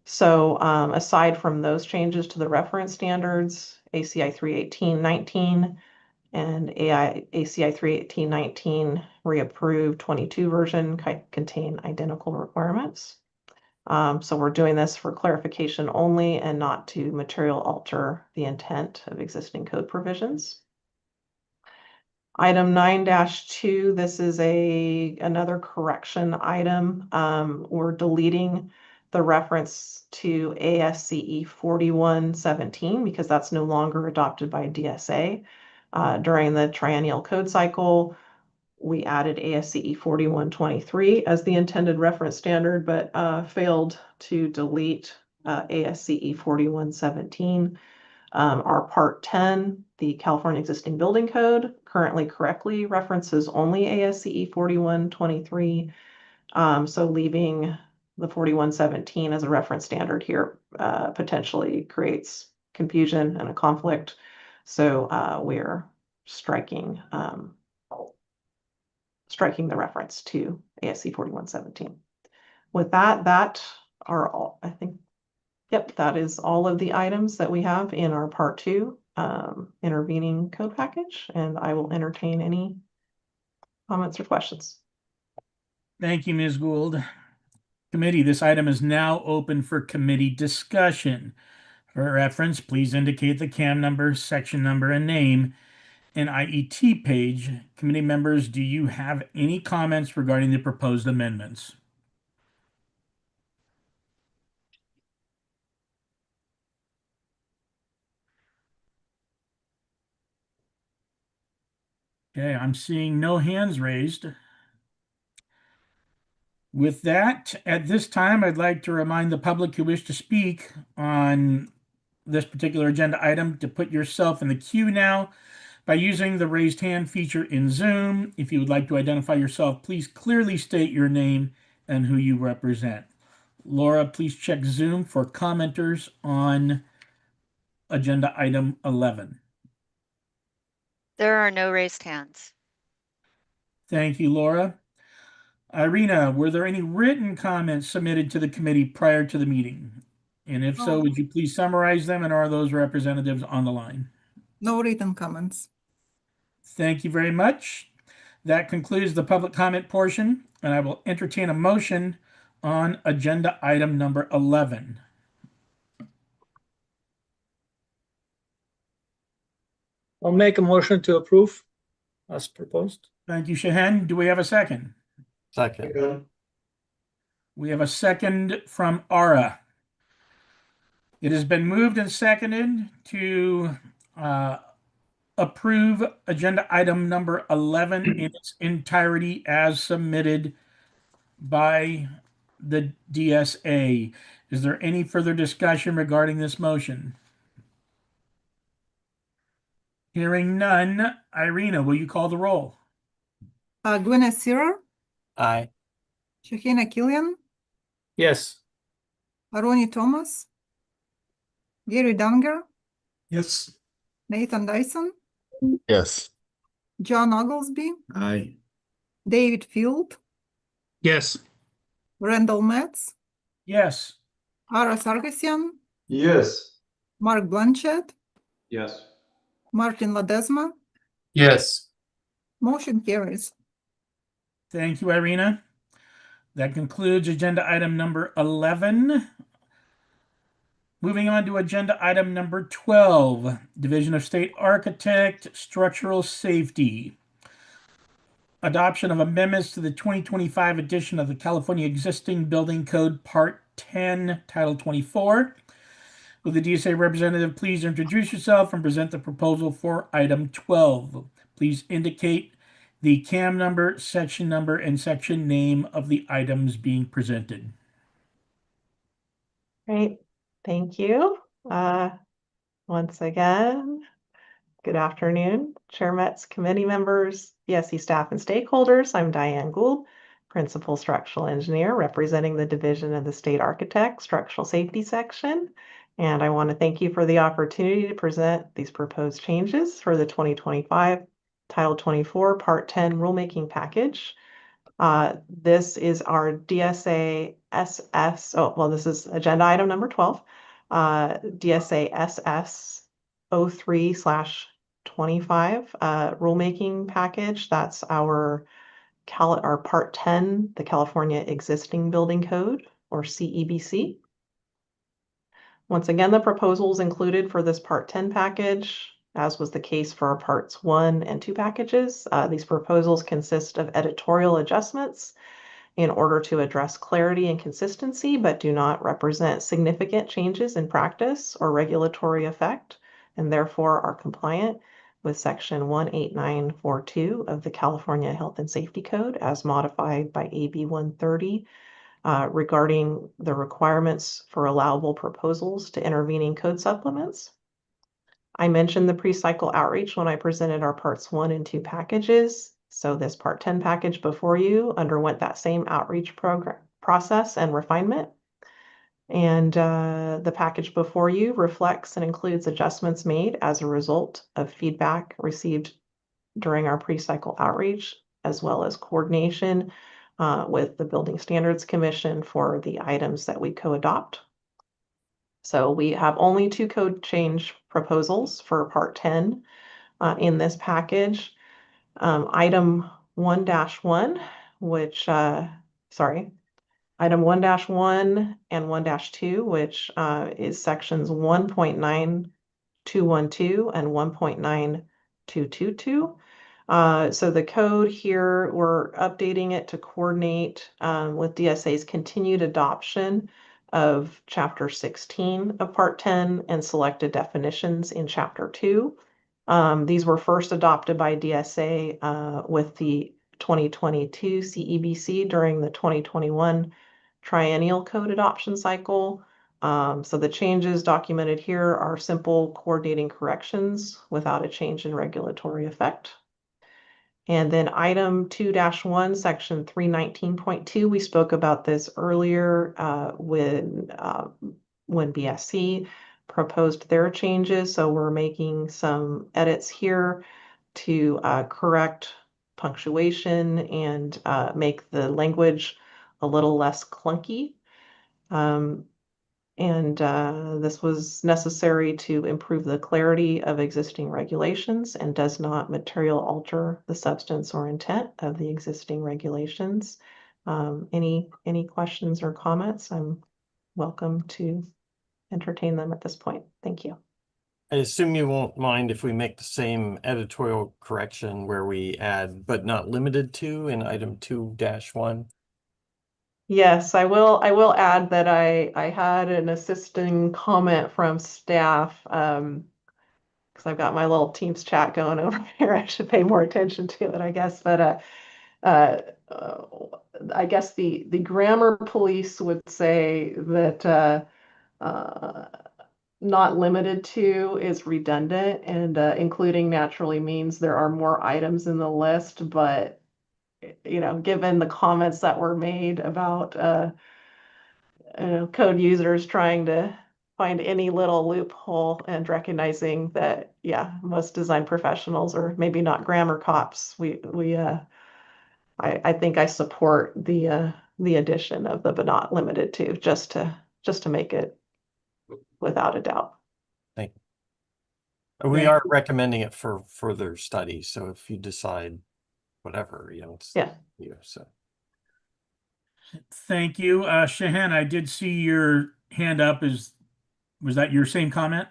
So aside from those changes to the reference standards, ACI 318.19 and ACI 318.19 reapproved 22 version contain identical requirements. So we're doing this for clarification only and not to material alter the intent of existing code provisions. Item 9-2, this is another correction item. We're deleting the reference to ASCE 4117 because that's no longer adopted by DSA. During the triennial code cycle, we added ASCE 4123 as the intended reference standard, but failed to delete ASCE 4117. Our Part 10, the California Existing Building Code, currently correctly references only ASCE 4123. So leaving the 4117 as a reference standard here potentially creates confusion and a conflict. So we're striking the reference to ASC 4117. With that are all, I think, yep, that is all of the items that we have in our Part 2 intervening code package, and I will entertain any comments or questions. Thank you, Ms. Gould. Committee, this item is now open for committee discussion. For reference, please indicate the CAM number, section number, and name and IET page. Committee members, do you have any comments regarding the proposed amendments? Okay, I'm seeing no hands raised. With that, at this time, I'd like to remind the public who wish to speak on this particular agenda item to put yourself in the queue now by using the raised hand feature in Zoom. If you would like to identify yourself, please clearly state your name and who you represent. Laura, please check Zoom for commenters on agenda item 11. There are no raised hands. Thank you, Laura. Irina, were there any written comments submitted to the committee prior to the meeting? And if so, would you please summarize them, and are those representatives on the line? No written comments. Thank you very much. That concludes the public comment portion, and I will entertain a motion on agenda item number 11. I'll make a motion to approve as proposed. Thank you, Shahen. Do we have a second? Second. We have a second from Ara. It has been moved and seconded to approve agenda item number 11 in its entirety as submitted by the DSA. Is there any further discussion regarding this motion? Hearing none, Irina, will you call the roll? Gwyneth Searer, Aye. Shahina Killian, Yes. Aroni Thomas, Gary Dunger, Yes. Nathan Dyson, Yes. John Oglesby, Aye. David Field, Yes. Randall Metz, Yes. Ara Sargassian, Yes. Mark Blanchett, Yes. Martin Ledesma. Yes. Motion carries. Thank you, Irina. That concludes agenda item number 11. Moving on to agenda item number 12, Division of State Architect, Structural Safety. Adoption of amendments to the 2025 edition of the California Existing Building Code, Part 10, Title 24. Will the DSA representative please introduce yourself and present the proposal for item 12? Please indicate the CAM number, and section name of the items being presented. Great, thank you. Once again, good afternoon, Chair Metz, committee members, BSC staff and stakeholders. I'm Diane Gould, Principal Structural Engineer representing the Division of the State Architect Structural Safety Section. And I want to thank you for the opportunity to present these proposed changes for the 2025 Title 24 Part 10 rulemaking package. This is our DSA SS. Oh, well, this is agenda item number 12. DSA SS 03/25 rulemaking package. That's our Part 10, the California Existing Building Code, or CEBC. Once again, the proposals included for this Part 10 package, as was the case for our Parts 1 and 2 packages. These proposals consist of editorial adjustments in order to address clarity and consistency, but do not represent significant changes in practice or regulatory effect, and therefore are compliant with Section 18942 of the California Health and Safety Code as modified by AB 130 regarding the requirements for allowable proposals to intervening code supplements. I mentioned the pre-cycle outreach when I presented our Parts 1 and 2 packages. So this Part 10 package before you underwent that same outreach process and refinement. And the package before you reflects and includes adjustments made as a result of feedback received during our pre-cycle outreach, as well as coordination with the Building Standards Commission for the items that we co-adopt. So we have only 2 code change proposals for Part 10 in this package. Item 1-1, which, Item 1-1 and 1-2, which is sections 1.9212 and 1.9222. So the code here, we're updating it to coordinate with DSA's continued adoption of Chapter 16 of Part 10 and selected definitions in Chapter 2. These were first adopted by DSA with the 2022 CEBC during the 2021 triennial code adoption cycle. So the changes documented here are simple coordinating corrections without a change in regulatory effect. And then item 2-1, section 319.2, we spoke about this earlier when BSC proposed their changes. So we're making some edits here to correct punctuation and make the language a little less clunky. This was necessary to improve the clarity of existing regulations and does not materially alter the substance or intent of the existing regulations. Any questions or comments? I'm welcome to entertain them at this point. Thank you. I assume you won't mind if we make the same editorial correction where we add but not limited to in item 2-1. Yes, I will add that I had an assisting comment from staff because I've got my little Teams chat going over here. I should pay more attention to it, I guess. But I guess the grammar police would say that not limited to is redundant, and including naturally means there are more items in the list. But given the comments that were made about code users trying to find any little loophole and recognizing that, yeah, most design professionals are maybe not grammar cops. I think I support the addition of the but not limited to just to make it without a doubt. Thank you. We are recommending it for further study. So if you decide whatever, it's yeah. so. Thank you. Shahan, I did see your hand up. Was that your same comment?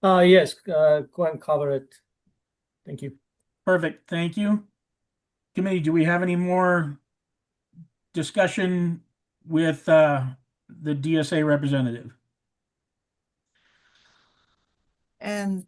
Yes, go and cover it. Thank you. Perfect. Thank you. Committee, do we have any more discussion with the DSA representative? And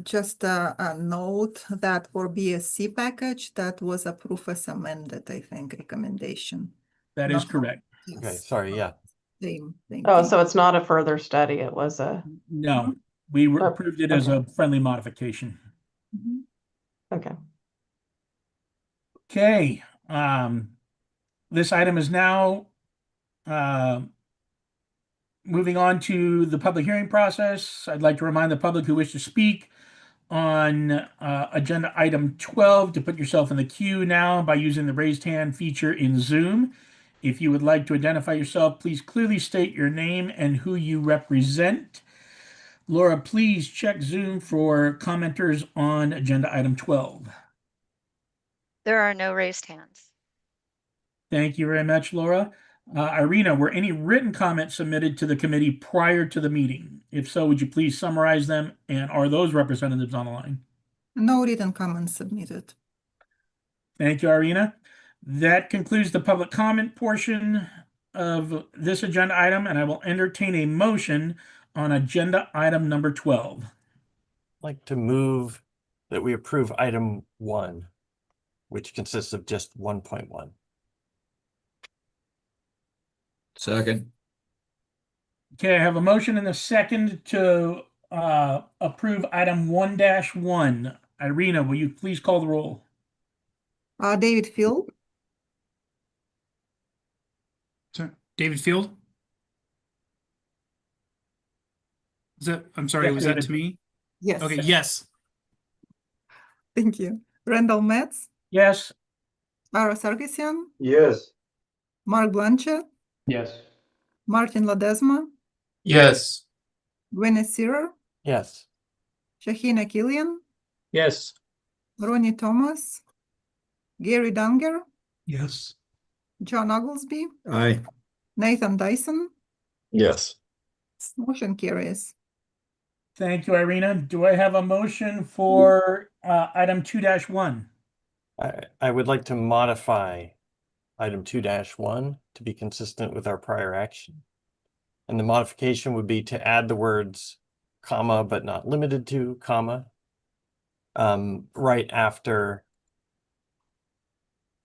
just a note that for BSC package, that was approved as amended, I think, recommendation. That is Not- correct. Yes. Okay, sorry, yeah. Same, thank Oh, you. so it's not a further study, it was a, No, we approved it as a friendly modification. Mhm. okay. Okay, this item is now moving on to the public hearing process. I'd like to remind the public who wish to speak on agenda item 12 to put yourself in the queue now by using the raised hand feature in Zoom. If you would like to identify yourself, please clearly state your name and who you represent. Laura, please check Zoom for commenters on agenda item 12. There are no raised hands. Thank you very much, Laura. Irina, were any written comments submitted to the committee prior to the meeting? If so, would you please summarize them? And are those representatives on the line? No written comments submitted. Thank you, Irina. That concludes the public comment portion of this agenda item, and I will entertain a motion on agenda item number 12. I'd like to move that we approve item 1, which consists of just 1.1. Second. Okay, I have a motion and a second to approve item 1-1. Irina, will you please call the roll? David Field, Sorry, David Field? I'm sorry, Yes, was David. that to me? yes. Okay, yes. Thank you. Randall Metz, Yes. Ara Sarkisian, Yes. Mark Blanchett, Yes. Martin Ledesma, Yes. Gwyneth Searer, Yes. Shahina Killian, Yes. Ronnie Thomas, Gary Dunger, Yes. John Oglesby, Aye. Nathan Dyson. Yes. Motion carries. Thank you, Irina. Do I have a motion for item 2-1? I would like to modify item 2-1 to be consistent with our prior action. And the modification would be to add the words comma, but not limited to, comma, right after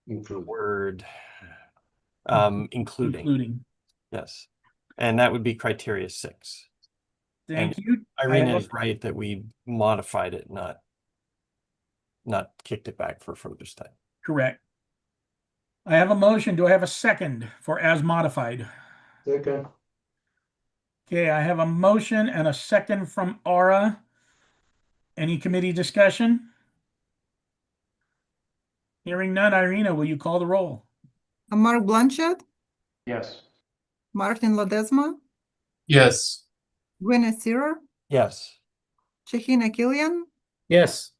the word including. Including. Yes. And that would be criteria 6. Thank And you. Irina is right that we modified it, not kicked it back for further study. Correct. I have a motion. Do I have a second for as modified? Second. Okay, I have a motion and a second from Aura. Any committee discussion? Hearing none, Irina, will you call the roll? Mark Blanchett, Yes. Martin Ledesma, Yes. Gwyneth Searer, Yes. Shahina Killian, Yes.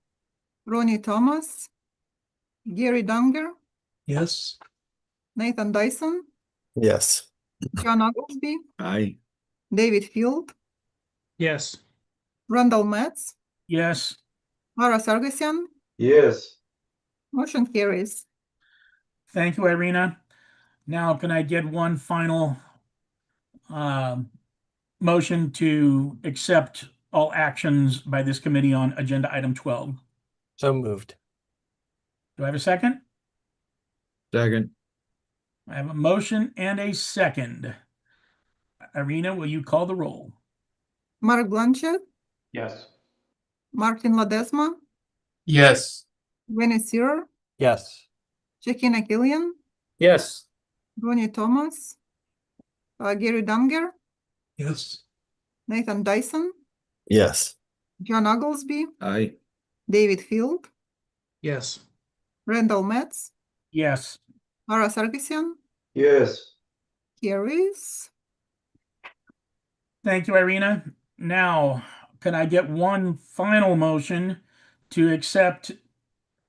Ronnie Thomas, Gary Dunger, Yes. Nathan Dyson, Yes. John Oglesby, Aye. David Field, Yes. Randall Metz, Yes. Ara Sargasian. Yes. Motion carries. Thank you, Irina. Now, can I get one final motion to accept all actions by this committee on agenda item 12? So moved. Do I have a second? Second. I have a motion and a second. Irina, will you call the roll? Mark Blanchett, Yes. Martin Ledesma, Yes. Gwyneth Searer, Yes. Shahina Killian, Yes. Ronnie Thomas, Gary Dunger, Yes. Nathan Dyson, Yes. John Oglesby, Aye. David Field, Yes. Randall Metz, Yes. Ara Sargasian. Yes. Carries. Thank you, Irina. Now, can I get one final motion to accept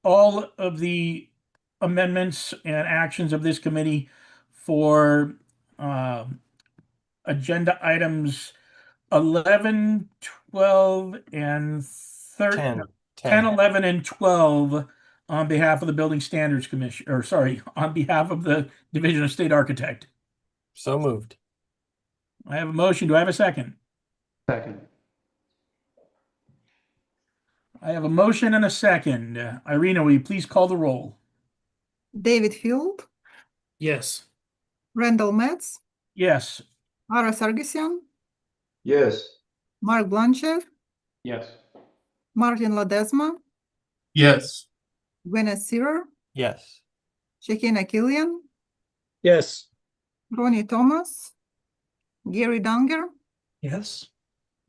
all of the amendments and actions of this committee for agenda items 11, 12, and 13, 10, 11, and 12 on behalf of the Building Standards Commission, or sorry, on behalf of the Division of State Architect. So moved. I have a motion. Do I have a second? Second. I have a motion and a second. Irina, will you please call the roll? David Field, Yes. Randall Metz, Yes. Ara Sargsyan, Yes. Mark Blanchard, Yes. Martin Ledesma, Yes. Gwyneth Searer, Yes. Shekina Killian, Yes. Ronnie Thomas, Gary Dunger, Yes.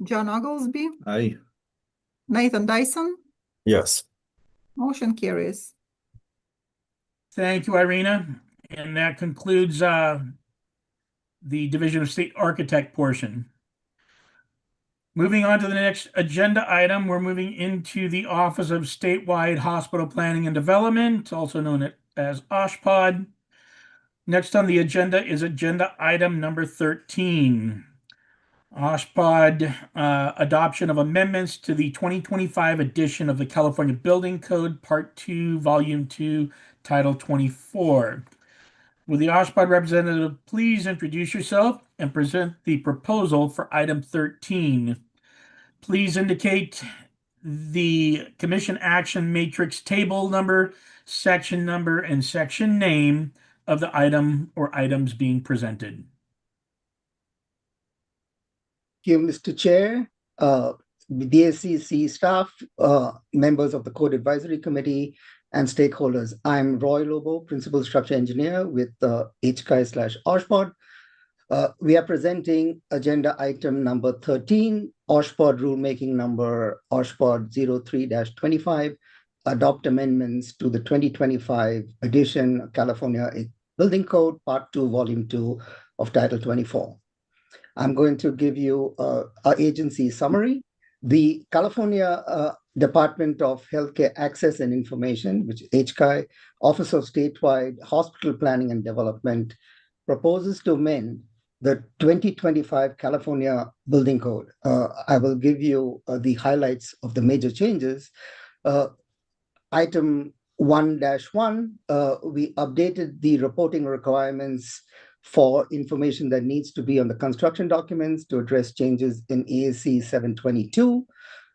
John Oglesby, Aye. Nathan Dyson. Yes. Motion carries. Thank you, Irina. And that concludes the Division of State Architect portion. Moving on to the next agenda item, we're moving into the Office of Statewide Hospital Planning and Development, also known as OSHPD. Next on the agenda is agenda item number 13. OSHPD adoption of amendments to the 2025 edition of the California Building Code, Part 2, Volume 2, Title 24. Will the OSHPD representative please introduce yourself and present the proposal for item 13? Please indicate the commission action matrix table number, section number, and section name of the item or items being presented. Thank you, Mr. Chair, DSCC staff, members of the Code Advisory Committee, and stakeholders. I'm Roy Lobo, Principal Structure Engineer with HCI/OSHPD. We are presenting agenda item number 13, OSHPD rulemaking number OSHPD 03-25, adopt amendments to the 2025 edition California Building Code, Part 2, Volume 2 of Title 24. I'm going to give you our agency summary. The California Department of Healthcare Access and Information, which is HCI, Office of Statewide Hospital Planning and Development, proposes to amend the 2025 California Building Code. I will give you the highlights of the major changes. Item 1-1, we updated the reporting requirements for information that needs to be on the construction documents to address changes in ASC 722,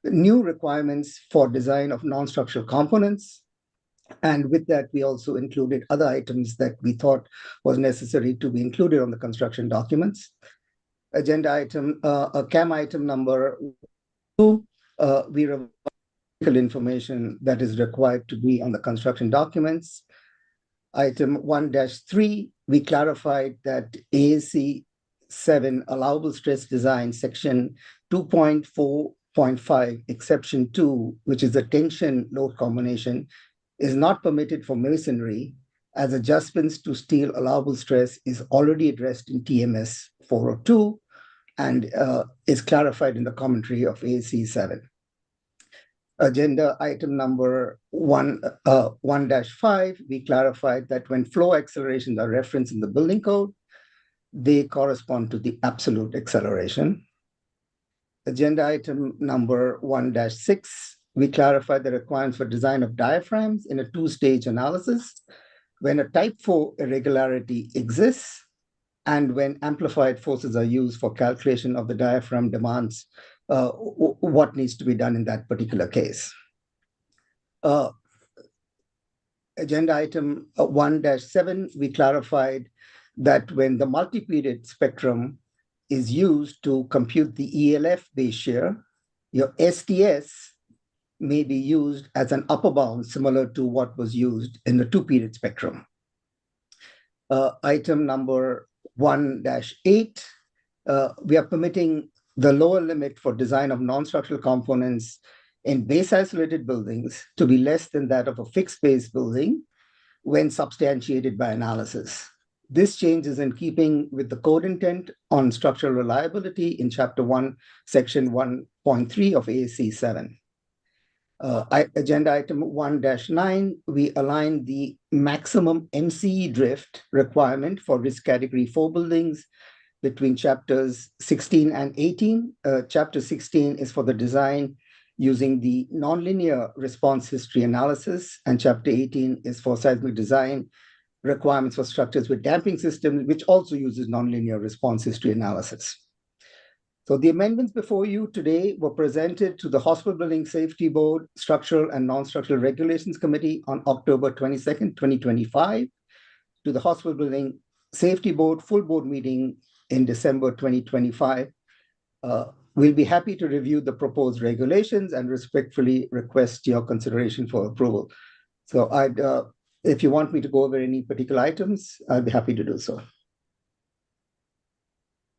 new requirements for design of non-structural components. And with that, we also included other items that we thought was necessary to be included on the construction documents. Agenda item, CAM item number 2, we revised information that is required to be on the construction documents. Item 1-3, we clarified that ASC 7 allowable stress design section 2.4.5 exception 2, which is a tension load combination, is not permitted for masonry, as adjustments to steel allowable stress is already addressed in TMS 402 and is clarified in the commentary of ASC 7. Agenda item number 1-5, we clarified that when flow accelerations are referenced in the building code, they correspond to the absolute acceleration. Agenda item number 1-6, we clarified the requirements for design of diaphragms in a two-stage analysis when a type 4 irregularity exists and when amplified forces are used for calculation of the diaphragm demands, what needs to be done in that particular case. Agenda item 1-7, we clarified that when the multi-period spectrum is used to compute the ELF base shear, your STS may be used as an upper bound similar to what was used in the two-period spectrum. Item number 1-8, we are permitting the lower limit for design of non-structural components in base isolated buildings to be less than that of a fixed base building when substantiated by analysis. This change is in keeping with the code intent on structural reliability in Chapter 1, Section 1.3 of ASC 7. Agenda item 1-9, we align the maximum MCE drift requirement for risk category 4 buildings between chapters 16 and 18. Chapter 16 is for the design using the nonlinear response history analysis, and chapter 18 is for seismic design requirements for structures with damping systems, which also uses nonlinear response history analysis. So the amendments before you today were presented to the Hospital Building Safety Board Structural and Non-Structural Regulations Committee on October 22nd, 2025, to the Hospital Building Safety Board full board meeting in December 2025. We'll be happy to review the proposed regulations and respectfully request your consideration for approval. So if you want me to go over any particular items, I'll be happy to do so.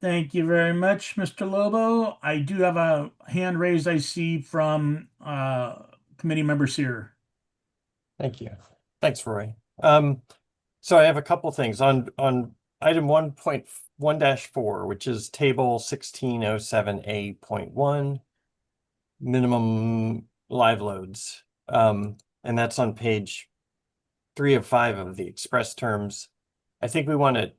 Thank you very much, Mr. Lobo. I do have a hand raised I see from committee member Sear. Thank you. Thanks, Roy. So I have a couple things on item 1.1-4, which is table 1607A.1, minimum live loads. And that's on page 3 of 5 of the express terms. I think we want to,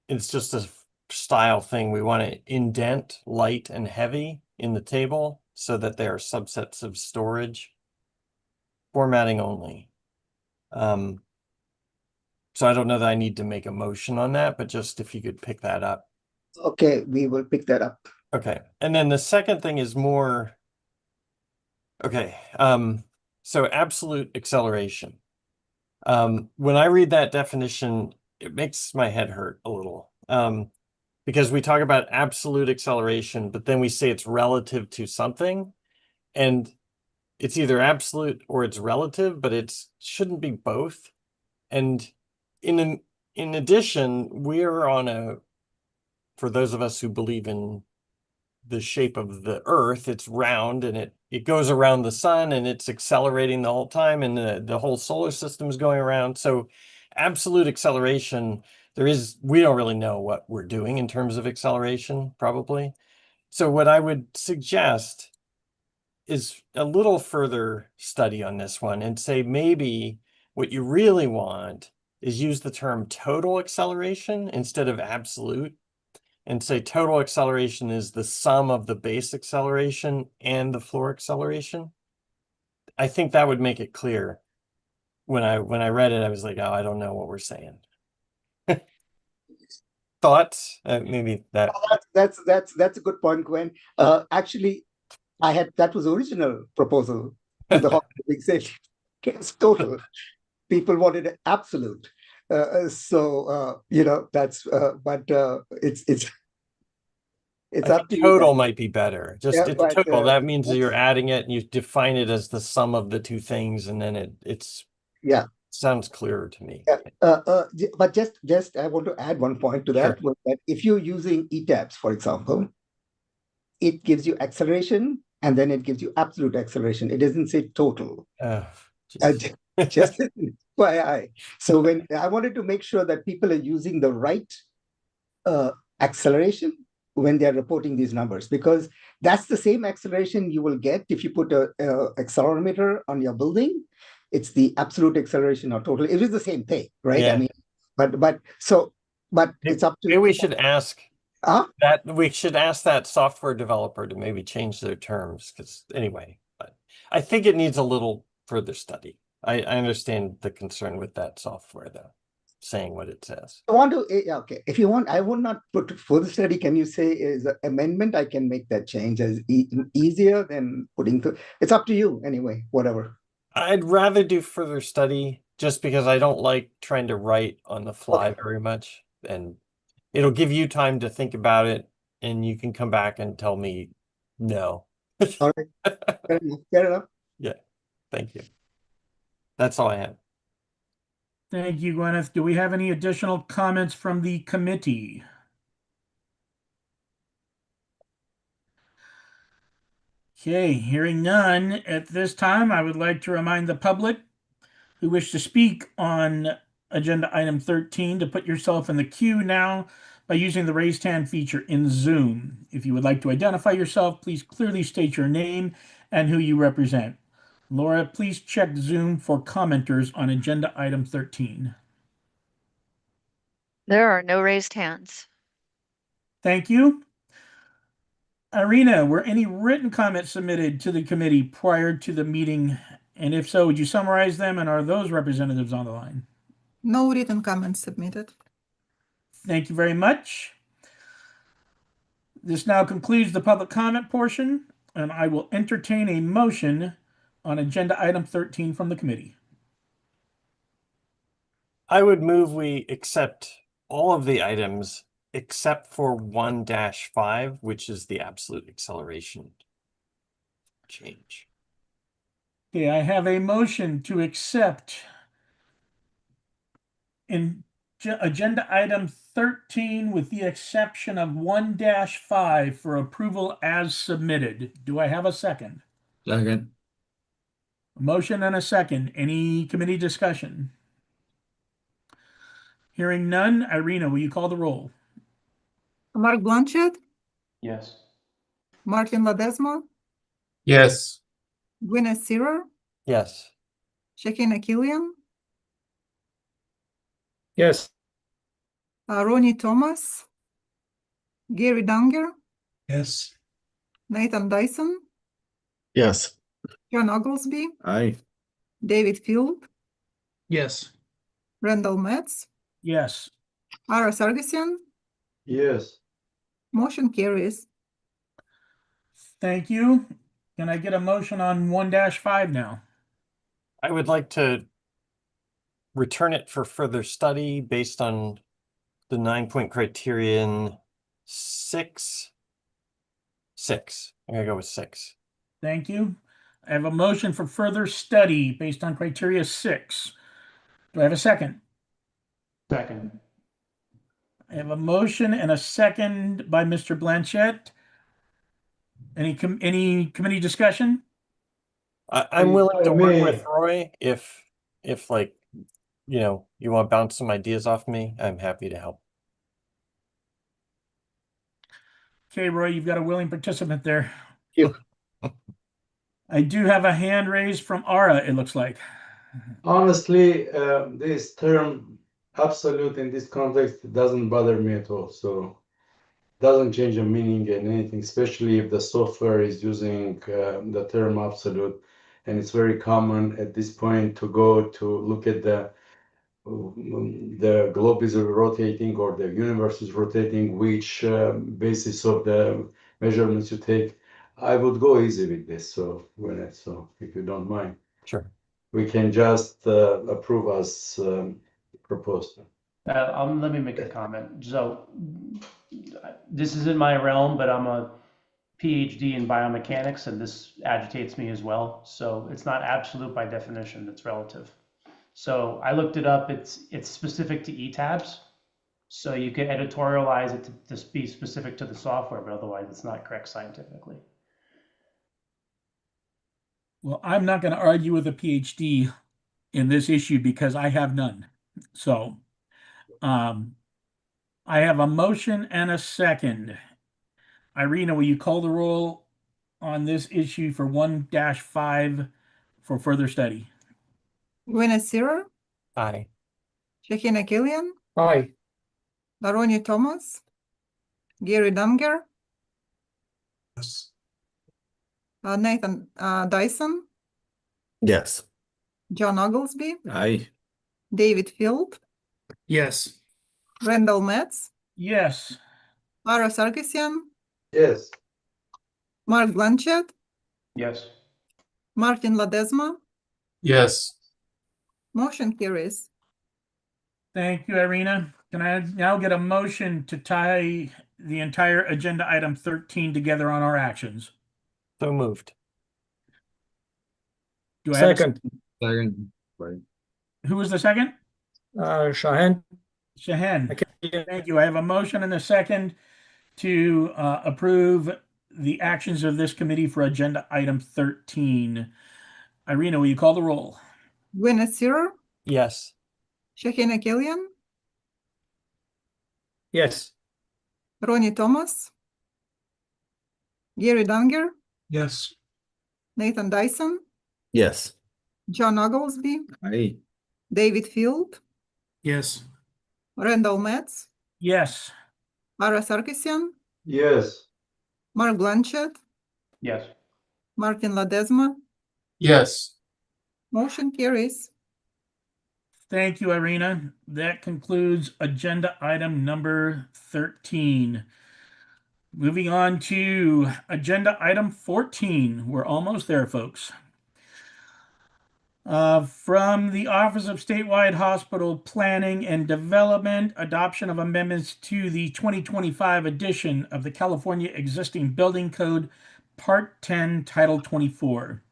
it's just a style thing. We want to indent light and heavy in the table so that they are subsets of storage. Formatting only. So I don't know that I need to make a motion on that, but just if you could pick that up. Okay, we will pick that up. Okay. And then the second thing is more, okay. So absolute acceleration. When I read that definition, it makes my head hurt a little. Because we talk about absolute acceleration, but then we say it's relative to something, and it's either absolute or it's relative, but it shouldn't be both. And in addition, we're on for those of us who believe in the shape of the earth, it's round and it goes around the sun and it's accelerating the whole time, and the whole solar system is going around. So absolute acceleration, we don't really know what we're doing in terms of acceleration, probably. So what I would suggest is a little further study on this one and say maybe what you really want is use the term total acceleration instead of absolute, and say total acceleration is the sum of the base acceleration and the floor acceleration. I think that would make it clear. When I read it, I was like, oh, I don't know what we're saying. Thoughts? Maybe that. Oh, that's a good point, Gwen. Actually, that was the original proposal to the hospital big safety. It's total. People wanted an absolute. That's but it's up to you. Total might be better. Just Yeah, it's total. That means that you're adding it and you define it as the sum of the two things, and then it's sounds clearer to me. But just I want to add one point to that. Sure. That if you're using ETABS, for example, it gives you acceleration and then it gives you absolute acceleration. It doesn't say total. Just FYI. So when I wanted to make sure that people are using the right acceleration when they're reporting these numbers, because that's the same acceleration you will get if you put a accelerometer on your building. It's the absolute acceleration or total. It is the same thing, right? Yeah. I mean, but it's up to. Maybe we should ask that software developer to maybe change their terms, because anyway, but I think it needs a little further study. I understand the concern with that software, though, saying what it says. I want to, okay. If you want, I would not put further study. Can you say is an amendment? I can make that change as easier than putting through. It's up to you anyway, whatever. I'd rather do further study just because I don't like trying to write on the fly very much. And it'll give you time to think about it, and you can come back and tell me no. All right. Fair enough. Yeah. Thank you. That's all I have. Thank you, Gwyneth. Do we have any additional comments from the committee? Okay, hearing none at this time, I would like to remind the public who wish to speak on agenda item 13 to put yourself in the queue now by using the raised hand feature in Zoom. If you would like to identify yourself, please clearly state your name and who you represent. Laura, please check Zoom for commenters on agenda item 13. There are no raised hands. Thank you. Irina, were any written comments submitted to the committee prior to the meeting? And if so, would you summarize them? And are those representatives on the line? No written comments submitted. Thank you very much. This now concludes the public comment portion, and I will entertain a motion on agenda item 13 from the committee. I would move we accept all of the items except for 1-5, which is the absolute acceleration change. Okay, I have a motion to accept in agenda item 13 with the exception of 1-5 for approval as submitted. Do I have a second? Second. A motion and a second. Any committee discussion? Hearing none, Irina, will you call the roll? Mark Blanchett, Yes. Martin Ledesma, Yes. Gwyneth Searer, Yes. Shekina Killian, Yes. Ronnie Thomas, Gary Dunger, Yes. Nathan Dyson, Yes. John Oglesby, Aye. David Field, Yes. Randall Metz, Yes. Ara Sargisian. Yes. Motion carries. Thank you. Can I get a motion on 1-5 now? I would like to return it for further study based on the 9-point criterion 6. I'm gonna go with 6. Thank you. I have a motion for further study based on criteria 6. Do I have a second? Second. I have a motion and a second by Mr. Blanchett. Any committee discussion? I'm willing to I work may- with Roy if like, you know, you want to bounce some ideas off me. I'm happy to help. Okay, Roy, you've got a willing participant there. Yep. I do have a hand raised from Ara, it looks like. Honestly, this term absolute in this context doesn't bother me at all. So doesn't change the meaning and anything, especially if the software is using the term absolute. And it's very common at this point to go to look at the globe is rotating or the universe is rotating, which basis of the measurements you take. I would go easy with this. So if you don't mind, sure, we can just approve as proposed. Let me make a comment. So this isn't my realm, but I'm a PhD in biomechanics, and this agitates me as well. So it's not absolute by definition; it's relative. So I looked it up. It's specific to ETABS, so you can editorialize it to be specific to the software, but otherwise it's not correct scientifically. Well, I'm not going to argue with a PhD in this issue because I have none. So I have a motion and a second. Irina, will you call the roll on this issue for 1-5 for further study? Gwyneth Searer, Aye. Shekina Killian, Aye. Ronnie Thomas, Gary Dunger, Yes. Nathan Dyson, Yes. John Oglesby, Aye. David Field, Yes. Randall Metz, Yes. Ara Sargisian, Yes. Mark Blanchett, Yes. Martin Ledesma. Yes. Motion carries. Thank you, Irina. Can I now get a motion to tie the entire agenda item 13 together on our actions? So moved. Do I have Second. Second. Right. Who was the second? Shahan. Shahan. Thank you. I have a motion and a second to approve the actions of this committee for agenda item 13. Irina, will you call the roll? Gwyneth Searer, Yes. Shekina Killian, Yes. Ronnie Thomas, Gary Dunger, Yes. Nathan Dyson, Yes. John Oglesby, Aye. David Field, Yes. Randall Metz, Yes. Ara Sarkisian, Yes. Mark Blanchett, Yes. Martin Ledesma. Yes. Motion carries. Thank you, Irina. That concludes agenda item number 13. Moving on to agenda item 14. We're almost there, folks. From the Office of Statewide Hospital Planning and Development, adoption of amendments to the 2025 edition of the California Existing Building Code, Part 10, Title 24.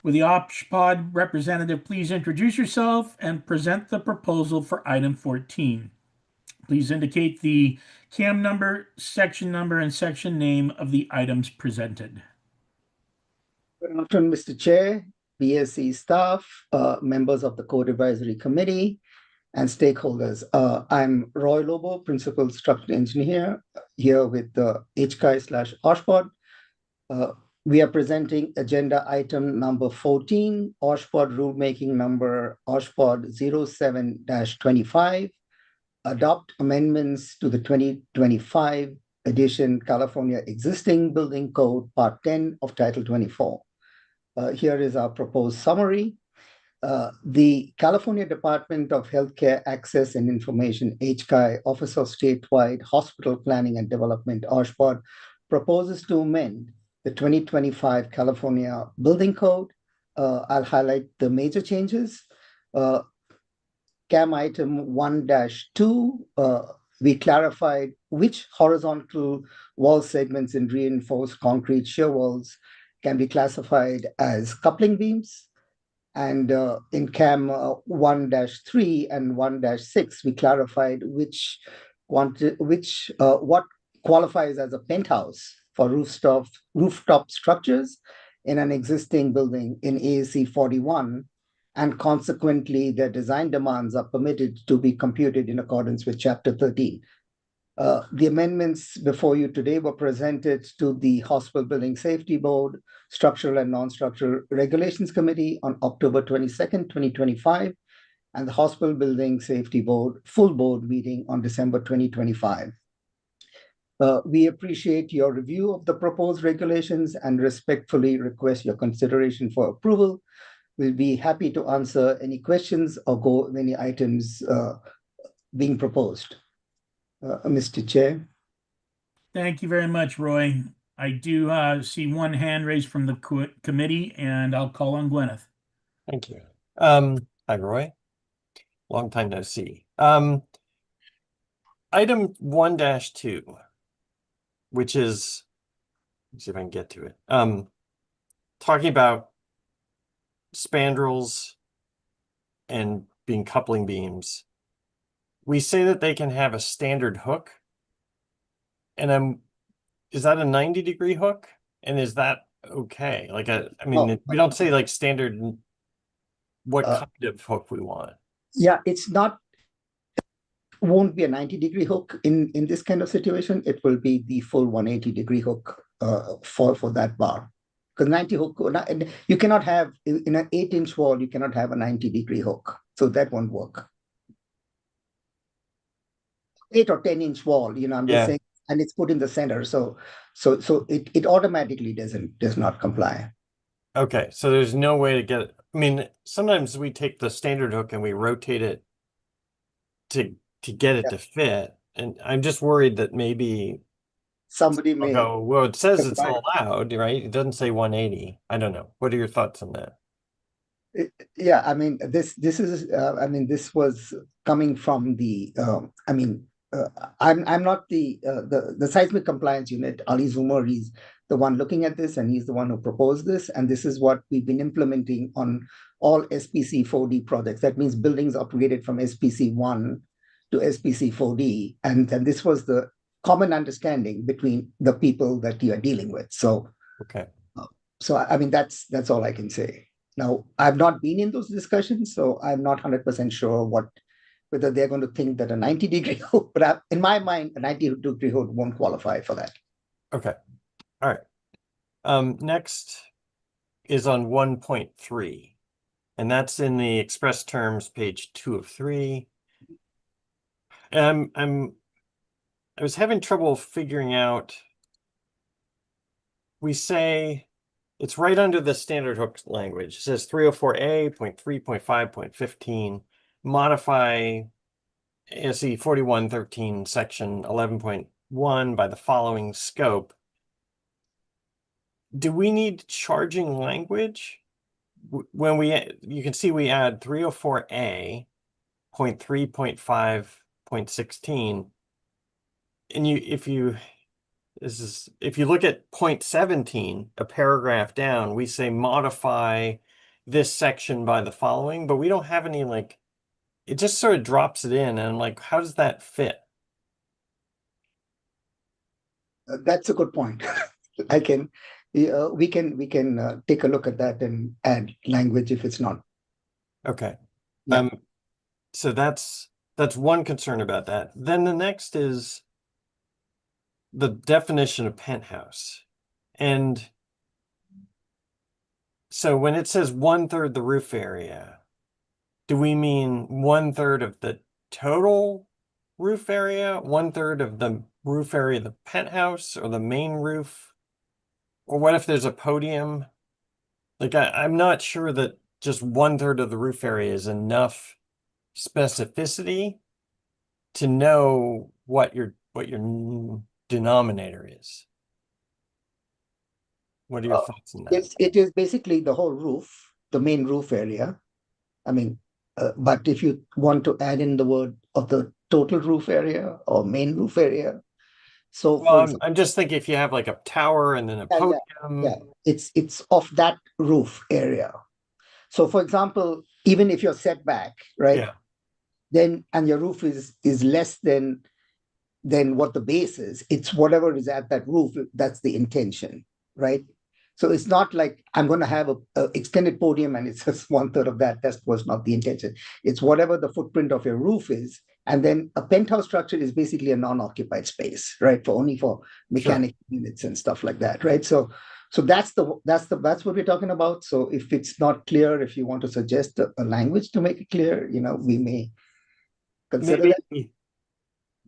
Will the OpsPod representative please introduce yourself and present the proposal for item 14? Please indicate the CAM number, and section name of the items presented. Good afternoon, Mr. Chair, BSC staff, members of the Code Advisory Committee, and stakeholders. I'm Roy Lobo, Principal Structural Engineer, here with the HCAI/OSHPOD. We are presenting agenda item number 14, OSHPOD rulemaking number OSHPOD 07-25, adopt amendments to the 2025 edition California Existing Building Code, Part 10 of Title 24. Here is our proposed summary. The California Department of Healthcare Access and Information, HCAI, Office of Statewide Hospital Planning and Development, OSHPOD, proposes to amend the 2025 California Building Code. I'll highlight the major changes. CAM item 1-2, we clarified which horizontal wall segments in reinforced concrete shear walls can be classified as coupling beams. And in CAM 1-3 and 1-6, we clarified what qualifies as a penthouse for rooftop structures in an existing building in AAC 41, and consequently their design demands are permitted to be computed in accordance with Chapter 13. The amendments before you today were presented to the Hospital Building Safety Board, Structural and Non-Structural Regulations Committee on October 22nd, 2025, and the Hospital Building Safety Board full board meeting on December 2025. We appreciate your review of the proposed regulations and respectfully request your consideration for approval. We'll be happy to answer any questions or go over any items being proposed. Mr. Chair. Thank you very much, Roy. I do see one hand raised from the committee, and I'll call on Gwyneth. Thank you. Hi, Roy. Long time no see. Item 1-2, which is, let's see if I can get to it. Talking about spandrels and being coupling beams. We say that they can have a standard hook, and is that a 90-degree hook? And is that okay? Like we don't say like standard what kind of hook we want. Yeah, won't be a 90-degree hook in this kind of situation. It will be the full 180-degree hook for that bar. Because 90 hook, you cannot have in an 8-inch wall, you cannot have a 90-degree hook. So that won't work. 8 or 10-inch wall, I'm just saying, and it's put in the center. So it automatically does not comply. Okay, so there's no way to get it. I mean, sometimes we take the standard hook and we rotate it to get it to fit. And I'm just worried that maybe somebody may go, well, it says it's allowed, right? It doesn't say 180. I don't know. What are your thoughts on that? Yeah, I mean, this is, this was coming from the, I'm not the seismic compliance unit. Ali Zoomer, he's the one looking at this, and he's the one who proposed this. And this is what we've been implementing on all SPC 4D projects. That means buildings upgraded from SPC 1 to SPC 4D. And this was the common understanding between the people that you are dealing with. So, okay. That's all I can say. Now, I've not been in those discussions, so I'm not 100% sure whether they're going to think that a 90-degree hook, but in my mind, a 90-degree hook won't qualify for that. Okay. All right. Next is on 1.3, and that's in the express terms, page 2 of 3. And I was having trouble figuring out. We say it's right under the standard hook language. It says 304A.3.5.15, modify ASC 4113 section 11.1 by the following scope. Do we need charging language? When you can see we add 304A.3.5.16, and if you look at point 17, a paragraph down, we say modify this section by the following, but we don't have any, like, it just sort of drops it in, and I'm like, how does that fit? That's a good point. We can take a look at that and add language if it's not. Okay. Yeah. So that's one concern about that. Then the next is the definition of penthouse. And so when it says 1/3 the roof area, do we mean 1/3 of the total roof area, 1/3 of the roof area of the penthouse, or the main roof? Or what if there's a podium? Like, I'm not sure that just 1/3 of the roof area is enough specificity to know what your denominator is. What are your thoughts on that? It is basically the whole roof, the main roof area. I mean, but if you want to add in the word of the total roof area or main roof area, so Well, I'm just thinking if you have like a tower and then a podium. yeah, it's of that roof area. So, for example, even if you're set back, right? Yeah. Then and your roof is less than what the base is. It's whatever is at that roof. That's the intention, right? So it's not like I'm going to have a extended podium and it's just 1/3 of that. That was not the intention. It's whatever the footprint of your roof is. And then a penthouse structure is basically a non-occupied space, right? Only for mechanical units and stuff like that, right? So that's what we're talking about. So if it's not clear, if you want to suggest a language to make it clear, we may consider Maybe that.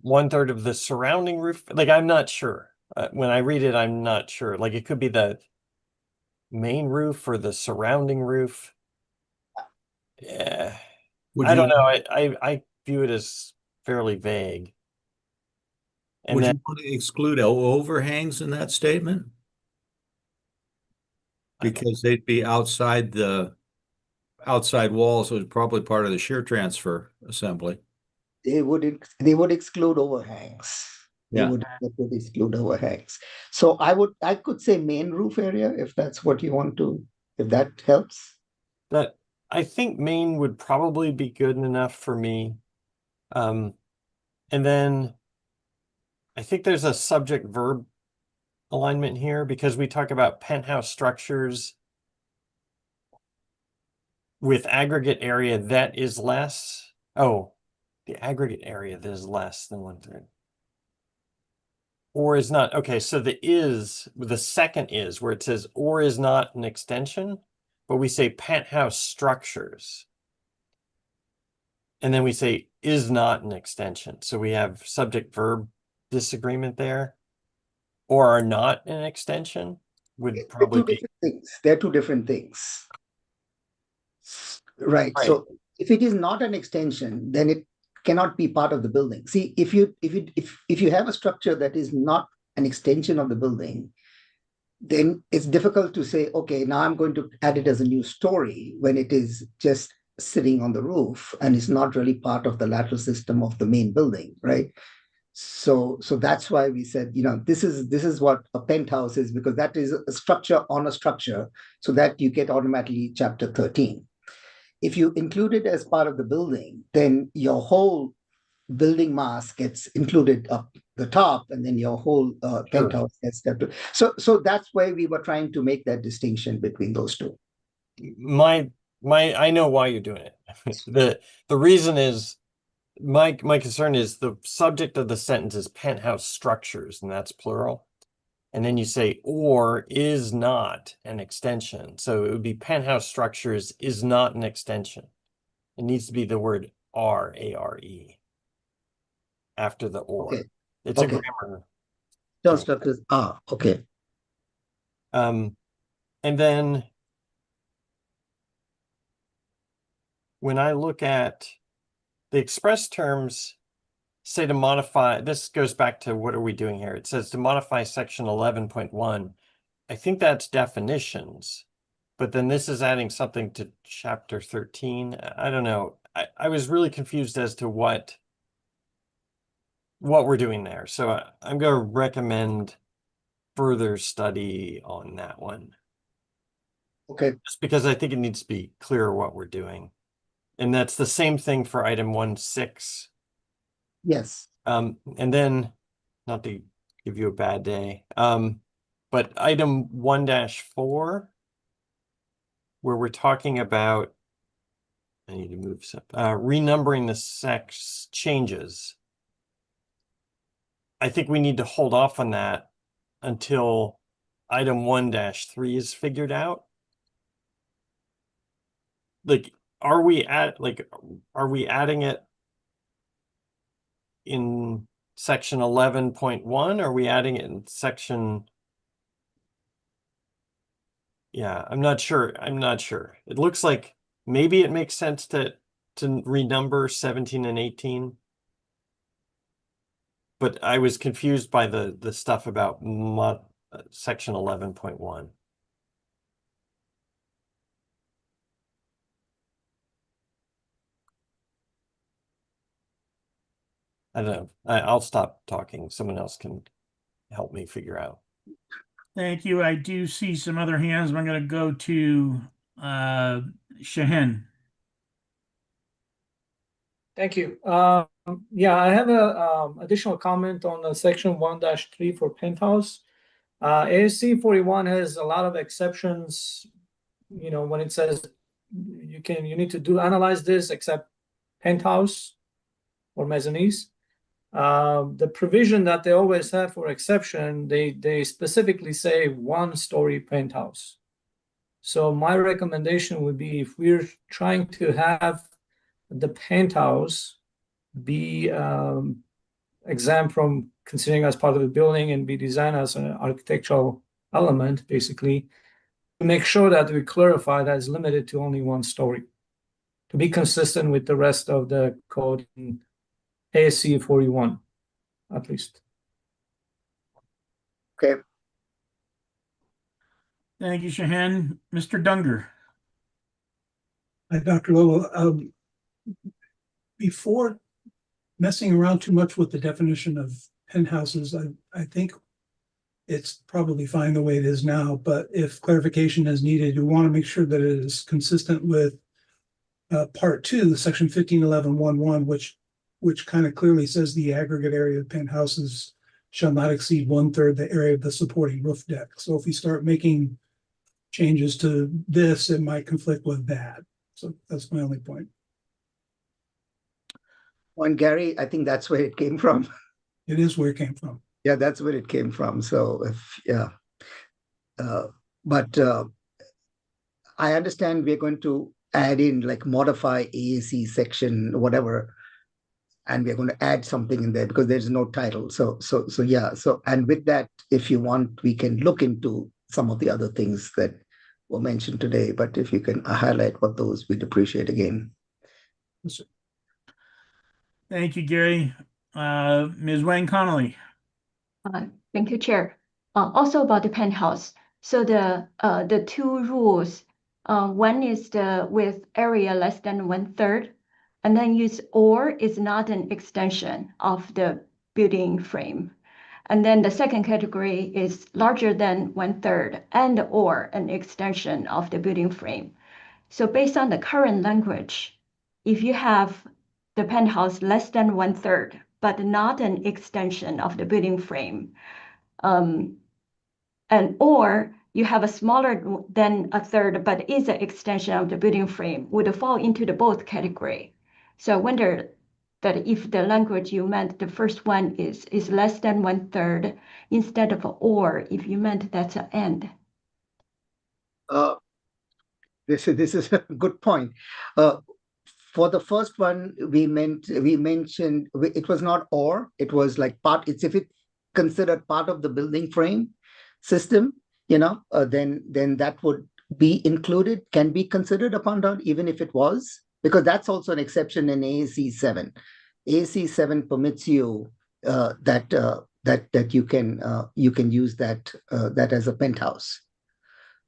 1/3 of the surrounding roof. Like, I'm not sure. When I read it, I'm not sure. Like, it could be the main roof or the surrounding roof. Yeah. I don't know. I view it as fairly vague. And Would then, you want to exclude overhangs in that statement? Because they'd be outside the outside walls, so it's probably part of the shear transfer assembly. They would exclude overhangs. They Yeah. would exclude overhangs. So I could say main roof area if that's what you want to, if that helps. that I think main would probably be good enough for me. And then I think there's a subject verb alignment here because we talk about penthouse structures with aggregate area that is less. Oh, the aggregate area that is less than 1/3. Or is not. Okay, so the second is where it says or is not an extension, but we say penthouse structures. And then we say is not an extension. So we have subject verb disagreement there. Or are not an extension would probably be. They're two different things. Right. So if it is not an extension, then it cannot be part of the building. See, if you have a structure that is not an extension of the building, then it's difficult to say, okay, now I'm going to add it as a new story when it is just sitting on the roof and it's not really part of the lateral system of the main building, right? So that's why we said, this is what a penthouse is, because that is a structure on a structure, so that you get automatically chapter 13. If you include it as part of the building, then your whole building mass gets included up the top, and then your whole penthouse gets stepped. So that's why we were trying to make that distinction between those two. I know why you're doing it. The reason is my concern is the subject of the sentence is penthouse structures, and that's plural. And then you say, or is not an extension. So it would be penthouse structures is not an extension. It needs to be the word are, A-R-E, after the or. Okay. It's Okay. a grammar. Penthouse structures are, okay. And then when I look at the express terms, say to modify, this goes back to what are we doing here? It says to modify section 11.1. I think that's definitions, but then this is adding something to chapter 13. I don't know. I was really confused as to what we're doing there. So I'm going to recommend further study on that one. Okay. Just because I think it needs to be clear what we're doing. And that's the same thing for item 1.6. Yes. And then, not to give you a bad day, but item 1-4, where we're talking about, I need to move some, renumbering the sex changes. I think we need to hold off on that until item 1-3 is figured out. Like, are we adding it in section 11.1? Are we adding it in section? Yeah, I'm not sure. It looks like maybe it makes sense to renumber 17 and 18. But I was confused by the stuff about section 11.1. I don't know. I'll stop talking. Someone else can help me figure out. Thank you. I do see some other hands. I'm going to go to Shahin. Thank you. Yeah, I have a additional comment on section 1-3 for penthouse. ASC 41 has a lot of exceptions. You know, when it says you need to analyze this except penthouse or mezzanines. The provision that they always have for exception, they specifically say 1-story penthouse. So my recommendation would be, if we're trying to have the penthouse be exempt from considering as part of the building and be designed as an architectural element, basically, to make sure that we clarify that it's limited to only 1 story, to be consistent with the rest of the code in ASC 41, at least. Okay. Thank you, Shahin. Mr. Dunger. Hi, Dr. Lowell. Before messing around too much with the definition of penthouses, I think it's probably fine the way it is now, but if clarification is needed, you want to make sure that it is consistent with part 2, section 1511.11, which kind of clearly says the aggregate area of penthouses shall not exceed 1/3 the area of the supporting roof deck. So if we start making changes to this, it might conflict with that. So that's my only point. And Gary, I think that's where it came from. It is where it came from. Yeah, that's where it came from. So but I understand we're going to add in, like, modify AAC section, whatever, and we're going to add something in there because there's no title. So yeah. So, and with that, if you want, we can look into some of the other things that were mentioned today. But if you can highlight what those, we'd appreciate again. Thank you, Gary. Ms. Wayne Connolly. Thank you, Chair. Also about the penthouse. So the 2 rules, one is with area less than 1/3, and then use or is not an extension of the building frame. And then the second category is larger than 1/3 and or an extension of the building frame. So based on the current language, if you have the penthouse less than 1/3, but not an extension of the building frame, and or you have a smaller than 1/3, but is an extension of the building frame, would fall into the both category. So I wonder, that if the language you meant, the first one is less than 1/3, instead of or, if you meant that's an and. This is a good point. For the first one, we mentioned it was not or, it was like part. It's if it considered part of the building frame system, then that would be included, can be considered upon down, even if it was, because that's also an exception in AAC 7. AAC 7 permits you that you can use that as a penthouse.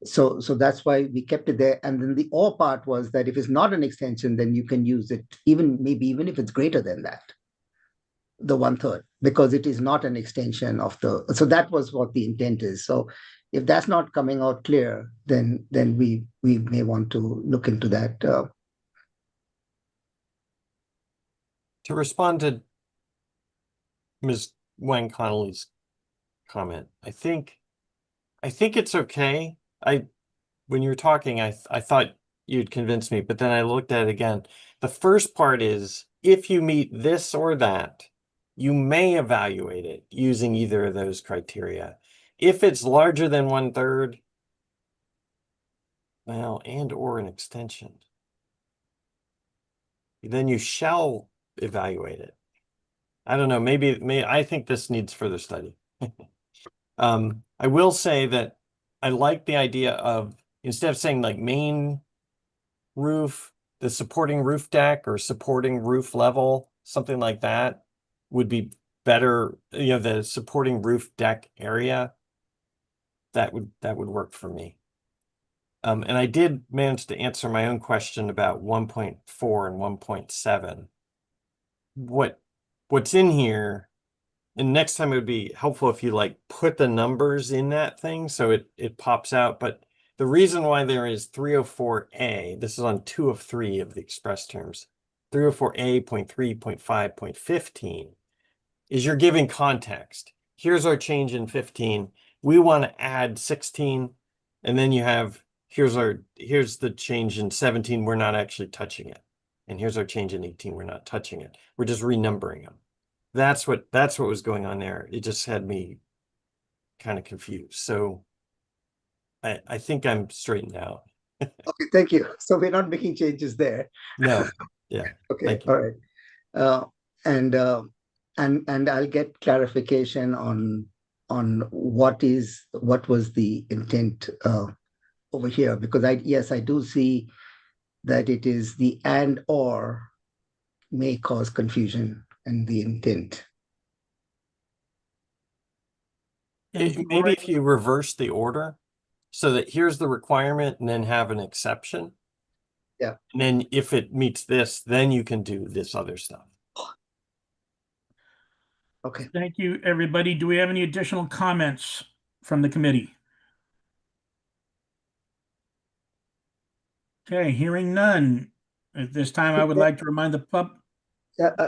So that's why we kept it there. And then the or part was that if it's not an extension, then you can use it even if it's greater than that, the 1/3, because it is not an extension of the. So that was what the intent is. So if that's not coming out clear, then we may want to look into that. To respond to Ms. Wang Connolly's comment, I think it's okay. When you were talking, I thought you'd convinced me, but then I looked at it again. The first part is if you meet this or that, you may evaluate it using either of those criteria. If it's larger than 1/3, well, and or an extension, then you shall evaluate it. I don't know, maybe I think this needs further study. I will say that I like the idea of, instead of saying like main roof, the supporting roof deck or supporting roof level, something like that would be better. The supporting roof deck area, that would work for me. And I did manage to answer my own question about 1.4 and 1.7. What's in here, and next time it would be helpful if you like put the numbers in that thing so it pops out. But the reason why there is 304A, this is on 2 of 3 of the express terms, 304A.3.5.15, is you're giving context. Here's our change in 15. We want to add 16, and then you have here's the change in 17. We're not actually touching it, and here's our change in 18. We're not touching it. We're just renumbering them. That's what was going on there. It just had me kind of confused. So I think I'm straightened out. Okay, thank you. So we're not making changes there. No. Yeah. Okay. All right. And I'll get clarification on what was the intent over here, because I do see that it is the and or may cause confusion and the intent. Maybe if you reverse the order so that here's the requirement and then have an exception. Yeah. And then if it meets this, then you can do this other stuff. Okay. Thank you, everybody. Do we have any additional comments from the committee? Okay, hearing none. At this time, I would like to remind the pub.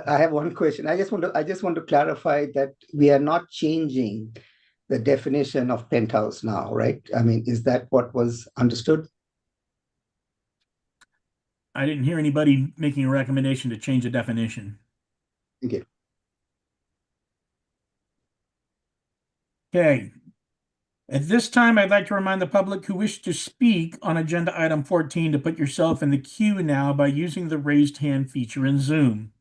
I have one question. I just want to clarify that we are not changing the definition of penthouse now, right? I mean, is that what was understood? I didn't hear anybody making a recommendation to change the definition. Okay. Okay. At this time, I'd like to remind the public who wish to speak on agenda item 14 to put yourself in the queue now by using the raised hand feature in Zoom.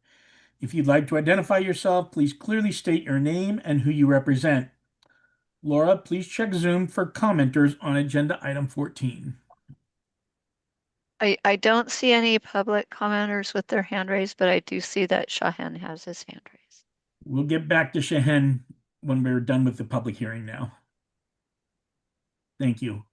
If you'd like to identify yourself, please clearly state your name and who you represent. Laura, please check Zoom for commenters on agenda item 14. I don't see any public commenters with their hand raised, but I do see that Shahan has his hand raised. We'll get back to Shahan when we're done with the public hearing now. Thank you.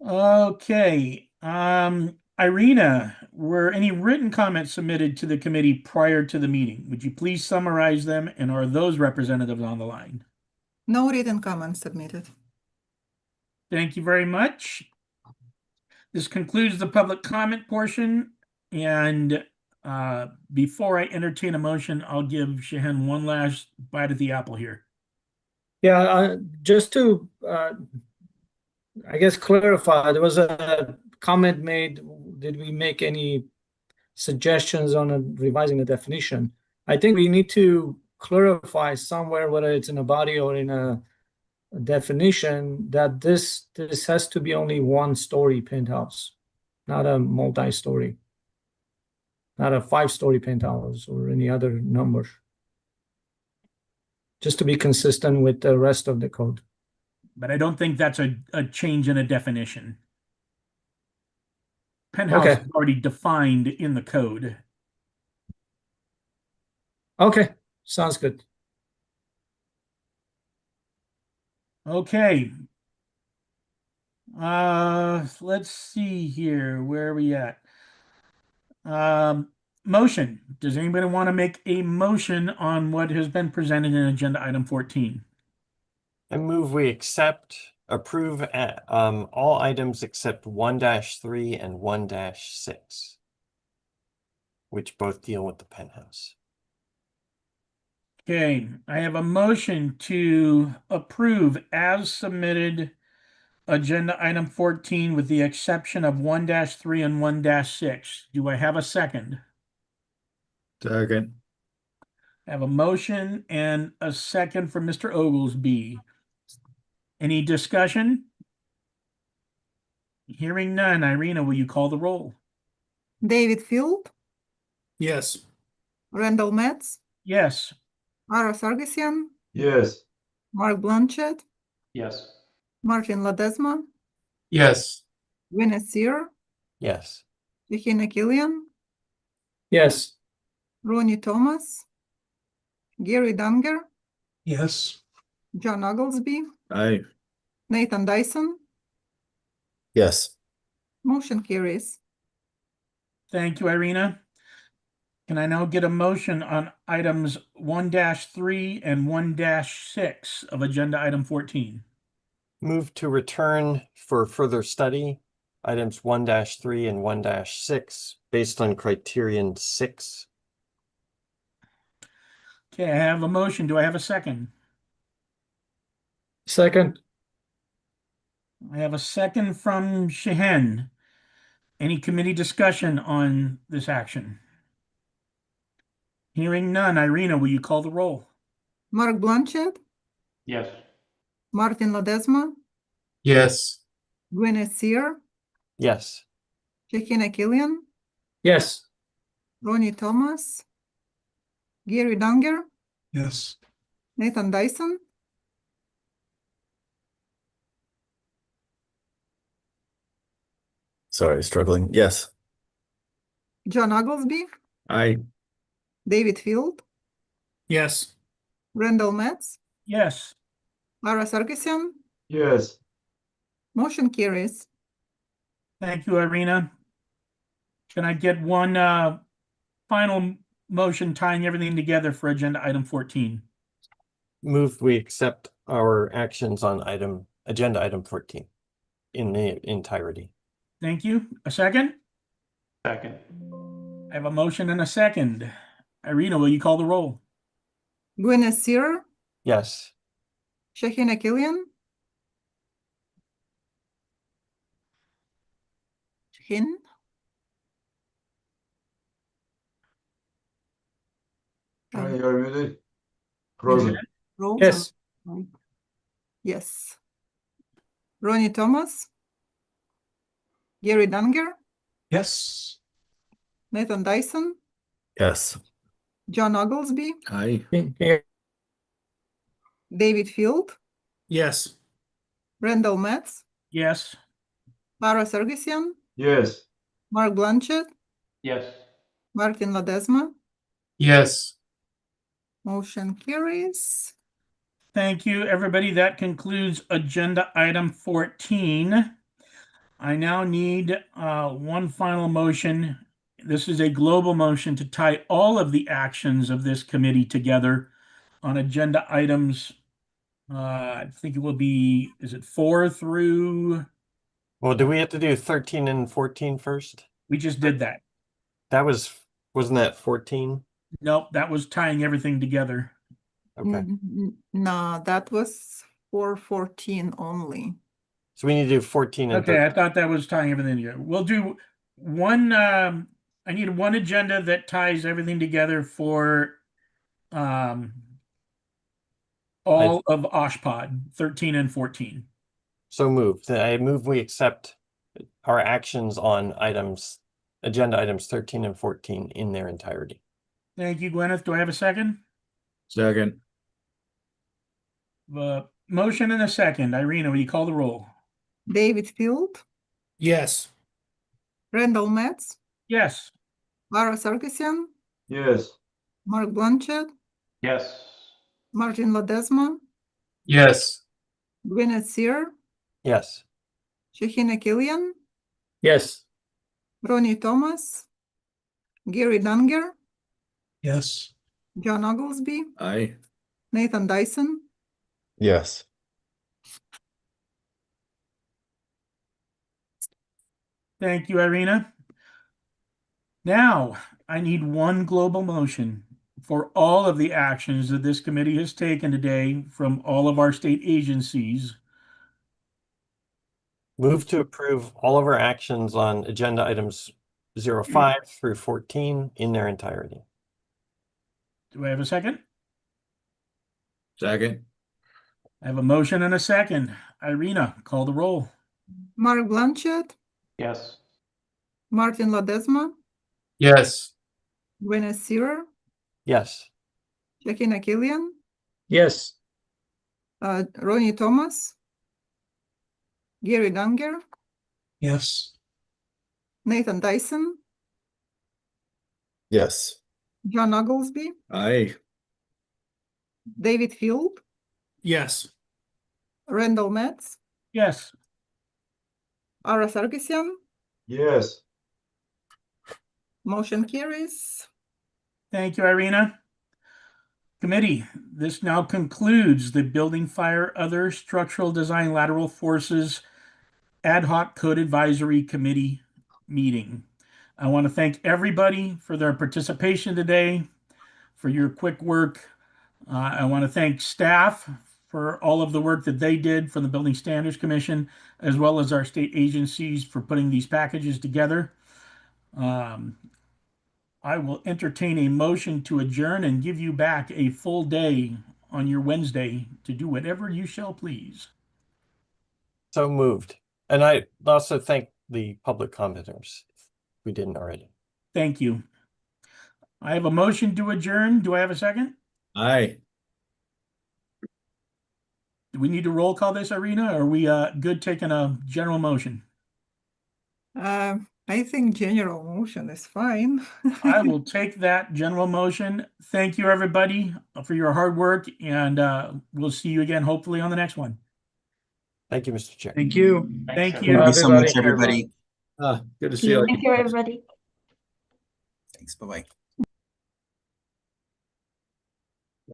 Okay. Irina, were any written comments submitted to the committee prior to the meeting? Would you please summarize them, and are those representatives on the line? No written comments submitted. Thank you very much. This concludes the public comment portion, and before I entertain a motion, I'll give Shahan one last bite at the apple here. Yeah, just to, I guess, clarify, there was a comment made, did we make any suggestions on revising the definition. I think we need to clarify somewhere, whether it's in a body or in a definition, that this has to be only one story penthouse, not a multi-story, not a 5-story penthouse or any other number. Just to be consistent with the rest of the code. But I don't think that's a change in a definition. Penthouse Okay. is already defined in the code. Okay, sounds good. Okay. Let's see here. Where are we at? Motion. Does anybody want to make a motion on what has been presented in agenda item 14? I move we approve all items except 1-3 and 1-6, which both deal with the penthouse. Okay, I have a motion to approve as submitted agenda item 14 with the exception of 1-3 and 1-6. Do I have a second? Second. I have a motion and a second from Mr. Oglesby. Any discussion? Hearing none. Irina, will you call the roll? David Field, Yes. Randall Metz, Yes. Ara Sargsyan, Yes. Mark Blanchett, Yes. Martin Ledesma, Yes. Gwyneth Sear, Yes. Shahina Killian, Yes. Ronnie Thomas, Gary Dunger, Yes. John Oglesby, Aye. Nathan Dyson. Yes. Motion carries. Thank you, Irina. Can I now get a motion on items 1-3 and 1-6 of agenda item 14? Move to return for further study items 1-3 and 1-6 based on criterion 6. Okay, I have a motion. Do I have a second? Second. I have a second from Shehen. Any committee discussion on this action? Hearing none. Irina, will you call the roll? Mark Blanchett, Yes. Martin Ledesma, Yes. Gwyneth Sear, Yes. Shahina Killian, Yes. Ronnie Thomas, Gary Dunger, Yes. Nathan Dyson, Sorry, struggling. Yes. John Oglesby, Aye. David Field, Yes. Randall Metz, Yes. Ara Sargsyan. Yes. Motion carries. Thank you, Irina. Can I get one final motion tying everything together for agenda item 14? Move we accept our actions on agenda item 14 in the entirety. Thank you. A second? Second. I have a motion and a second. Irina, will you call the roll? Gwyneth Sear, Yes. Shahina Killian, Shahin, Shahina, you're muted. Frozen. Yes. Yes. Ronnie Thomas, Gary Dunger, Yes. Nathan Dyson, Yes. John Oglesby, Aye. David Field, Yes. Randall Metz, Yes. Ara Sargsyan, Yes. Mark Blanchett, Yes. Martin Ledesma. Yes. Motion carries. Thank you, everybody. That concludes agenda item 14. I now need one final motion. This is a global motion to tie all of the actions of this committee together on agenda items. I think it will be, is it 4 through? Well, do we have to do 13 and 14 first? We just did that. Wasn't that 14? Nope, that was tying everything together. Okay. No, that was for 14 only. So we need to do 14 and Okay, 13. I thought that was tying everything together. We'll do one. I I need one agenda that ties everything together for all of OSHPOD 13 and 14. So moved. I move we accept our actions on agenda items 13 and 14 in their entirety. Thank you, Gwyneth. Do I have a second? Second. The motion and a second. Irina, will you call the roll? David Field, Yes. Randall Metz, Yes. Lara Sarkisian, Yes. Mark Blanchett, Yes. Martin Ledesma, Yes. Gwyneth Sear, Yes. Shahina Killian, Yes. Ronnie Thomas, Gary Dunger, Yes. John Oglesby, Aye. Nathan Dyson, Yes. Thank you, Irina. Now, I need one global motion for all of the actions that this committee has taken today from all of our state agencies. Move to approve all of our actions on agenda items 05 through 14 in their entirety. Do I have a second? Second. I have a motion and a second. Irina, call the roll. Mark Blanchett, Yes. Martin Ledesma, Yes. Gwyneth Sear, Yes. Shahina Killian, Yes. Ronnie Thomas, Gary Dunger, Yes. Nathan Dyson, Yes. John Oglesby, Aye. David Field, Yes. Randall Metz, Yes. Ara Sarkisian, Yes. motion carries. Thank you, Irina. Committee, this now concludes the Building Fire Other Structural Design Lateral Forces Ad Hoc Code Advisory Committee meeting. I want to thank everybody for their participation today, for your quick work. I want to thank staff for all of the work that they did from the Building Standards Commission, as well as our state agencies for putting these packages together. I will entertain a motion to adjourn and give you back a full day on your Wednesday to do whatever you shall please. So moved. And I also thank the public commenters if we didn't already. Thank you. I have a motion to adjourn. Do I have a second? Aye. Do we need to roll call this, Irina? Or are we good taking a general motion? I think general motion is fine. I will take that general motion. Thank you, everybody, for your hard work, and we'll see you again, hopefully, on the next one. Thank you, Mr. Chair. Thank you. Thank you. Thank you so much, everybody. Good to see you. Thank you, everybody. Thanks. Bye-bye.